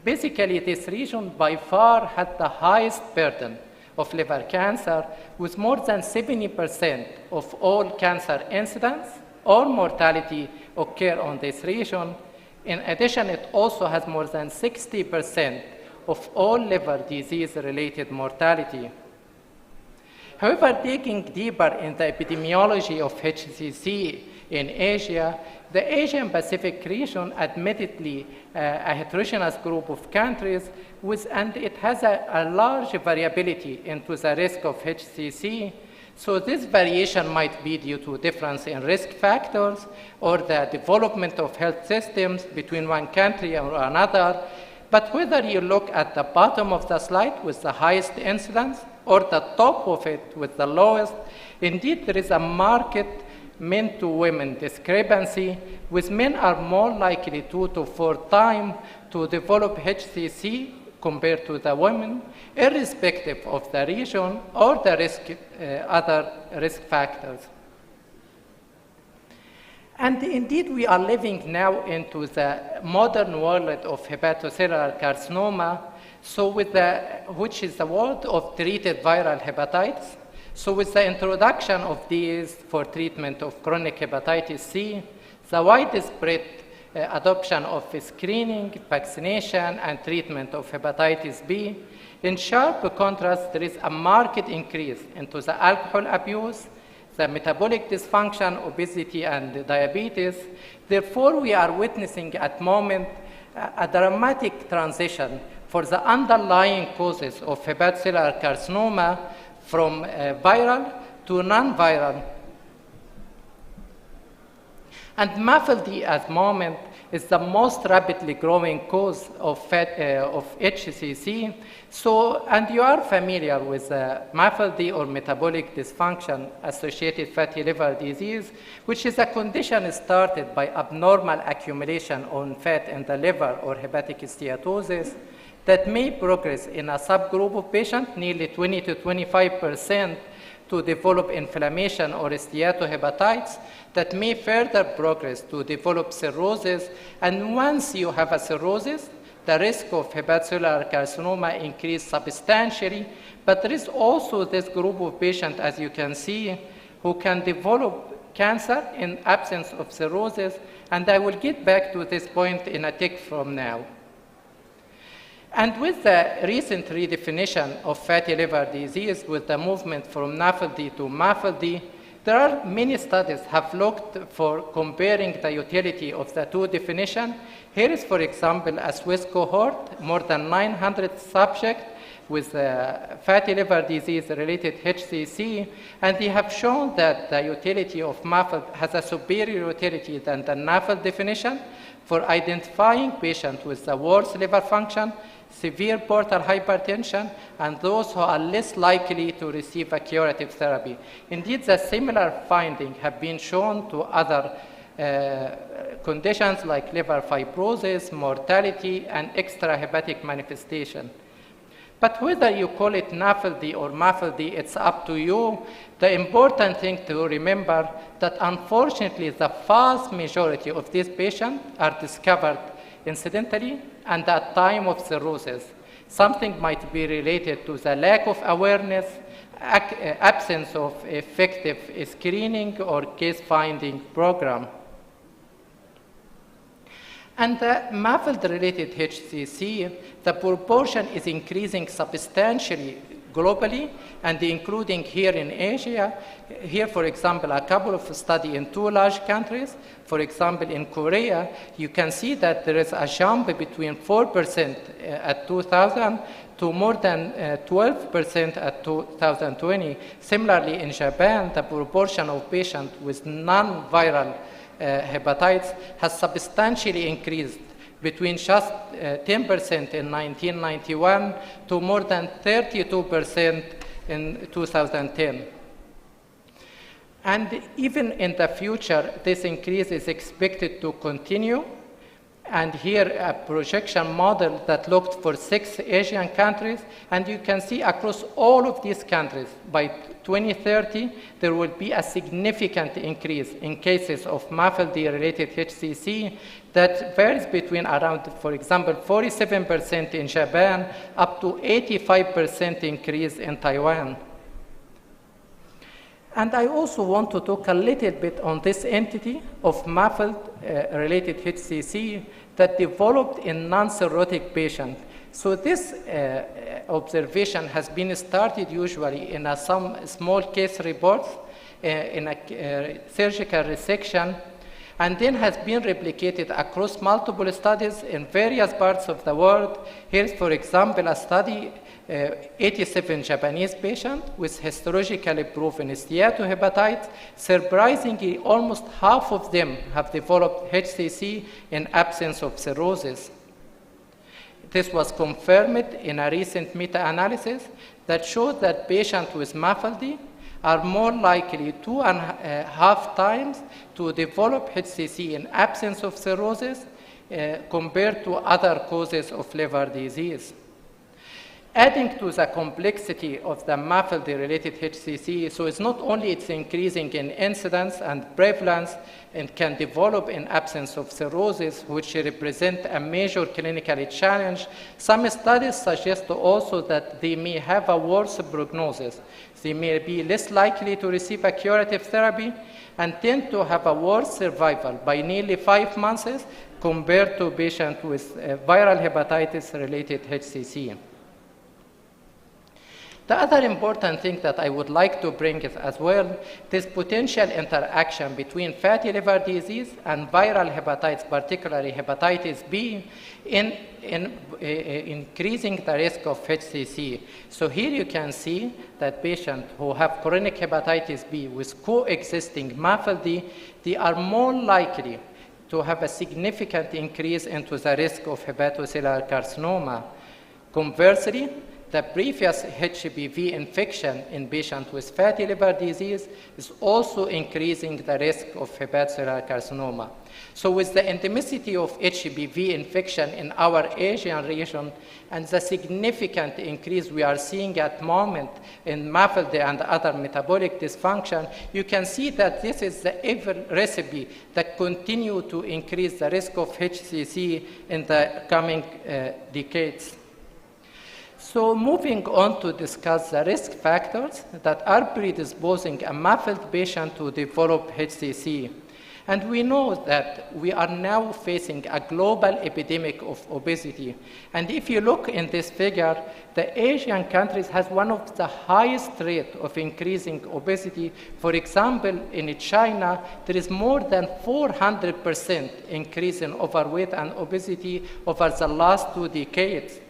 basically this region by far had the highest burden of liver cancer, with more than 70% of all cancer incidents or mortality occur on this region. In addition, it also has more than 60% of all liver disease-related mortality. However, digging deeper in the epidemiology of HCC in Asia, the Asian Pacific region, admittedly a heterogeneous group of countries, and it has a large variability into the risk of HCC. So this variation might be due to difference in risk factors or the development of health systems between one country or another. But whether you look at the bottom of the slide with the highest incidence or the top of it with the lowest, indeed there is a marked men to women discrepancy, with men are more likely 2 to 4 times to develop HCC compared to the women, irrespective of the region or the other risk factors. And indeed, we are living now into the modern world of hepatocellular carcinoma, so which is the world of treated viral hepatitis. So with the introduction of these for treatment of chronic hepatitis C, the widespread adoption of screening, vaccination, and treatment of hepatitis B, in sharp contrast, there is a marked increase into the alcohol abuse, the metabolic dysfunction, obesity, and diabetes. Therefore, we are witnessing at the moment a dramatic transition for the underlying causes of hepatocellular carcinoma from viral to non-viral. And MAFLD at the moment is the most rapidly growing cause of HCC. So, and you are familiar with MAFLD or metabolic dysfunction associated fatty liver disease, which is a condition started by abnormal accumulation on fat in the liver or hepatic steatosis that may progress in a subgroup of patients, nearly 20 to 25%, to develop inflammation or steatohepatitis that may further progress to develop cirrhosis. And once you have a cirrhosis, the risk of hepatocellular carcinoma increases substantially. But there is also this group of patients, as you can see, who can develop cancer in absence of cirrhosis. And I will get back to this point in a tick from now. And with the recent redefinition of fatty liver disease, with the movement from NAFLD to MAFLD, there are many studies have looked for comparing the utility of the two definitions. Here is, for example, a Swiss cohort, more than 900 subjects with fatty liver disease-related HCC, and they have shown that the utility of MAFLD has a superior utility than the NAFLD definition for identifying patients with the worst liver function, severe portal hypertension, and those who are less likely to receive a curative therapy. Indeed, the similar findings have been shown to other conditions like liver fibrosis, mortality, and extrahepatic manifestation. But whether you call it NAFLD or MAFLD, it's up to you. The important thing to remember that unfortunately the vast majority of these patients are discovered incidentally and at time of cirrhosis. Something might be related to the lack of awareness, absence of effective screening or case finding program. And the MAFLD-related HCC, the proportion is increasing substantially globally and including here in Asia. Here, for example, a couple of studies in two large countries. For example, in Korea, you can see that there is a jump between 4% at 2000 to more than 12% at 2020. Similarly, in Japan, the proportion of patients with non-viral hepatitis has substantially increased between just 10% in 1991 to more than 32% in 2010. And even in the future, this increase is expected to continue. And here a projection model that looked for 6 Asian countries, and you can see across all of these countries by 2030 there will be a significant increase in cases of MAFLD-related HCC that varies between around, for example, 47% in Japan up to 85% increase in Taiwan. And I also want to talk a little bit on this entity of MAFLD-related HCC that developed in non-cirrhotic patients. So this observation has been started usually in some small case reports in a surgical resection, and then has been replicated across multiple studies in various parts of the world. Here's, for example, a study 87 Japanese patients with histologically proven steatohepatitis. Surprisingly, almost half of them have developed HCC in absence of cirrhosis. This was confirmed in a recent meta-analysis that showed that patients with MAFLD are more likely 2.5 times to develop HCC in absence of cirrhosis compared to other causes of liver disease. Adding to the complexity of the MAFLD-related HCC, so it's not only it's increasing in incidence and prevalence and can develop in absence of cirrhosis, which represent a major clinical challenge. Some studies suggest also that they may have a worse prognosis. They may be less likely to receive a curative therapy and tend to have a worse survival by nearly 5 months compared to patients with viral hepatitis-related HCC. The other important thing that I would like to bring is as well this potential interaction between fatty liver disease and viral hepatitis, particularly hepatitis B, in increasing the risk of HCC. So here you can see that patients who have chronic hepatitis B with coexisting MAFLD, they are more likely to have a significant increase into the risk of hepatocellular carcinoma. Conversely, the previous HBV infection in patients with fatty liver disease is also increasing the risk of hepatocellular carcinoma. So with the endemicity of HBV infection in our Asian region and the significant increase we are seeing at the moment in MAFLD and other metabolic dysfunction, you can see that this is the evil recipe that continue to increase the risk of HCC in the coming decades. So moving on to discuss the risk factors that are predisposing a MAFLD patient to develop HCC. And we know that we are now facing a global epidemic of obesity. And if you look in this figure, the Asian countries has one of the highest rate of increasing obesity. For example, in China, there is more than 400% increase in overweight and obesity over the last 2 decades.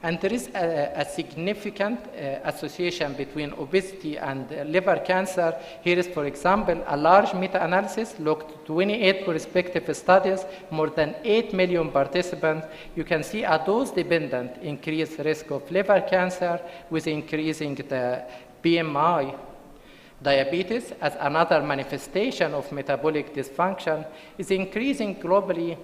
And there is a significant association between obesity and liver cancer. Here is, for example, a large meta-analysis looked at 28 prospective studies, more than 8 million participants. You can see a dose-dependent increased risk of liver cancer with increasing the BMI. Diabetes, as another manifestation of metabolic dysfunction, is increasing globally.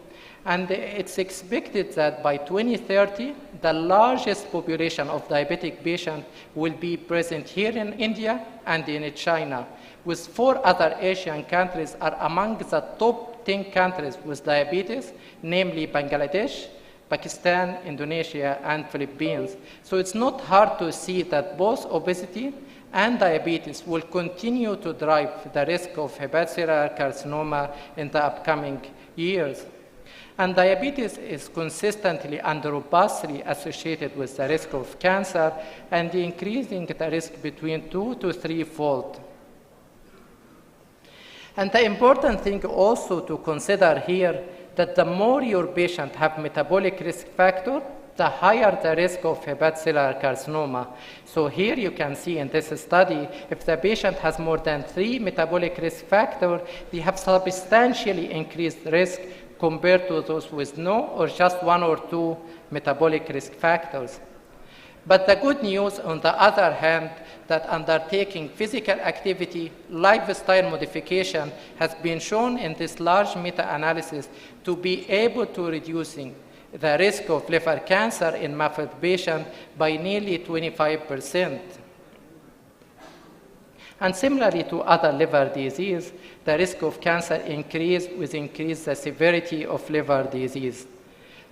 And it's expected that by 2030, the largest population of diabetic patients will be present here in India and in China, with 4 other Asian countries are among the top 10 countries with diabetes, namely Bangladesh, Pakistan, Indonesia, and Philippines. So it's not hard to see that both obesity and diabetes will continue to drive the risk of hepatocellular carcinoma in the upcoming years. And diabetes is consistently and robustly associated with the risk of cancer and increasing the risk between 2 to 3-fold. And the important thing also to consider here that the more your patient have metabolic risk factor, the higher the risk of hepatocellular carcinoma. So here you can see in this study, if the patient has more than 3 metabolic risk factors, they have substantially increased risk compared to those with no or just 1 or 2 metabolic risk factors. But the good news, on the other hand, that undertaking physical activity, lifestyle modification has been shown in this large meta-analysis to be able to reducing the risk of liver cancer in MAFLD patients by nearly 25%. And similarly to other liver disease, the risk of cancer increase with increased the severity of liver disease.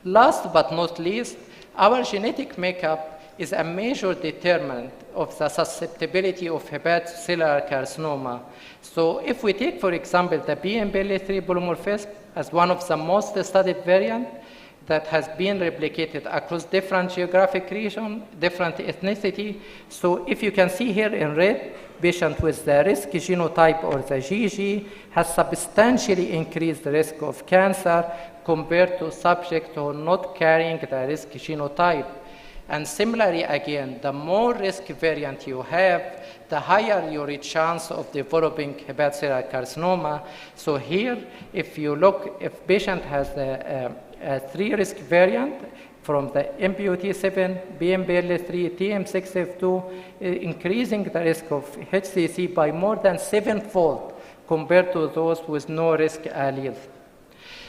Last but not least, our genetic makeup is a major determinant of the susceptibility of hepatocellular carcinoma. So if we take, for example, the BMPL3 polymorphism as one of the most studied variants, that has been replicated across different geographic regions, different ethnicity. So if you can see here in red, patient with the risk genotype or the GG has substantially increased the risk of cancer compared to subjects who are not carrying the risk genotype. And similarly, again, the more risk variant you have, the higher your chance of developing hepatocellular carcinoma. So here, if you look, if patient has a 3 risk variant from the MPOT7, BMPL3, TM6F2, increasing the risk of HCC by more than 7-fold compared to those with no risk alleles.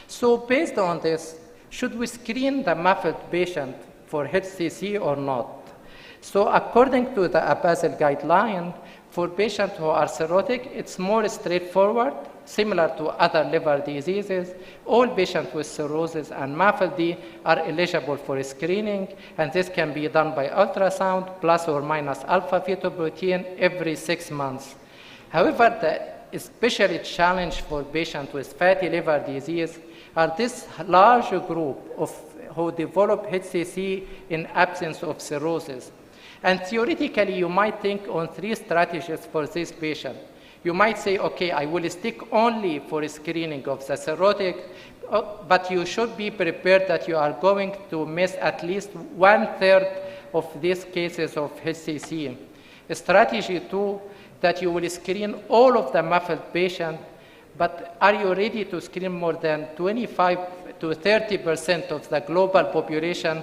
So based on this, should we screen the MAFLD patient for HCC or not? So according to the ABASL guideline, for patients who are cirrhotic, it's more straightforward, similar to other liver diseases. All patients with cirrhosis and MAFLD are eligible for screening, and this can be done by ultrasound plus or minus alpha-fetoprotein every 6 months. However, the especially challenge for patients with fatty liver disease are this large group of who develop HCC in absence of cirrhosis. And theoretically, you might think on 3 strategies for this patient. You might say, okay, I will stick only for screening of the cirrhotic, but you should be prepared that you are going to miss at least 1/3 of these cases of HCC. Strategy 2, that you will screen all of the muffled patients, but are you ready to screen more than 25 to 30% of the global population?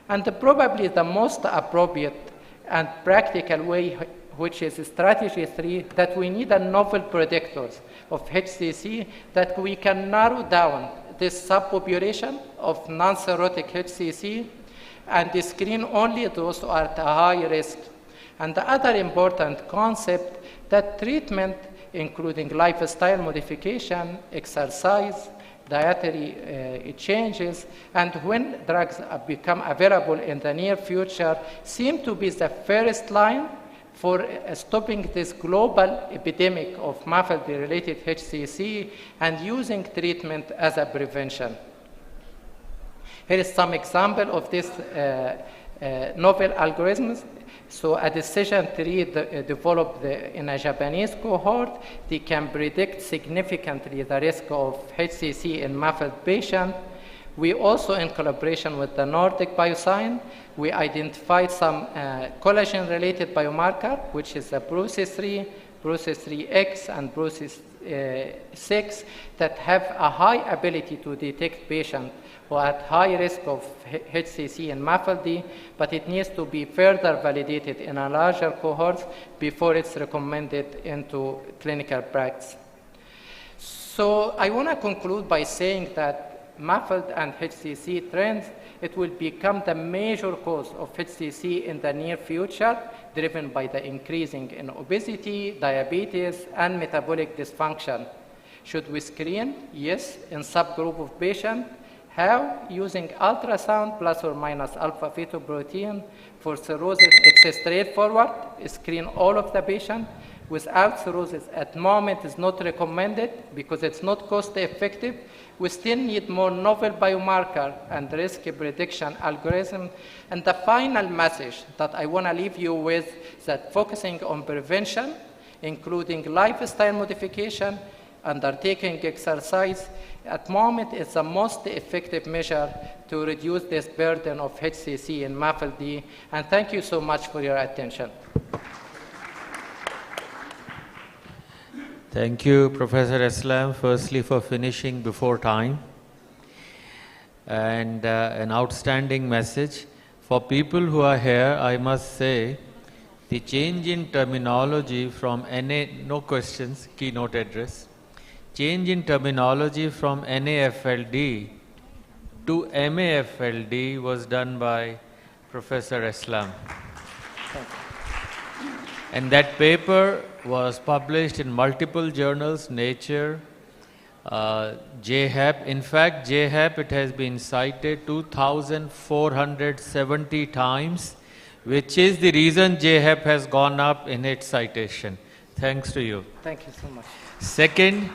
And probably the most appropriate and practical way, which is strategy 3, that we need a novel predictors of HCC, that we can narrow down this subpopulation of non-cirrhotic HCC and screen only those who are at a high risk. And the other important concept, that treatment, including lifestyle modification, exercise, dietary changes, and when drugs become available in the near future, seem to be the first line for stopping this global epidemic of muffled-related HCC and using treatment as a prevention. Here is some example of this novel algorithms. So a decision tree developed in a Japanese cohort. They can predict significantly the risk of HCC in muffled patients. We also, in collaboration with the Nordic Bioscience, we identified some collagen-related biomarker, which is the Brucis3, Brucis3X, and Brucis6, that have a high ability to detect patients who are at high risk of HCC and MAFLD, but it needs to be further validated in a larger cohort before it's recommended into clinical practice. So I want to conclude by saying that MAFLD and HCC trends, it will become the major cause of HCC in the near future, driven by the increasing in obesity, diabetes, and metabolic dysfunction. Should we screen? Yes, in subgroup of patients. How? Using ultrasound plus or minus alpha-fetoprotein. For cirrhosis, it's straightforward. Screen all of the patients. Without cirrhosis, at the moment, is not recommended because it's not cost-effective. We still need more novel biomarker and risk prediction algorithm. And the final message that I want to leave you with is that focusing on prevention, including lifestyle modification, undertaking exercise, at the moment is the most effective measure to reduce this burden of HCC and MAFLD. And thank you so much for your attention. Thank you, Professor Eslam, firstly for finishing before time. And an outstanding message. For people who are here, I must say, the change in terminology from NA, no questions, keynote address. Change in terminology from NAFLD to MAFLD was done by Professor Eslam. And that paper was published in multiple journals, Nature, JHAP. In fact, JHAP, it has been cited 2,470 times, which is the reason JHAP has gone up in its citation. Thanks to you. Thank you so much. Second,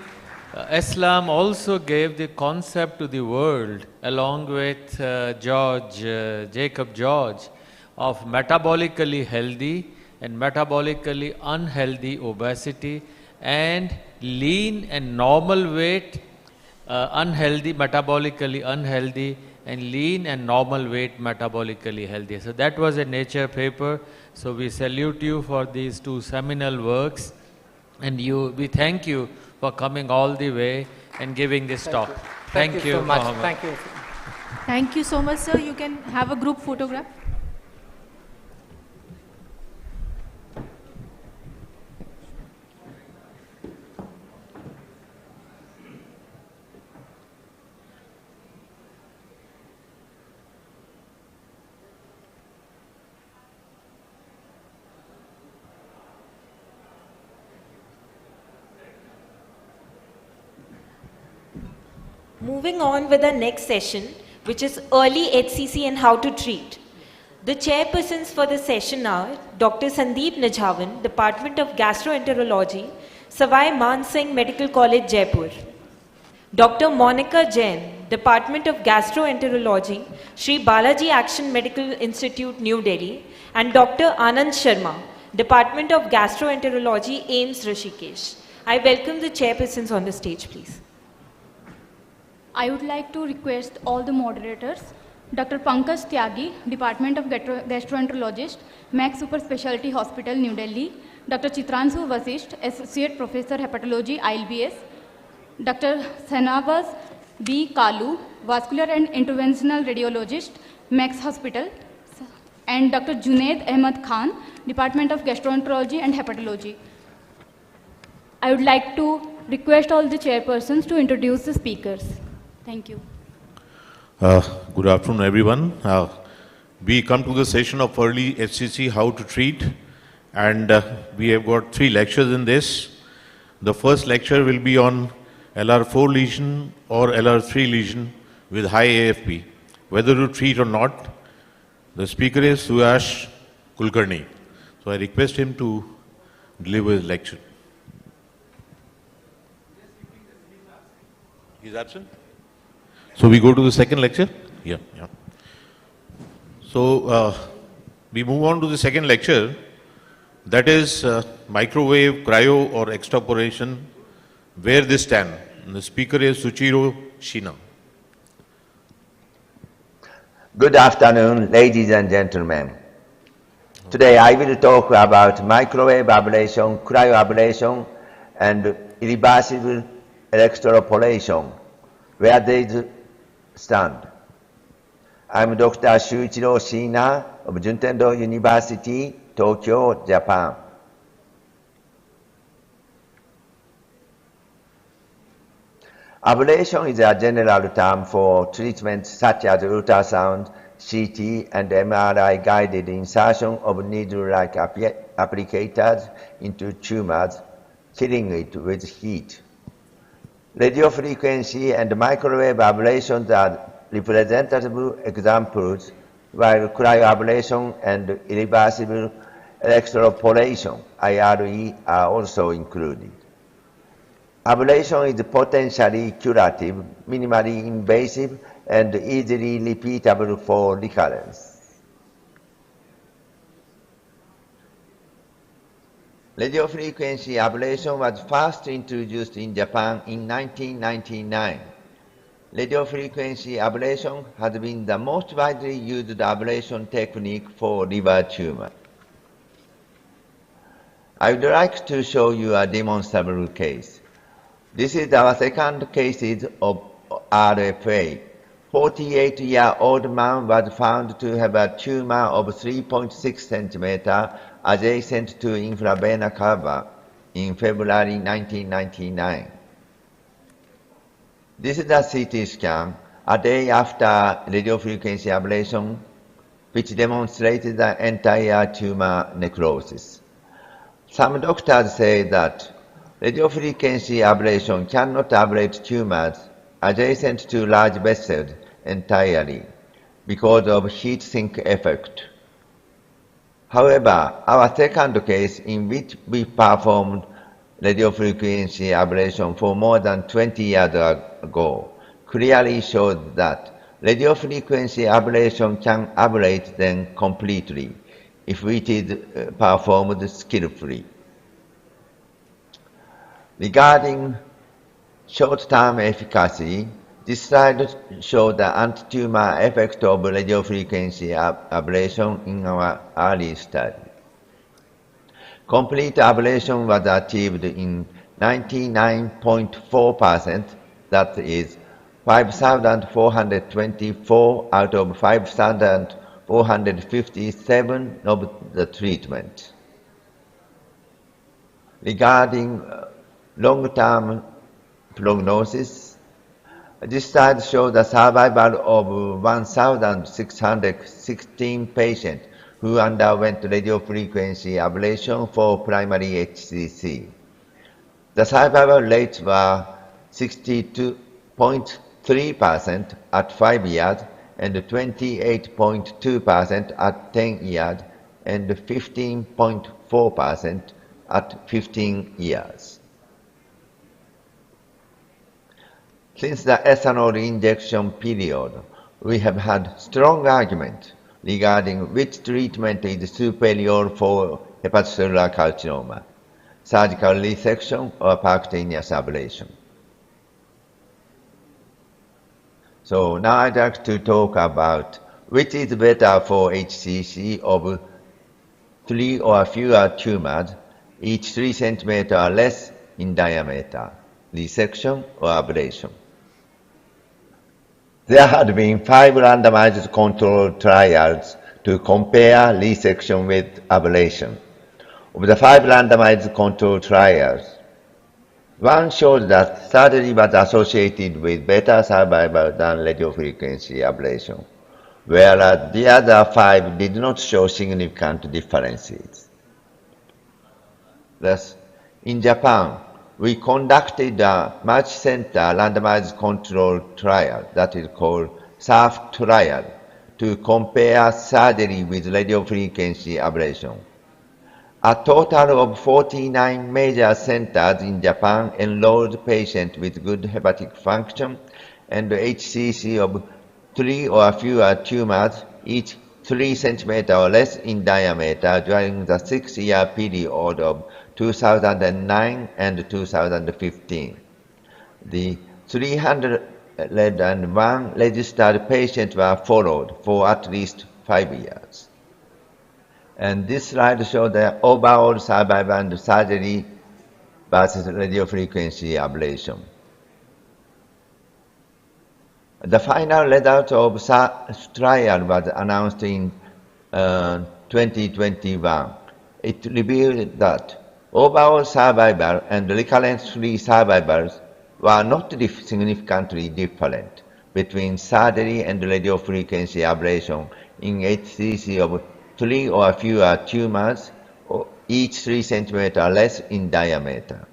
Eslam also gave the concept to the world, along with Jacob George, of metabolically healthy and metabolically unhealthy obesity, and lean and normal weight, unhealthy, metabolically unhealthy, and lean and normal weight, metabolically healthy. So that was a Nature paper. So we salute you for these two seminal works, and we thank you for coming all the way and giving this talk. Thank you so much. Thank you. Thank you so much, sir. You can have a group photograph. Moving on with our next session, which is early HCC and how to treat. The chairpersons for the session are Dr. Sandeep Najhavan, Department of Gastroenterology, Savai Man Singh Medical College, Jaipur. Dr. Monica Jain, Department of Gastroenterology, Sri Balaji Action Medical Institute, New Delhi, and Dr. Anand Sharma, Department of Gastroenterology, AIIMS, Rishikesh. I welcome the chairpersons on the stage, please. I would like to request all the moderators, Dr. Pankaj Tyagi, Department of Gastroenterologist, M.I.C.E. Super Specialty Hospital, New Delhi, Dr. Chitranshu Vasisht, Associate Professor, Hepatology, ILBS, Dr. Sanabaz B. Kalu, Vascular and Interventional Radiologist, M.I.C.E. Hospital, and Dr. Junaid Ahmed Khan, Department of Gastroenterology and Hepatology. I would like to request all the chairpersons to introduce the speakers. Thank you. Good afternoon, everyone. We come to the session of early HCC, how to treat, and we have got 3 lectures in this. The first lecture will be on LR4 lesion or LR3 lesion with high AFP, whether to treat or not. The speaker is Suyash Kulkarni. So I request him to deliver his lecture. He's absent? So we go to the second lecture? Yeah. So we move on to the second lecture, that is microwave, cryo or extraporation, where they stand. And the speaker is Suchiro Shina. Good afternoon, ladies and gentlemen. Today I will talk about microwave ablation, cryoablation, and irreversible electroporation, where they stand. I'm Dr. Shuichiro Shina of Juntendo University, Tokyo, Japan. Ablation is a general term for treatments such as ultrasound, CT, and MRI guided insertion of needle-like applicators into tumors, killing it with heat. Radiofrequency and microwave ablations are representative examples, while cryoablation and irreversible electroporation, IRE, are also included. Ablation is potentially curative, minimally invasive, and easily repeatable for recurrence. Radiofrequency ablation was first introduced in Japan in 1999. Radiofrequency ablation has been the most widely used ablation technique for liver tumor. I would like to show you a demonstrable case. This is our second case of RFA. 48-year-old man was found to have a tumor of 3.6 centimeters adjacent to infravena cava in February 1999. This is a CT scan a day after radiofrequency ablation, which demonstrated the entire tumor necrosis. Some doctors say that radiofrequency ablation cannot ablate tumors adjacent to large vessels entirely because of heat sink effect. However, our second case, in which we performed radiofrequency ablation for more than 20 years ago, clearly showed that radiofrequency ablation can ablate them completely if it is performed skillfully. Regarding short-term efficacy, this slide shows the anti-tumor effect of radiofrequency ablation in our early study. Complete ablation was achieved in 99.4%, that is 5,424 out of 5,457 of the treatment. Regarding long-term prognosis, this slide shows the survival of 1,616 patients who underwent radiofrequency ablation for primary HCC. The survival rates were 62.3% at 5 years and 28.2% at 10 years and 15.4% at 15 years. Since the ethanol injection period, we have had strong argument regarding which treatment is superior for hepatocellular carcinoma, surgical resection or percutaneous ablation. So now I'd like to talk about which is better for HCC of 3 or fewer tumors, each 3 centimeters or less in diameter, resection or ablation. There had been 5 randomized controlled trials to compare resection with ablation. Of the 5 randomized controlled trials, one showed that surgery was associated with better survival than radiofrequency ablation, whereas the other 5 did not show significant differences. Thus, in Japan, we conducted a multi-center randomized controlled trial that is called SURF trial to compare surgery with radiofrequency ablation. A total of 49 major centers in Japan enrolled patients with good hepatic function and HCC of 3 or fewer tumors, each 3 centimeters or less in diameter during the 6-year period of 2009 and 2015. The 301 registered patients were followed for at least 5 years. And this slide shows the overall survival and surgery versus radiofrequency ablation. The final result of trial was announced in 2021. It revealed that overall survival and recurrence-free survivals were not significantly different between surgery and radiofrequency ablation in HCC of 3 or fewer tumors, or each 3 centimeters or less in diameter.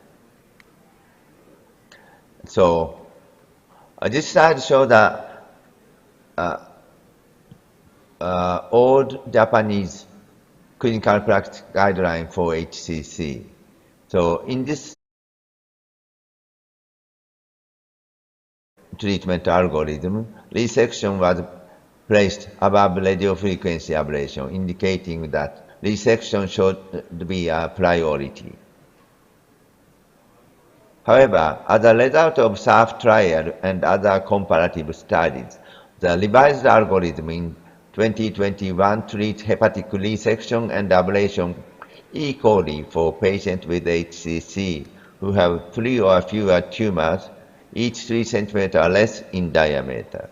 So, this slide shows the old Japanese clinical practice guideline for HCC. So, in this treatment algorithm, resection was placed above radiofrequency ablation, indicating that resection should be a priority. However, as a result of SURF trial and other comparative studies, the revised algorithm in 2021 treats hepatic resection and ablation equally for patients with HCC who have 3 or fewer tumors, each 3 centimeters or less in diameter.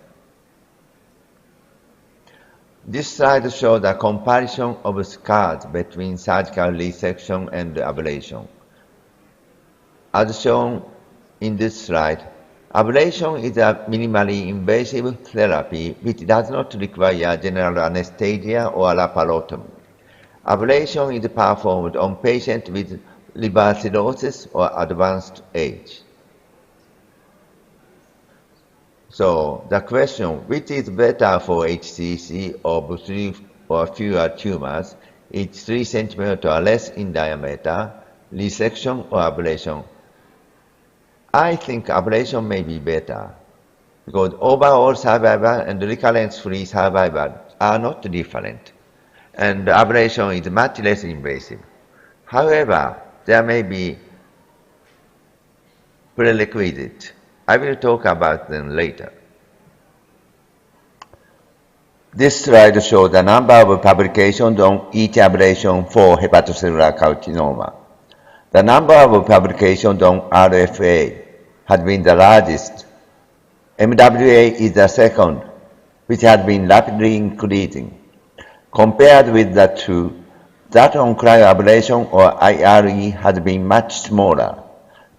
This slide shows a comparison of scars between surgical resection and ablation. As shown in this slide, ablation is a minimally invasive therapy which does not require general anesthesia or laparotomy. Ablation is performed on patients with liver cirrhosis or advanced age. So the question, which is better for HCC of 3 or fewer tumors, each 3 centimeters or less in diameter, resection or ablation? I think ablation may be better because overall survival and recurrence-free survival are not different, and ablation is much less invasive. However, there may be prerequisites. I will talk about them later. This slide shows the number of publications on each ablation for hepatocellular carcinoma. The number of publications on RFA has been the largest. MWA is the second, which has been rapidly increasing. Compared with the two, that on cryoablation or IRE has been much smaller.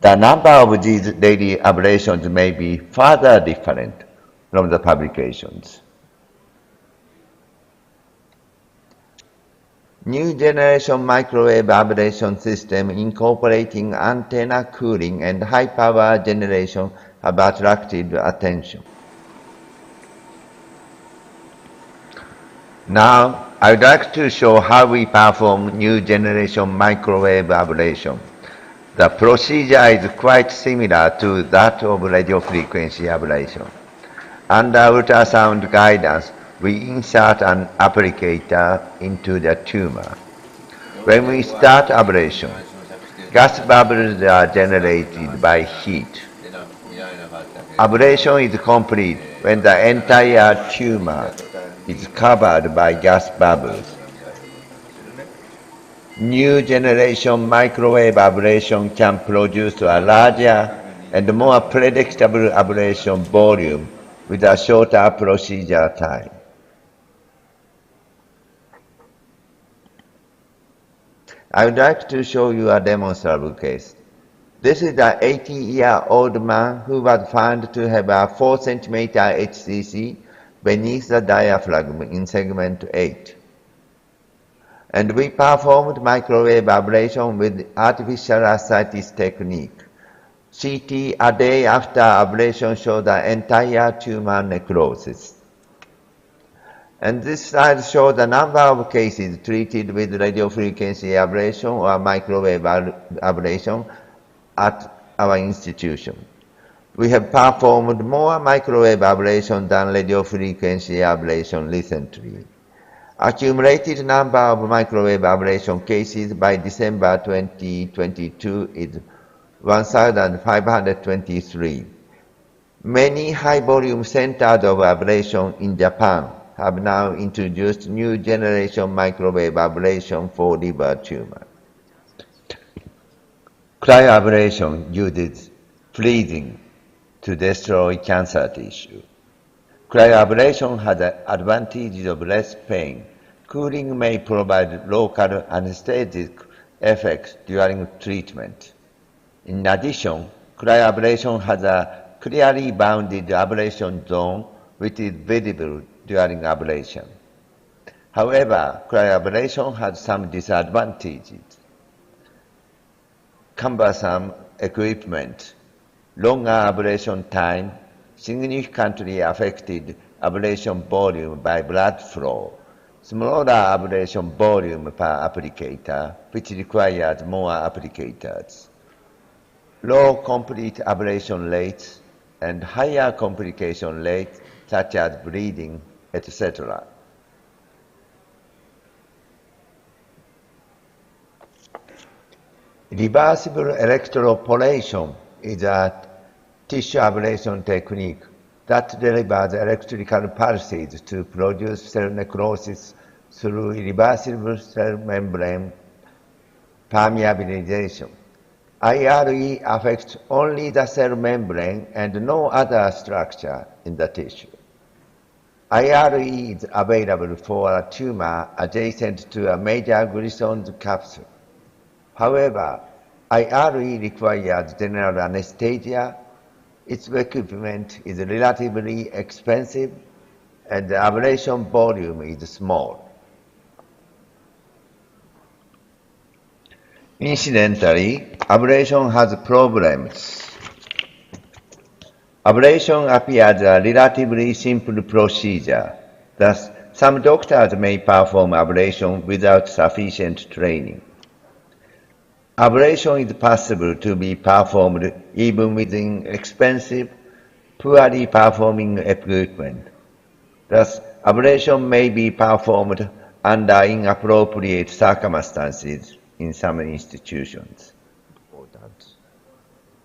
The number of these daily ablations may be further different from the publications. New generation microwave ablation system incorporating antenna cooling and high power generation have attracted attention. Now, I would like to show how we perform new generation microwave ablation. The procedure is quite similar to that of radiofrequency ablation. Under ultrasound guidance, we insert an applicator into the tumor. When we start ablation, gas bubbles are generated by heat. Ablation is complete when the entire tumor is covered by gas bubbles. New generation microwave ablation can produce a larger and more predictable ablation volume with a shorter procedure time. I would like to show you a demonstrable case. This is an 80-year-old man who was found to have a 4 cm HCC beneath the diaphragm in segment 8. And we performed microwave ablation with artificial ascites technique. CT a day after ablation showed the entire tumor necrosis. And this slide shows the number of cases treated with radiofrequency ablation or microwave ablation at our institution. We have performed more microwave ablation than radiofrequency ablation recently. Accumulated number of microwave ablation cases by December 2022 is 1,523. Many high-volume centers of ablation in Japan have now introduced new generation microwave ablation for liver tumor. Cryoablation uses freezing to destroy cancer tissue. Cryoablation has the advantages of less pain. Cooling may provide local anesthetic effects during treatment. In addition, cryoablation has a clearly bounded ablation zone which is visible during ablation. However, cryoablation has some disadvantages. Cumbersome equipment, longer ablation time, significantly affected ablation volume by blood flow, smaller ablation volume per applicator, which requires more applicators, low complete ablation rates, and higher complication rates such as bleeding, etc. Reversible electroporation is a tissue ablation technique that delivers electrical pulses to produce cell necrosis through irreversible cell membrane permeabilization. IRE affects only the cell membrane and no other structure in the tissue. IRE is available for a tumor adjacent to a major Grison's capsule. However, IRE requires general anesthesia, its equipment is relatively expensive, and the ablation volume is small. Incidentally, ablation has problems. Ablation appears a relatively simple procedure. Thus, some doctors may perform ablation without sufficient training. Ablation is possible to be performed even within expensive, poorly performing equipment. Thus, ablation may be performed under inappropriate circumstances in some institutions.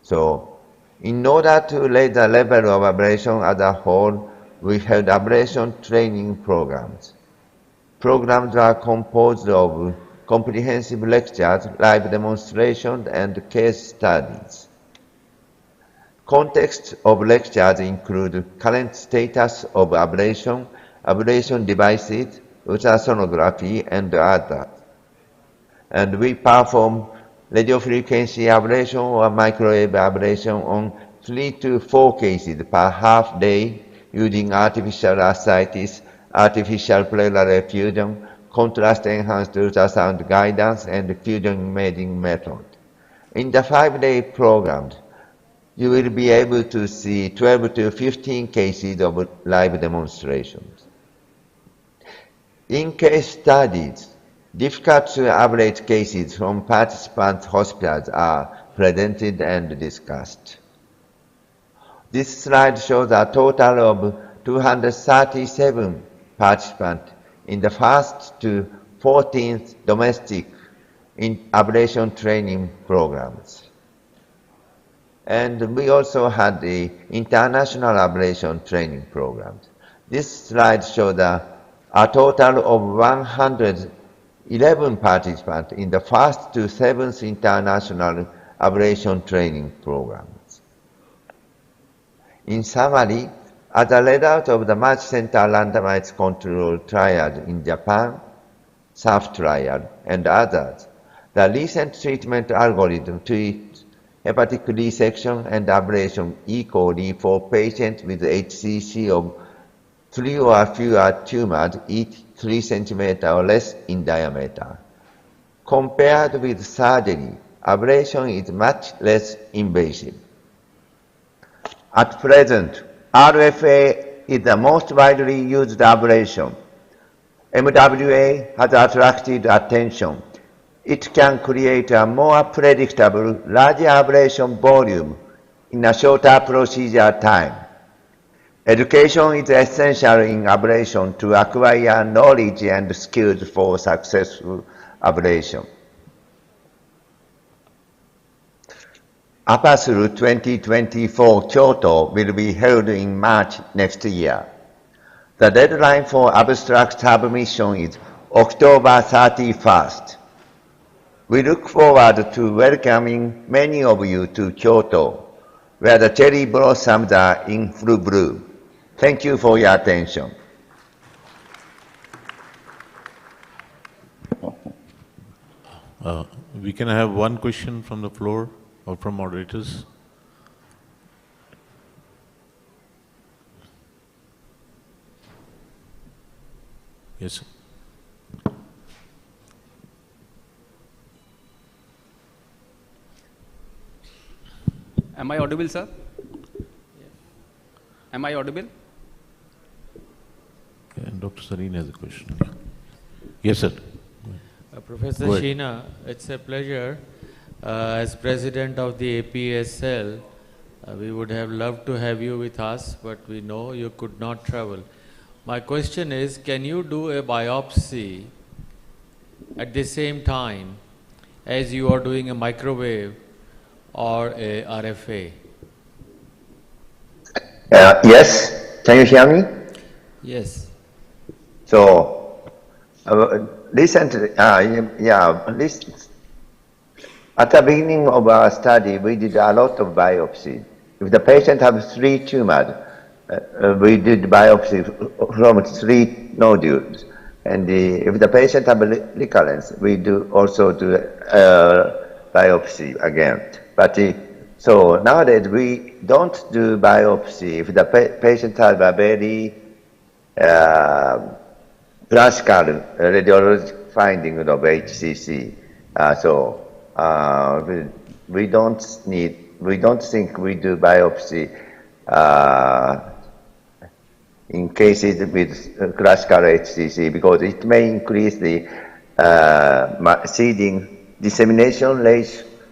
So, in order to raise the level of ablation as a whole, we held ablation training programs. Programs are composed of comprehensive lectures, live demonstrations, and case studies. Context of lectures include current status of ablation, ablation devices, ultrasonography, and others. And we perform radiofrequency ablation or microwave ablation on 3 to 4 cases per half day using artificial ascites, artificial pleural effusion, contrast-enhanced ultrasound guidance, and fusion imaging method. In the 5-day program, you will be able to see 12 to 15 cases of live demonstrations. In case studies, difficult to ablate cases from participant hospitals are presented and discussed. This slide shows a total of 237 participants in the first to 14th domestic ablation training programs. And we also had the international ablation training programs. This slide shows a total of 111 participants in the first to 7th international ablation training programs. In summary, as a result of the multi-center randomized controlled trial in Japan, SAF trial, and others, the recent treatment algorithm treats hepatic resection and ablation equally for patients with HCC of 3 or fewer tumors, each 3 centimeters or less in diameter. Compared with surgery, ablation is much less invasive. At present, RFA is the most widely used ablation. MWA has attracted attention. It can create a more predictable, larger ablation volume in a shorter procedure time. Education is essential in ablation to acquire knowledge and skills for successful ablation. APASL 2024 Kyoto will be held in March next year. The deadline for abstract submission is October 31st. We look forward to welcoming many of you to Kyoto, where the cherry blossoms are in full bloom. Thank you for your attention. We can have one question from the floor or from moderators. Yes, sir. Am I audible, sir? Am I audible? And Dr. Sareen has a question. Yes, sir. Professor Sheena, it's a pleasure. As president of the APSL, we would have loved to have you with us, but we know you could not travel. My question is, can you do a biopsy at the same time as you are doing a microwave or a RFA? Yes, can you hear me? Yes. So, recently, at the beginning of our study, we did a lot of biopsy. If the patient has 3 tumors, we did biopsy from 3 nodules. And if the patient has recurrence, we also do biopsy again. But so nowadays we don't do biopsy if the patient has a very classical radiologic finding of HCC. We don't think we do biopsy in cases with classical HCC because it may increase the seeding dissemination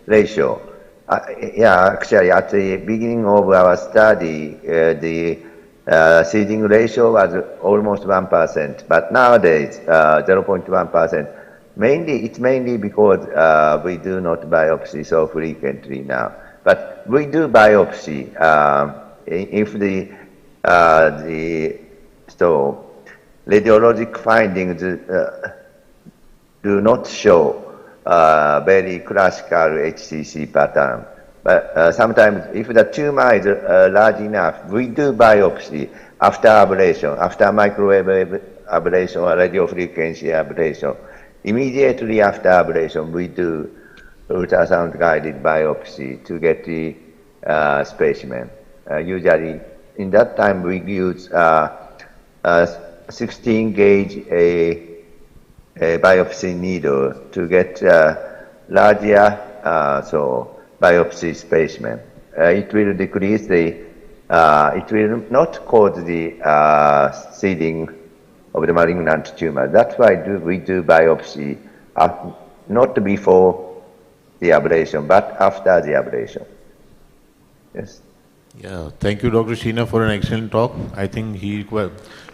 ratio. Actually, at the beginning of our study, the seeding ratio was almost 1%, but nowadays 0.1%. It's mainly because we do not biopsy so frequently now. But we do biopsy if the radiologic findings do not show very classical HCC pattern. But sometimes if the tumor is large enough, we do biopsy after ablation, after microwave ablation or radiofrequency ablation. Immediately after ablation, we do ultrasound guided biopsy to get the specimen. Usually, in that time, we use 16 gauge biopsy needle to get larger biopsy specimen. It will decrease it will not cause the seeding of the malignant tumor. That's why we do biopsy not before the ablation, but after the ablation. Yes. Yeah, thank you, Dr. Sheena, for an excellent talk. I think he required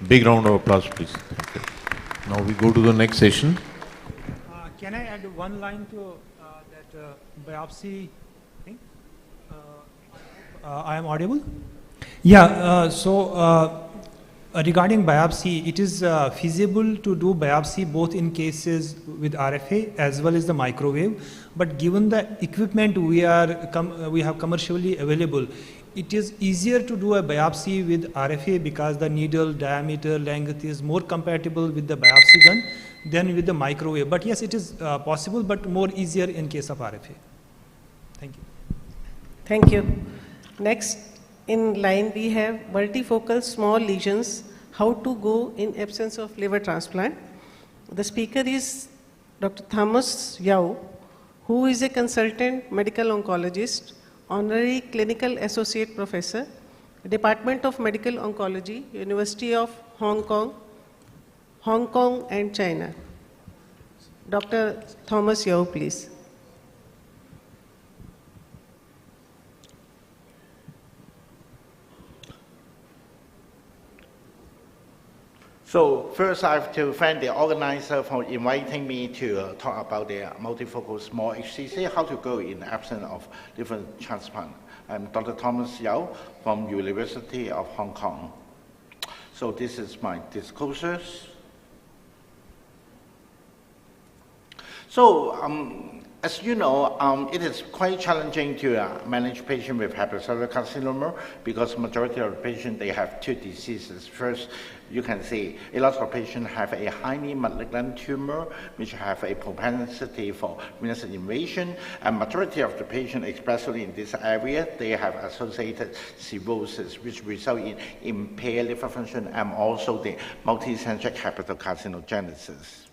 big round of applause, please. Thank you. Now we go to the next session. Can I add one line to that biopsy thing? I am audible? Yeah, regarding biopsy, it is feasible to do biopsy both in cases with RFA as well as the microwave. But given the equipment we have commercially available, it is easier to do a biopsy with RFA because the needle diameter length is more compatible with the biopsy gun than with the microwave. But yes, it is possible, but more easier in case of RFA. Thank you. Thank you. Next in line we have multifocal small lesions, how to go in absence of liver transplant. The speaker is Dr. Thomas Yao, who is a consultant medical oncologist, honorary clinical associate professor, Department of Medical Oncology, University of Hong Kong and China. Dr. Thomas Yao, please. So first I have to thank the organizer for inviting me to talk about the multifocal small HCC, how to go in absence of liver transplant. I'm Dr. Thomas Yao from University of Hong Kong. So this is my disclosures. So as you know, it is quite challenging to manage patients with hepatocellular carcinoma because majority of the patients, they have two diseases. First, you can see a lot of patients have a highly malignant tumor, which have a propensity for venous invasion, and majority of the patients, especially in this area, they have associated cirrhosis, which result in impaired liver function and also the multicentric hepatocarcinogenesis.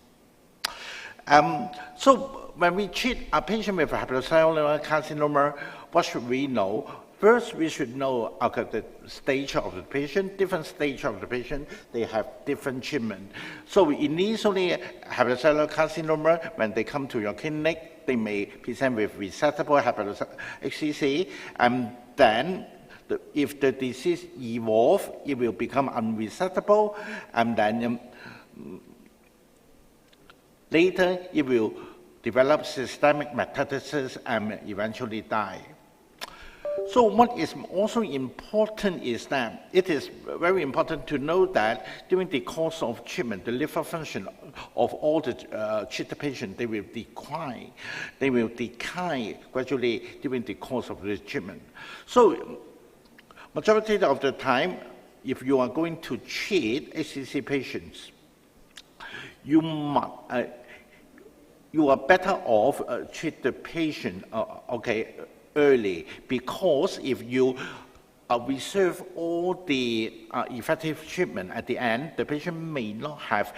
So when we treat a patient with hepatocellular carcinoma, what should we know? First, we should know the stage of the patient. Different stage of the patient, they have different treatment. So initially, hepatocellular carcinoma, when they come to your clinic, they may present with resectable hepatocellular HCC, and then if the disease evolves, it will become unresectable, and then later it will develop systemic metastasis and eventually die. So what is also important is that it is very important to know that during the course of treatment, the liver function of all the treated patients, they will decline. They will decline gradually during the course of the treatment. So majority of the time, if you are going to treat HCC patients, you are better off treat the patient early, because if you reserve all the effective treatment at the end, the patient may not have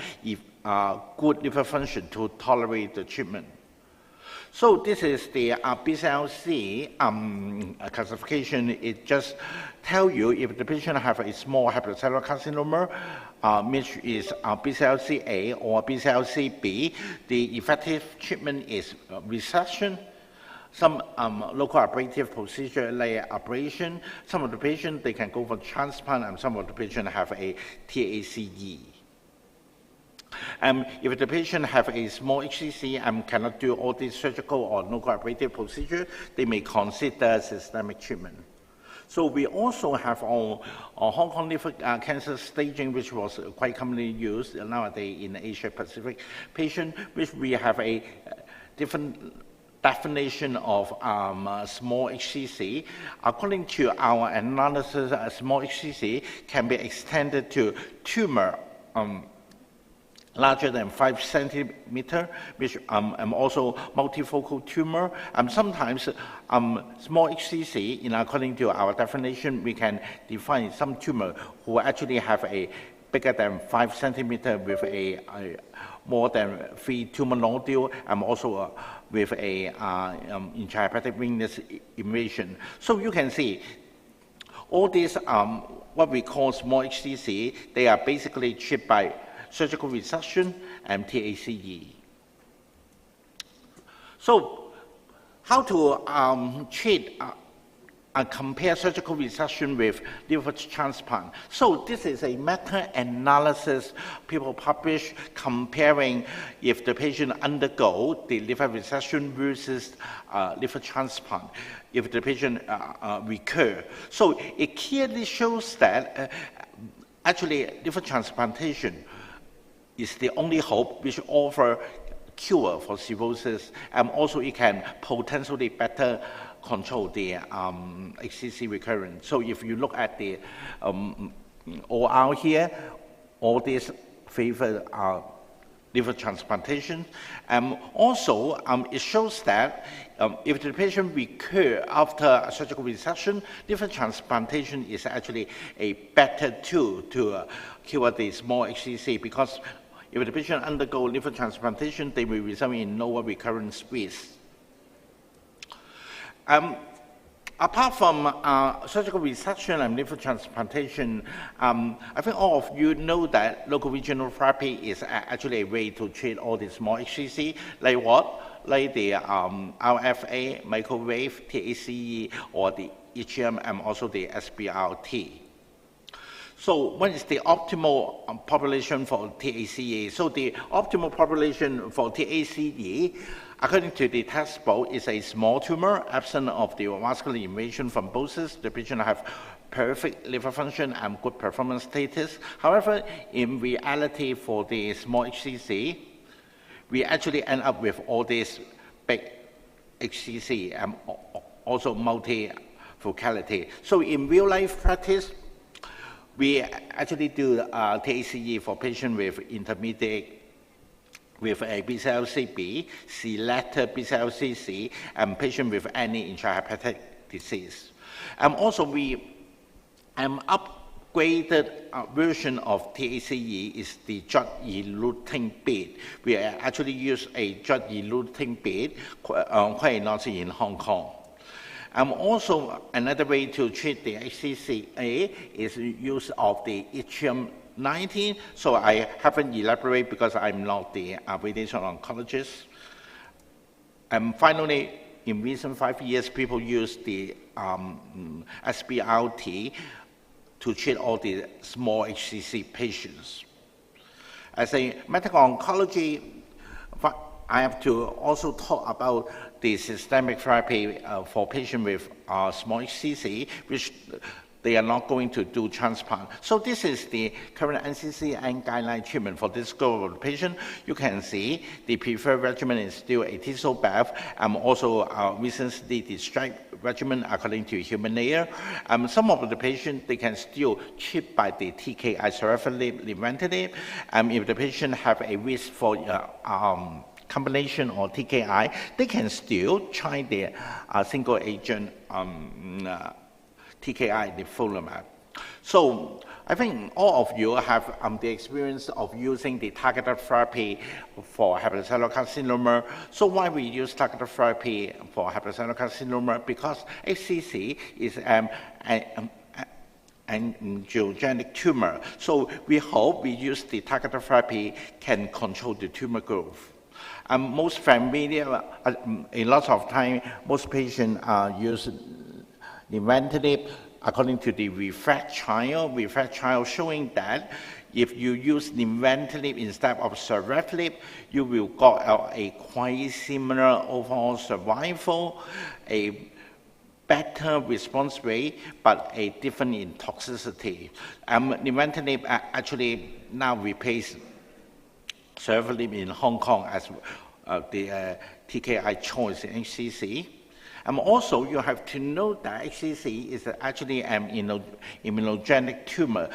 good liver function to tolerate the treatment. So this is the BCLC classification. It just tells you if the patient have a small hepatocellular carcinoma, which is BCLC-A or BCLC-B, the effective treatment is resection, some local ablative procedure like ablation. Some of the patients, they can go for transplant, and some of the patients have a TACE. If the patient have a small HCC and cannot do all these surgical or local ablative procedure, they may consider systemic treatment. So we also have our Hong Kong liver cancer staging, which was quite commonly used nowadays in Asia Pacific patient, which we have a different definition of small HCC. According to our analysis, a small HCC can be extended to tumor larger than 5 centimeters, which also multifocal tumor. Sometimes small HCC, according to our definition, we can define some tumor who actually have a bigger than 5 centimeters with a more than 3 tumor nodule, and also with a intrahepatic venous invasion. So you can see all these what we call small HCC, they are basically treated by surgical resection and TACE. So how to treat and compare surgical resection with liver transplant. So this is a meta-analysis people publish comparing if the patient undergo the liver resection versus liver transplant, if the patient recur. So it clearly shows that actually liver transplantation is the only hope which offers cure for cirrhosis, and also it can potentially better control the HCC recurrence. So if you look at the OR here, all these favor liver transplantation. Also, it shows that if the patient recur after a surgical resection, liver transplantation is actually a better tool to cure the small HCC, because if the patient undergo liver transplantation, they will result in lower recurrence risk. Apart from surgical resection and liver transplantation, I think all of you know that local regional therapy is actually a way to treat all the small HCC, like what? Like the RFA, microwave, TACE, or the EGM, and also the SBRT. So what is the optimal population for TACE? So the optimal population for TACE, according to the textbook, is a small tumor, absent of the vascular invasion thrombosis. The patient have perfect liver function and good performance status. However, in reality, for the small HCC, we actually end up with all these big HCC and also multifocality. So in real life practice, we actually do TACE for patients with intermediate with a BCLC-B, C-letter BCLC-C, and patient with any intrahepatic disease. Also, we upgraded version of TACE is the drug-eluting bead. We actually use a drug-eluting bead quite not in Hong Kong. Also, another way to treat the HCC is use of the yttrium-90. So I haven't elaborated because I'm not the radiation oncologist. And finally, in recent 5 years, people use the SBRT to treat all the small HCC patients. As a medical oncology, I have to also talk about the systemic therapy for patients with small HCC, which they are not going to do transplant. So this is the current NCCN guideline treatment for this group of patient. You can see the preferred regimen is still a T-cell bath, also recently the stripe regimen according to human layer. Some of the patients, they can still treat by the TKI, serafenib, lenvatinib. If the patient have a risk for combination or TKI, they can still try the single agent TKI, the nivolumab. So I think all of you have the experience of using the targeted therapy for hepatocellular carcinoma. So why we use targeted therapy for hepatocellular carcinoma? Because HCC is an angiogenic tumor. So we hope we use the targeted therapy can control the tumor growth. Most familiar, a lot of time, most patients use lenvatinib according to the REFRACT trial showing that if you use lenvatinib instead of serafenib, you will get a quite similar overall survival, a better response rate, but a different in toxicity. Lenvatinib actually now replaces serafenib in Hong Kong as the TKI choice in HCC. Also, you have to know that HCC is actually an immunogenic tumor.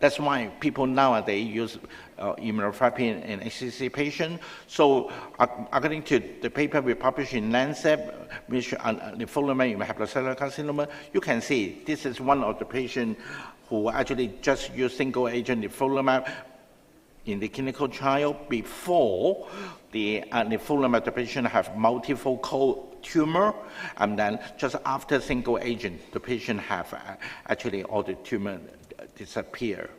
That's why people nowadays use immunotherapy in HCC patients. So according to the paper we published in Lancet, which nivolumab in hepatocellular carcinoma, you can see this is one of the patients who actually just used single agent nivolumab in the clinical trial. Before the nivolumab, the patient have multifocal tumor, and then just after single agent, the patient have actually all the tumor disappear.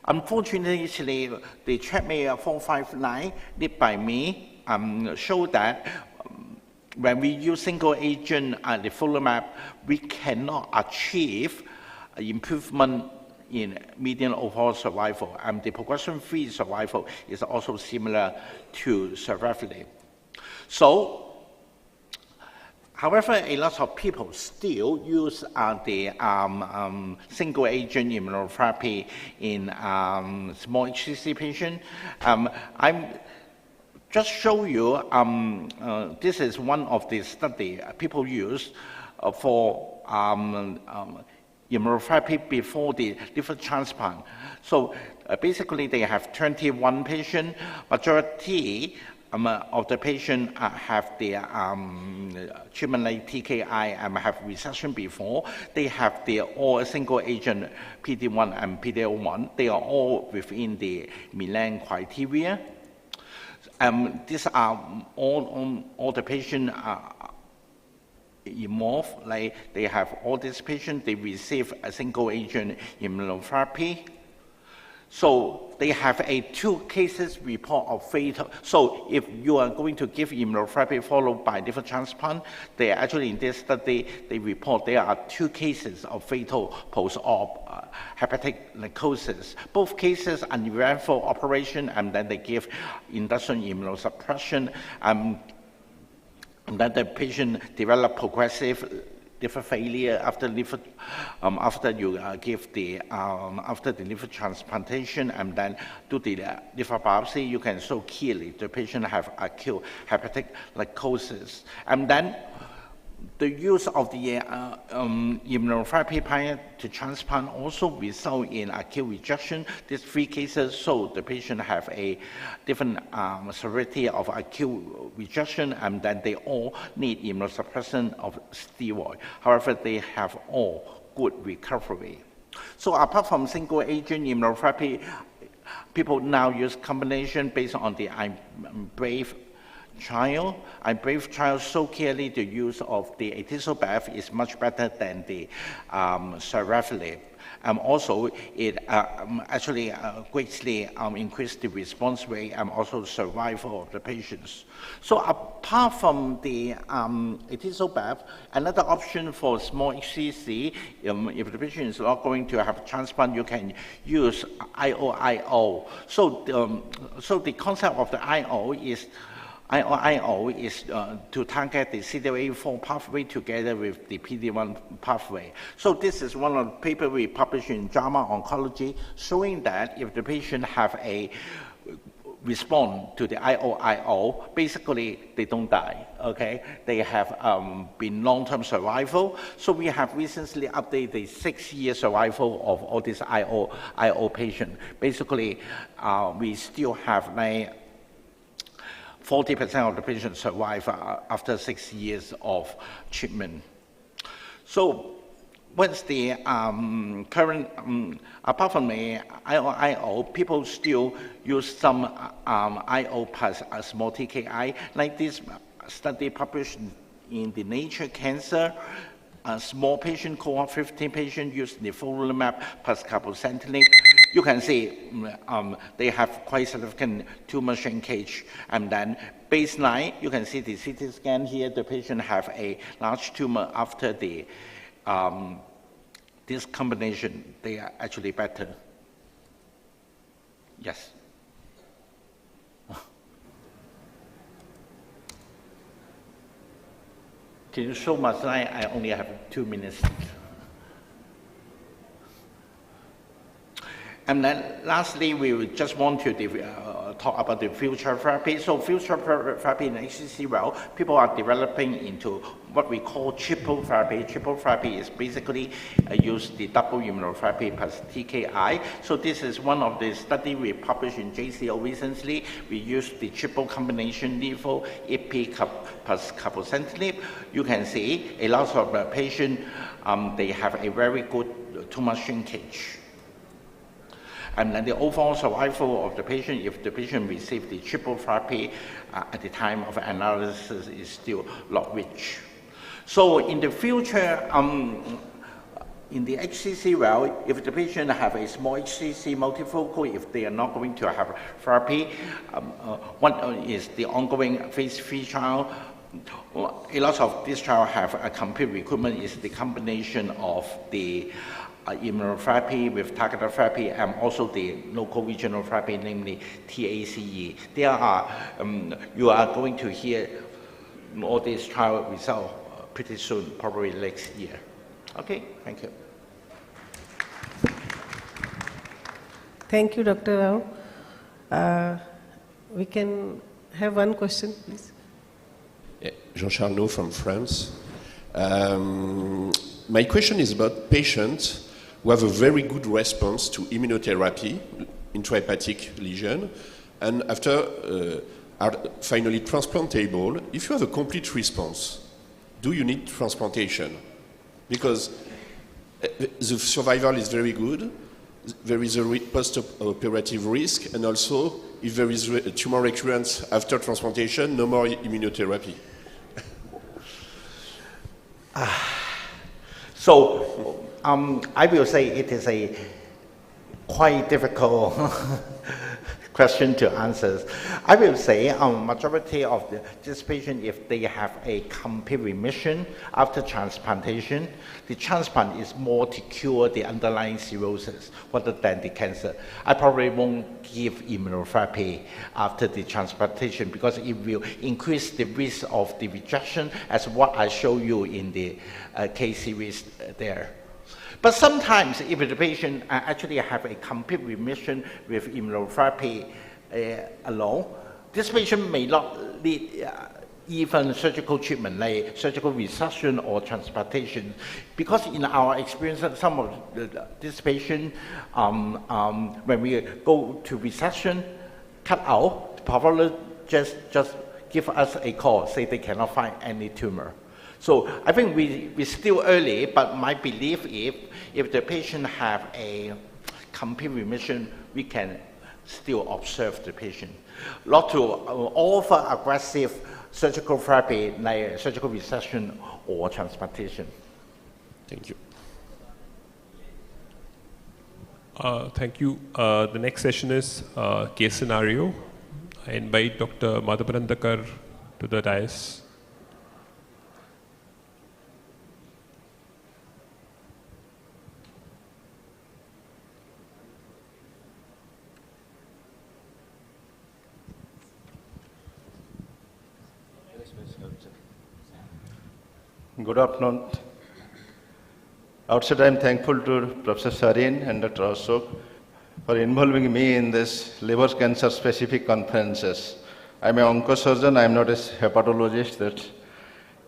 Unfortunately, the treatment 459 led by me show that when we use single agent nivolumab, we cannot achieve improvement in median overall survival, and the progression-free survival is also similar to survivability. So, however, a lot of people still use the single-agent immunotherapy in small HCC patients. I'm just show you, this is one of the studies people use for immunotherapy before the liver transplant. So basically they have 21 patients, majority of the patients have the treatment like TKI and have recession before. They have the all single agent PD-1 and PD-L1. They are all within the Milan criteria. These are all the patients involved. Like they have all these patients, they receive a single agent immunotherapy. So they have a 2 cases report of fatal. So if you are going to give immunotherapy followed by liver transplant, they actually in this study, they report there are 2 cases of fatal post-op hepatic necrosis. Both cases uneventful operation, and then they give induction immunosuppression, and then the patient develop progressive liver failure after liver, after you give the after the liver transplantation, and then do the liver biopsy, you can show clearly the patient have acute hepatic necrosis. And then the use of the immunotherapy prior to transplant also result in acute rejection. These 3 cases show the patient have a different severity of acute rejection, and then they all need immunosuppression of steroid. However, they have all good recovery. So apart from single agent immunotherapy, people now use combination based on the ILBS trial. ILBS trial so clearly the use of the atezolizumab is much better than the survivability. Also, it actually greatly increased the response rate and also survival of the patients. So apart from the atezolizumab, another option for small HCC, if the patient is not going to have a transplant, you can use IO. So the concept of the IO is to target the CTLA-4 pathway together with the PD-1 pathway. So this is one of the papers we published in JAMA Oncology, showing that if the patient have a response to the IO, basically they don't die, okay? They have been long-term survival. So we have recently updated the 6-year survival of all these IO patients. Basically, we still have 40% of the patients survive after 6 years of treatment. So what's the current, apart from the IO, people still use some IO plus a small TKI, like this study published in the Nature Cancer. A small patient cohort, 15 patients, use nivolumab plus carboplatin. You can see they have quite significant tumor shrinkage. And then baseline, you can see the CT scan here. The patient have a large tumor after the this combination. They are actually better. Yes. Can you show my slide? I only have 2 minutes. And then lastly, we just want to talk about the future therapy. So future therapy in HCC, well, people are developing into what we call triple therapy. Triple therapy is basically use the double immunotherapy plus TKI. So this is one of the studies we published in JCO recently. We used the triple combination nivo, IP plus carboplatin. You can see a lot of patients, they have a very good tumor shrinkage. And then the overall survival of the patient, if the patient received the triple therapy at the time of analysis, is still not rich. So in the future, in the HCC, well, if the patient have a small HCC multifocal, if they are not going to have therapy, one is the ongoing phase 3 trial a lot of this trial have a complete recruitment is the combination of the immunotherapy with targeted therapy and also the local regional therapy, namely TACE. There are, you are going to hear all these trial results pretty soon, probably next year. Okay, thank you. Thank you, Dr. Rao. We can have one question, please. Jean-Charles No from France. My question is about patients who have a very good response to immunotherapy, intrahepatic lesion, and after are finally transplantable. If you have a complete response, do you need transplantation? Because the survival is very good, there is a post-operative risk, and also if there is a tumor recurrence after transplantation, no more immunotherapy. So I will say it is a quite difficult question to answer. I will say majority of this patient, if they have a complete remission after transplantation, the transplant is more to cure the underlying cirrhosis rather than the cancer. I probably won't give immunotherapy after the transplantation because it will increase the risk of the rejection as what I show you in the case series there. But sometimes if the patient actually have a complete remission with immunotherapy alone, this patient may not need even surgical treatment like surgical resection or transplantation. Because in our experience, some of this patient, when we go to resection, cut out, the pathologist just give us a call, say they cannot find any tumor. So I think we're still early, but my belief is if the patient have a complete remission, we can still observe the patient. Not to offer aggressive surgical therapy like surgical resection or transplantation. Thank you. Thank you. The next session is case scenario. I invite Dr. Madhabarandakar to the dais. Good afternoon. Outside, I am thankful to Professor Sarin and Dr. Ashok for involving me in this liver cancer specific conferences. I am an oncosurgeon, I am not a hepatologist. That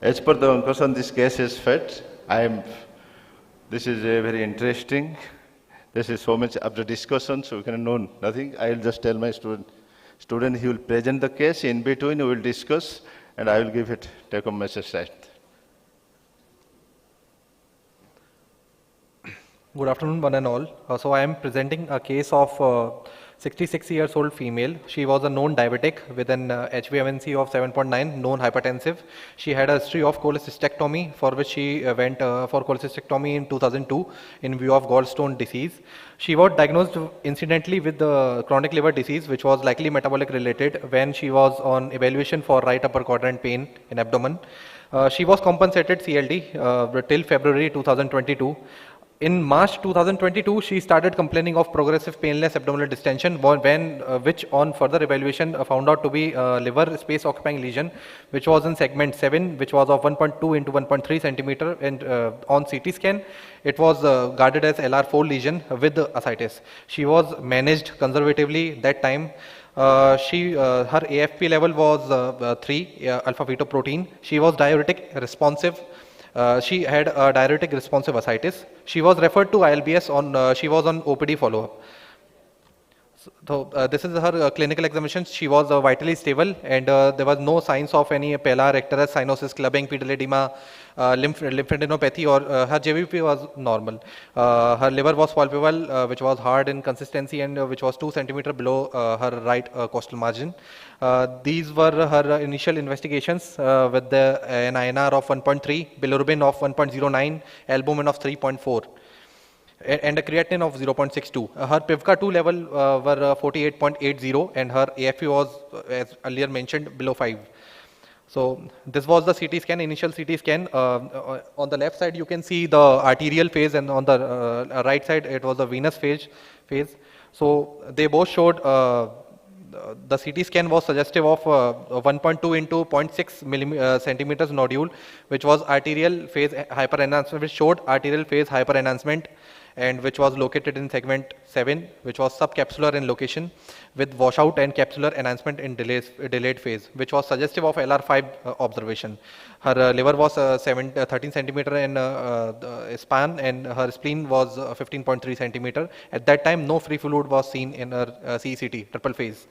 as per the oncosurgeon, this case is fit. This is a very interesting. This is so much after discussion, so we can know nothing. I will just tell my student he will present the case. In between, we will discuss, and I will give it take-home message side. Good afternoon, one and all. So I am presenting a case of 66-year-old female. She was a known diabetic with an HbA1c of 7.9, known hypertensive. She had a history of cholecystectomy, for which she went for cholecystectomy in 2002 in view of gallstone disease. She was diagnosed incidentally with the chronic liver disease, which was likely metabolic related, when she was on evaluation for right upper quadrant pain in abdomen. She was compensated CLD till February 2022. In March 2022, she started complaining of progressive painless abdominal distension, which on further evaluation found out to be liver space occupying lesion, which was in segment 7, which was of 1.2 into 1.3 centimeter, and on CT scan, it was guarded as LR4 lesion with ascites. She was managed conservatively that time. Her AFP level was 3 alpha fetoprotein. She was diuretic responsive. She had a diuretic responsive ascites. She was referred to ILBS she was on OPD follow-up. So this is her clinical examination. She was vitally stable, and there was no signs of any pallar, rectus, cyanosis, clubbing, pedal edema, lymphadenopathy, or her JVP was normal. Her liver was palpable, which was hard in consistency and which was 2 centimeter below her right costal margin. These were her initial investigations with an INR of 1.3, bilirubin of 1.09, albumin of 3.4. And a creatinine of 0.62. Her PIVKA2 level were 48.80, and her AFP was, as earlier mentioned, below 5. So this was the CT scan, initial CT scan. On the left side, you can see the arterial phase, and on the right side, it was the venous phase. So they both showed the CT scan was suggestive of 1.2 into 0.6 centimeters nodule, which was arterial phase hyperenhancement, which showed arterial phase hyperenhancement, and which was located in segment 7, which was subcapsular in location, with washout and capsular enhancement in delayed phase, which was suggestive of LR5 observation. Her liver was 13 centimeter in span, and her spleen was 15.3 centimeter. At that time, no free fluid was seen in her CECT, triple phase.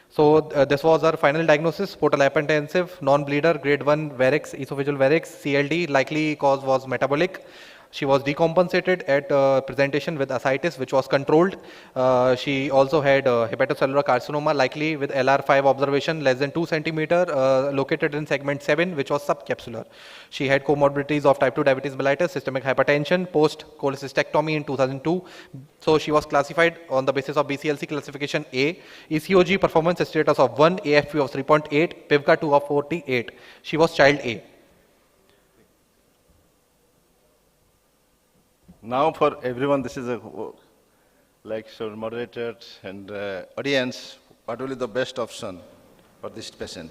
So this was our final diagnosis: portal hypertensive, non-bleeder, grade 1 varix, esophageal varix, CLD. Likely cause was metabolic. She was decompensated at presentation with ascites, which was controlled. She also had hepatocellular carcinoma, likely with LR5 observation, less than 2 centimeter, located in segment 7, which was subcapsular. She had comorbidities of type 2 diabetes mellitus, systemic hypertension, post-cholecystectomy in 2002. So she was classified on the basis of BCLC classification A, ECOG performance status of 1, AFP of 3.8, PIVCA 2 of 48. She was child A. Now for everyone, this is a, like so moderators and audience, what will be the best option for this patient?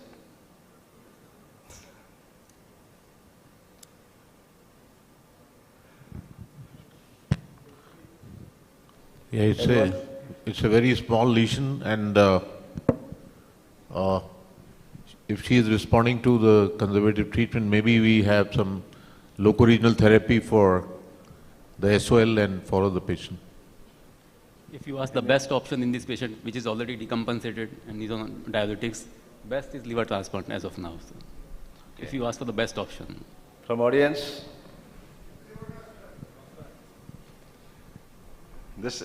Yeah, it's a very small lesion, and if she is responding to the conservative treatment, maybe we have some loco-regional therapy for the SOL and follow the patient. If you ask the best option in this patient, which is already decompensated and is on dialytics, best is liver transplant as of now. So okay. If you ask for the best option. From audience? This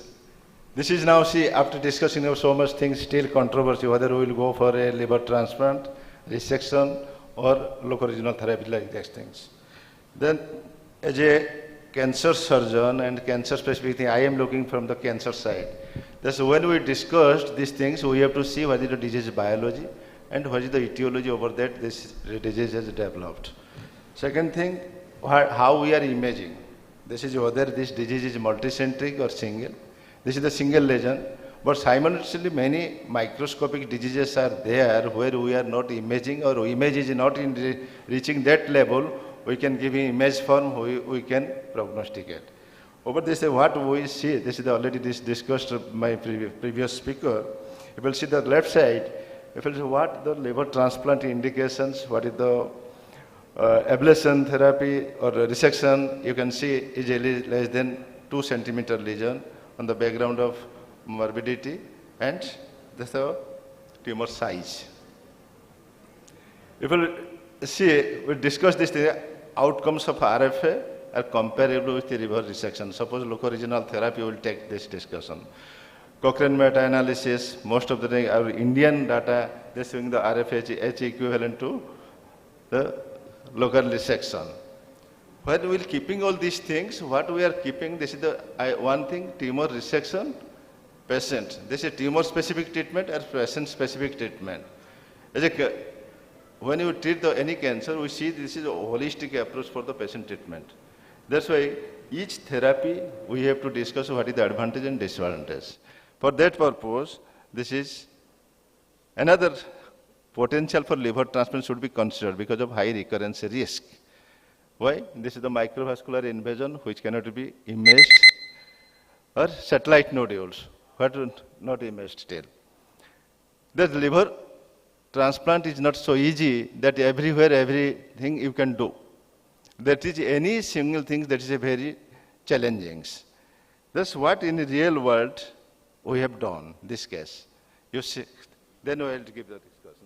is now, see, after discussing so much things, still controversy whether we will go for a liver transplant, resection, or loco-regional therapy like these things. Then, as a cancer surgeon and cancer specific thing, I am looking from the cancer side. That's when we discussed these things, we have to see what is the disease biology and what is the etiology over that this disease has developed. Second thing, how we are imaging. This is whether this disease is multicentric or single. This is the single lesion, but simultaneously many microscopic diseases are there where we are not imaging, or image is not in reaching that level. We can give an image form, we can prognosticate. Over this, what we see, this is already discussed by previous speaker. You will see the left side, you will see what the liver transplant indications, what is the ablation therapy or resection. You can see is less than 2 centimeter lesion on the background of morbidity, and this is the tumor size. You will see, we discussed this thing. Outcomes of RFA are comparable with the liver resection. Suppose loco-regional therapy will take this discussion. Cochrane meta-analysis, most of the time our Indian data, they're showing the RFA H equivalent to the local resection. When we're keeping all these things, what we are keeping, this is the one thing, tumor resection, patient. This is tumor-specific treatment or patient-specific treatment. When you treat any cancer, we see this is a holistic approach for the patient treatment. That's why each therapy, we have to discuss what is the advantage and disadvantage. For that purpose, this is another potential for liver transplant should be considered because of high recurrence risk. Why? This is the microvascular invasion which cannot be imaged, or satellite nodules, what not imaged still. The liver transplant is not so easy that everywhere, everything you can do. That is any single thing that is a very challenging. That's what in the real world we have done, this case. You see, then we will give the discussion.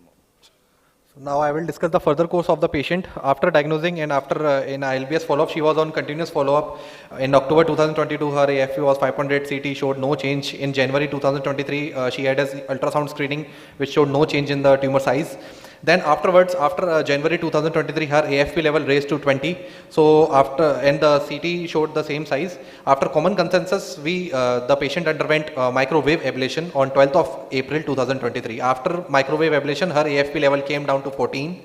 So now I will discuss the further course of the patient. After diagnosing and after in ILBS follow-up, she was on continuous follow-up. In October 2022, her AFP was 5.8 CT, showed no change. In January 2023, she had an ultrasound screening, which showed no change in the tumor size. Then afterwards, after January 2023, her AFP level raised to 20. So and the CT showed the same size. After common consensus, the patient underwent microwave ablation on 12th of April 2023. After microwave ablation, her AFP level came down to 14.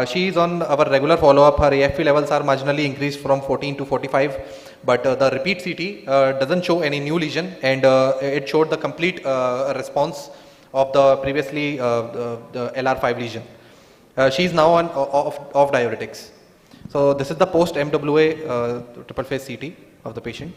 She is on our regular follow-up. Her AFP levels are marginally increased from 14 to 45, but the repeat CT doesn't show any new lesion, and it showed the complete response of the previously the LR5 lesion. She is now on off diuretics. So this is the post MWA triple phase CT of the patient.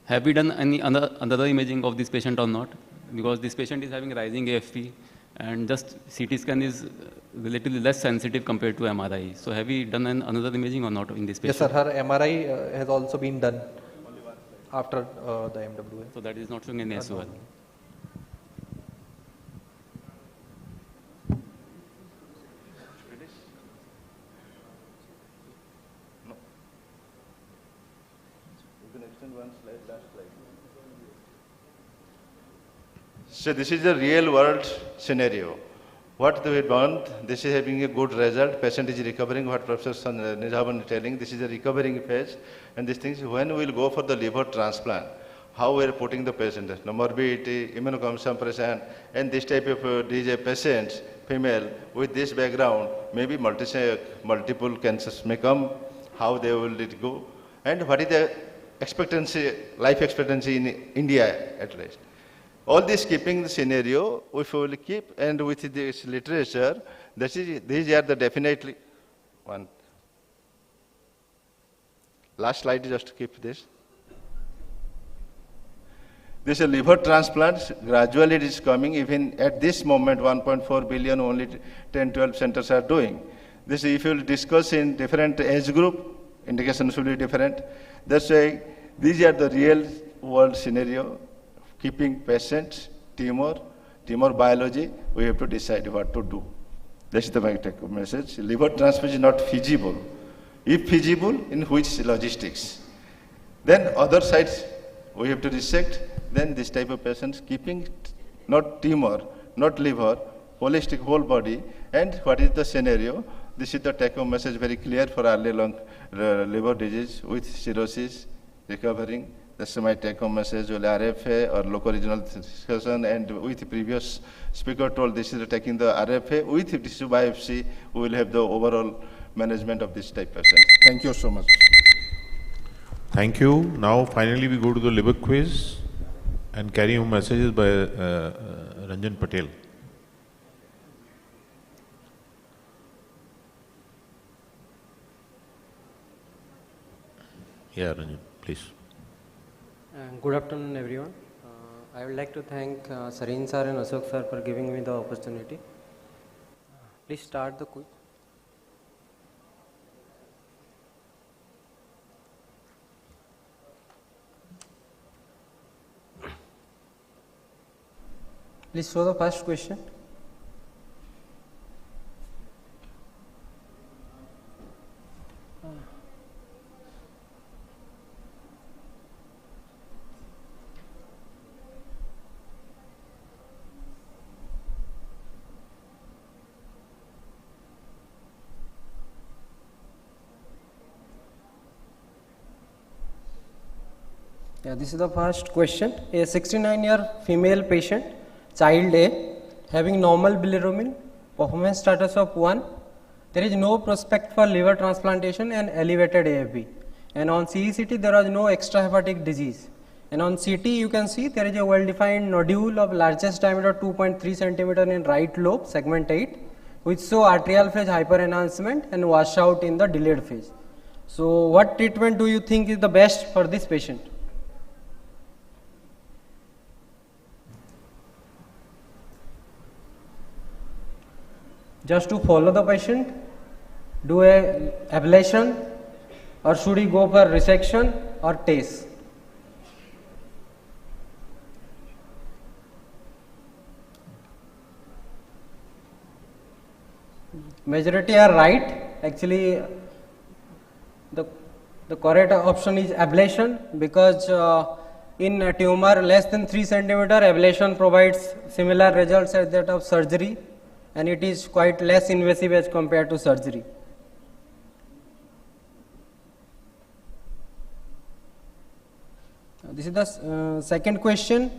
Have we done any another imaging of this patient or not? Because this patient is having rising AFP, and just CT scan is relatively less sensitive compared to MRI. So have we done another imaging or not in this patient? Yes, sir. Her MRI has also been done after the MWA. So that is not showing any SOL. So this is a real world scenario. What we want, this is having a good result, patient is recovering, what Professor Nizaman is telling, this is a recovering phase, and these things, when we will go for the liver transplant, how we are putting the patient, the morbidity, immunocompression, and this type of disease patients, female, with this background, maybe multiple cancers may come, how they will let go, and what is the expectancy, life expectancy in India at least. All this keeping the scenario, if we will keep, and with this literature, these are the definitely one. Last slide, just keep this. This is a liver transplant, gradually it is coming, even at this moment 1.4 billion, only 10-12 centers are doing. This, if you will discuss in different age group, indications will be different. That's why these are the real world scenario. Keeping patients, tumor biology, we have to decide what to do. That's the take message. Liver transplant is not feasible. If feasible, in which logistics? Then other sides, we have to resect. Then this type of patients, keeping not tumor, not liver, holistic whole body, and what is the scenario? This is the take-home message, very clear for early lung liver disease with cirrhosis, recovering. That's my take-home message, RFA or local regional discussion, and with the previous speaker told this is taking the RFA with tissue biopsy, we will have the overall management of this type of patient. Thank you so much. Thank you. Now finally we go to the liver quiz and carry home messages by Ranjan Patel. Yeah, Ranjan, please. Good afternoon, everyone. I would like to thank Sareen sir and Ashok sir for giving me the opportunity. Please start the quiz. Please show the first question. Yeah, this is the first question. A 69-year female patient, child A, having normal bilirubin, performance status of 1. There is no prospect for liver transplantation and elevated AFP. And on CECT, there was no extrahepatic disease. And on CT, you can see there is a well-defined nodule of largest diameter 2.3 centimeter in right lobe, segment 8, which show arterial phase hyperenhancement and washout in the delayed phase. So, what treatment do you think is the best for this patient? Just to follow the patient, do a ablation, or should he go for resection or TACE? Majority are right. Actually, the correct option is ablation, because in a tumor less than 3 centimeter, ablation provides similar results as that of surgery, and it is quite less invasive as compared to surgery. This is the second question.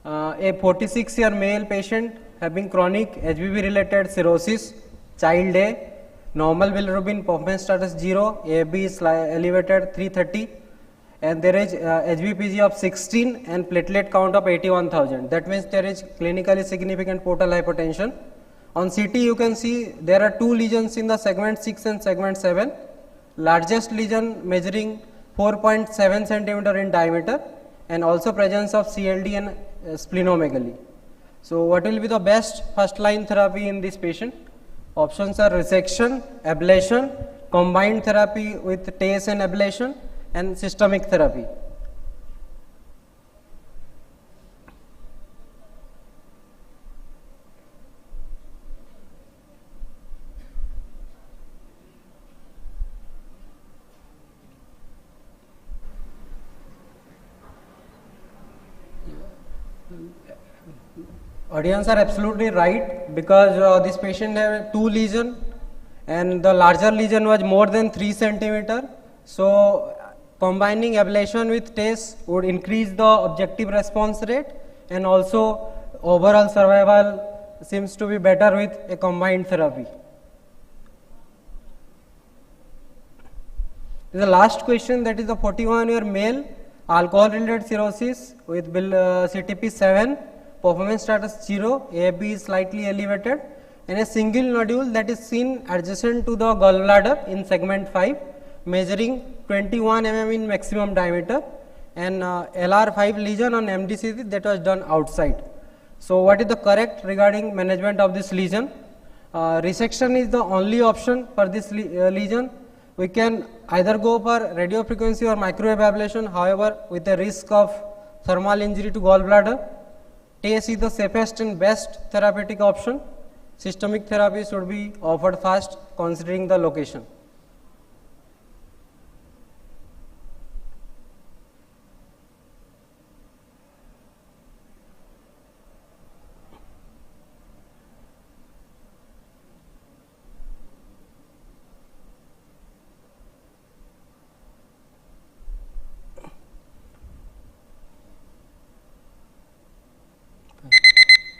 A 46-year male patient having chronic HBV related cirrhosis, child A, normal bilirubin performance status 0, AFB is elevated 330, and there is HBPG of 16 and platelet count of 81,000. That means there is clinically significant portal hypertension. On CT you can see there are 2 lesions in the segment 6 and segment 7. Largest lesion measuring 4.7 centimeter in diameter, and also presence of CLD and splenomegaly. So what will be the best first line therapy in this patient? Options are resection, ablation, combined therapy with TACE and ablation, and systemic therapy. Audience are absolutely right, because this patient had 2 lesions and the larger lesion was more than 3 centimeter. So combining ablation with TACE would increase the objective response rate, and also overall survival seems to be better with a combined therapy. The last question, that is a 41-year male, alcohol related cirrhosis with CTP 7, performance status 0, AFB is slightly elevated, and a single nodule that is seen adjacent to the gallbladder in segment 5, measuring 21 mm in maximum diameter, and LR5 lesion on MDCC that was done outside. So what is the correct regarding management of this lesion? Resection is the only option for this lesion. We can either go for radiofrequency or microwave ablation, however with the risk of thermal injury to gallbladder. TACE is the safest and best therapeutic option. Systemic therapy should be offered first considering the location.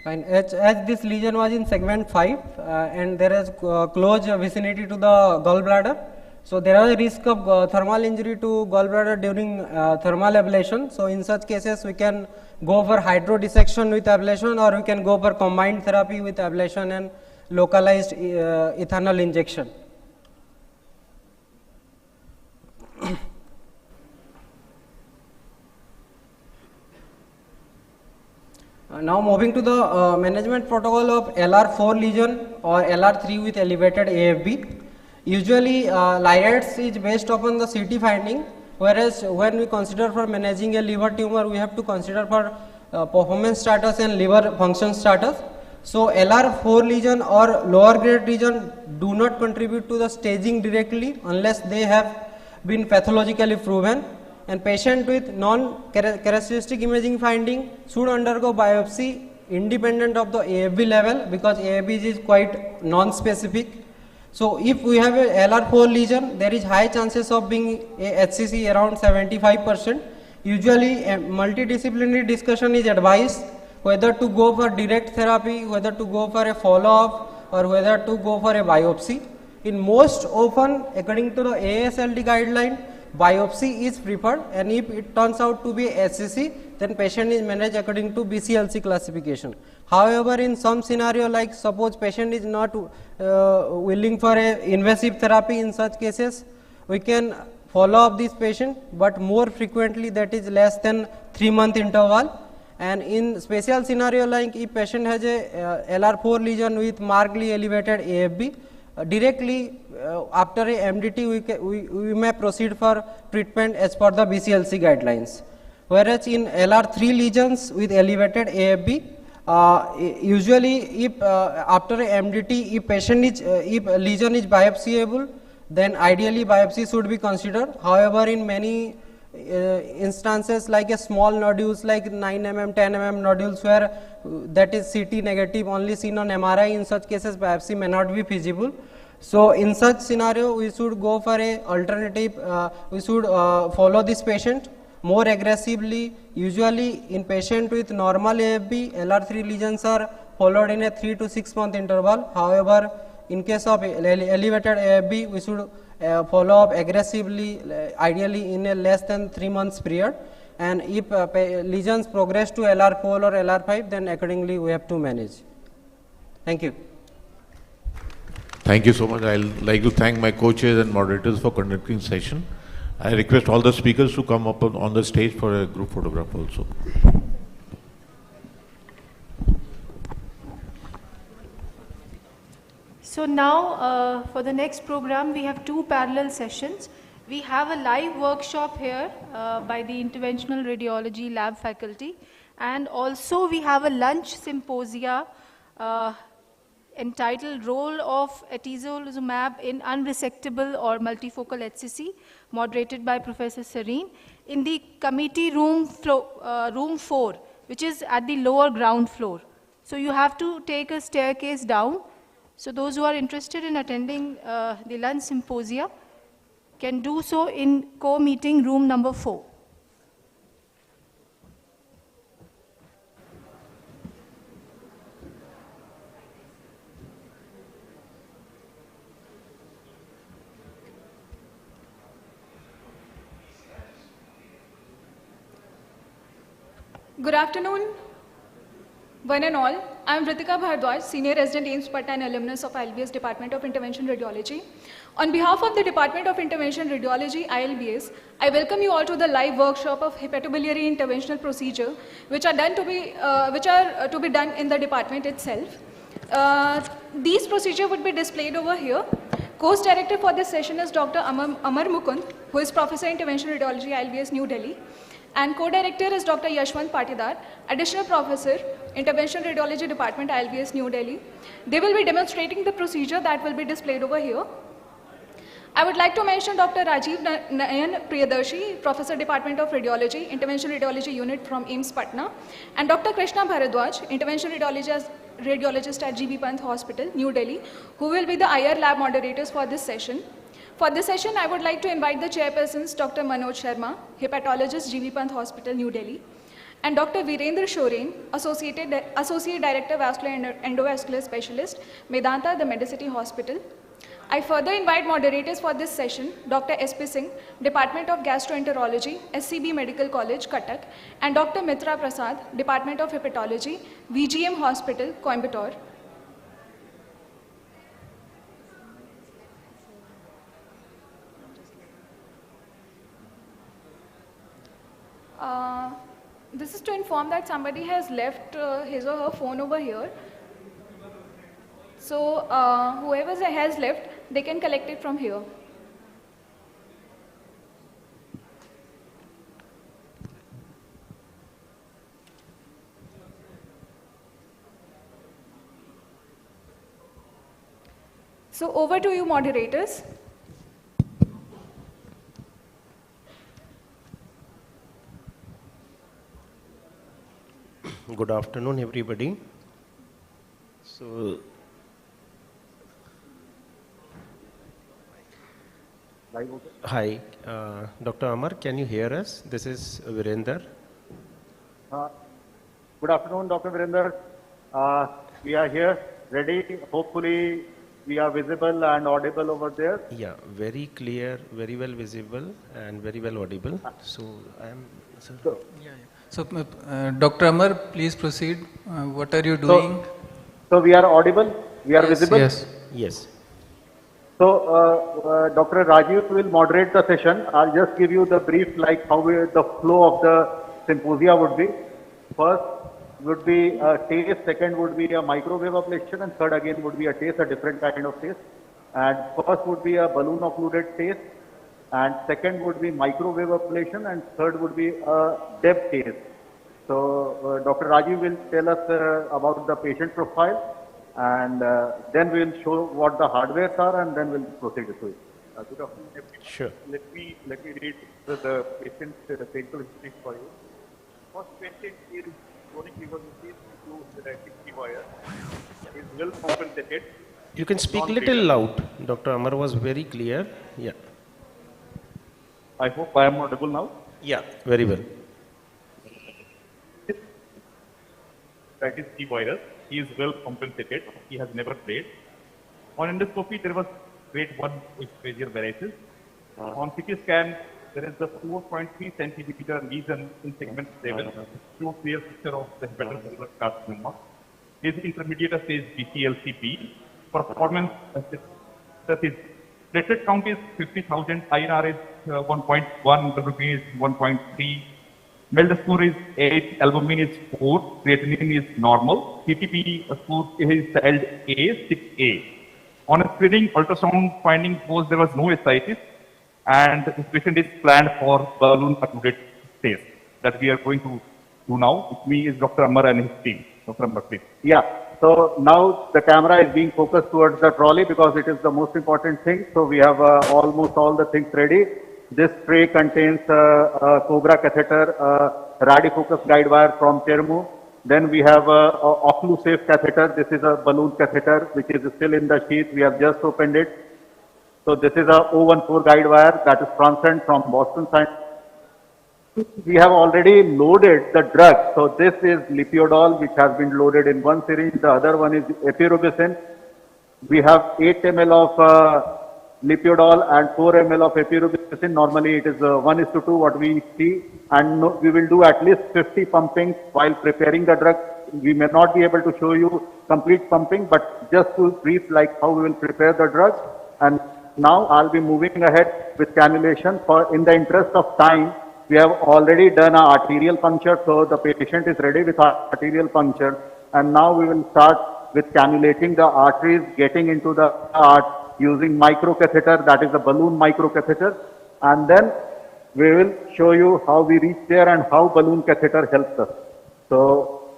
Fine. As this lesion was in segment 5 and there is close vicinity to the gallbladder, so there is a risk of thermal injury to gallbladder during thermal ablation. So in such cases we can go for hydrodissection with ablation, or we can go for combined therapy with ablation and localized ethanol injection. Now moving to the management protocol of LR4 lesion or LR3 with elevated AFB. Usually LIATS is based upon the CT finding, whereas when we consider for managing a liver tumor, we have to consider for performance status and liver function status. So LR4 lesion or lower grade lesion do not contribute to the staging directly unless they have been pathologically proven. And patient with non-characteristic imaging finding should undergo biopsy independent of the AFB level, because AFB is quite non-specific. So if we have a LR4 lesion, there is high chances of being a HCC around 75%. Usually a multidisciplinary discussion is advised whether to go for direct therapy, whether to go for a follow-up, or whether to go for a biopsy. In most often, according to the AASLD guideline, biopsy is preferred, and if it turns out to be HCC, then patient is managed according to BCLC classification. However, in some scenario, like suppose patient is not willing for a invasive therapy, in such cases we can follow up this patient, but more frequently, that is less than 3-month interval. And in special scenario like if patient has a LR4 lesion with markedly elevated AFB, directly after a MDT we may proceed for treatment as per the BCLC guidelines. Whereas in LR3 lesions with elevated AFB, usually if after a MDT if lesion is biopsyable, then ideally biopsy should be considered. However, in many instances like a small nodules like 9 mm, 10 mm nodules where that is CT negative only seen on MRI, in such cases biopsy may not be feasible. So in such scenario we should go for a alternative, we should follow this patient more aggressively. Usually in patient with normal AFB, LR3 lesions are followed in a 3 to 6 month interval. However, in case of elevated AFB, we should follow up aggressively, ideally in a less than 3 months period. And if lesions progress to LR4 or LR5, then accordingly we have to manage. Thank you. Thank you so much. I'd like to thank my coaches and moderators for conducting the session. I request all the speakers to come up on the stage for a group photograph also. So now for the next program, we have 2 parallel sessions. We have a live workshop here by the Interventional Radiology Lab faculty, and also we have a lunch symposia entitled Role of Atezolizumab in Unresectable or Multifocal HCC, moderated by Professor Serene, in the committee room 4, which is at the lower ground floor. So you have to take a staircase down. So those who are interested in attending the lunch symposia can do so in co-meeting room number 4. Good afternoon, one and all. I am Ritika Bhardwaj, Senior Resident AIIMS Patna and alumnus of ILBS Department of Intervention Radiology. On behalf of the Department of Intervention Radiology, ILBS, I welcome you all to the live workshop of hepatobiliary interventional procedure, which are to be done in the department itself. These procedures would be displayed over here. Course director for this session is Dr. Amar Mukund, who is Professor Intervention Radiology, ILBS, New Delhi. And co-director is Dr. Yashwant Patidar, Additional Professor, Intervention Radiology Department, ILBS, New Delhi. They will be demonstrating the procedure that will be displayed over here. I would like to mention Dr. Rajiv Nayan Priyadarshi, Professor, Department of Radiology, Intervention Radiology Unit from AIIMS Patna, and Dr. Krishna Bharadwaj, Intervention Radiologist at GB Pant Hospital, New Delhi, who will be the IR lab moderators for this session. For this session, I would like to invite the chairpersons, Dr. Manoj Sharma, Hepatologist, GB Pant Hospital, New Delhi, and Dr. Virendra Shoren, Associate Director, Vascular and Endovascular Specialist, Medanta, the Medicity Hospital. I further invite moderators for this session, Dr. S.P. Singh, Department of Gastroenterology, SCB Medical College, Cuttack, and Dr. Mitra Prasad, Department of Hepatology, VGM Hospital, Coimbatore. This is to inform that somebody has left his or her phone over here. So whoever has left, they can collect it from here. So over to you, moderators. Good afternoon, everybody. So, hi, Dr. Amar, can you hear us? This is Virender. Good afternoon, Dr. Virender. We are here, ready. Hopefully, we are visible and audible over there. Yeah, very clear, very well visible, and very well audible. So, I am. So, Dr. Amar, please proceed. What are you doing? So we are audible? We are visible? Yes. Yes. So, Dr. Rajiv will moderate the session. I'll just give you the brief, like how the flow of the symposia would be. First would be a taste, second would be a microwave ablation, and third again would be a taste, a different kind of taste. And first would be a balloon occluded taste, and second would be microwave ablation, and third would be a depth taste. So, Dr. Rajiv will tell us about the patient profile, and then we will show what the hardwares are, and then we'll proceed to it. Good afternoon, everyone. Sure. Let me read the patient clinical history for you. First patient is chronic liver disease to the 60 wire. Is well compensated. You can speak a little loud. Dr. Amar was very clear. Yeah. I hope I am audible now. Yeah, very well. That is T virus. he is well compensated. He has never played. On endoscopy, there was grade 1 esophageal varices. On CT scan, there is the 4.3 centimeter lesion in segment 7, shows clear picture of the hepatocellular carcinoma. Is intermediate stage BCLCP. Performance that is platelet count is 50,000, INR is 1.1, WB is 1.3, MELD score is 8, albumin is 4, creatinine is normal, CTP score is child A, 6A. On a screening, ultrasound finding was there was no ascites, and this patient is planned for balloon occluded test that we are going to do now. With me is Dr. Amar and his team. Dr. Amar, please. Yeah. So now the camera is being focused towards the trolley because it is the most important thing. So we have almost all the things ready. This tray contains a Cobra catheter, radiofocus guide wire from Termo. Then we have a occlusive catheter. This is a balloon catheter which is still in the sheath. We have just opened it. So this is a 014 guide wire that is transient from Boston Science. We have already loaded the drug. So this is lipiodol which has been loaded in one syringe. The other one is epirubicin. We have 8 ml of lipiodol and 4 ml of epirubicin. Normally it is 1:2 what we see, and we will do at least 50 pumping while preparing the drug. We may not be able to show you complete pumping, but just to brief like how we will prepare the drug. And now I'll be moving ahead with cannulation. For in the interest of time, we have already done our arterial puncture, so the patient is ready with our arterial puncture. And now we will start with cannulating the arteries, getting into the heart using microcatheter, that is the balloon microcatheter. And then we will show you how we reach there and how balloon catheter helps us. So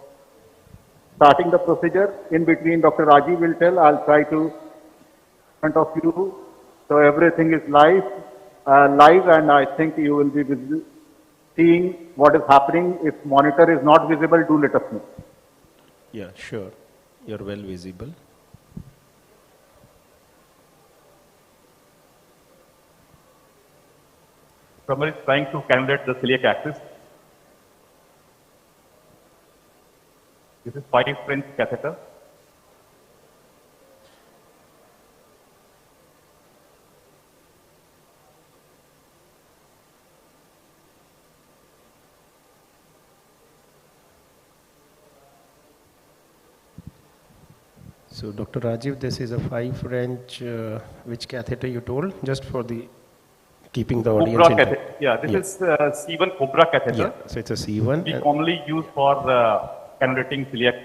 starting the procedure, in between Dr. Rajiv will tell, I'll try to in front of you. So everything is live, and I think you will be seeing what is happening. If monitor is not visible, do let us know. Yeah, sure. You're well visible. Drummer is trying to cannulate the celiac axis. This is 5 French catheter. So, Dr. Rajiv, this is a 5 French, which catheter you told, just for the keeping the audience Cobra catheter. Yeah, this is C1 Cobra catheter. Yeah, so it's a C1. We commonly use for cannulating celiac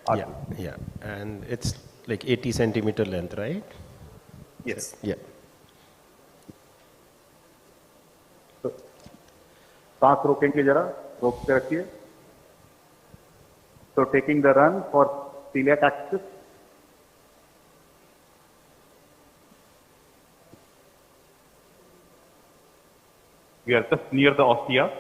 artery. Yeah, and it's like 80 centimeter length, right? Yes. Yeah. सांस रोकेंगे जरा, रोक के रखिए. So taking the run for celiac axis. We are just near the ostia.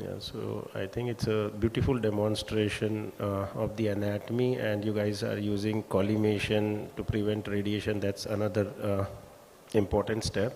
Yeah, so I think it's a beautiful demonstration of the anatomy, and you guys are using collimation to prevent radiation. That's another important step.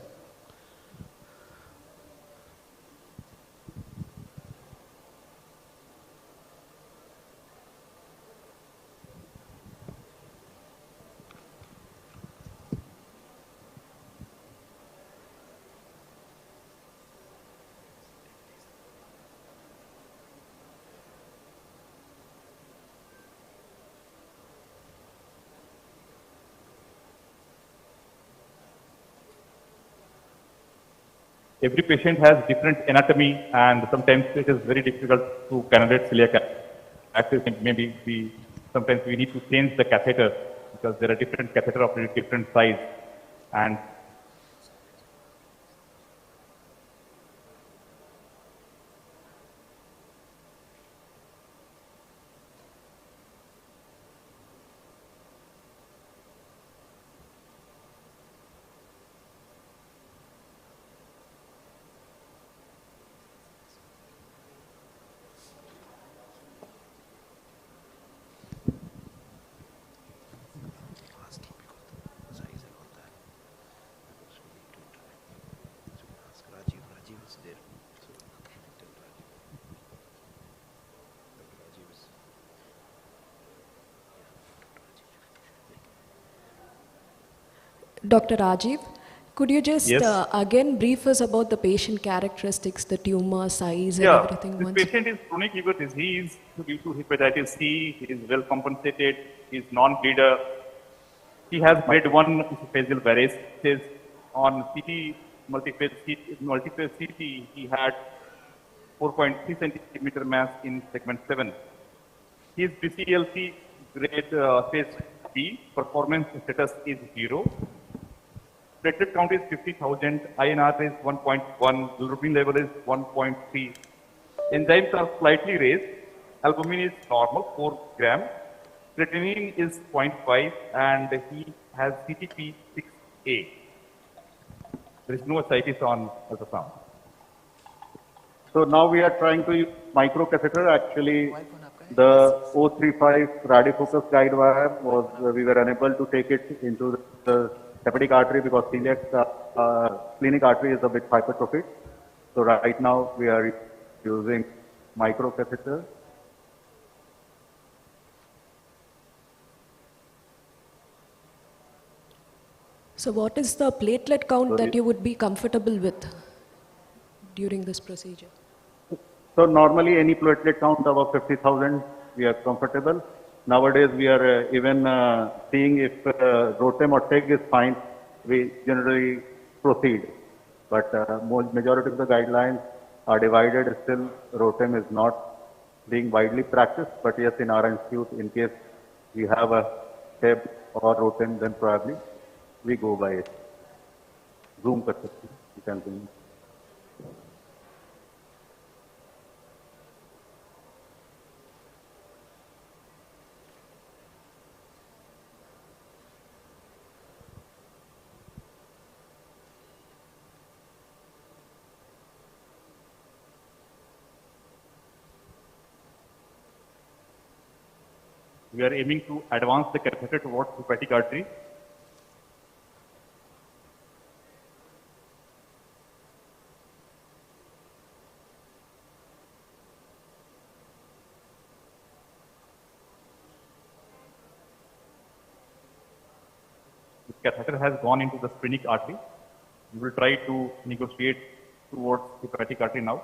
Every patient has different anatomy, and sometimes it is very difficult to cannulate celiac axis. Maybe sometimes we need to change the catheter because there are different catheter of different size, and Dr. Rajiv, could you just Yes. again brief us about the patient characteristics, the tumor size and Yeah, everything this once? patient is chronic liver disease due to hepatitis C. He is well compensated. He is non-bleeder. He has grade 1 esophageal varices. On CT, multiphase CT, he had 4.3 centimeter mass in segment 7. His BCLC grade phase B, performance status is 0. Platelet count is 50,000, INR is 1.1, bilirubin level is 1.3. Enzymes are slightly raised. Albumin is normal, 4 gram. Creatinine is 0.5 and he has CTP 6A. There is no ascites on ultrasound. So now we are trying to use microcatheter. Actually, the 035 radiofocus guide wire was, we were unable to take it into the hepatic artery because splenic artery is a bit hypertrophied. So right now we are using microcatheter. So what is the platelet count that you would be comfortable with during this procedure? So normally any platelet count above 50,000, we are comfortable. Nowadays we are even seeing if ROTEM or TEG is fine, we generally proceed. But majority of the guidelines are divided. Still, ROTEM is not being widely practiced. But yes, in our institute, in case we have a TEB or ROTEM, then probably we go by it. Zoom कर सकते हैं, you can zoom. We are aiming to advance the catheter towards hepatic artery. The catheter has gone into the splenic artery. We will try to negotiate towards hepatic artery now.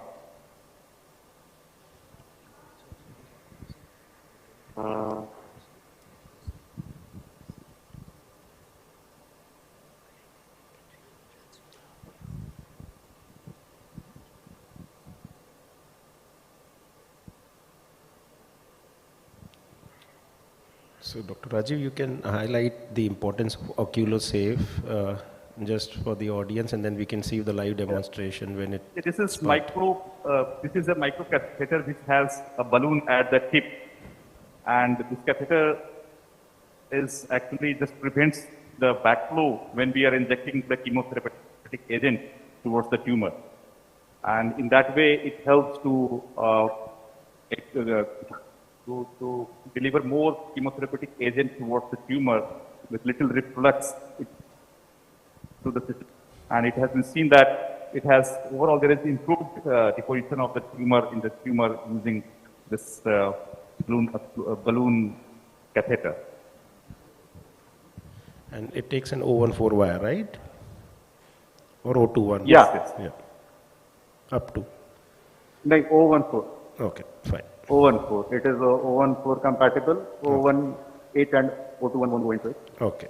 So, Dr. Rajiv, you can highlight the importance of oculosafe just for the audience, and then we can see the live demonstration when it. This is this is a micro catheter which has a balloon at the tip, and this catheter is actually just prevents the backflow when we are injecting the chemotherapeutic agent towards the tumor, and in that way it helps to deliver more chemotherapeutic agent towards the tumor with little reflux to the system. And it has been seen that it has, overall there is improved deposition of the tumor in the tumor using this balloon catheter. And it takes an 014 wire, right? Or 021? Yes. Yeah. Up to? Like 014. Okay, fine. 014. It is 014 compatible. 018 and 021 won't go into it. Okay.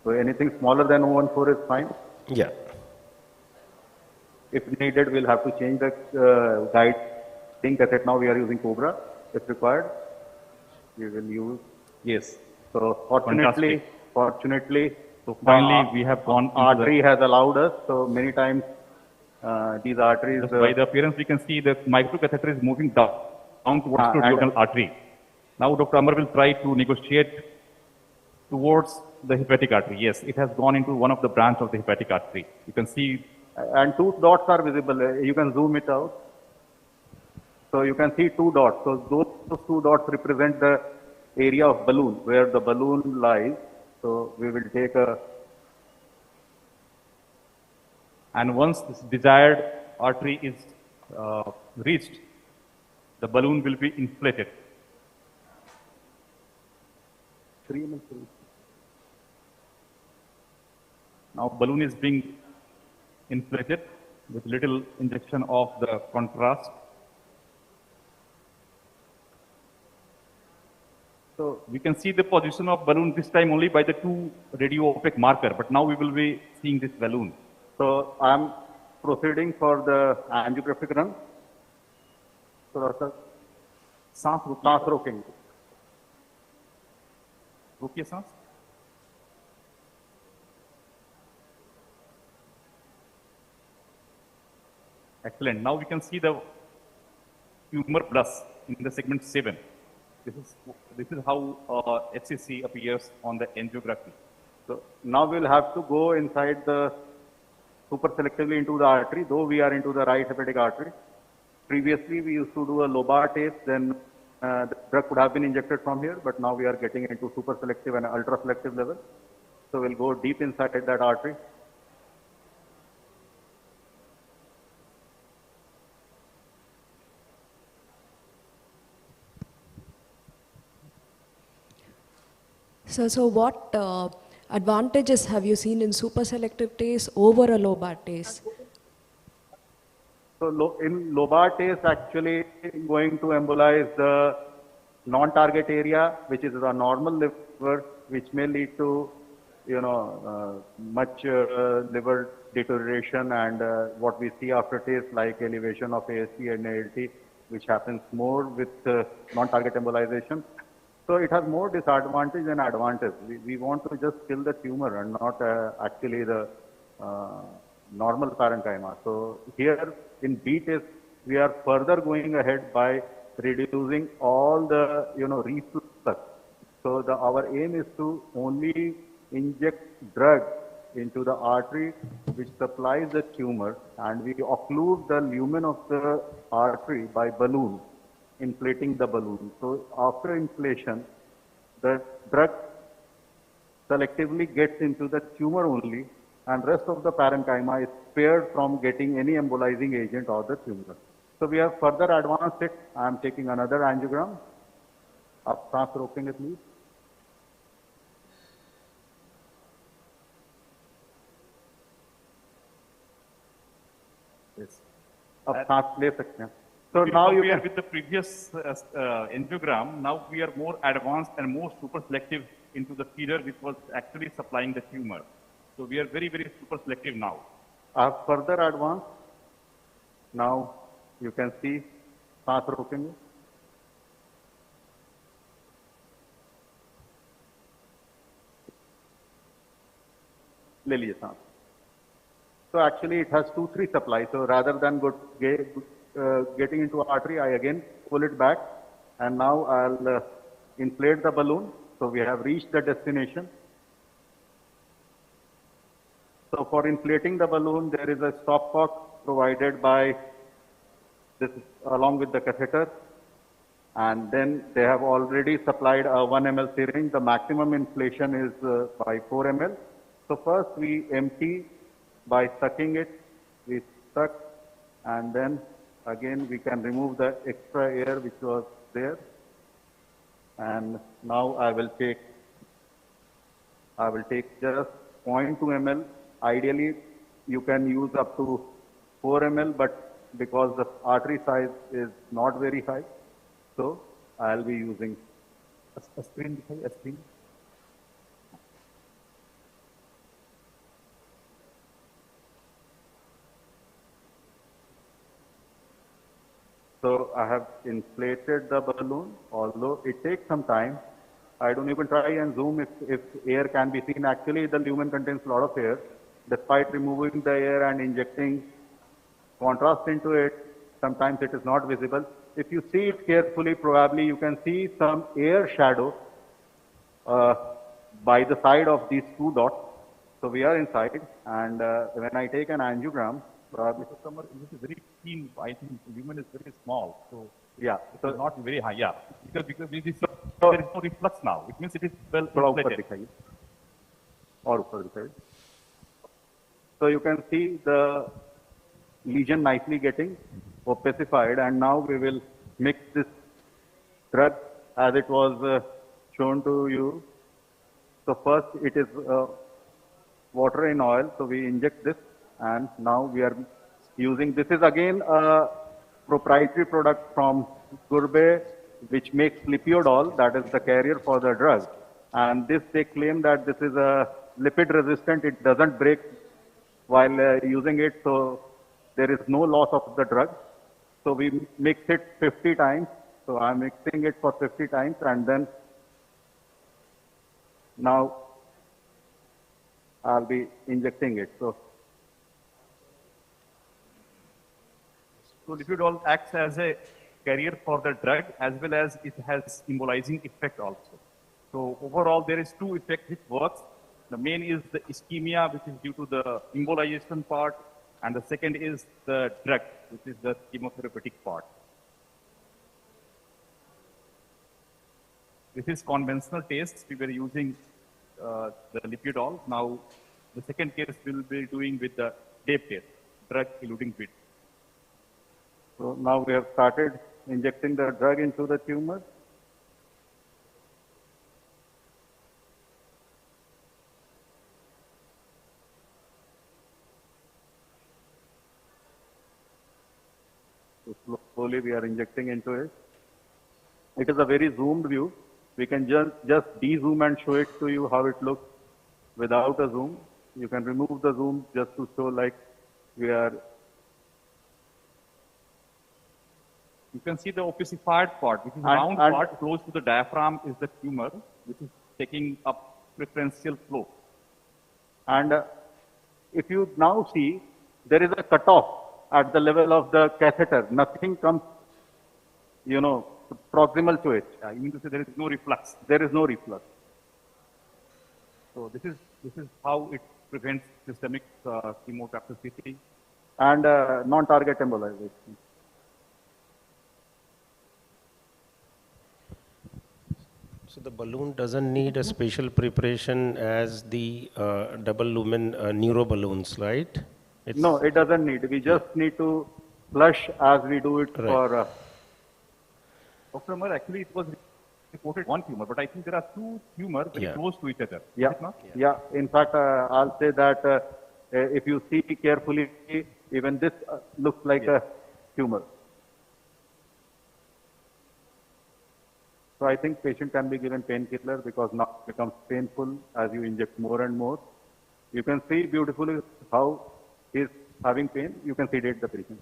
So anything smaller than 014 is fine. Yeah. If needed, we'll have to change the guide thing catheter. Now we are using Cobra. If required, we will use. Yes. So fortunately, so finally we have gone. Artery has allowed us. So many times these arteries. By the appearance, we can see the microcatheter is moving down towards the duodenal artery. Now Dr. Amar will try to negotiate towards the hepatic artery. Yes, it has gone into one of the branch of the hepatic artery. You can see. And 2 dots are visible. You can zoom it out. So you can see 2 dots. So those 2 dots represent the area of balloon, where the balloon lies. So we will take a. And once this desired artery is reached, the balloon will be inflated. 3 ml. Now balloon is being inflated with little injection of the contrast. So we can see the position of balloon this time only by the 2 radio-opaque marker, but now we will be seeing this balloon. So I'm proceeding for the angiographic run. So सांस रोकेंगे. रोकिए सांस. Excellent. Now we can see the tumor plus in the segment 7. This is how HCC appears on the angiography. So now we'll have to go inside the super selectively into the artery, though we are into the right hepatic artery. Previously, we used to do a lobar test, then the drug could have been injected from here, but now we are getting into super selective and ultra selective level. So we'll go deep inside that artery. So what advantages have you seen in super selective TACE over a lobar TACE? So in lobar TACE, actually going to embolize the non-target area, which is the normal liver, which may lead to, much liver deterioration and what we see after TACE like elevation of AST and ALT, which happens more with non-target embolization. So it has more disadvantage than advantage. We want to just kill the tumor and not actually the normal parenchyma. So here in B-TACE, we are further going ahead by reducing all the reflux. So our aim is to only inject drug into the artery which supplies the tumor, and we occlude the lumen of the artery by balloon, inflating the balloon. So after inflation, the drug selectively gets into the tumor only, and rest of the parenchyma is spared from getting any embolizing agent or the tumor. So we have further advanced it. I am taking another angiogram. Up सांस रोकेंगे please. Yes. अब सांस ले सकते हैं. So we now you compare can, with the previous angiogram, now we are more advanced and more super selective into the feeder which was actually supplying the tumor. So we are very, very super selective now. further advanced. Now you can see सांस रोकेंगे. ले लीजिए सांस. So actually it has 2-3 supplies. So rather than getting into artery, I again pull it back, and now I'll inflate the balloon. So we have reached the destination. So for inflating the balloon, there is a stopcock provided by this along with the catheter, and then they have already supplied a 1 ml syringe. The maximum inflation is by 4 ml. So first we empty by sucking it. We suck, and then again we can remove the extra air which was there. And now I will take just 0.2 ml. Ideally, you can use up to 4 ml, but because the artery size is not very high, so I'll be using aspirin. So I have inflated the balloon, although it takes some time. I don't even try and zoom if air can be seen. Actually, the lumen contains a lot of air. Despite removing the air and injecting contrast into it, sometimes it is not visible. If you see it carefully, probably you can see some air shadow by the side of these 2 dots. So we are inside, and when I take an angiogram, this is very keen. I think the lumen is very small, so yeah, so not very high. Yeah, because there is no reflux now. It means it is well inflated. So you can see the lesion nicely getting opacified, and now we will mix this drug as it was shown to you So first it is water in oil, so we inject this, and now we are using, this is again a proprietary product from Gurbe, which makes lipiodol, that is the carrier for the drug. And this, they claim that this is a lipid resistant, it doesn't break while using it, so there is no loss of the drug. So we mix it 50 times. So I'm mixing it for 50 times, and then now I'll be injecting it. So lipiodol acts as a carrier for the drug, as well as it has embolizing effect also. So overall, there is two effects which works. The main is the ischemia, which is due to the embolization part, and the second is the drug, which is the chemotherapeutic part. This is conventional taste. We were using the lipiodol. Now, the second case we will be doing with the DAPE test, drug-eluting bit. So now we have started injecting the drug into the tumor. So slowly we are injecting into it. It is a very zoomed view. We can just de-zoom and show it to you how it looks without a zoom. You can remove the zoom just to show like we are. You can see the ossified part, which is round part close to the diaphragm is the tumor, which is taking up preferential flow. And if you now see, there is a cutoff at the level of the catheter. Nothing comes, you know, proximal to it. You mean to say there is no reflux? There is no reflux. So this is how it prevents systemic chemotoxicity and non-target embolization. So the balloon doesn't need a special preparation as the double lumen neuro balloons, right? No, it doesn't need. We just need to flush as we do it for. Dr. Amar, actually it was reported one tumor, but I think there are two tumors very close to each other. Yeah, yeah. In fact, I'll say that if you see carefully, even this looks like a tumor. So I think patient can be given painkiller because now it becomes painful as you inject more and more. You can see beautifully how he's having pain. You can sedate the patient.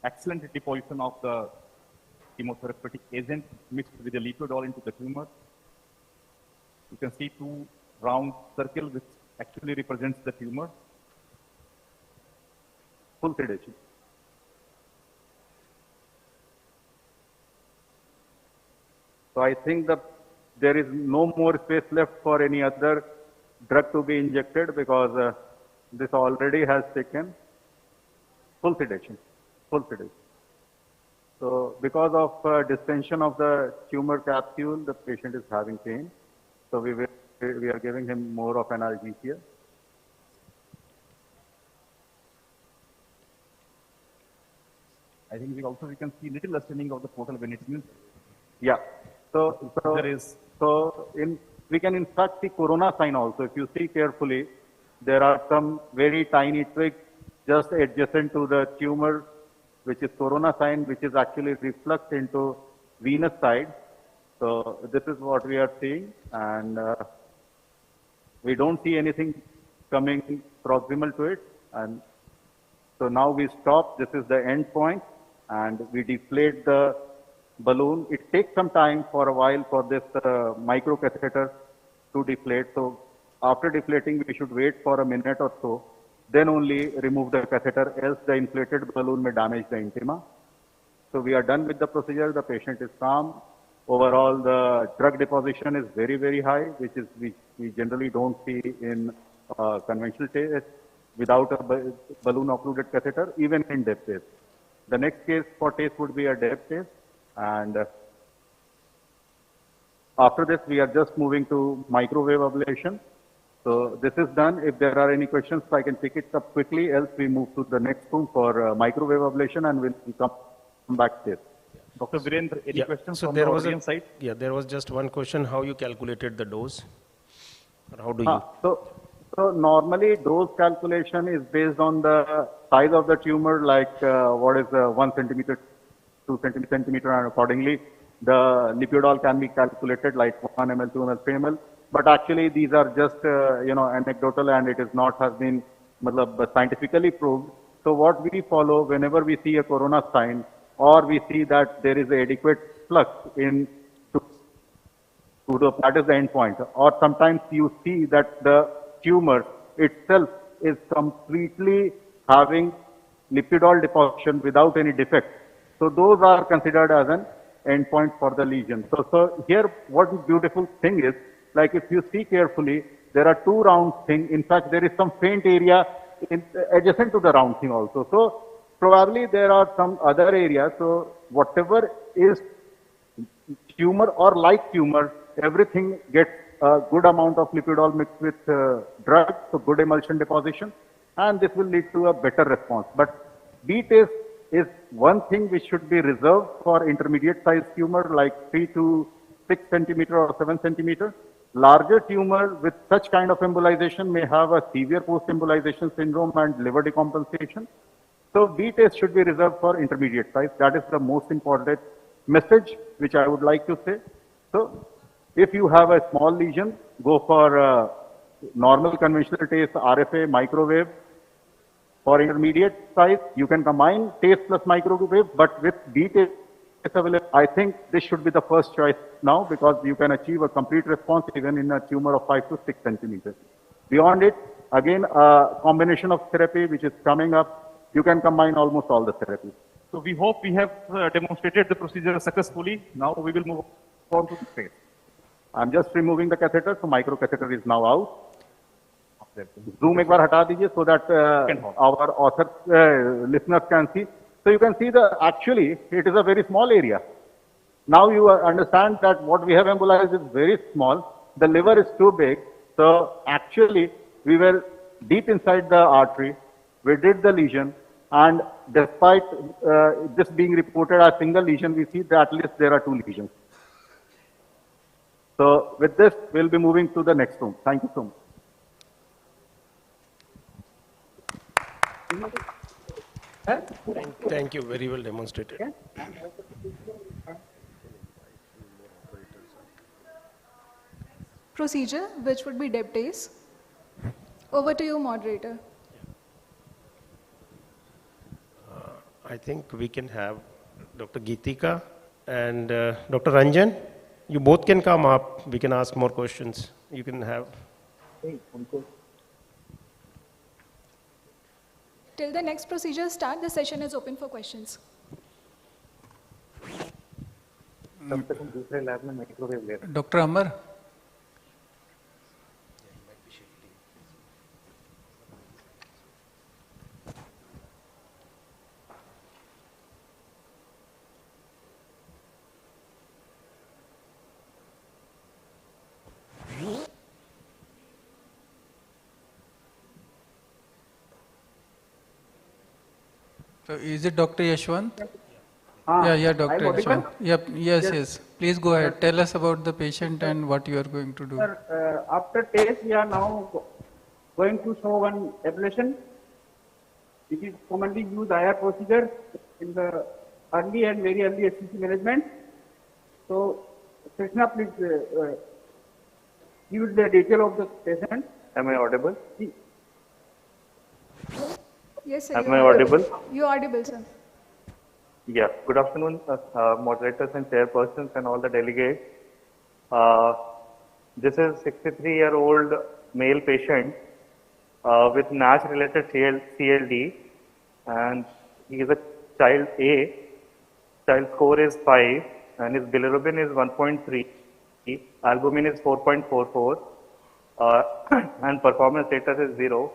Excellent deposition of the chemotherapeutic agent mixed with the lipiodol into the tumor. You can see two round circles which actually represents the tumor. Full sedation. So I think that there is no more space left for any other drug to be injected because this already has taken full sedation. Full sedation. So because of distension of the tumor capsule, the patient is having pain. So we are giving him more of analgesia. I think we can see little lessening of the portal when it means. Yeah. We can in fact see corona sign also. If you see carefully, there are some very tiny twigs just adjacent to the tumor, which is corona sign, which is actually reflux into venous side. So this is what we are seeing, and we don't see anything coming proximal to it. And so now we stop. This is the end point, and we deflate the balloon. It takes some time for a while for this microcatheter to deflate. So after deflating, we should wait for a minute or so. Then only remove the catheter, else the inflated balloon may damage the intima. So we are done with the procedure. The patient is calm. Overall, the drug deposition is very, very high, which we generally don't see in conventional test without a balloon occluded catheter, even in DAPE test. The next case for test would be a DAPE test. And after this, we are just moving to microwave ablation. So this is done. If there are any questions, I can pick it up quickly. Else we move to the next room for microwave ablation, and we'll come back to this. Dr. Virendra, any questions So from there the was audience side? Yeah, there was just one question: how you calculated the dose, or how do you? So normally dose calculation is based on the size of the tumor, like what is 1 centimeter, 2 centimeter, and accordingly the lipidol can be calculated like 1 ml, 2 ml, 3 ml. But actually these are just anecdotal, and it is not has been scientifically proved. So what we follow whenever we see a corona sign, or we see that there is adequate flux in that is the endpoint. Or sometimes you see that the tumor itself is completely having lipidol deposition without any defect. So those are considered as an endpoint for the lesion. So here what beautiful thing is, like if you see carefully, there are two round things. In fact, there is some faint area adjacent to the round thing also. So probably there are some other areas. So whatever is tumor or like tumor, everything gets a good amount of lipidol mixed with drug, so good emulsion deposition, and this will lead to a better response. But B-test is one thing which should be reserved for intermediate size tumor like 3 to 6 centimeter or 7 centimeter. Larger tumor with such kind of embolization may have a severe post-embolization syndrome and liver decompensation. So B-test should be reserved for intermediate size. That is the most important message which I would like to say. So if you have a small lesion, go for normal conventional taste, RFA, microwave. For intermediate size, you can combine taste plus microwave, but with B-test available, I think this should be the first choice now, because you can achieve a complete response even in a tumor of 5 to 6 centimeters. Beyond it, again, a combination of therapy which is coming up, you can combine almost all the therapies. So we hope we have demonstrated the procedure successfully. Now we will move on to the phase. I'm just removing the catheter, so micro catheter is now out. Zoom एक बार हटा दीजिए so that our author listeners can see. So you can see actually it is a very small area. Now you understand that what we have embolized is very small. The liver is too big. So actually we were deep inside the artery. We did the lesion, and despite this being reported as single lesion, we see that at least there are 2 lesions. So with this, we'll be moving to the next room. Thank you so much. Thank you. Very well demonstrated. Procedure, which would be DEB-TACE. Over to you, moderator. I think we can have Dr. Geetika and Dr. Ranjan. You both can come up. We can ask more questions. You can have. Till the next procedure start, the session is open for questions. Dr. Amar. So is it Dr. Yashwant? Yeah, Dr. Yashwant. Yep, yes. Please go ahead. Tell us about the patient and what you are going to do. Sir, after test, we are now going to show one ablation. It is commonly used IR procedure in the early and very early HCC management. So, Krishna, please give the detail of the patient. Am I audible? Yes, sir. Am I audible? You are audible, sir. Yeah. Good afternoon, moderators and chairpersons and all the delegates. This is 63-year-old male patient with NASH-related CLD, and he is a child A. Child score is 5, and his bilirubin is 1.3, albumin is 4.44, and performance status is 0.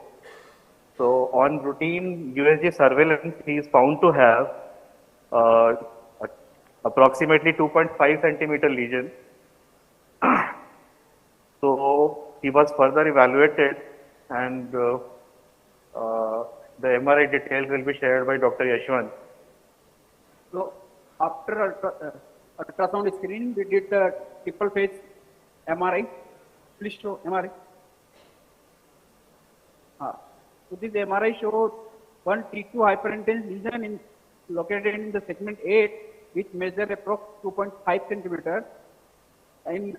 So on routine USG surveillance, he is found to have approximately 2.5 centimeter lesion. So he was further evaluated, and the MRI details will be shared by Dr. Yashwant. So after ultrasound screening, we did the triple phase MRI. Please show MRI. So this MRI showed one T2 hyperintense lesion located in the segment 8, which measured approximately 2.5 centimeter. In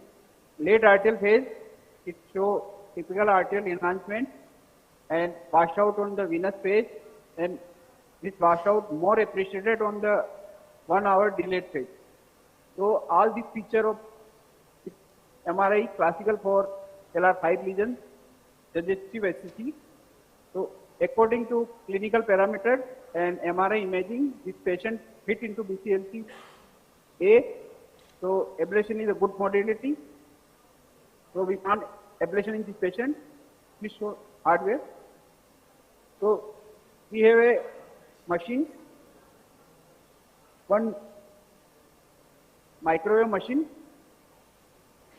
late arterial phase, it showed typical arterial enhancement and washed out on the venous phase, and this washout more appreciated on the 1 hour delayed phase. So all these features of MRI classical for LR5 lesions, suggestive HCC. So according to clinical parameters and MRI imaging, this patient fit into BCLC A. So ablation is a good modality. So we found ablation in this patient. Please show hardware. So we have a machine, one microwave machine,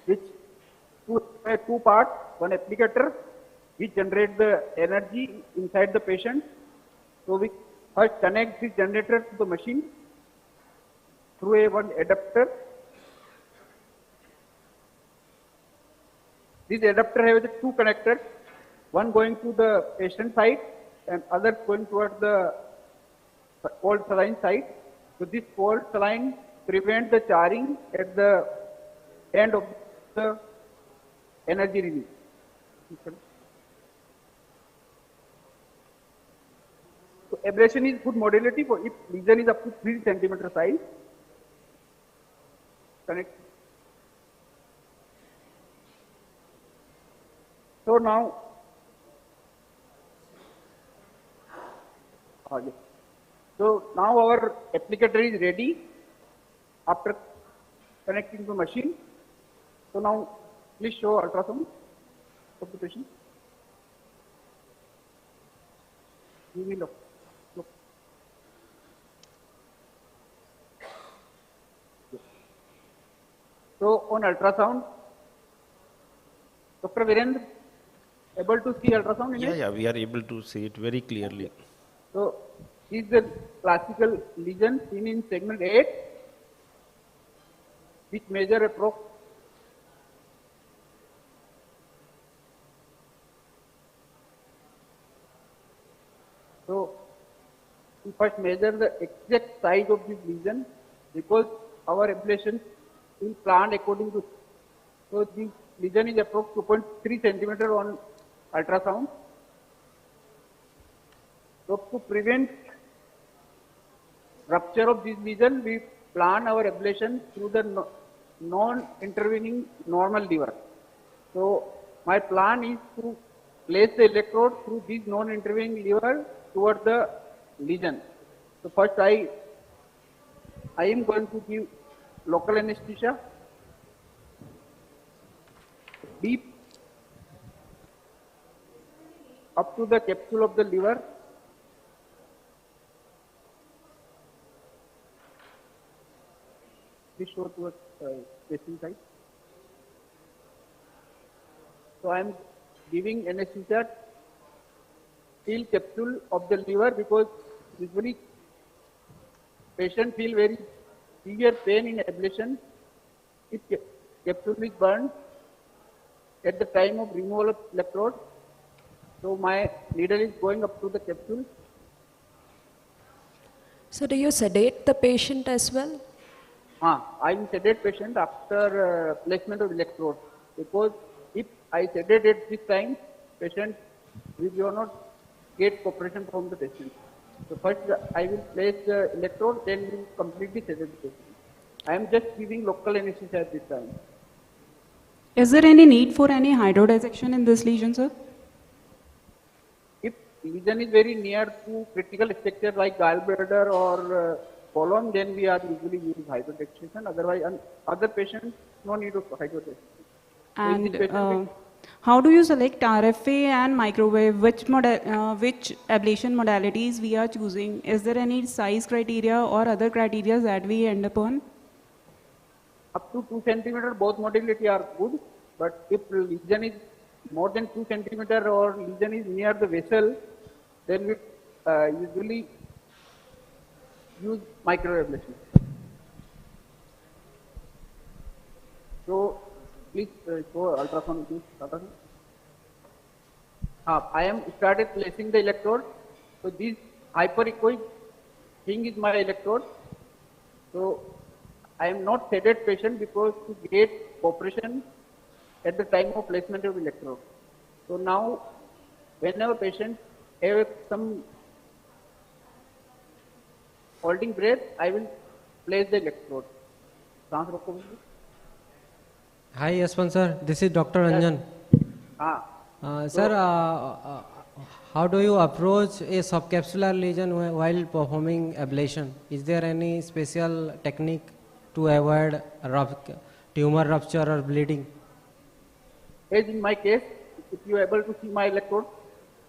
which two parts, one applicator, which generates the energy inside the patient. So we first connect this generator to the machine through one adapter. This adapter has two connectors, one going to the patient side and other going towards the cold saline side. So this cold saline prevents the charring at the end of the energy release. So ablation is good modality for if lesion is up to 3 centimeter size. Connect. So now, our applicator is ready after connecting the machine. So now, please show ultrasound of the patient. You will look. So on ultrasound, Dr. Virendra, able to see ultrasound image? Yeah, we are able to see it very clearly. So is the classical lesion seen in segment 8, which measure approx. So we first measure the exact size of this lesion because our ablation is planned according to. So this lesion is approximately 2.3 centimeter on ultrasound. So to prevent rupture of this lesion, we plan our ablation through the non-intervening normal lever. So my plan is to place the electrode through this non-intervening lever towards the lesion. So first I am going to give local anesthesia, deep up to the capsule of the liver. Please show towards facing side. So I am giving anesthesia till capsule of the liver because usually patient feel very severe pain in ablation if capsule is burned at the time of removal of electrode. So my needle is going up to the capsule. So do you sedate the patient as well? I will sedate patient after placement of electrode because if I sedate at this time, patient will not get cooperation from the patient. So first I will place the electrode, then we will completely sedate the patient. I am just giving local anesthesia at this time. Is there any need for any hydrodissection in this lesion, sir? If lesion is very near to critical structure like gallbladder or colon, then we are usually using hydrodissection. Otherwise, other patients, no need of hydrodissection. And how do you select RFA and microwave? Which ablation modalities we are choosing? Is there any size criteria or other criteria that we end upon? Up to 2 centimeter, both modality are good. But if lesion is more than 2 centimeter or lesion is near the vessel, then we usually use microwave ablation. please show ultrasound. I am started placing the electrode. So this hyperechoic thing is my electrode. So I am not sedated patient because to get operation at the time of placement of electrode. So now whenever patient have some holding breath, I will place the electrode. Hi Yaswan sir, this is Dr. Ranjan. Sir, how do you approach a subcapsular lesion while performing ablation? Is there any special technique to avoid tumor rupture or bleeding? As in my case, if you are able to see my electrode,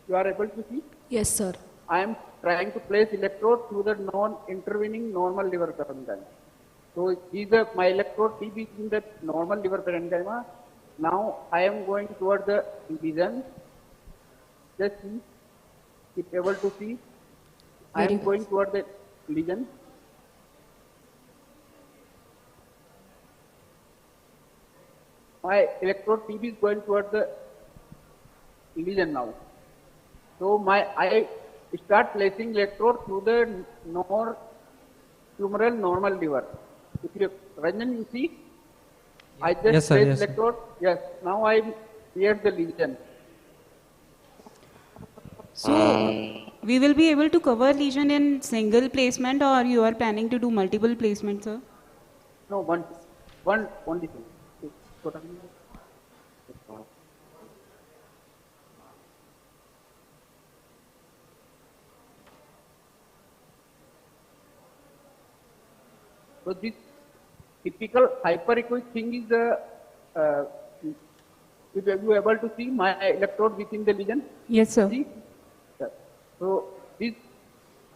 you are able to see? Yes, sir. I am trying to place electrode through the non-intervening normal liver parenchyma. So my electrode TB is in the normal liver parenchyma. Now I am going toward the lesion. Just see, if able to see, I am going toward the lesion. My electrode TB is going toward the lesion now. So I start placing electrode through the tumoral normal liver. If you Ranjan, you see, I just place electrode. Yes, now I clear the lesion. So we will be able to cover lesion in single placement, or you are planning to do multiple placements, sir? No, one only thing. So this typical hyperechoic thing is if you are able to see my electrode within the lesion. Yes, sir. See? So this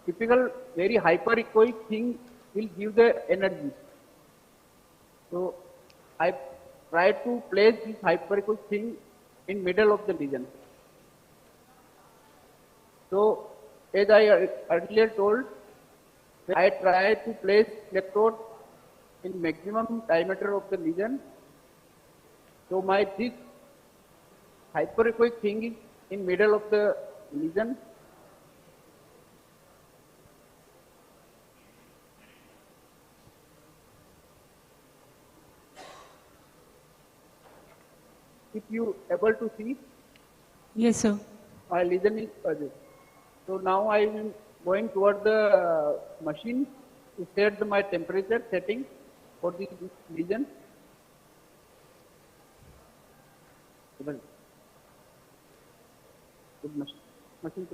typical very hyperechoic thing will give the energy. So I try to place this hyperechoic thing in middle of the lesion. So as I earlier told, I try to place electrode in maximum diameter of the lesion. So this hyperechoic thing is in middle of the lesion. If you able to see. Yes, sir. My lesion is this. So now I am going toward the machine to set my temperature setting for this lesion. Good machine.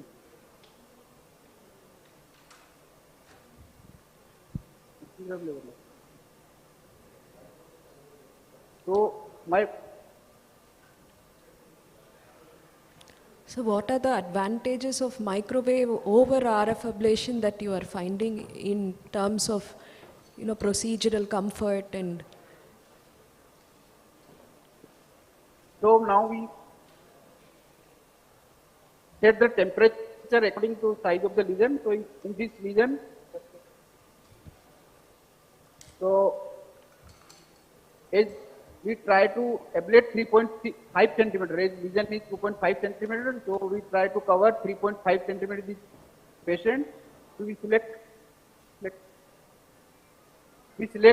So what are the advantages of microwave over RF ablation that you are finding in terms of, procedural comfort and? So now we set the temperature according to size of the lesion. So in this lesion, so as we try to ablate 3.5 centimeter, as lesion is 2.5 centimeter, so we try to cover 3.5 centimeter this patient. So we select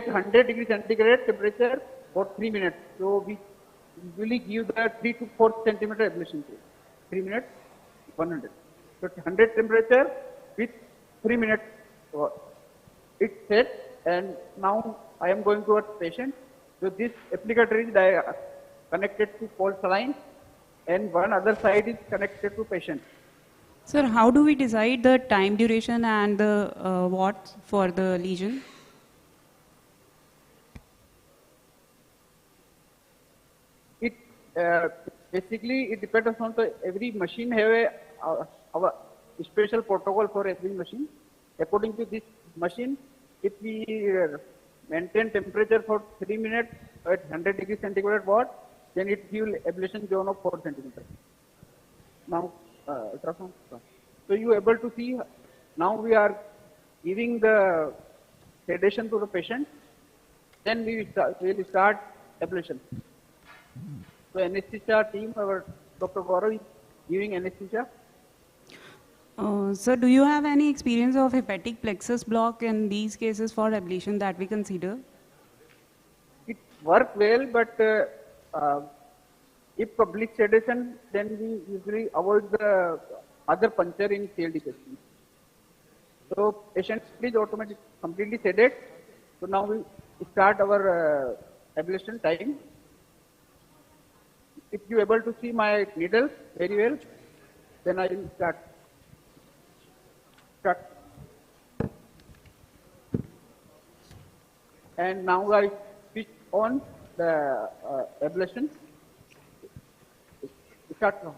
100 degree centigrade temperature for 3 minutes. So we usually give the 3 to 4 centimeter ablation. 3 minutes, 100. So 100 temperature with 3 minutes. So it's set, and now I am going towards patient. So this applicator is connected to pulse line, and one other side is connected to patient. Sir, how do we decide the time duration and the watts for the lesion? It basically it depends on every machine have our special protocol for every machine. According to this machine, if we maintain temperature for 3 minutes at 100 degree centigrade watt, then it gives ablation zone of 4 centimeters. Now, ultrasound. So you are able to see, now we are giving the sedation to the patient, then we will start ablation. So anesthesia team, our Dr. Gaurav is giving anesthesia. Sir, do you have any experience of hepatic plexus block in these cases for ablation that we consider? It works well, but if public sedation, then we usually avoid the other puncture in CLD patients. So patient is automatically completely sedate. So now we start our ablation time. If you are able to see my needle very well, then I will start. And now I switch on the ablation. Start now.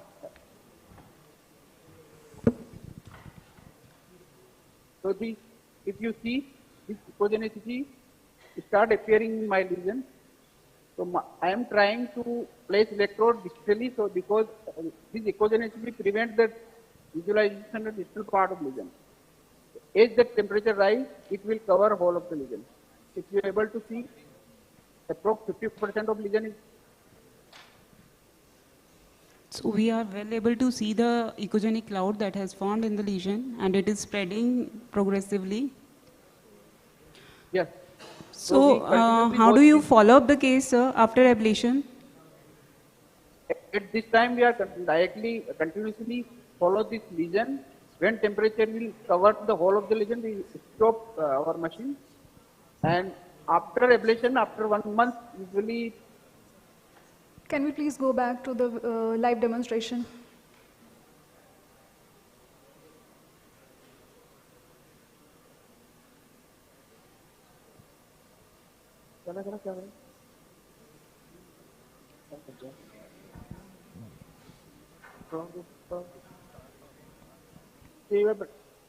So if you see, this echogenicity start appearing in my lesion. So I am trying to place electrode distally, so because this echogenicity prevents the visualization of distal part of lesion. As the temperature rise, it will cover whole of the lesion. If you are able to see, approximately 50% of lesion is. So we are well able to see the echogenic cloud that has formed in the lesion and it is spreading progressively. Yes. So how do you follow up the case, sir, after ablation? At this time, we are continuously follow this lesion. When temperature will cover the whole of the lesion, we stop our machine. And after ablation, after 1 month, usually. Can we please go back to the live demonstration?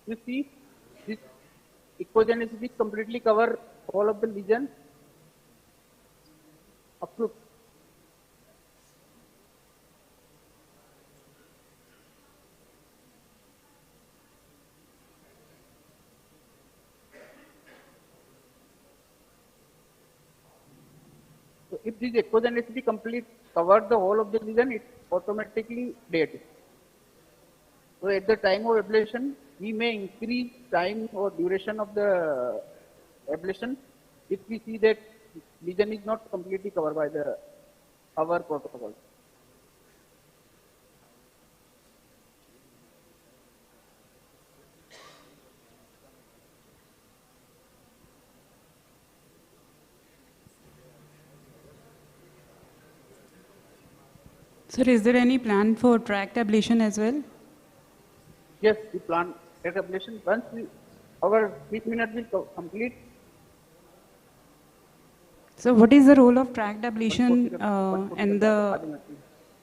You see, this echogenicity completely cover all of the lesion up to. So if this echogenicity complete cover the whole of the lesion, it automatically dead. So at the time of ablation, we may increase time or duration of the ablation if we see that lesion is not completely covered by our protocol. Sir, is there any plan for tract ablation as well? Yes, we plan tract ablation. Once our 3 minutes will complete. So what is the role of tract ablation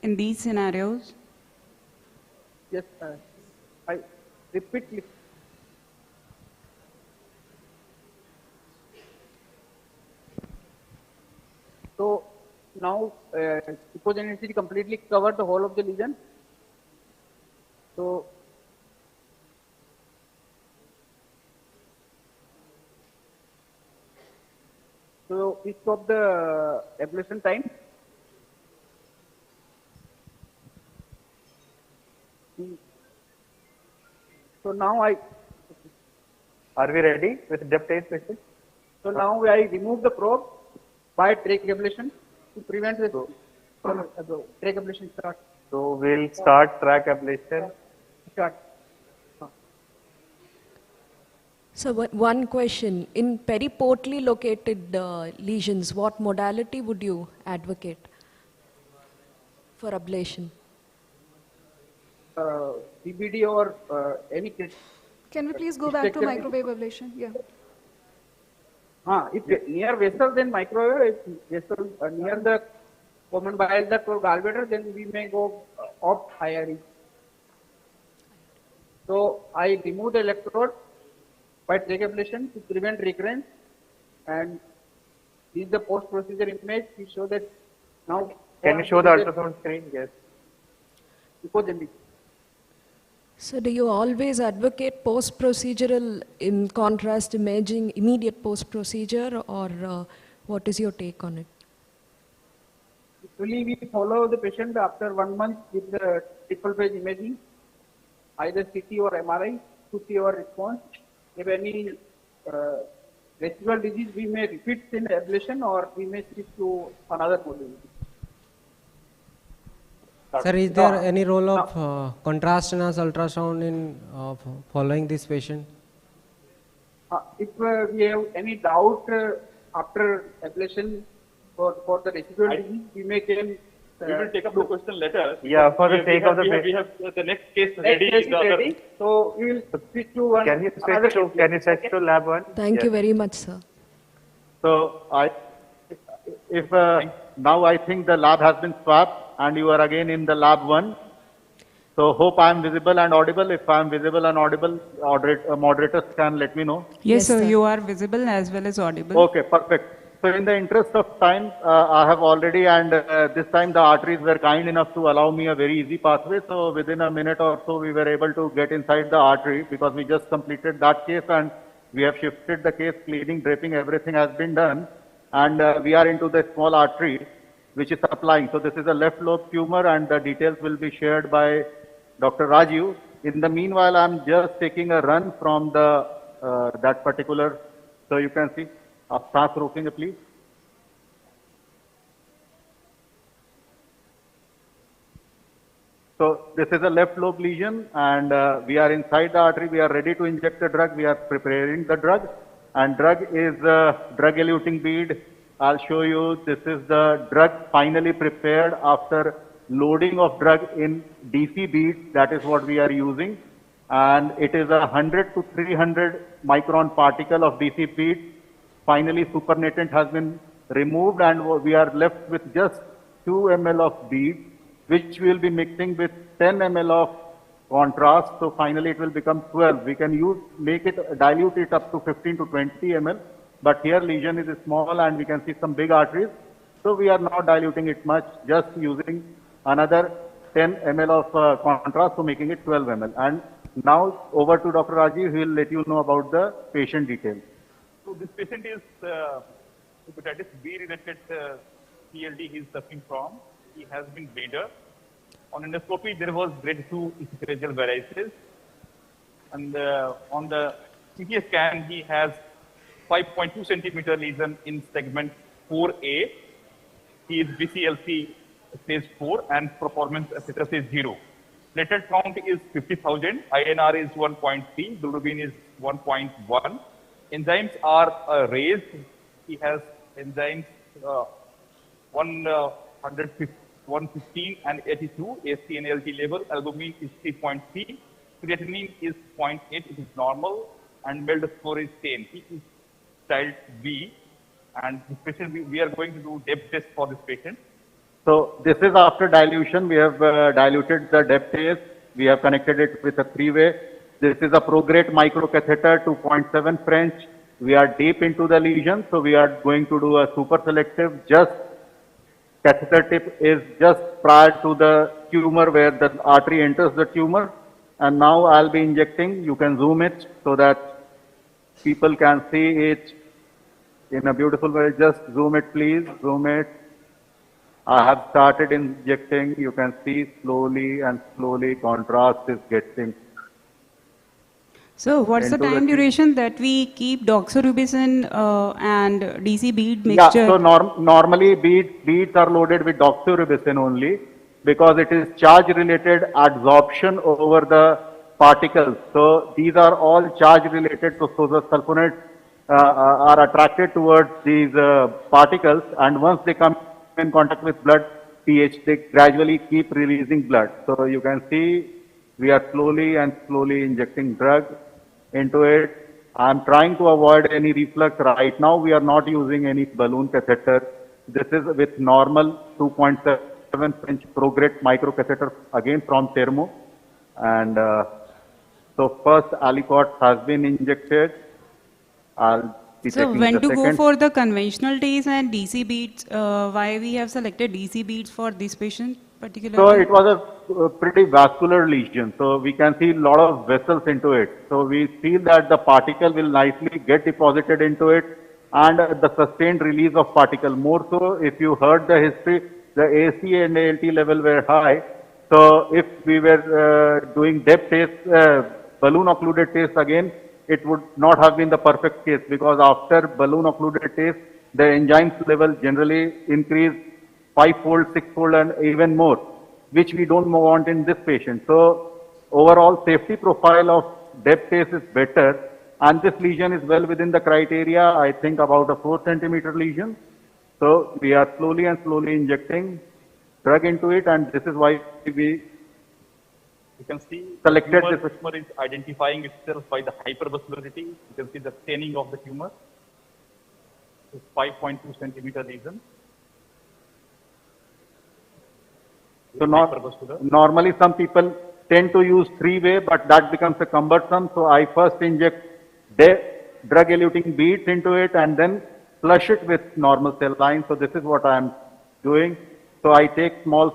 in these scenarios? Yes, I repeat. So now echogenicity completely covered the whole of the lesion. So we stop the ablation time. So now Are we ready with depth 8 patient? So now I remove the probe by trach ablation to prevent the trach ablation start. So we'll start track ablation. Start. So one question, in periportally located lesions, what modality would you advocate for ablation? CBD or any. Can we please go back to microwave ablation? Yeah. If near vessel, then microwave. If vessel near the common bile duct or gallbladder, then we may go off IRE. So I remove the electrode by trach ablation to prevent recurrence, and this is the post-procedure image. We show that now. Can you show the ultrasound screen? Yes. So do you always advocate post-procedural in contrast imaging, immediate post-procedure, or what is your take on it? Usually we follow the patient after 1 month with the triple phase imaging, either CT or MRI, to see our response. If any residual disease, we may repeat in ablation or we may shift to another modality. Sir, is there any role of contrast enhanced ultrasound in following this patient? If we have any doubt after ablation for the residual disease, we may claim. We will take up the question later. Yeah, for the sake of the we have the next case ready. So we will switch to one. Can you switch to lab 1? Thank you very much, sir. So if now I think the lab has been swapped and you are again in the lab 1. So hope I am visible and audible. If I am visible and audible, moderators can let me know. Yes, sir, you are visible as well as audible. Okay, perfect. So in the interest of time, I have already, and this time the arteries were kind enough to allow me a very easy pathway. So within a minute or so, we were able to get inside the artery because we just completed that case and we have shifted the case, cleaning, draping, everything has been done. And we are into the small artery, which is supplying. So this is a left lobe tumor and the details will be shared by Dr. Raju. In the meanwhile, I'm just taking a run from the that particular, so you can see. आप सांस रोकेंगे please. So this is a left lobe lesion and we are inside the artery. We are ready to inject the drug. We are preparing the drug and drug is drug eluting bead. I'll show you. This is the drug finally prepared after loading of drug in DC beads. That is what we are using. And it is a 100 to 300 micron particle of DC bead. Finally, supernatant has been removed and we are left with just 2 ml of bead, which we will be mixing with 10 ml of contrast. So finally it will become 12. We can dilute it up to 15 to 20 ml, but here lesion is small and we can see some big arteries. So we are not diluting it much, just using another 10 ml of contrast, so making it 12 ml. And now over to Dr. Rajiv, he will let you know about the patient details. So this patient is hepatitis B related CLD he is suffering from. He has been bleeder. On endoscopy there was grade 2 esophageal varices. And on the CT scan he has 5.2 centimeter lesion in segment 4A. He is BCLC stage 4 and performance status is 0. Platelet count is 50,000, INR is 1.3, bilirubin is 1.1. Enzymes are raised. He has enzymes 115 and 82, AST and ALT level. Albumin is 3.3. Creatinine is 0.8. It is normal. And MELD score is 10. He is child B. And this patient, we are going to do depth test for this patient. So this is after dilution. We have diluted the depth test. We have connected it with a 3-way. This is a prograde microcatheter 2.7 French. We are deep into the lesion, so we are going to do a super selective. Just catheter tip is just prior to the tumor where the artery enters the tumor. And now I'll be injecting. You can zoom it so that people can see it in a beautiful way. Just zoom it, please. Zoom it. I have started injecting. You can see slowly and slowly contrast is getting. So what's the time duration that we keep doxorubicin and DC bead mixture? Yeah, so normally beads are loaded with doxorubicin only because it is charge-related adsorption over the particles. So these are all charge-related, so the sulfonates are attracted towards these particles, and once they come in contact with blood pH, they gradually keep releasing blood. So you can see we are slowly and slowly injecting drug into it. I'm trying to avoid any reflux. Right now we are not using any balloon catheter. This is with normal 2.7 French prograde microcatheter, again from Thermo. And so first Aliquot has been injected. So when to go for the conventional days and DC beads, why we have selected DC beads for this patient particularly? So it was a pretty vascular lesion. So we can see a lot of vessels into it. So we feel that the particle will nicely get deposited into it and the sustained release of particle. More so, if you heard the history, the AC and ALT level were high. So if we were doing depth test, balloon occluded test again, it would not have been the perfect case, because after balloon occluded test, the enzymes level generally increase 5-fold, 6-fold and even more, which we don't want in this patient. So overall safety profile of depth test is better, and this lesion is well within the criteria, I think about a 4 centimeter lesion. So we are slowly and slowly injecting drug into it, and this is why we can see selected the this. tumor is identifying itself by the hypervascularity. You can see the staining of the tumor. It's 5.2 centimeter lesion. So normally some people tend to use 3-way, but that becomes a cumbersome. So I first inject drug-eluting beads into it and then flush it with normal cell line. So this is what I am doing. So I take small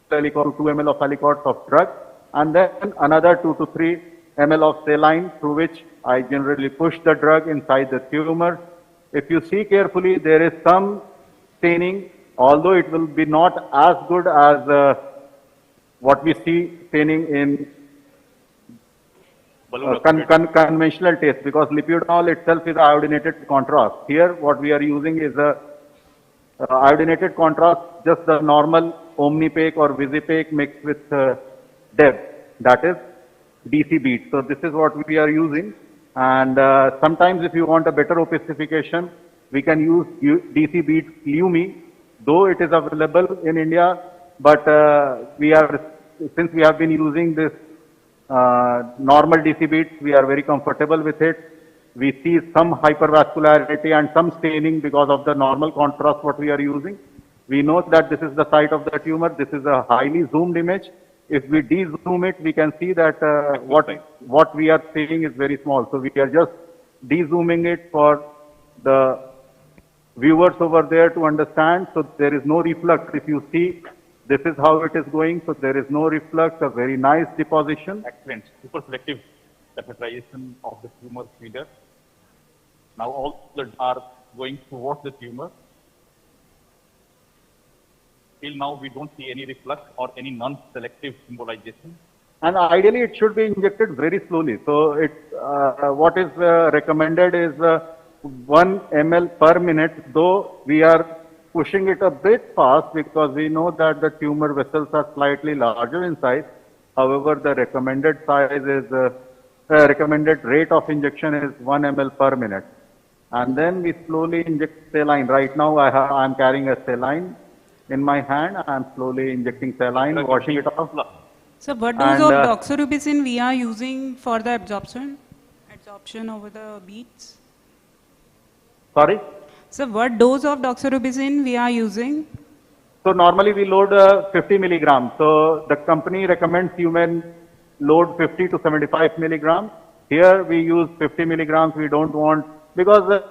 alicot, 2 ml of alicot of drug, and then another 2 to 3 ml of saline, through which I generally push the drug inside the tumor. If you see carefully, there is some staining, although it will be not as good as what we see staining in conventional test, because lipidol itself is iodinated contrast. Here what we are using is a iodinated contrast, just the normal omnipaque or visipaque mixed with DEB, that is DC bead. So this is what we are using, and sometimes if you want a better opacification, we can use DC bead Lumi, though it is available in India, but since we have been using this normal DC beads, we are very comfortable with it. We see some hypervascularity and some staining because of the normal contrast what we are using. We know that this is the site of the tumor. This is a highly zoomed image. If we de-zoom it, we can see that what we are seeing is very small. So we are just de-zooming it for the viewers over there to understand. So there is no reflux. If you see, this is how it is going. So there is no reflux, a very nice deposition. Excellent. Super selective catheterization of the tumor feeder. Now all the are going towards the tumor. Till now we don't see any reflux or any non-selective embolization. And ideally it should be injected very slowly. So what is recommended is 1 ml per minute, though we are pushing it a bit fast because we know that the tumor vessels are slightly larger in size. However, the recommended size is recommended rate of injection is 1 ml per minute. And then we slowly inject saline. Right now I am carrying a saline in my hand. I am slowly injecting saline, washing it off. So what dose of doxorubicin we are using for the absorption over the beads? Sorry? So what dose of doxorubicin we are using? So normally we load 50 milligrams. So the company recommends you may load 50 to 75 milligrams. Here we use 50 milligrams. We don't want, because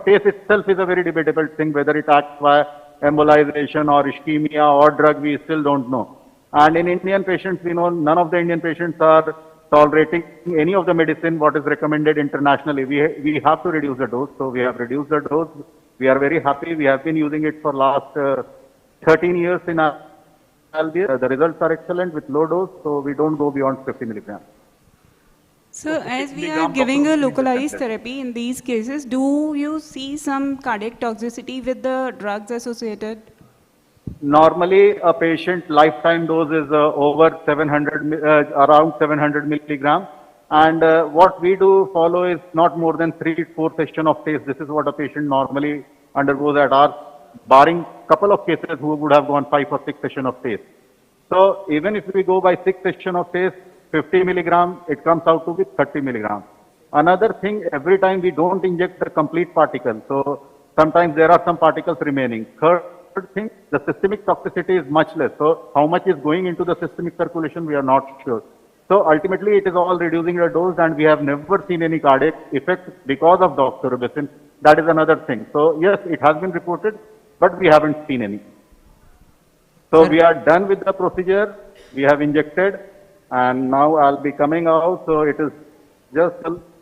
taste itself is a very debatable thing, whether it acts by embolization or ischemia or drug, we still don't know. And in Indian patients, we know none of the Indian patients are tolerating any of the medicine what is recommended internationally. We have to reduce the dose. So we have reduced the dose. We are very happy. We have been using it for last 13 years in ILBS. The results are excellent with low dose, so we don't go beyond 50 milligrams. So as we are giving a localized therapy in these cases, do you see some cardiac toxicity with the drugs associated? Normally, a patient lifetime dose is over 700, around 700 milligrams. And what we do follow is not more than 3 to 4 sessions of taste. This is what a patient normally undergoes at ours, barring couple of cases who would have gone 5 or 6 sessions of taste. So even if we go by 6 sessions of taste, 50 milligrams, it comes out to be 30 milligrams. Another thing, every time we don't inject the complete particle. So sometimes there are some particles remaining. Third thing, the systemic toxicity is much less. So how much is going into the systemic circulation, we are not sure. So ultimately it is all reducing the dose, and we have never seen any cardiac effect because of doxorubicin. That is another thing. So yes, it has been reported, but we haven't seen any. So we are done with the procedure. We have injected, and now I'll be coming out. So it is just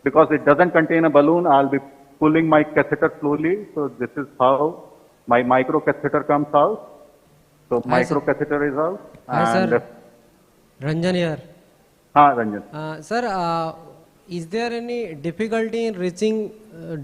because it doesn't contain a balloon, I'll be pulling my catheter slowly. So this is how my microcatheter comes out. So Hi, sir. microcatheter is out. Hi, And sir. Ranjan here. Ranjan. Sir, is there any difficulty in reaching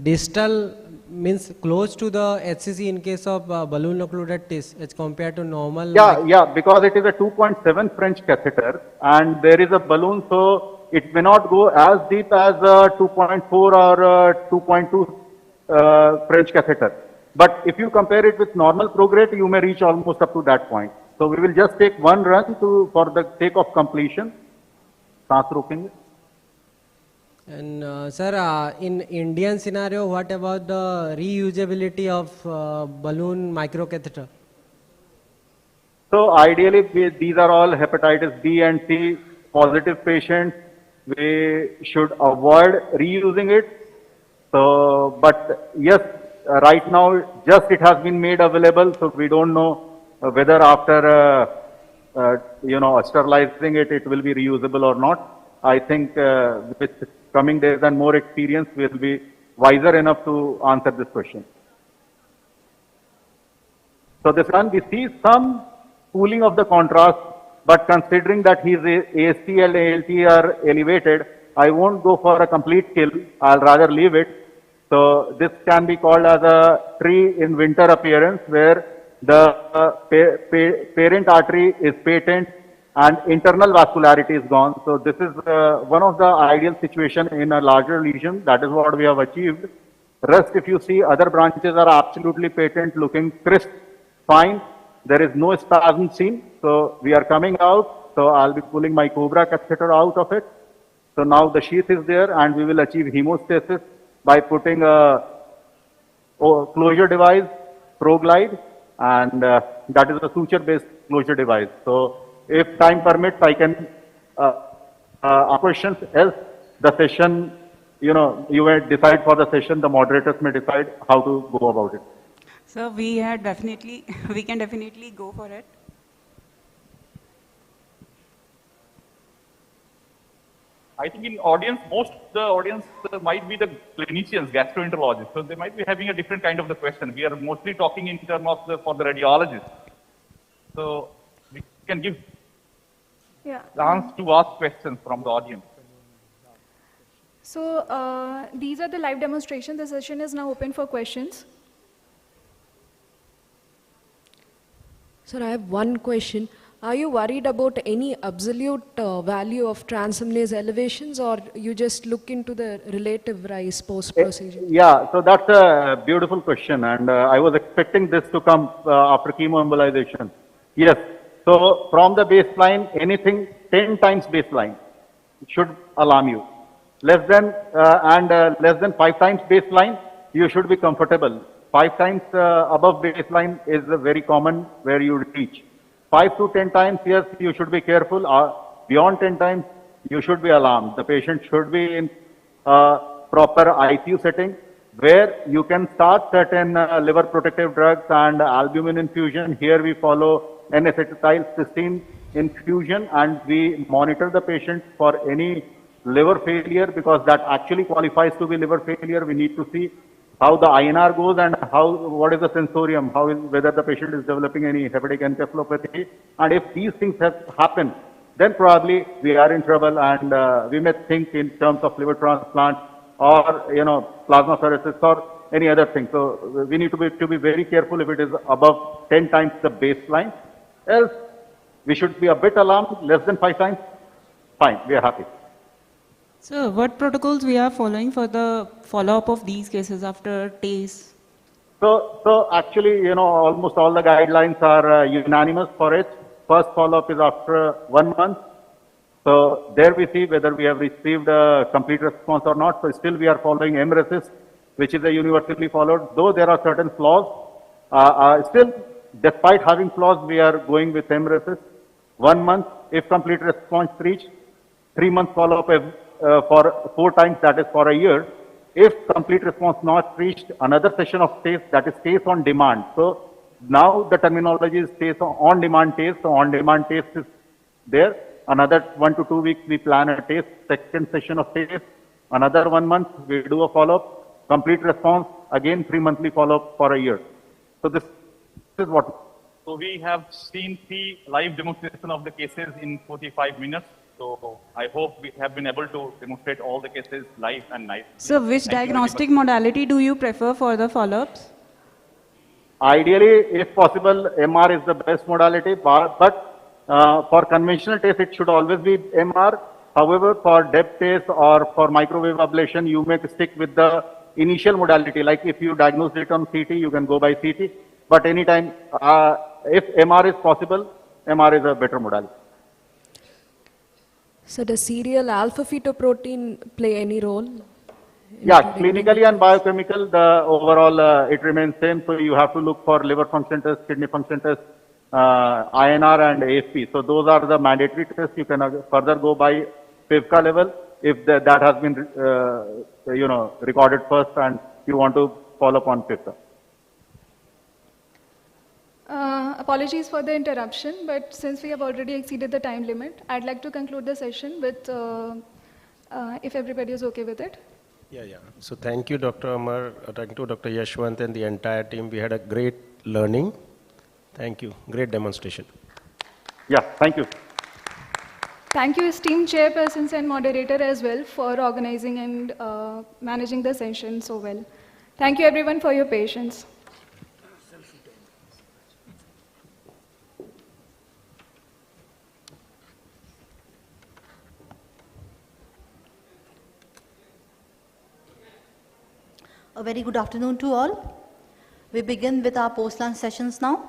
distal, means close to the HCC in case of balloon occluded test as compared to normal? Yeah, because it is a 2.7 French catheter and there is a balloon, so it may not go as deep as a 2.4 or 2.2 French catheter. But if you compare it with normal prograde, you may reach almost up to that point. So we will just take one run for the sake of completion. And sir, in Indian scenario, what about the reusability of balloon microcatheter? So ideally, these are all hepatitis B and C positive patients. We should avoid reusing it. So, but yes, right now, just it has been made available, so we don't know whether after sterilizing it, it will be reusable or not. I think with coming days and more experience, we will be wiser enough to answer this question. So this one, we see some cooling of the contrast, but considering that his AST and ALT are elevated, I won't go for a complete kill. I'll rather leave it. So this can be called as a tree in winter appearance, where the parent artery is patent and internal vascularity is gone. So this is one of the ideal situation in a larger lesion. That is what we have achieved. Rest, if you see, other branches are absolutely patent, looking crisp, fine. There is no spasm seen. So we are coming out. So I'll be pulling my Cobra catheter out of it. So now the sheath is there and we will achieve hemostasis by putting a closure device, ProGlide, and that is a suture-based closure device. So if time permits, I can questions. Else, the session, you may decide for the session. The moderators may decide how to go about it. So we can definitely go for it. I think in audience, most of the audience might be the clinicians, gastroenterologists. So they might be having a different kind of the question. We are mostly talking in terms of for the radiologists. So we can give chance to ask questions from the audience. So these are the live demonstrations. The session is now open for questions. Sir, I have one question. Are you worried about any absolute value of transaminase elevations, or you just look into the relative rise post-procedure? Yeah, so that's a beautiful question, and I was expecting this to come after chemoembolization. Yes, so from the baseline, anything 10 times baseline should alarm you. Less than 5 times baseline, you should be comfortable. 5 times above baseline is very common where you reach. 5 to 10 times, yes, you should be careful. Beyond 10 times, you should be alarmed. The patient should be in proper ICU setting where you can start certain liver protective drugs and albumin infusion. Here we follow N-acetylcysteine infusion and we monitor the patient for any liver failure, because that actually qualifies to be liver failure. We need to see how the INR goes and what is the sensorium, whether the patient is developing any hepatic encephalopathy. And if these things have happened, then probably we are in trouble, and we may think in terms of liver transplant or plasmapheresis or any other thing. So we need to be very careful if it is above 10 times the baseline. Else we should be a bit alarmed. Less than 5 times, fine, we are happy. So what protocols we are following for the follow-up of these cases after TACE? So actually, almost all the guidelines are unanimous for it. First follow-up is after 1 month. So there we see whether we have received a complete response or not. So still we are following M-RECIST, which is a universally followed, though there are certain flaws. Still, despite having flaws, we are going with M-RECIST. 1 month, if complete response reached, 3 months follow-up for 4 times, that is for a year. If complete response not reached, another session of TACE, that is TACE on demand. So now the terminology is TACE on demand TACE. So on demand TACE is there. Another 1 to 2 weeks we plan a TACE, second session of TACE. Another 1 month we do a follow-up. Complete response, again 3 monthly follow-up for a year. So this is what. So we have seen 3 live demonstration of the cases in 45 minutes. So I hope we have been able to demonstrate all the cases live and nice. So which diagnostic modality do you prefer for the follow-ups? Ideally, if possible, MR is the best modality, but for conventional test, it should always be MR. However, for depth test or for microwave ablation, you may stick with the initial modality. Like if you diagnose it on CT, you can go by CT. But anytime, if MR is possible, MR is a better modality. So does serial alpha-fetoprotein play any role? Yeah, clinically and biochemical, the overall it remains same. So you have to look for liver function test, kidney function test, INR and ASP. So those are the mandatory tests. You can further go by PIVCA level if that has been recorded first and you want to follow up on PIVCA. Apologies for the interruption, but since we have already exceeded the time limit, I'd like to conclude the session with, if everybody is okay with it. Yeah. So thank you, Dr. Amar. Thank you, Dr. Yashwant and the entire team. We had a great learning. Thank you. Great demonstration. Yeah, thank you. Thank you, esteemed chairpersons and moderator as well for organizing and managing the session so well. Thank you everyone for your patience. A very good afternoon to all. We begin with our post-lunch sessions now.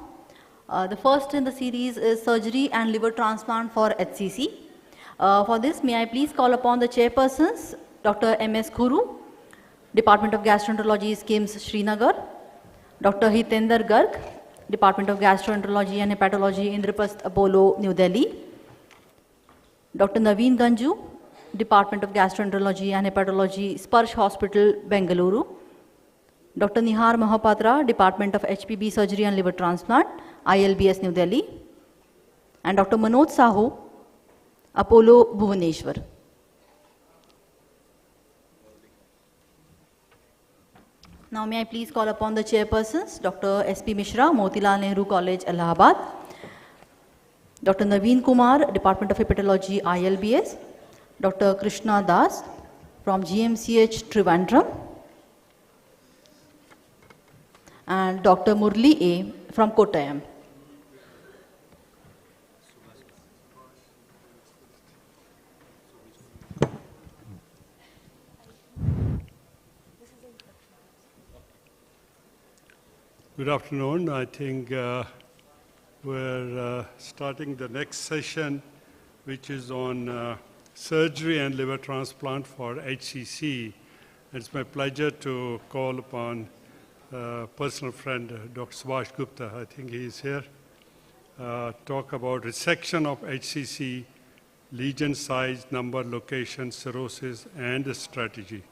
The first in the series is surgery and liver transplant for HCC. For this, may I please call upon the chairpersons, Dr. M.S. Khuru, Department of Gastroenterology, KIMS, Srinagar, Dr. Hitender Garg, Department of Gastroenterology and Hepatology, Indraprasth Apollo, New Delhi, Dr. Naveen Ganju, Department of Gastroenterology and Hepatology, Sparsh Hospital, Bengaluru, Dr. Nihar Mahapatra, Department of HPB Surgery and Liver Transplant, ILBS, New Delhi, and Dr. Manoj Sahu, Apollo, Bhubaneswar. Now may I please call upon the chairpersons, Dr. S.P. Mishra, Motilal Nehru College, Allahabad, Dr. Naveen Kumar, Department of Hepatology, ILBS, Dr. Krishna Das from GMCH, Trivandrum, and Dr. Murli A from Kottayam. Good afternoon. I think we're starting the next session, which is on surgery and liver transplant for HCC. It's my pleasure to call upon personal friend, Dr. Subhash Gupta. I think he is here. Talk about resection of HCC, lesion size, number, location, cirrhosis, and the strategy.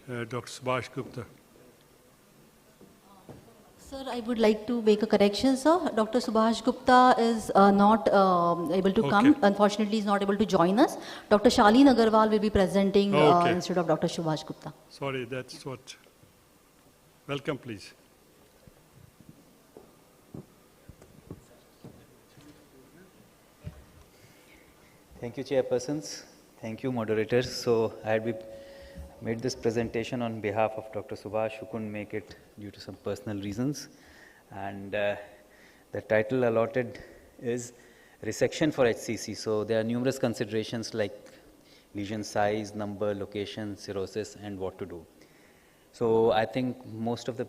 Dr. Subhash Gupta. Sir, I would like to make a correction, sir. Dr. Subhash Gupta is not able to come. Unfortunately, he's not able to join us. Dr. Shaleen Agarwal will be presenting instead of Dr. Subhash Gupta. Sorry, that's what. Welcome, please. Thank you, chairpersons. Thank you, moderators. So I had made this presentation on behalf of Dr. Subhash, who couldn't make it due to some personal reasons. And the title allotted is Resection for HCC. So there are numerous considerations like lesion size, number, location, cirrhosis, and what to do. So I think most of the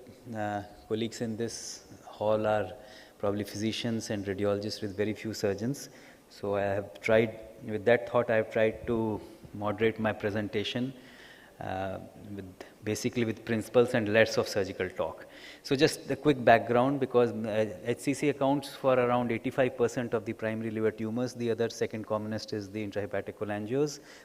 colleagues in this hall are probably physicians and radiologists with very few surgeons. So I have tried, with that thought, I have tried to moderate my presentation basically with principles and less of surgical talk. So just a quick background, because HCC accounts for around 85% of the primary liver tumors. The other second commonest is the intrahepatic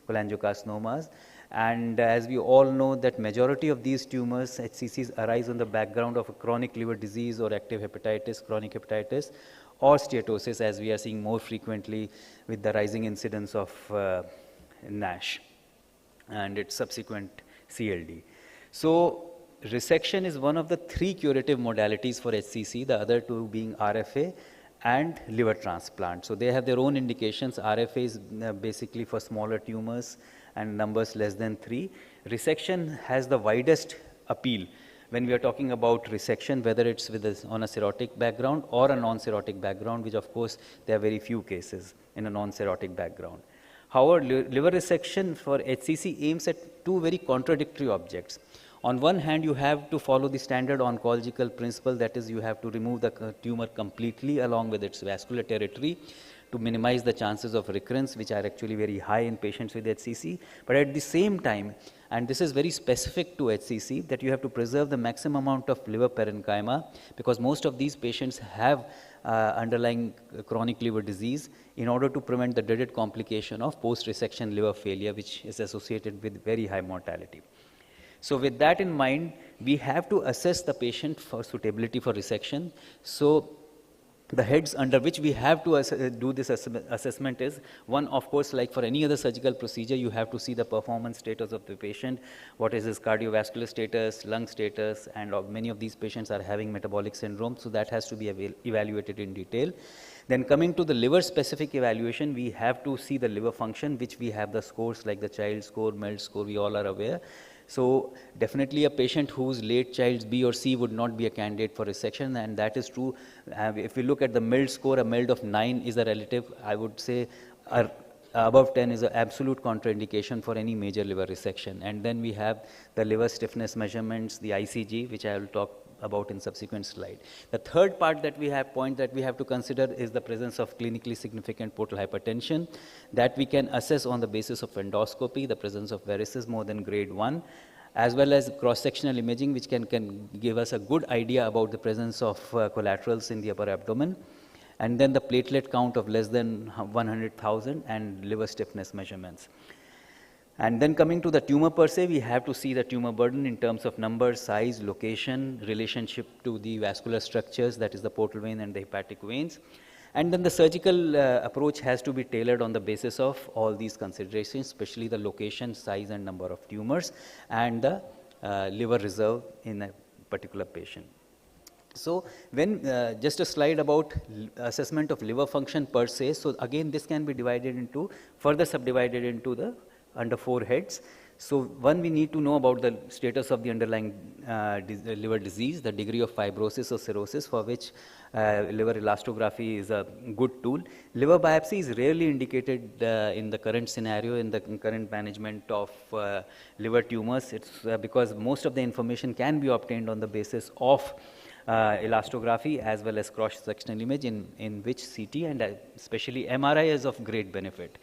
cholangiocarcinomas. And as we all know that majority of these tumors, HCCs, arise on the background of a chronic liver disease or active hepatitis, chronic hepatitis, or steatosis, as we are seeing more frequently with the rising incidence of NASH and its subsequent CLD. So resection is one of the 3 curative modalities for HCC, the other 2 being RFA and liver transplant. So they have their own indications. RFA is basically for smaller tumors and numbers less than 3. Resection has the widest appeal when we are talking about resection, whether it's on a cirrhotic background or a non-cirrhotic background, which of course there are very few cases in a non-cirrhotic background. However, liver resection for HCC aims at 2 very contradictory objects. On one hand, you have to follow the standard oncological principle, that is, you have to remove the tumor completely along with its vascular territory to minimize the chances of recurrence, which are actually very high in patients with HCC. But at the same time, and this is very specific to HCC, that you have to preserve the maximum amount of liver parenchyma, because most of these patients have underlying chronic liver disease, in order to prevent the dreaded complication of post-resection liver failure, which is associated with very high mortality. So with that in mind, we have to assess the patient for suitability for resection. So the heads under which we have to do this assessment is, one, of course, like for any other surgical procedure, you have to see the performance status of the patient, what is his cardiovascular status, lung status, and many of these patients are having metabolic syndrome, so that has to be evaluated in detail. Then coming to the liver-specific evaluation, we have to see the liver function, which we have the scores like the child score, MELD score, we all are aware. So definitely a patient whose late child's B or C would not be a candidate for resection, and that is true. If we look at the MELD score, a MELD of 9 is a relative. I would say above 10 is an absolute contraindication for any major liver resection. And then we have the liver stiffness measurements, the ICG, which I will talk about in subsequent slide. The third point that we have to consider is the presence of clinically significant portal hypertension, that we can assess on the basis of endoscopy, the presence of varices more than grade 1, as well as cross-sectional imaging, which can give us a good idea about the presence of collaterals in the upper abdomen, and then the platelet count of less than 100,000 and liver stiffness measurements. And then coming to the tumor per se, we have to see the tumor burden in terms of number, size, location, relationship to the vascular structures, that is the portal vein and the hepatic veins. And then the surgical approach has to be tailored on the basis of all these considerations, especially the location, size, and number of tumors, and the liver reserve in a particular patient. So when just a slide about assessment of liver function per se. So again, this can be divided into, further subdivided into the under 4 heads. So one, we need to know about the status of the underlying liver disease, the degree of fibrosis or cirrhosis, for which liver elastography is a good tool. Liver biopsy is rarely indicated in the current scenario, in the current management of liver tumors. It's because most of the information can be obtained on the basis of elastography as well as cross-sectional image, in which CT and especially MRI is of great benefit.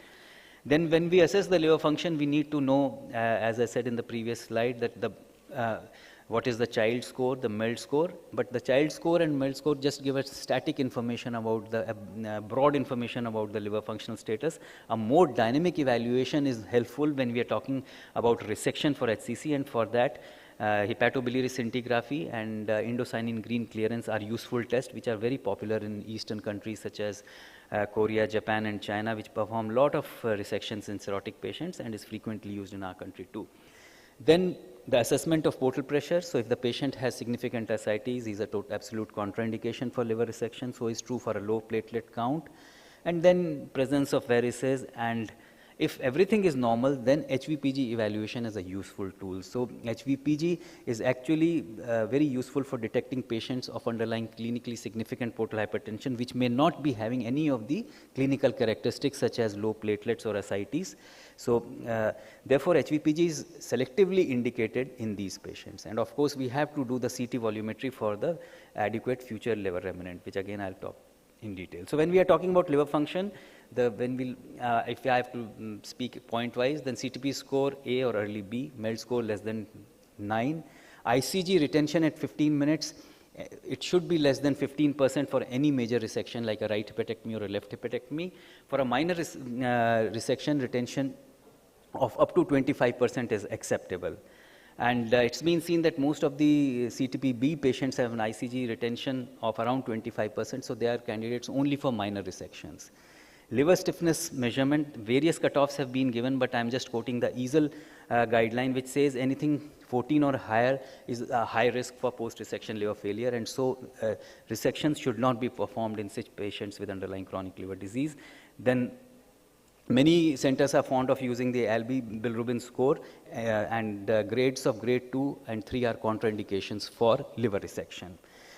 Then when we assess the liver function, we need to know, as I said in the previous slide, that what is the child score, the MELD score. But the child score and MELD score just give us static information about the broad information about the liver functional status. A more dynamic evaluation is helpful when we are talking about resection for HCC, and for that hepatobiliary scintigraphy and indocyanine green clearance are useful tests, which are very popular in Eastern countries such as Korea, Japan, and China, which perform a lot of resections in cirrhotic patients and is frequently used in our country too. Then the assessment of portal pressure. So if the patient has significant ascites, is an absolute contraindication for liver resection. So is true for a low platelet count. And then presence of varices, and if everything is normal, then HVPG evaluation is a useful tool. So HVPG is actually very useful for detecting patients of underlying clinically significant portal hypertension, which may not be having any of the clinical characteristics such as low platelets or ascites. So therefore, HVPG is selectively indicated in these patients. And of course, we have to do the CT volumetry for the adequate future liver remnant, which again I'll talk in detail. So when we are talking about liver function, if I have to speak point-wise, then CTP score A or early B, MELD score less than 9. ICG retention at 15 minutes, it should be less than 15% for any major resection like a right hepatectomy or a left hepatectomy. For a minor resection, retention of up to 25% is acceptable. And it's been seen that most of the CTP-B patients have an ICG retention of around 25%, so they are candidates only for minor resections. Liver stiffness measurement, various cutoffs have been given, but I'm just quoting the EASL guideline, which says anything 14 or higher is a high risk for post-resection liver failure, and so resections should not be performed in such patients with underlying chronic liver disease. Then many centers are fond of using the ALB bilirubin score, and grades of grade 2 and 3 are contraindications for liver resection.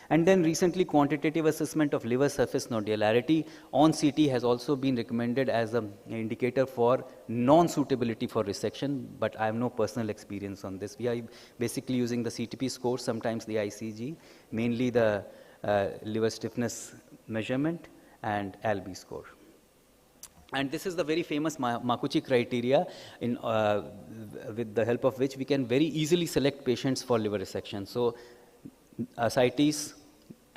And then recently, quantitative assessment of liver surface nodularity on CT has also been recommended as an indicator for non-suitability for resection, but I have no personal experience on this. We are basically using the CTP score, sometimes the ICG, mainly the liver stiffness measurement and ALB score. And this is the very famous Makuchi criteria with the help of which we can very easily select patients for liver resection. So ascites,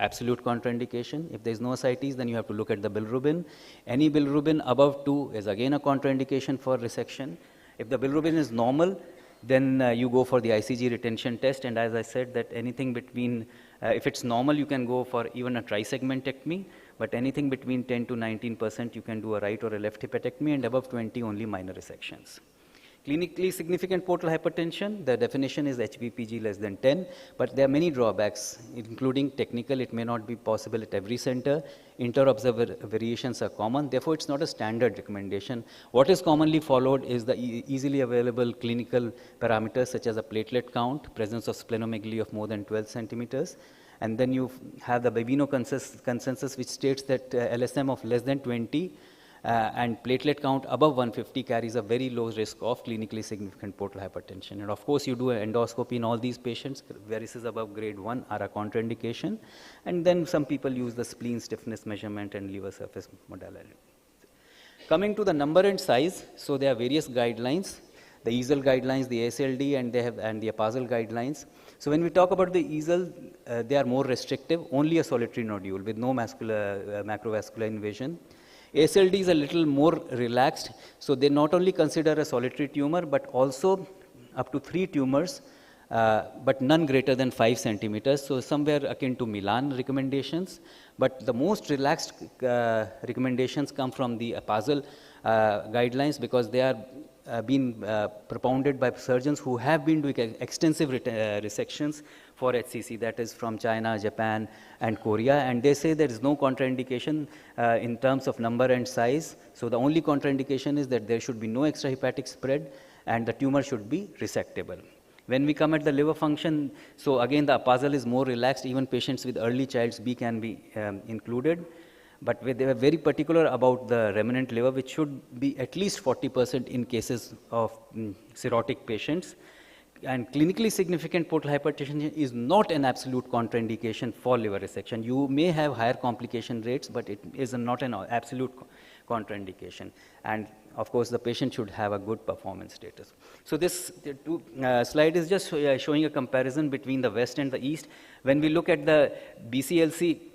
absolute contraindication. If there is no ascites, then you have to look at the bilirubin. Any bilirubin above 2 is again a contraindication for resection. If the bilirubin is normal, then you go for the ICG retention test. And as I said, that anything between, if it's normal, you can go for even a trisegmentectomy. But anything between 10 to 19%, you can do a right or a left hepatectomy, and above 20, only minor resections. Clinically significant portal hypertension, the definition is HBPG less than 10, but there are many drawbacks, including technical. It may not be possible at every center. Inter-observer variations are common. Therefore, it's not a standard recommendation. What is commonly followed is the easily available clinical parameters such as a platelet count, presence of splenomegaly of more than 12 centimeters. And then you have the Babino consensus, which states that LSM of less than 20 and platelet count above 150 carries a very low risk of clinically significant portal hypertension. And of course, you do an endoscopy in all these patients. Varices above grade 1 are a contraindication. And then some people use the spleen stiffness measurement and liver surface modality. Coming to the number and size, so there are various guidelines. The EASL guidelines, the ASLD, and the APASL guidelines. So when we talk about the EASL, they are more restrictive, only a solitary nodule with no macrovascular invasion. ASLD is a little more relaxed, so they not only consider a solitary tumor, but also up to 3 tumors, but none greater than 5 centimeters, so somewhere akin to Milan recommendations. But the most relaxed recommendations come from the APASL guidelines, because they are been propounded by surgeons who have been doing extensive resections for HCC, that is from China, Japan, and Korea, and they say there is no contraindication in terms of number and size. So the only contraindication is that there should be no extrahepatic spread, and the tumor should be resectable. When we come at the liver function, so again the APASL is more relaxed. Even patients with early Child's B can be included. But they were very particular about the remnant liver, which should be at least 40% in cases of cirrhotic patients. And clinically significant portal hypertension is not an absolute contraindication for liver resection. You may have higher complication rates, but it is not an absolute contraindication. And of course, the patient should have a good performance status. So this slide is just showing a comparison between the West and the East. When we look at the BCLC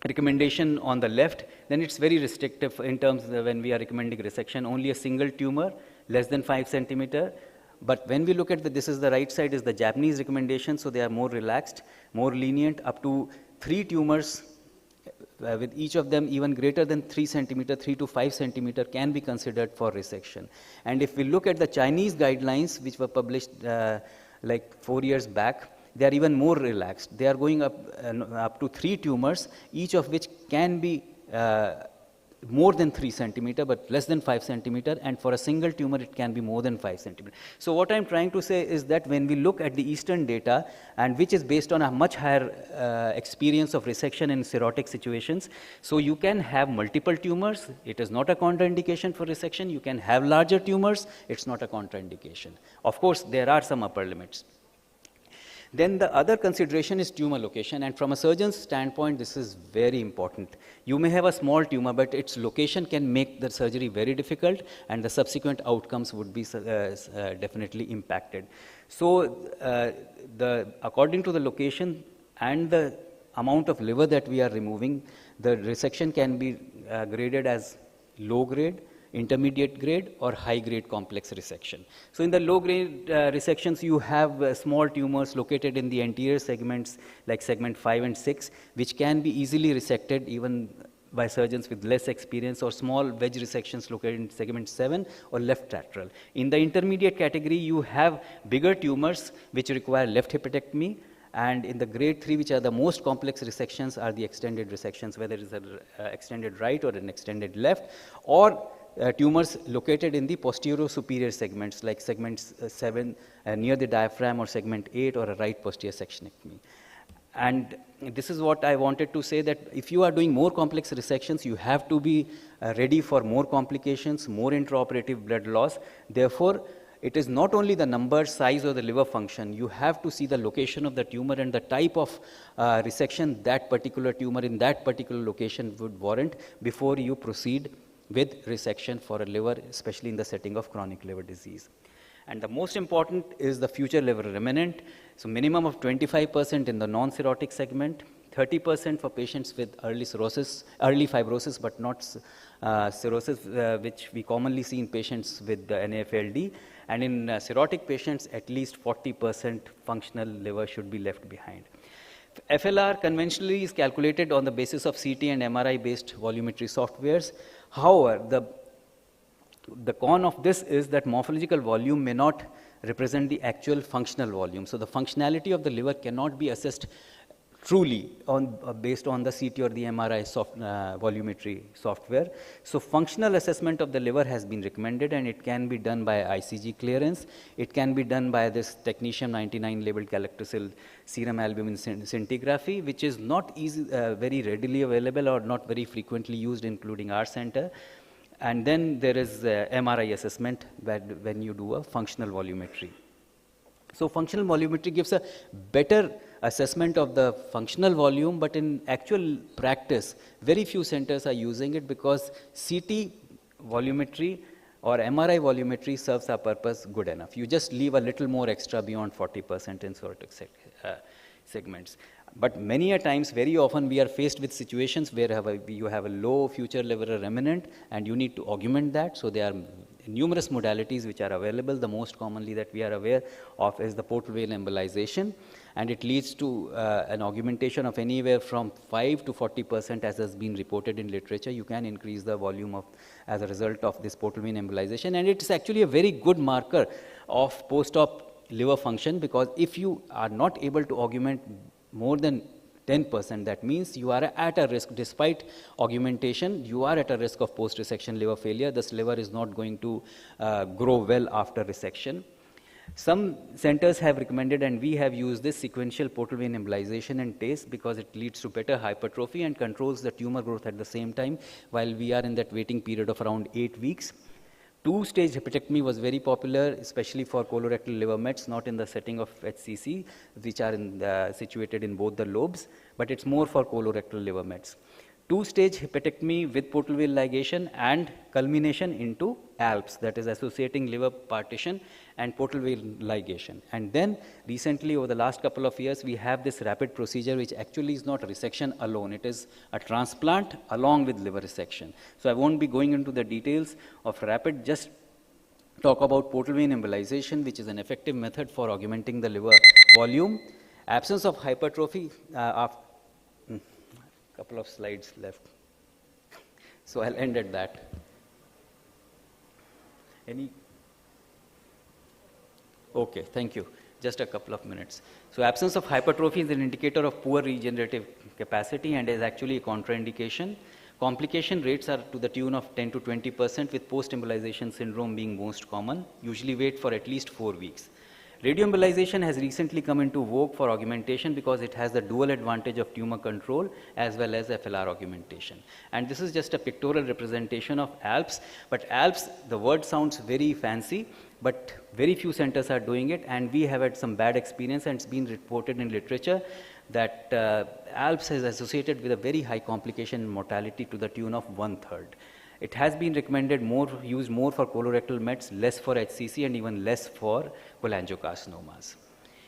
recommendation on the left, then it's very restrictive in terms of when we are recommending resection, only a single tumor, less than 5 centimeter. But when we look at this is the right side is the Japanese recommendation, so they are more relaxed, more lenient, up to 3 tumors, with each of them even greater than 3 centimeter, 3 to 5 centimeter can be considered for resection. And if we look at the Chinese guidelines, which were published like 4 years back, they are even more relaxed. They are going up to 3 tumors, each of which can be more than 3 centimeter, but less than 5 centimeter, and for a single tumor, it can be more than 5 centimeter. So what I'm trying to say is that when we look at the Eastern data, and which is based on a much higher experience of resection in cirrhotic situations, so you can have multiple tumors, it is not a contraindication for resection. You can have larger tumors, it's not a contraindication. Of course, there are some upper limits. Then the other consideration is tumor location, and from a surgeon's standpoint, this is very important. You may have a small tumor, but its location can make the surgery very difficult, and the subsequent outcomes would be definitely impacted. So according to the location and the amount of liver that we are removing, the resection can be graded as low grade, intermediate grade, or high grade complex resection. So in the low grade resections, you have small tumors located in the anterior segments like segment 5 and 6, which can be easily resected even by surgeons with less experience, or small wedge resections located in segment 7 or left lateral. In the intermediate category, you have bigger tumors which require left hepatectomy, and in the grade 3, which are the most complex resections, are the extended resections, whether it is an extended right or an extended left, or tumors located in the posterior superior segments, like segment 7 near the diaphragm, or segment 8, or a right posterior sectionectomy. And this is what I wanted to say, that if you are doing more complex resections, you have to be ready for more complications, more intraoperative blood loss. Therefore, it is not only the number, size, or the liver function. You have to see the location of the tumor and the type of resection that particular tumor in that particular location would warrant before you proceed with resection for a liver, especially in the setting of chronic liver disease. And the most important is the future liver remnant. So minimum of 25% in the non-cirrhotic segment, 30% for patients with early cirrhosis, early fibrosis, but not cirrhosis, which we commonly see in patients with the NAFLD. And in cirrhotic patients, at least 40% functional liver should be left behind. FLR conventionally is calculated on the basis of CT and MRI-based volumetry softwares. However, the con of this is that morphological volume may not represent the actual functional volume. So the functionality of the liver cannot be assessed truly based on the CT or the MRI volumetry software. So functional assessment of the liver has been recommended, and it can be done by ICG clearance. It can be done by this technetium 99 labeled galactosyl serum albumin scintigraphy, which is not very readily available or not very frequently used, including our center. And then there is MRI assessment when you do a functional volumetry. So functional volumetry gives a better assessment of the functional volume, but in actual practice, very few centers are using it because CT volumetry or MRI volumetry serves our purpose good enough. You just leave a little more extra beyond 40% in cirrhotic segments. But many a times, very often, we are faced with situations where you have a low future liver remnant and you need to augment that. So there are numerous modalities which are available. The most commonly that we are aware of is the portal vein embolization, and it leads to an augmentation of anywhere from 5 to 40%, as has been reported in literature. You can increase the volume as a result of this portal vein embolization, and it's actually a very good marker of post-op liver function, because if you are not able to augment more than 10%, that means you are at a risk. Despite augmentation, you are at a risk of post-resection liver failure. This liver is not going to grow well after resection. Some centers have recommended, and we have used this sequential portal vein embolization and TACE because it leads to better hypertrophy and controls the tumor growth at the same time, while we are in that waiting period of around 8 weeks. Two-stage hepatectomy was very popular, especially for colorectal liver mets, not in the setting of HCC, which are situated in both the lobes, but it's more for colorectal liver mets. Two-stage hepatectomy with portal vein ligation and culmination into ALPS, that is associating liver partition and portal vein ligation. And then recently, over the last couple of years, we have this rapid procedure, which actually is not a resection alone. It is a transplant along with liver resection. So I won't be going into the details of rapid, just talk about portal vein embolization, which is an effective method for augmenting the liver volume. Absence of hypertrophy, couple of slides left. So I'll end at that. Okay, thank you. Just a couple of minutes. So absence of hypertrophy is an indicator of poor regenerative capacity and is actually a contraindication. Complication rates are to the tune of 10 to 20%, with post-embolization syndrome being most common. Usually wait for at least 4 weeks. Radioembolization has recently come into vogue for augmentation because it has the dual advantage of tumor control as well as FLR augmentation. And this is just a pictorial representation of ALPS. But ALPS, the word sounds very fancy, but very few centers are doing it, and we have had some bad experience, and it's been reported in literature that ALPS is associated with a very high complication and mortality to the tune of 1/3. It has been recommended used more for colorectal mets, less for HCC, and even less for cholangiocarcinomas.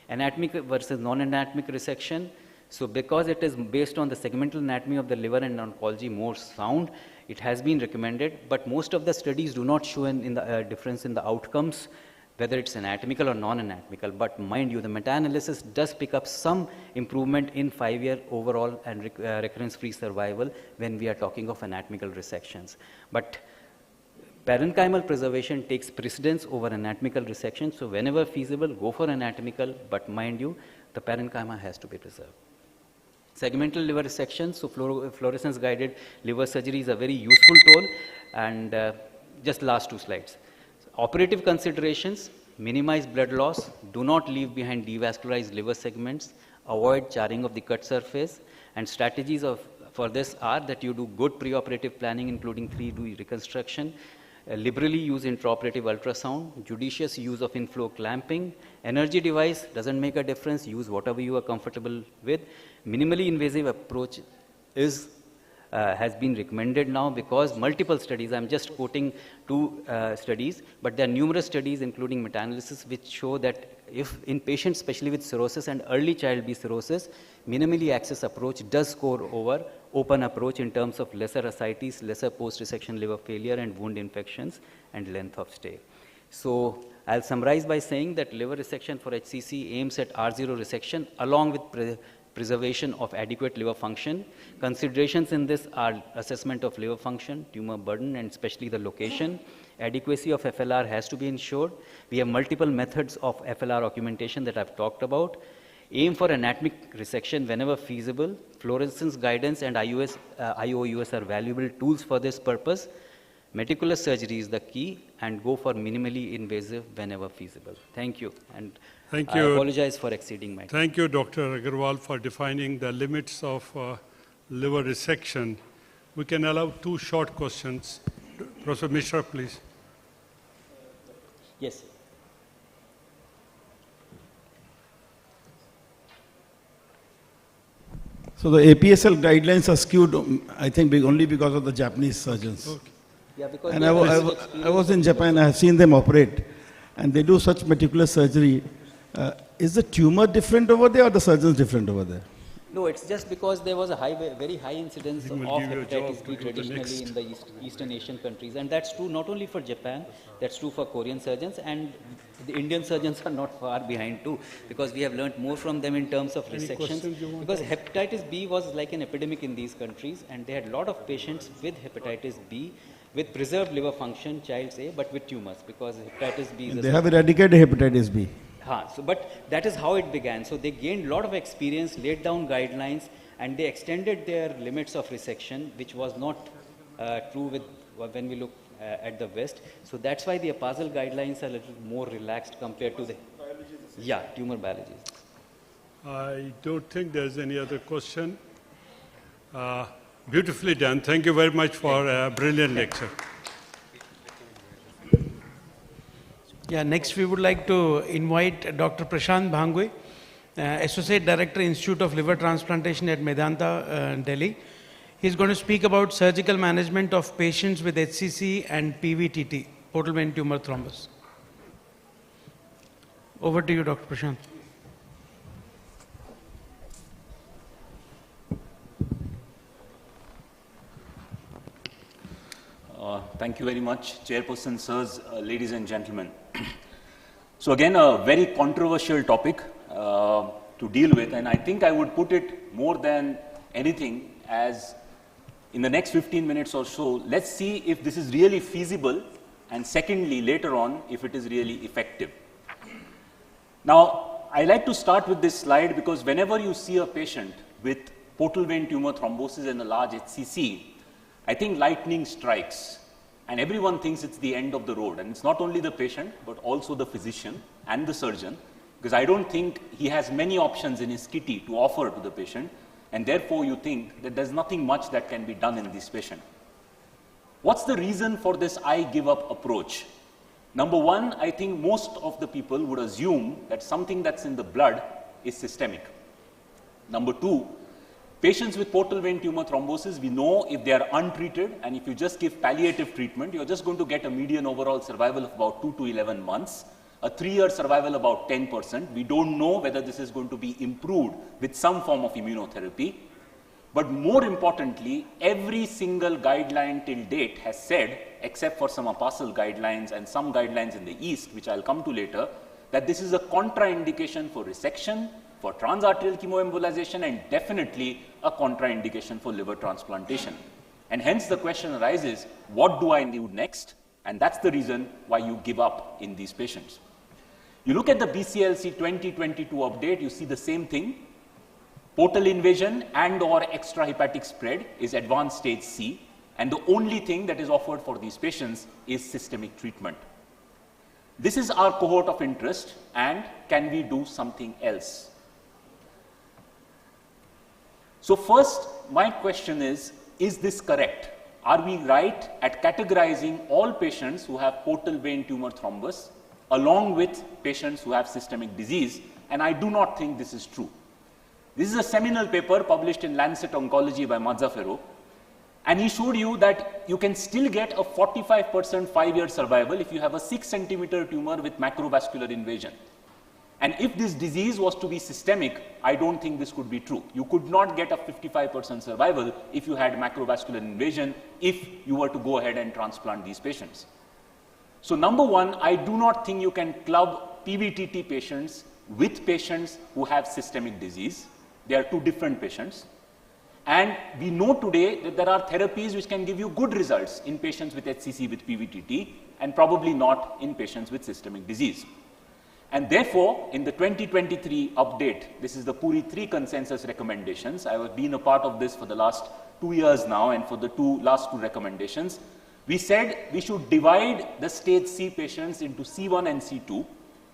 Anatomic versus non-anatomic resection. So because it is based on the segmental anatomy of the liver and oncology more sound, it has been recommended, but most of the studies do not show a difference in the outcomes whether it's anatomical or non-anatomical. But mind you, the meta-analysis does pick up some improvement in 5-year overall and recurrence-free survival when we are talking of anatomical resections. But parenchymal preservation takes precedence over anatomical resection, so whenever feasible, go for anatomical, but mind you, the parenchyma has to be preserved. Segmental liver resection, so fluorescence-guided liver surgery is a very useful tool, and just last 2 slides. Operative considerations: minimize blood loss, do not leave behind devascularized liver segments, avoid charring of the cut surface, and strategies for this are that you do good preoperative planning, including 3D reconstruction, liberally use intraoperative ultrasound, judicious use of inflow clamping, energy device doesn't make a difference, use whatever you are comfortable with. Minimally invasive approach has been recommended now because multiple studies, I'm just quoting 2 studies, but there are numerous studies including meta-analysis which show that if in patients especially with cirrhosis and early child B cirrhosis, minimally access approach does score over open approach in terms of lesser ascites, lesser post-resection liver failure and wound infections and length of stay. So I'll summarize by saying that liver resection for HCC aims at R0 resection along with preservation of adequate liver function. Considerations in this are assessment of liver function, tumor burden, and especially the location. Adequacy of FLR has to be ensured. We have multiple methods of FLR augmentation that I've talked about. Aim for anatomic resection whenever feasible. Fluorescence guidance and IOUS are valuable tools for this purpose. Meticulous surgery is the key, and go for minimally invasive whenever feasible. Thank you. And Thank I you. apologize for exceeding my time. Thank you, Dr. Agarwal, for defining the limits of liver resection. We can allow 2 short questions. Professor Mishra, please. Yes. So the APSL guidelines are skewed, I think, only because of the Japanese surgeons. Okay. Yeah, because and I was in Japan, I have seen them operate, and they do such meticulous surgery. Is the tumor different over there or the surgeons different over there? No, it's just because there was a very high incidence of hepatitis B traditionally in the Eastern Asian countries, and that's true not only for Japan, that's true for Korean surgeons, and the Indian surgeons are not far behind too, because we have learned more from them in terms of resections, because hepatitis B was like an epidemic in these countries, and they had a lot of patients with hepatitis B with preserved liver function, child's A, but with tumors, because hepatitis B is They have eradicated hepatitis B. But that is how it began. So they gained a lot of experience, laid down guidelines, and they extended their limits of resection, which was not true with when we look at the West. So that's why the APASL guidelines are a little more relaxed compared to the tumor biology. I don't think there's any other question. Beautifully done. Thank you very much for a brilliant lecture. Yeah, next we would like to invite Dr. Prashant Bhangwe, Associate Director, Institute of Liver Transplantation at Medanta, Delhi. He's going to speak about surgical management of patients with HCC and PVTT, portal vein tumor thrombus. Over to you, Dr. Prashant. Thank you very much, Chairperson, sirs, ladies and gentlemen. So again, a very controversial topic to deal with, and I think I would put it more than anything as in the next 15 minutes or so, let's see if this is really feasible, and secondly, later on, if it is really effective. Now, I like to start with this slide because whenever you see a patient with portal vein tumor thrombosis and a large HCC, I think lightning strikes. And everyone thinks it's the end of the road. And it's not only the patient, but also the physician and the surgeon, because I don't think he has many options in his kitty to offer to the patient. And therefore, you think that there's nothing much that can be done in this patient. What's the reason for this I give up approach? Number one, I think most of the people would assume that something that's in the blood is systemic. Number two, patients with portal vein tumor thrombosis, we know if they are untreated and if you just give palliative treatment, you're just going to get a median overall survival of about 2 to 11 months, a 3-year survival about 10%. We don't know whether this is going to be improved with some form of immunotherapy. But more importantly, every single guideline till date has said, except for some apostle guidelines and some guidelines in the East, which I'll come to later, that this is a contraindication for resection, for transarterial chemoembolization, and definitely a contraindication for liver transplantation. And hence the question arises, what do I do next? And that's the reason why you give up in these patients. You look at the BCLC 2022 update, you see the same thing. Portal invasion and or extrahepatic spread is advanced stage C, and the only thing that is offered for these patients is systemic treatment. This is our cohort of interest, and can we do something else? So first, my question is this correct? Are we right at categorizing all patients who have portal vein tumor thrombus along with patients who have systemic disease? And I do not think this is true. This is a seminal paper published in Lancet Oncology by Mazzaferro, and he showed you that you can still get a 45% 5-year survival if you have a 6 centimeter tumor with macrovascular invasion. And if this disease was to be systemic, I don't think this could be true. You could not get a 55% survival if you had macrovascular invasion if you were to go ahead and transplant these patients. So number one, I do not think you can club PVTT patients with patients who have systemic disease. They are two different patients. And we know today that there are therapies which can give you good results in patients with HCC with PVTT and probably not in patients with systemic disease. And therefore, in the 2023 update, this is the Puri 3 consensus recommendations. I have been a part of this for the last 2 years now, and for the last two recommendations, we said we should divide the stage C patients into C1 and C2,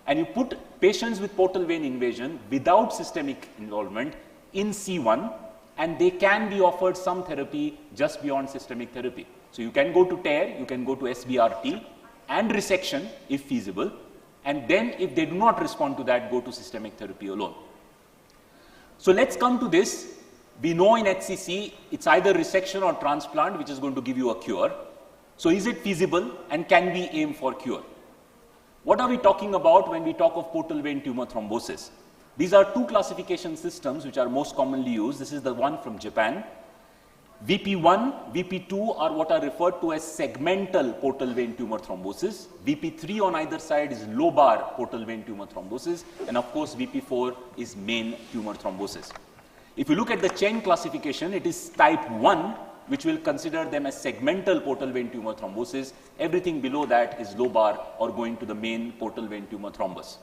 and you put patients with portal vein invasion without systemic involvement in C1, and they can be offered some therapy just beyond systemic therapy. So you can go to TARE, you can go to SBRT and resection if feasible, and then if they do not respond to that, go to systemic therapy alone. So let's come to this. We know in HCC, it's either resection or transplant which is going to give you a cure. So is it feasible, and can we aim for cure? What are we talking about when we talk of portal vein tumor thrombosis? These are two classification systems which are most commonly used. This is the one from Japan. VP1, VP2 are what are referred to as segmental portal vein tumor thrombosis. VP3 on either side is lobar portal vein tumor thrombosis. And of course, VP4 is main tumor thrombosis. If you look at the Chen classification, it is type 1, which will consider them as segmental portal vein tumor thrombosis. Everything below that is lobar or going to the main portal vein tumor thrombus.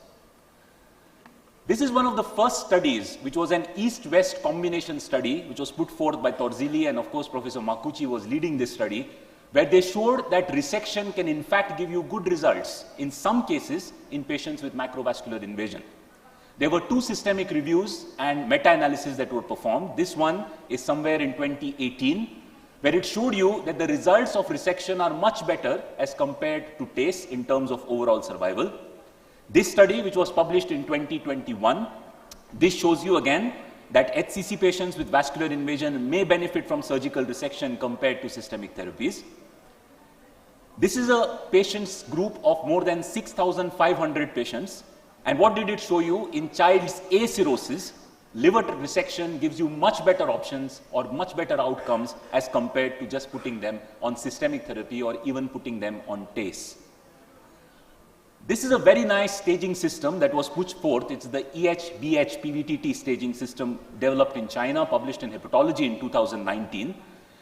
This is one of the first studies, which was an East-West combination study, which was put forth by Torzilli, and of course Professor Makuchi was leading this study, where they showed that resection can in fact give you good results in some cases in patients with macrovascular invasion. There were 2 systemic reviews and meta-analysis that were performed. This one is somewhere in 2018, where it showed you that the results of resection are much better as compared to TACE in terms of overall survival. This study, which was published in 2021, this shows you again that HCC patients with vascular invasion may benefit from surgical resection compared to systemic therapies. This is a patients group of more than 6,500 patients. And what did it show you? In child's A cirrhosis, liver resection gives you much better options or much better outcomes as compared to just putting them on systemic therapy or even putting them on TACE. This is a very nice staging system that was put forth. It's the EH-BH PVTT staging system developed in China, published in Hepatology in 2019,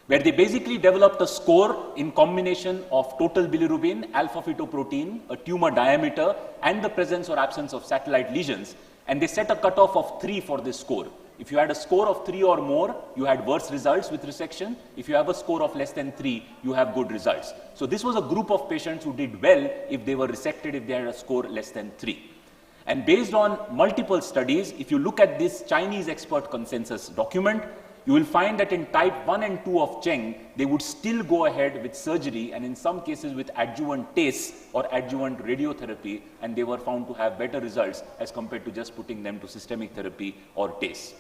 where they basically developed a score in combination of total bilirubin, alpha-fetoprotein, a tumor diameter, and the presence or absence of satellite lesions. And they set a cutoff of 3 for this score. If you had a score of 3 or more, you had worse results with resection. If you have a score of less than 3, you have good results. So this was a group of patients who did well if they were resected, if they had a score less than 3. And based on multiple studies, if you look at this Chinese expert consensus document, you will find that in type 1 and 2 of Cheng, they would still go ahead with surgery and in some cases with adjuvant TACE or adjuvant radiotherapy, and they were found to have better results as compared to just putting them to systemic therapy or TACE.